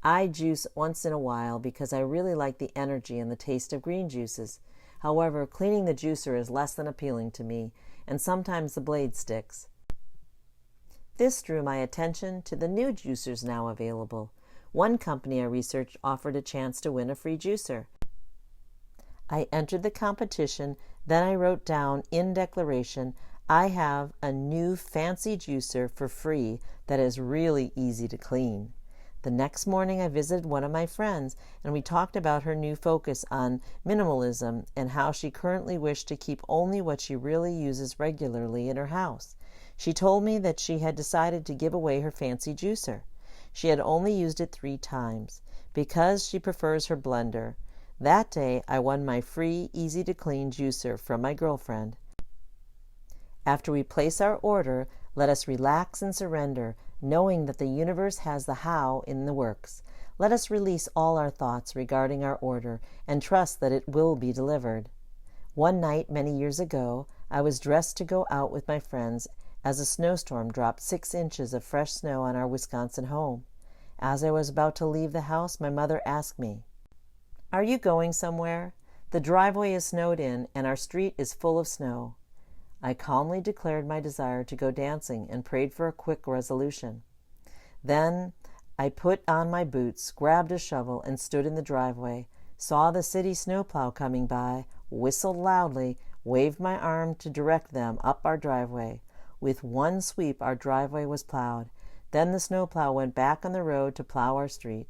Speaker 1: I juice once in a while because I really like the energy and the taste of green juices. However, cleaning the juicer is less than appealing to me, and sometimes the blade sticks. This drew my attention to the new juicers now available. One company I researched offered a chance to win a free juicer. I entered the competition, then I wrote down in declaration, "I have a new fancy juicer for free that is really easy to clean." The next morning I visited one of my friends, and we talked about her new focus on minimalism and how she currently wished to keep only what she really uses regularly in her house. She told me that she had decided to give away her fancy juicer. She had only used it 3 times, because she prefers her blender. That day I won my free, easy-to-clean juicer from my girlfriend. After we place our order, let us relax and surrender, knowing that the universe has the how in the works. Let us release all our thoughts regarding our order and trust that it will be delivered. One night many years ago, I was dressed to go out with my friends as a snowstorm dropped 6 inches of fresh snow on our Wisconsin home. As I was about to leave the house, my mother asked me, "Are you going somewhere? The driveway is snowed in and our street is full of snow." I calmly declared my desire to go dancing and prayed for a quick resolution. Then I put on my boots, grabbed a shovel, and stood in the driveway, saw the city snowplow coming by, whistled loudly, waved my arm to direct them up our driveway. With one sweep, our driveway was plowed. Then the snowplow went back on the road to plow our street.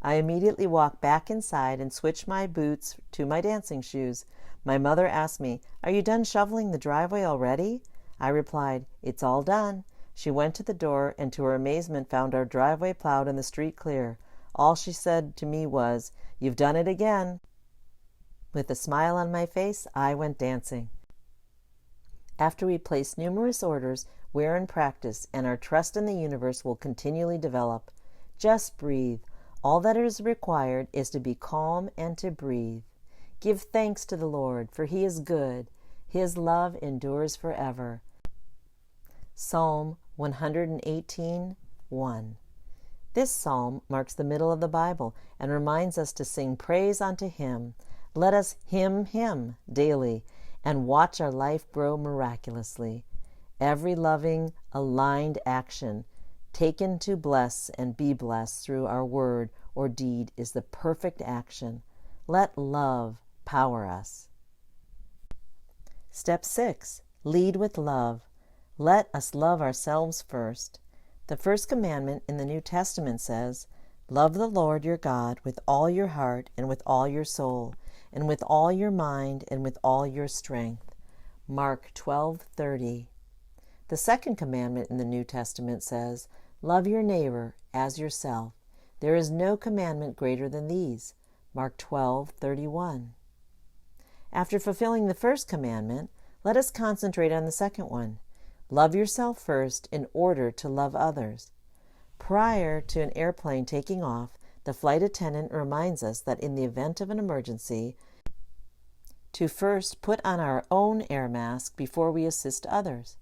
Speaker 1: I immediately walked back inside and switched my boots to my dancing shoes. My mother asked me, "Are you done shoveling the driveway already?" I replied, "It's all done." She went to the door and to her amazement found our driveway plowed and the street clear. All she said to me was, "You've done it again." With a smile on my face, I went dancing. After we place numerous orders, we're in practice, and our trust in the universe will continually develop. Just breathe. All that is required is to be calm and to breathe. Give thanks to the Lord, for He is good. His love endures forever. Psalm 118:1. This psalm marks the middle of the Bible and reminds us to sing praise unto Him. Let us hymn Him daily and watch our life grow miraculously. Every loving, aligned action taken to bless and be blessed through our word or deed is the perfect action. Let love power us. Step 6. Lead with love. Let us love ourselves first. The first commandment in the New Testament says, "Love the Lord your God with all your heart and with all your soul, and with all your mind and with all your strength." Mark 12:30. The second commandment in the New Testament says, "Love your neighbor as yourself. There is no commandment greater than these." Mark 12:31. After fulfilling the first commandment, let us concentrate on the second one. Love yourself first in order to love others. Prior to an airplane taking off, the flight attendant reminds us that in the event of an emergency, to first put on our own air mask before we assist others.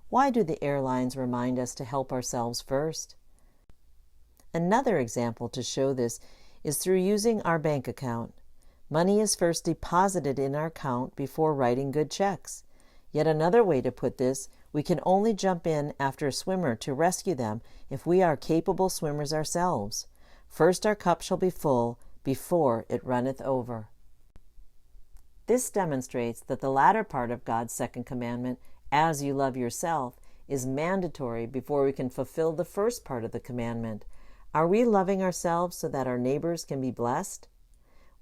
Speaker 1: Why do the airlines remind us to help ourselves first? Another example to show this is through using our bank account. Money is first deposited in our account before writing good checks. Yet another way to put this, we can only jump in after a swimmer to rescue them if we are capable swimmers ourselves. First our cup shall be full before it runneth over. This demonstrates that the latter part of God's second commandment, "As you love yourself," is mandatory before we can fulfill the first part of the commandment. Are we loving ourselves so that our neighbors can be blessed?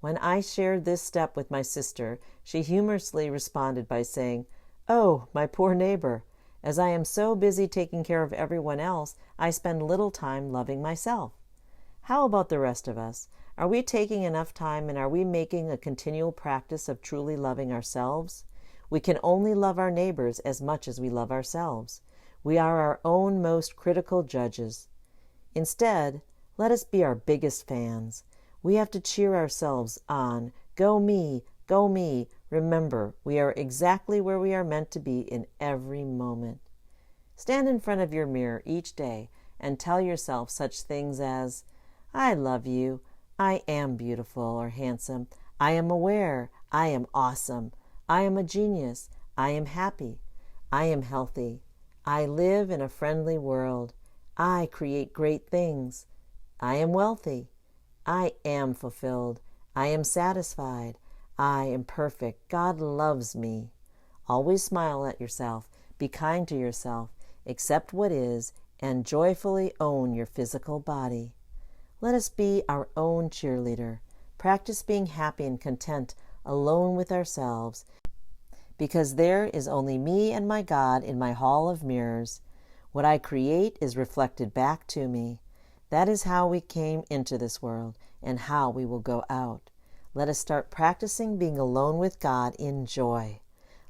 Speaker 1: When I shared this step with my sister, she humorously responded by saying, "Oh, my poor neighbor. As I am so busy taking care of everyone else, I spend little time loving myself." How about the rest of us? Are we taking enough time and are we making a continual practice of truly loving ourselves? We can only love our neighbors as much as we love ourselves. We are our own most critical judges. Instead, let us be our biggest fans. We have to cheer ourselves on. Go me, go me. Remember, we are exactly where we are meant to be in every moment. Stand in front of your mirror each day and tell yourself such things as, "I love you. I am beautiful or handsome. I am aware. I am awesome. I am a genius. I am happy. I am healthy. I live in a friendly world. I create great things. I am wealthy. I am fulfilled. I am satisfied. I am perfect. God loves me." Always smile at yourself. Be kind to yourself. Accept what is and joyfully own your physical body. Let us be our own cheerleader. Practice being happy and content alone with ourselves, because there is only me and my God in my hall of mirrors. What I create is reflected back to me. That is how we came into this world and how we will go out. Let us start practicing being alone with God in joy.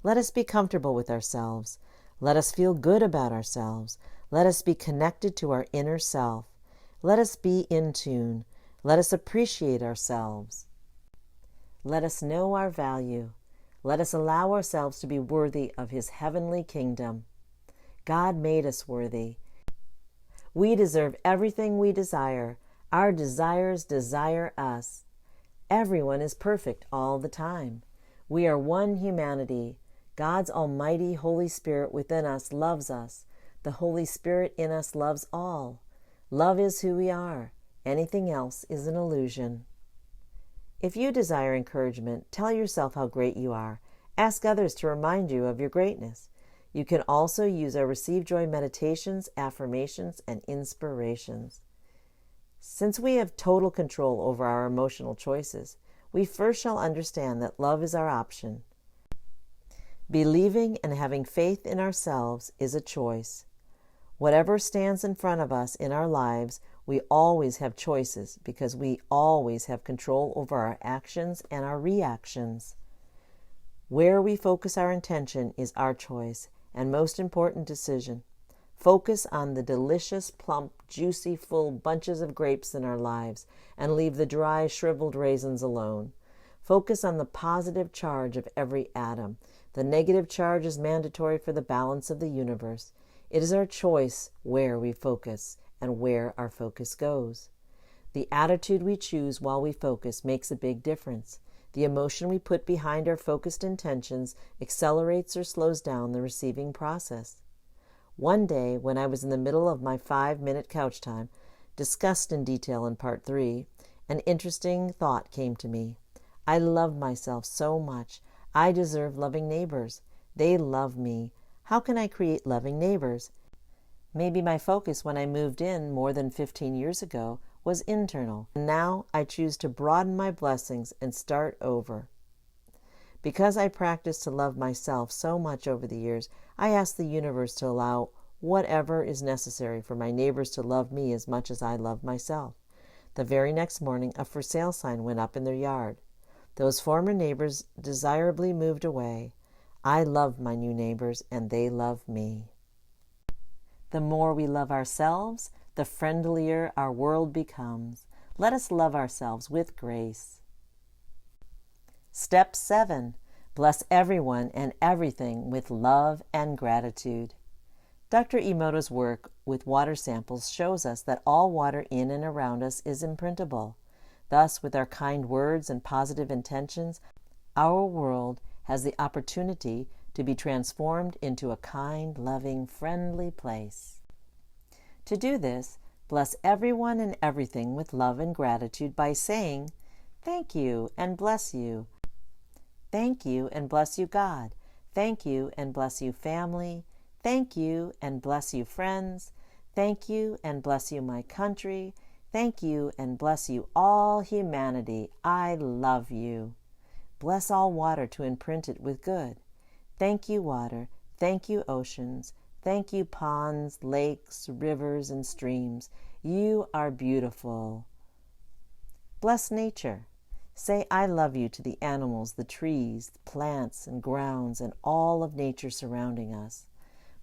Speaker 1: Let us be comfortable with ourselves. Let us feel good about ourselves. Let us be connected to our inner self. Let us be in tune. Let us appreciate ourselves. Let us know our value. Let us allow ourselves to be worthy of His heavenly kingdom. God made us worthy. We deserve everything we desire. Our desires desire us. Everyone is perfect all the time. We are one humanity. God's almighty Holy Spirit within us loves us. The Holy Spirit in us loves all. Love is who we are. Anything else is an illusion. If you desire encouragement, tell yourself how great you are. Ask others to remind you of your greatness. You can also use our Receive Joy meditations, affirmations, and inspirations. Since we have total control over our emotional choices, we first shall understand that love is our option. Believing and having faith in ourselves is a choice. Whatever stands in front of us in our lives, we always have choices because we always have control over our actions and our reactions. Where we focus our intention is our choice and most important decision. Focus on the delicious, plump, juicy, full bunches of grapes in our lives and leave the dry, shriveled raisins alone. Focus on the positive charge of every atom. The negative charge is mandatory for the balance of the universe. It is our choice where we focus and where our focus goes. The attitude we choose while we focus makes a big difference. The emotion we put behind our focused intentions accelerates or slows down the receiving process. One day, when I was in the middle of my 5-minute couch time, discussed in detail in Part 3, an interesting thought came to me. I love myself so much. I deserve loving neighbors. They love me. How can I create loving neighbors? Maybe my focus when I moved in more than 15 years ago was internal. Now I choose to broaden my blessings and start over. Because I practiced to love myself so much over the years, I ask the universe to allow whatever is necessary for my neighbors to love me as much as I love myself. The very next morning, a for sale sign went up in their yard. Those former neighbors desirably moved away. I love my new neighbors, and they love me. The more we love ourselves, the friendlier our world becomes. Let us love ourselves with grace. Step 7. Bless everyone and everything with love and gratitude. Dr. Emoto's work with water samples shows us that all water in and around us is imprintable. Thus, with our kind words and positive intentions, our world has the opportunity to be transformed into a kind, loving, friendly place. To do this, bless everyone and everything with love and gratitude by saying, "Thank you and bless you." Thank you and bless you, God. Thank you and bless you, family. Thank you and bless you, friends. Thank you and bless you, my country. Thank you and bless you, all humanity. I love you. Bless all water to imprint it with good. Thank you, water. Thank you, oceans. Thank you, ponds, lakes, rivers, and streams. You are beautiful. Bless nature. Say, I love you to the animals, the trees, the plants, and grounds, and all of nature surrounding us.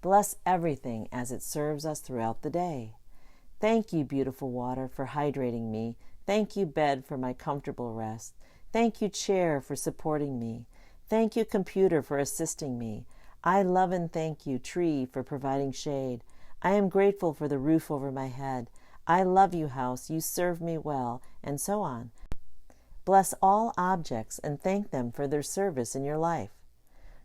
Speaker 1: Bless everything as it serves us throughout the day. Thank you, beautiful water, for hydrating me. Thank you, bed, for my comfortable rest. Thank you, chair, for supporting me. Thank you, computer, for assisting me. I love and thank you, tree, for providing shade. I am grateful for the roof over my head. I love you, house. You serve me well, and so on. Bless all objects and thank them for their service in your life.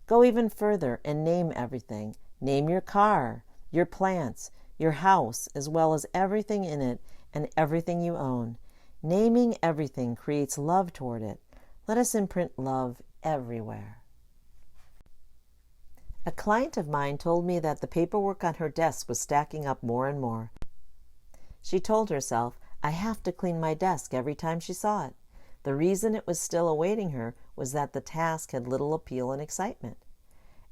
Speaker 1: Go even further and name everything. Name your car, your plants, your house, as well as everything in it and everything you own. Naming everything creates love toward it. Let us imprint love everywhere. A client of mine told me that the paperwork on her desk was stacking up more and more. She told herself, I have to clean my desk every time she saw it. The reason it was still awaiting her was that the task had little appeal and excitement.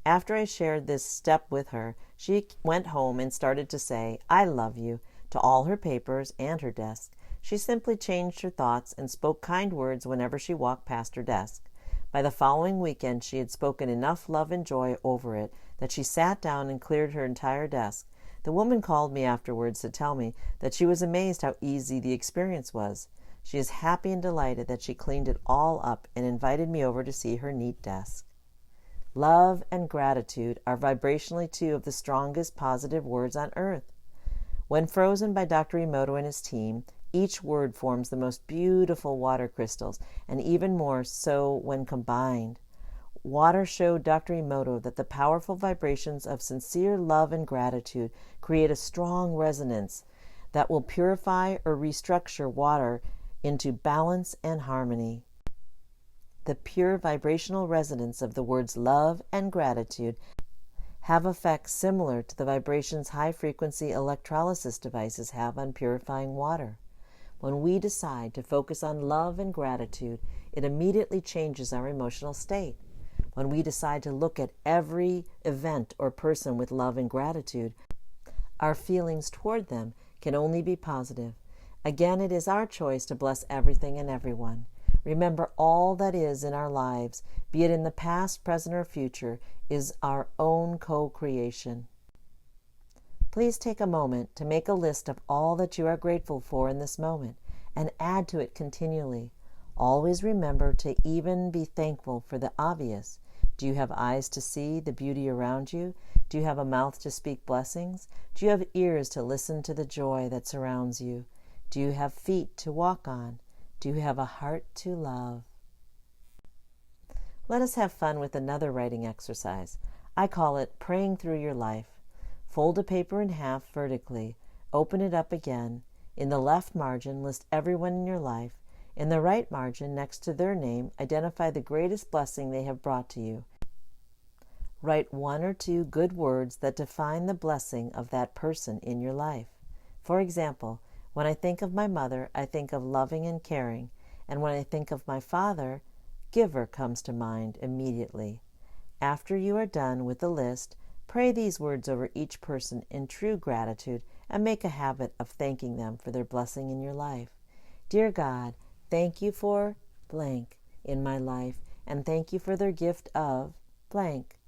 Speaker 1: After I shared this step with her, she went home and started to say, I love you, to all her papers and her desk. She simply changed her thoughts and spoke kind words whenever she walked past her desk. By the following weekend, she had spoken enough love and joy over it that she sat down and cleared her entire desk. The woman called me afterwards to tell me that she was amazed how easy the experience was. She is happy and delighted that she cleaned it all up and invited me over to see her neat desk. Love and gratitude are vibrationally two of the strongest positive words on earth. When frozen by Dr. Emoto and his team, each word forms the most beautiful water crystals, and even more so when combined. Water showed Dr. Emoto that the powerful vibrations of sincere love and gratitude create a strong resonance that will purify or restructure water into balance and harmony. The pure vibrational resonance of the words love and gratitude have effects similar to the vibrations high-frequency electrolysis devices have on purifying water. When we decide to focus on love and gratitude, it immediately changes our emotional state. When we decide to look at every event or person with love and gratitude, Our feelings toward them can only be positive. Again, it is our choice to bless everything and everyone. Remember, all that is in our lives, be it in the past, present, or future, is our own co-creation. Please take a moment to make a list of all that you are grateful for in this moment and add to it continually. Always remember to even be thankful for the obvious. Do you have eyes to see the beauty around you? Do you have a mouth to speak blessings? Do you have ears to listen to the joy that surrounds you? Do you have feet to walk on? Do you have a heart to love? Let us have fun with another writing exercise. I call it praying through your life. Fold a paper in half vertically. Open it up again. In the left margin, list everyone in your life. In the right margin, next to their name, identify the greatest blessing they have brought to you. Write 1 or 2 good words that define the blessing of that person in your life. For example, when I think of my mother, I think of loving and caring, and when I think of my father, giver comes to mind immediately. After you are done with the list, pray these words over each person in true gratitude and make a habit of thanking them for their blessing in your life. Dear God, thank you for blank in my life, and thank you for their gift of blank.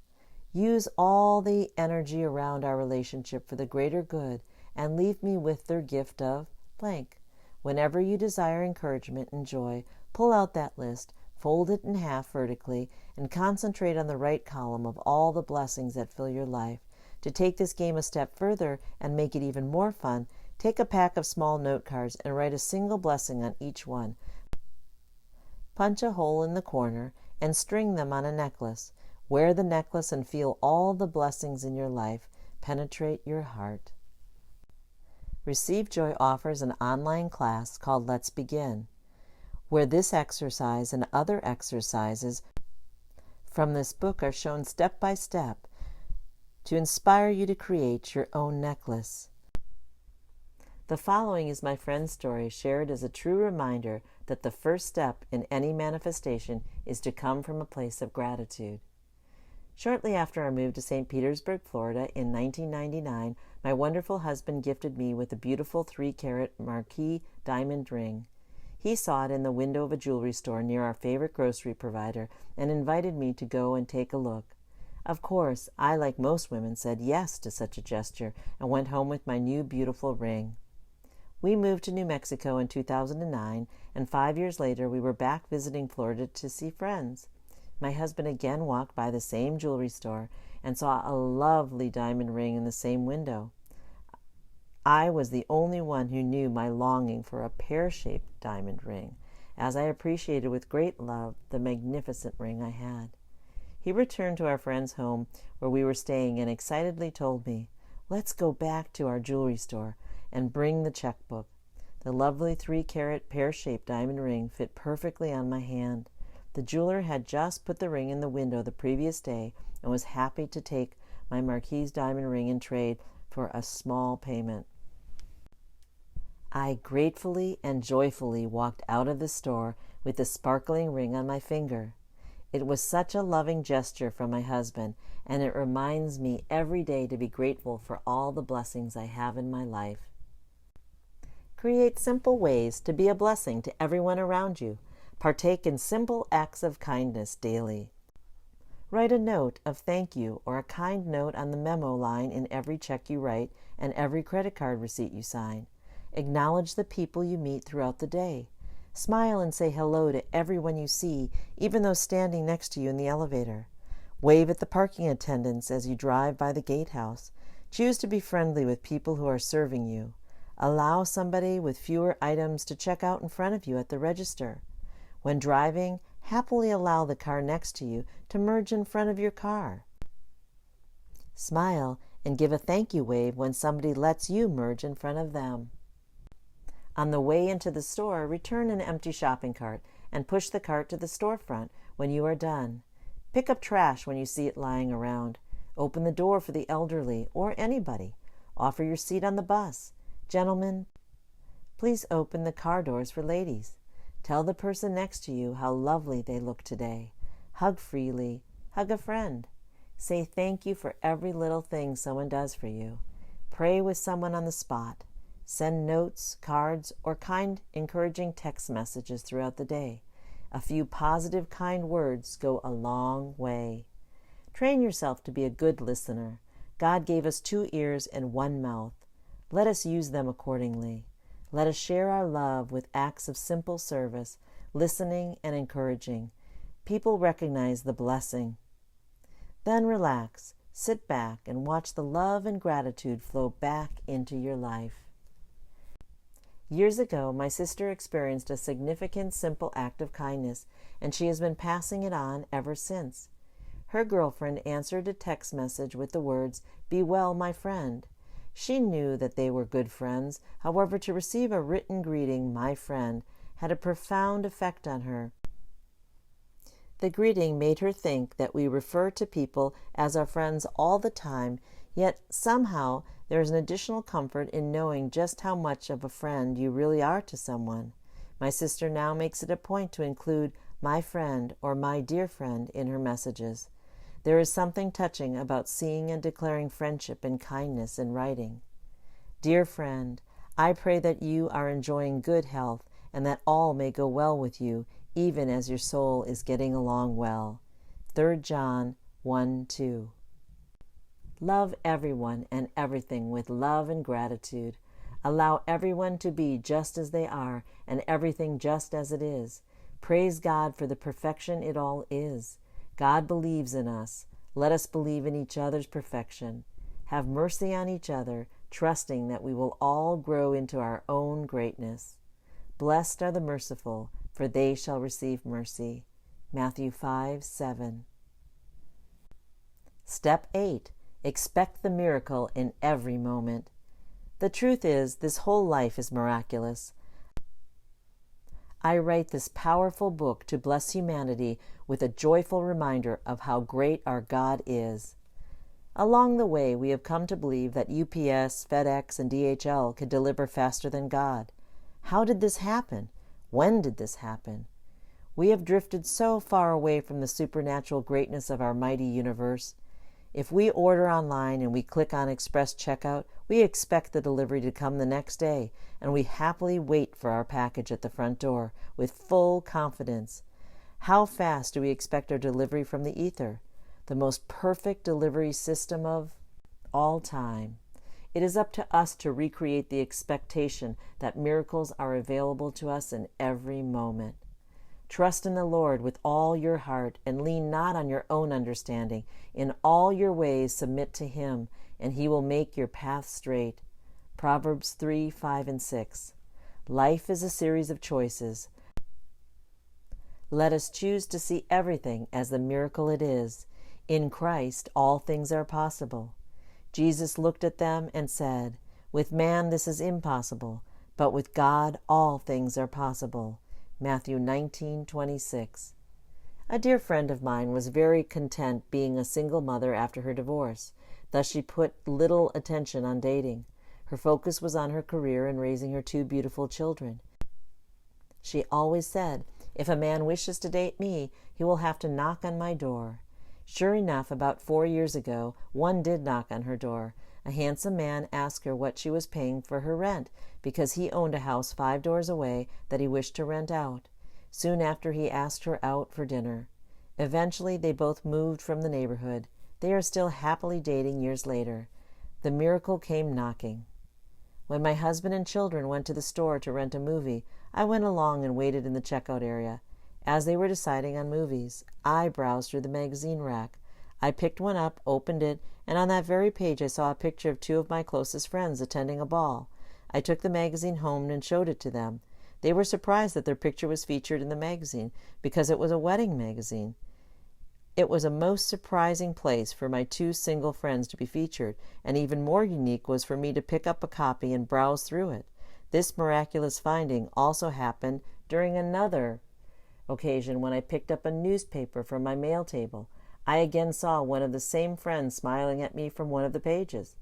Speaker 1: Use all the energy around our relationship for the greater good, and leave me with their gift of blank. Whenever you desire encouragement and joy, pull out that list, fold it in half vertically, and concentrate on the right column of all the blessings that fill your life. To take this game a step further and make it even more fun, take a pack of small note cards and write a single blessing on each one. Punch a hole in the corner and string them on a necklace. Wear the necklace and feel all the blessings in your life penetrate your heart. Receive Joy offers an online class called Let's Begin, where this exercise and other exercises from this book are shown step by step to inspire you to create your own necklace. The following is my friend's story shared as a true reminder that the first step in any manifestation is to come from a place of gratitude. Shortly after our move to St. Petersburg, Florida in 1999, my wonderful husband gifted me with a beautiful 3-carat marquise diamond ring. He saw it in the window of a jewelry store near our favorite grocery provider and invited me to go and take a look. Of course, I, like most women, said yes to such a gesture and went home with my new beautiful ring. We moved to New Mexico in 2009, and 5 years later we were back visiting Florida to see friends. My husband again walked by the same jewelry store and saw a lovely diamond ring in the same window. I was the only one who knew my longing for a pear-shaped diamond ring, as I appreciated with great love the magnificent ring I had. He returned to our friend's home where we were staying and excitedly told me, "Let's go back to our jewelry store and bring the checkbook." The lovely 3-carat pear-shaped diamond ring fit perfectly on my hand. The jeweler had just put the ring in the window the previous day and was happy to take my marquise diamond ring in trade for a small payment. I gratefully and joyfully walked out of the store with the sparkling ring on my finger. It was such a loving gesture from my husband, and it reminds me every day to be grateful for all the blessings I have in my life. Create simple ways to be a blessing to everyone around you. Partake in simple acts of kindness daily. Write a note of thank you or a kind note on the memo line in every check you write and every credit card receipt you sign. Acknowledge the people you meet throughout the day. Smile and say hello to everyone you see, even those standing next to you in the elevator. Wave at the parking attendants as you drive by the gatehouse. Choose to be friendly with people who are serving you. Allow somebody with fewer items to check out in front of you at the register. When driving, happily allow the car next to you to merge in front of your car. Smile and give a thank you wave when somebody lets you merge in front of them. On the way into the store, return an empty shopping cart and push the cart to the storefront when you are done. Pick up trash when you see it lying around. Open the door for the elderly or anybody. Offer your seat on the bus. Gentlemen, please open the car doors for ladies. Tell the person next to you how lovely they look today. Hug freely. Hug a friend. Say thank you for every little thing someone does for you. Pray with someone on the spot. Send notes, cards, or kind, encouraging text messages throughout the day. A few positive, kind words go a long way. Train yourself to be a good listener. God gave us 2 ears and 1 mouth. Let us use them accordingly. Let us share our love with acts of simple service, listening and encouraging. People recognize the blessing. Then relax, sit back, and watch the love and gratitude flow back into your life. Years ago, my sister experienced a significant, simple act of kindness, and she has been passing it on ever since. Her girlfriend answered a text message with the words, "Be well, my friend." She knew that they were good friends. However, to receive a written greeting, "my friend," had a profound effect on her. The greeting made her think that we refer to people as our friends all the time, yet somehow there is an additional comfort in knowing just how much of a friend you really are to someone. My sister now makes it a point to include "my friend" or "my dear friend" in her messages. There is something touching about seeing and declaring friendship and kindness in writing. Dear friend, I pray that you are enjoying good health and that all may go well with you, even as your soul is getting along well. 3 John 1:2. Love everyone and everything with love and gratitude. Allow everyone to be just as they are and everything just as it is. Praise God for the perfection it all is. God believes in us. Let us believe in each other's perfection. Have mercy on each other, trusting that we will all grow into our own greatness. Blessed are the merciful, for they shall receive mercy. Matthew 5:7. Step 8. Expect the miracle in every moment. The truth is, this whole life is miraculous. I write this powerful book to bless humanity with a joyful reminder of how great our God is. Along the way, we have come to believe that UPS, FedEx, and DHL could deliver faster than God. How did this happen? When did this happen? We have drifted so far away from the supernatural greatness of our mighty universe. If we order online and we click on Express Checkout, we expect the delivery to come the next day, and we happily wait for our package at the front door with full confidence. How fast do we expect our delivery from the ether? The most perfect delivery system of all time. It is up to us to recreate the expectation that miracles are available to us in every moment. Trust in the Lord with all your heart and lean not on your own understanding. In all your ways submit to Him, and He will make your path straight. Proverbs 3:5-6. Life is a series of choices. Let us choose to see everything as the miracle it is. In Christ, all things are possible. Jesus looked at them and said, "With man this is impossible, but with God all things are possible." Matthew 19:26. A dear friend of mine was very content being a single mother after her divorce. Thus she put little attention on dating. Her focus was on her career and raising her 2 beautiful children. She always said, "If a man wishes to date me, he will have to knock on my door." Sure enough, about 4 years ago, one did knock on her door. A handsome man asked her what she was paying for her rent, because he owned a house 5 doors away that he wished to rent out. Soon after, he asked her out for dinner. Eventually, they both moved from the neighborhood. They are still happily dating years later. The miracle came knocking. When my husband and children went to the store to rent a movie, I went along and waited in the checkout area. As they were deciding on movies, I browsed through the magazine rack. I picked one up, opened it, and on that very page I saw a picture of 2 of my closest friends attending a ball. I took the magazine home and showed it to them. They were surprised that their picture was featured in the magazine, because it was a wedding magazine. It was a most surprising place for my 2 single friends to be featured, and even more unique was for me to pick up a copy and browse through it. This miraculous finding also happened during another occasion when I picked up a newspaper from my mail table. I again saw one of the same friends smiling at me from one of the pages.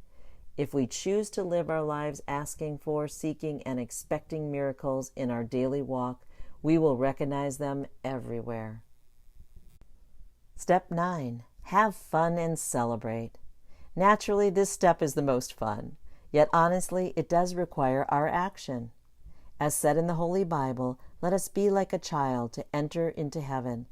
Speaker 1: If we choose to live our lives asking for, seeking, and expecting miracles in our daily walk, we will recognize them everywhere. Step 9. Have fun and celebrate. Naturally, this step is the most fun. Yet honestly, it does require our action. As said in the Holy Bible, let us be like a child to enter into heaven.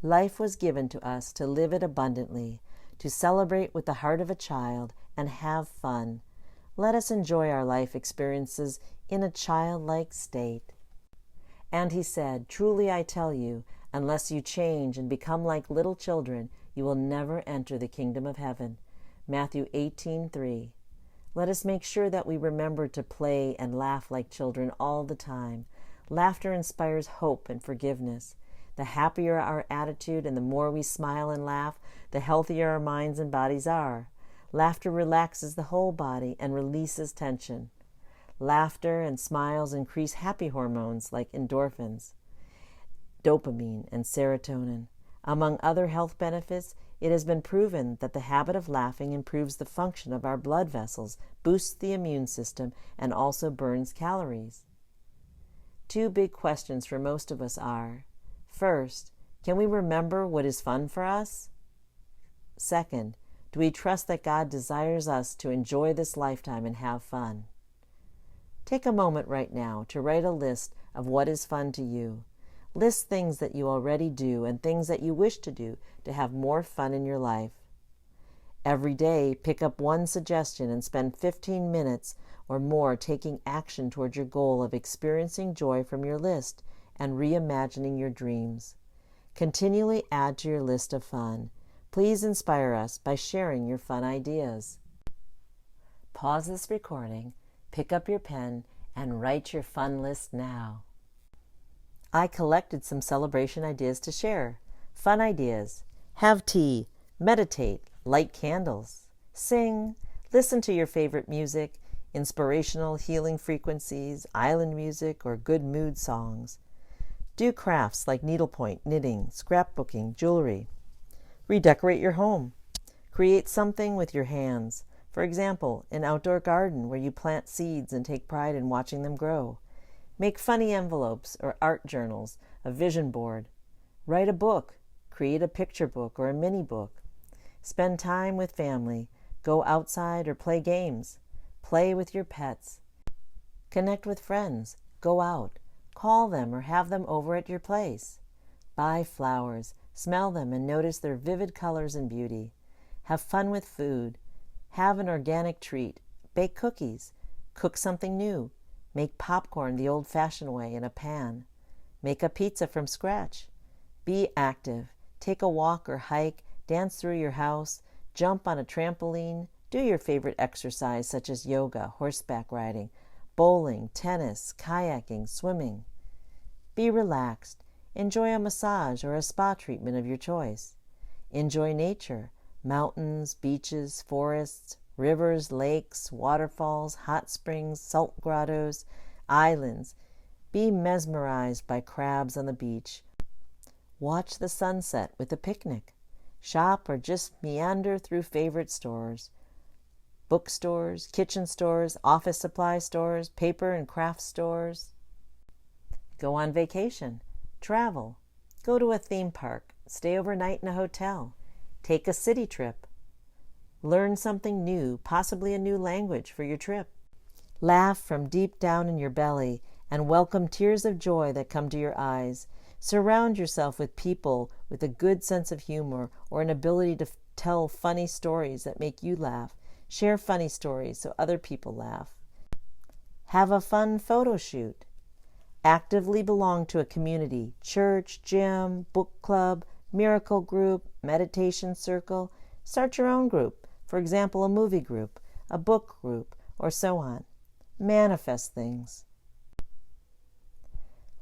Speaker 1: Life was given to us to live it abundantly, to celebrate with the heart of a child and have fun. Let us enjoy our life experiences in a childlike state. And he said, truly I tell you, unless you change and become like little children, you will never enter the kingdom of heaven. Matthew 18:3. Let us make sure that we remember to play and laugh like children all the time. Laughter inspires hope and forgiveness. The happier our attitude and the more we smile and laugh, the healthier our minds and bodies are. Laughter relaxes the whole body and releases tension. Laughter and smiles increase happy hormones like endorphins, dopamine, and serotonin. Among other health benefits, it has been proven that the habit of laughing improves the function of our blood vessels, boosts the immune system, and also burns calories. Two big questions for most of us are, first, can we remember what is fun for us? Second, do we trust that God desires us to enjoy this lifetime and have fun? Take a moment right now to write a list of what is fun to you. List things that you already do and things that you wish to do to have more fun in your life. Every day, pick up one suggestion and spend 15 minutes or more taking action toward your goal of experiencing joy from your list and reimagining your dreams. Continually add to your list of fun. Please inspire us by sharing your fun ideas. Pause this recording, pick up your pen, and write your fun list now. I collected some celebration ideas to share. Fun ideas: have tea, meditate, light candles, sing, listen to your favorite music, inspirational healing frequencies, island music, or good mood songs. Do crafts like needlepoint, knitting, scrapbooking, jewelry. Redecorate your home. Create something with your hands. For example, an outdoor garden where you plant seeds and take pride in watching them grow. Make funny envelopes or art journals, a vision board. Write a book. Create a picture book or a mini book. Spend time with family. Go outside or play games. Play with your pets. Connect with friends. Go out. Call them or have them over at your place. Buy flowers. Smell them and notice their vivid colors and beauty. Have fun with food. Have an organic treat. Bake cookies. Cook something new. Make popcorn the old-fashioned way in a pan. Make a pizza from scratch. Be active. Take a walk or hike. Dance through your house. Jump on a trampoline. Do your favorite exercise such as yoga, horseback riding, bowling, tennis, kayaking, swimming. Be relaxed. Enjoy a massage or a spa treatment of your choice. Enjoy nature, mountains, beaches, forests, rivers, lakes, waterfalls, hot springs, salt grottos, islands. Be mesmerized by crabs on the beach. Watch the sunset with a picnic. Shop or just meander through favorite stores. Bookstores, kitchen stores, office supply stores, paper and craft stores. Go on vacation. Travel. Go to a theme park. Stay overnight in a hotel. Take a city trip. Learn something new, possibly a new language for your trip. Laugh from deep down in your belly and welcome tears of joy that come to your eyes. Surround yourself with people with a good sense of humor or an ability to tell funny stories that make you laugh. Share funny stories so other people laugh. Have a fun photo shoot. Actively belong to a community, church, gym, book club, miracle group, meditation circle. Start your own group, for example, a movie group, a book group, or so on. Manifest things.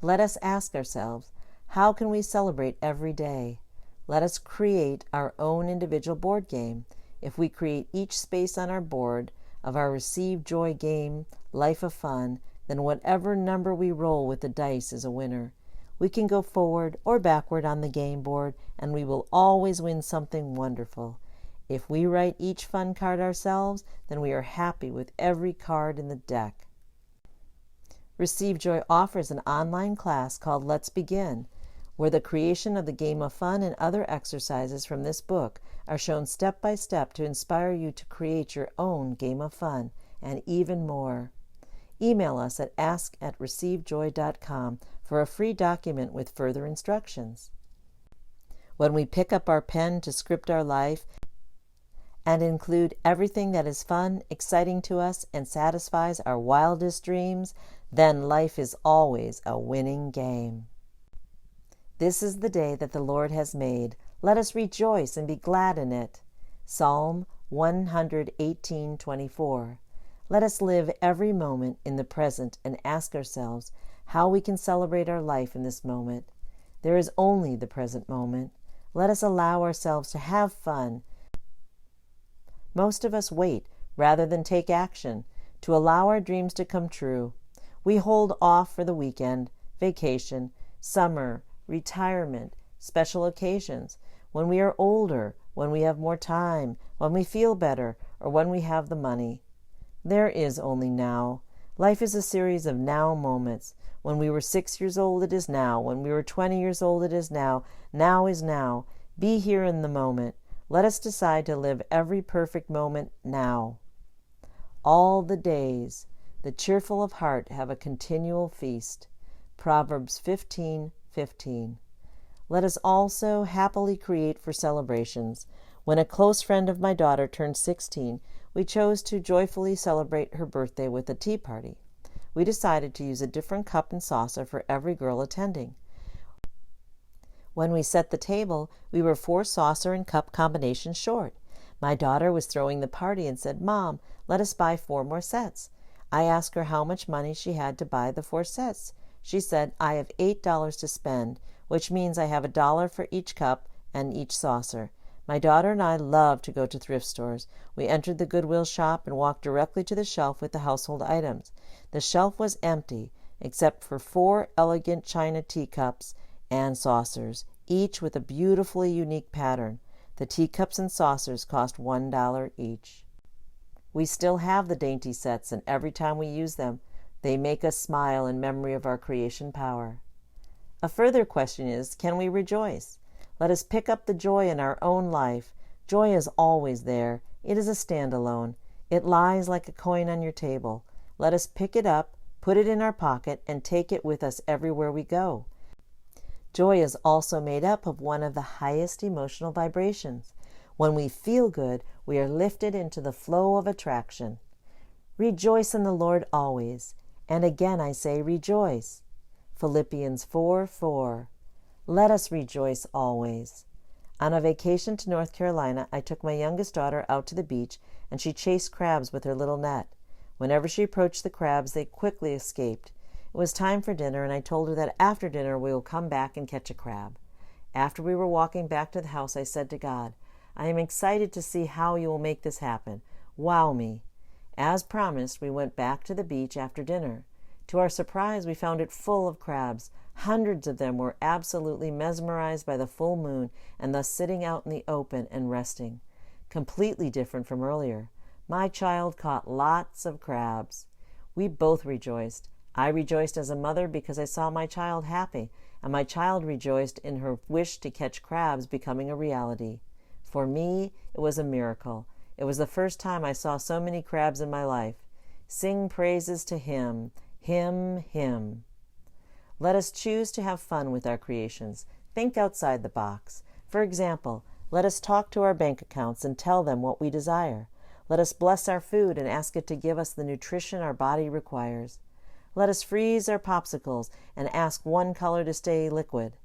Speaker 1: Let us ask ourselves, how can we celebrate every day? Let us create our own individual board game. If we create each space on our board of our Receive Joy game, Life of Fun, then whatever number we roll with the dice is a winner. We can go forward or backward on the game board, and we will always win something wonderful. If we write each fun card ourselves, then we are happy with every card in the deck. Receive Joy offers an online class called Let's Begin, where the creation of the game of fun and other exercises from this book are shown step by step to inspire you to create your own game of fun and even more. Email us at ask@receivejoy.com for a free document with further instructions. When we pick up our pen to script our life and include everything that is fun, exciting to us, and satisfies our wildest dreams, then life is always a winning game. This is the day that the Lord has made. Let us rejoice and be glad in it. Psalm 118:24. Let us live every moment in the present and ask ourselves how we can celebrate our life in this moment. There is only the present moment. Let us allow ourselves to have fun. Most of us wait rather than take action to allow our dreams to come true. We hold off for the weekend, vacation, summer, retirement, special occasions, when we are older, when we have more time, when we feel better, or when we have the money. There is only now. Life is a series of now moments. When we were 6 years old, it is now. When we were 20 years old, it is now. Now is now. Be here in the moment. Let us decide to live every perfect moment now. All the days, the cheerful of heart have a continual feast. Proverbs 15:15. Let us also happily create for celebrations. When a close friend of my daughter turned 16, we chose to joyfully celebrate her birthday with a tea party. We decided to use a different cup and saucer for every girl attending. When we set the table, we were 4 saucer and cup combinations short. My daughter was throwing the party and said, "Mom, let us buy 4 more sets." I asked her how much money she had to buy the 4 sets. She said, "I have $8 to spend, which means I have $1 for each cup and each saucer." My daughter and I love to go to thrift stores. We entered the Goodwill shop and walked directly to the shelf with the household items. The shelf was empty, except for 4 elegant china teacups and saucers, each with a beautifully unique pattern. The teacups and saucers cost $1 each. We still have the dainty sets, and every time we use them, they make us smile in memory of our creation power. A further question is, can we rejoice? Let us pick up the joy in our own life. Joy is always there. It is a standalone. It lies like a coin on your table. Let us pick it up, put it in our pocket, and take it with us everywhere we go. Joy is also made up of one of the highest emotional vibrations. When we feel good, we are lifted into the flow of attraction. Rejoice in the Lord always. And again I say rejoice. Philippians 4:4. Let us rejoice always. On a vacation to North Carolina, I took my youngest daughter out to the beach, and she chased crabs with her little net. Whenever she approached the crabs, they quickly escaped. It was time for dinner, and I told her that after dinner we will come back and catch a crab. After we were walking back to the house, I said to God, "I am excited to see how you will make this happen. Wow me." As promised, we went back to the beach after dinner. To our surprise, we found it full of crabs. Hundreds of them were absolutely mesmerized by the full moon and thus sitting out in the open and resting. Completely different from earlier. My child caught lots of crabs. We both rejoiced. I rejoiced as a mother because I saw my child happy, and my child rejoiced in her wish to catch crabs becoming a reality. For me, it was a miracle. It was the first time I saw so many crabs in my life. Sing praises to Him, Him, Him. Let us choose to have fun with our creations. Think outside the box. For example, let us talk to our bank accounts and tell them what we desire. Let us bless our food and ask it to give us the nutrition our body requires. Let us freeze our popsicles and ask one color to stay liquid.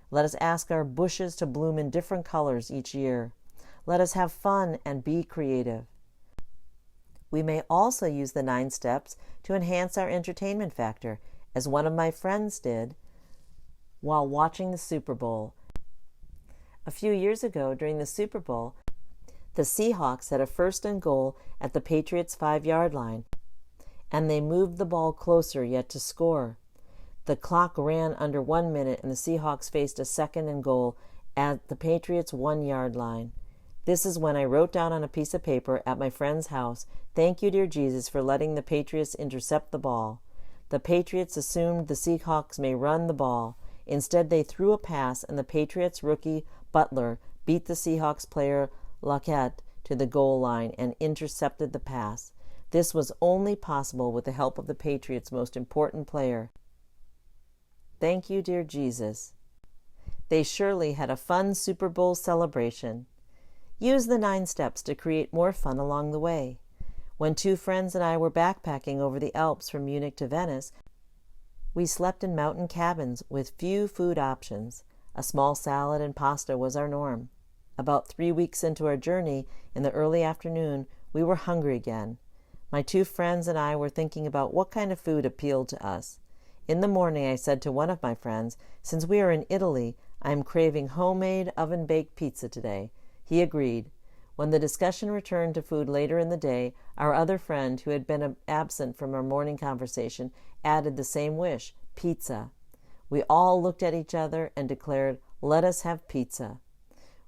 Speaker 1: Let us ask our bushes to bloom in different colors each year. Let us have fun and be creative. We may also use the 9 steps to enhance our entertainment factor, as one of my friends did while watching the Super Bowl. A few years ago, during the Super Bowl, the Seahawks had a 1st and goal at the Patriots' 5-yard line, and they moved the ball closer yet to score. The clock ran under 1 minute, and the Seahawks faced a 2nd and goal at the Patriots' 1-yard line. This is when I wrote down on a piece of paper at my friend's house, "Thank you, dear Jesus, for letting the Patriots intercept the ball." The Patriots assumed the Seahawks may run the ball. Instead, they threw a pass, and the Patriots rookie Butler beat the Seahawks player Lockett to the goal line and intercepted the pass. This was only possible with the help of the Patriots' most important player. Thank you, dear Jesus. They surely had a fun Super Bowl celebration. Use the 9 steps to create more fun along the way. When 2 friends and I were backpacking over the Alps from Munich to Venice, we slept in mountain cabins with few food options. A small salad and pasta was our norm. About 3 weeks into our journey, in the early afternoon, we were hungry again. My 2 friends and I were thinking about what kind of food appealed to us. In the morning, I said to one of my friends, "Since we are in Italy, I am craving homemade oven-baked pizza today." He agreed. When the discussion returned to food later in the day, our other friend, who had been absent from our morning conversation, added the same wish, pizza. We all looked at each other and declared, "Let us have pizza."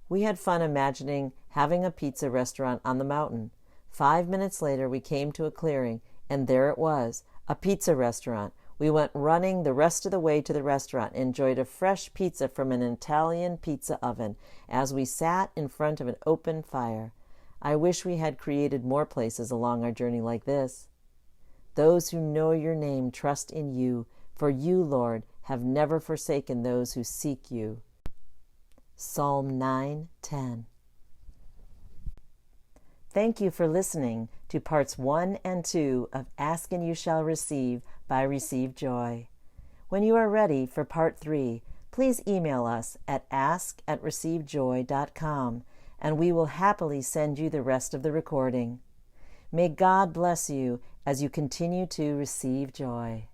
Speaker 1: We had fun imagining having a pizza restaurant on the mountain. 5 minutes later, we came to a clearing, and there it was, a pizza restaurant. We went running the rest of the way to the restaurant and enjoyed a fresh pizza from an Italian pizza oven as we sat in front of an open fire. I wish we had created more places along our journey like this. Those who know your name trust in you, for you, Lord, have never forsaken those who seek you. Psalm 9:10. Thank you for listening to parts 1 and 2 of Ask and You Shall Receive by Receive Joy. When you are ready for part 3, please email us at ask@receivejoy.com, and we will happily send you the rest of the recording. May God bless you as you continue to receive joy.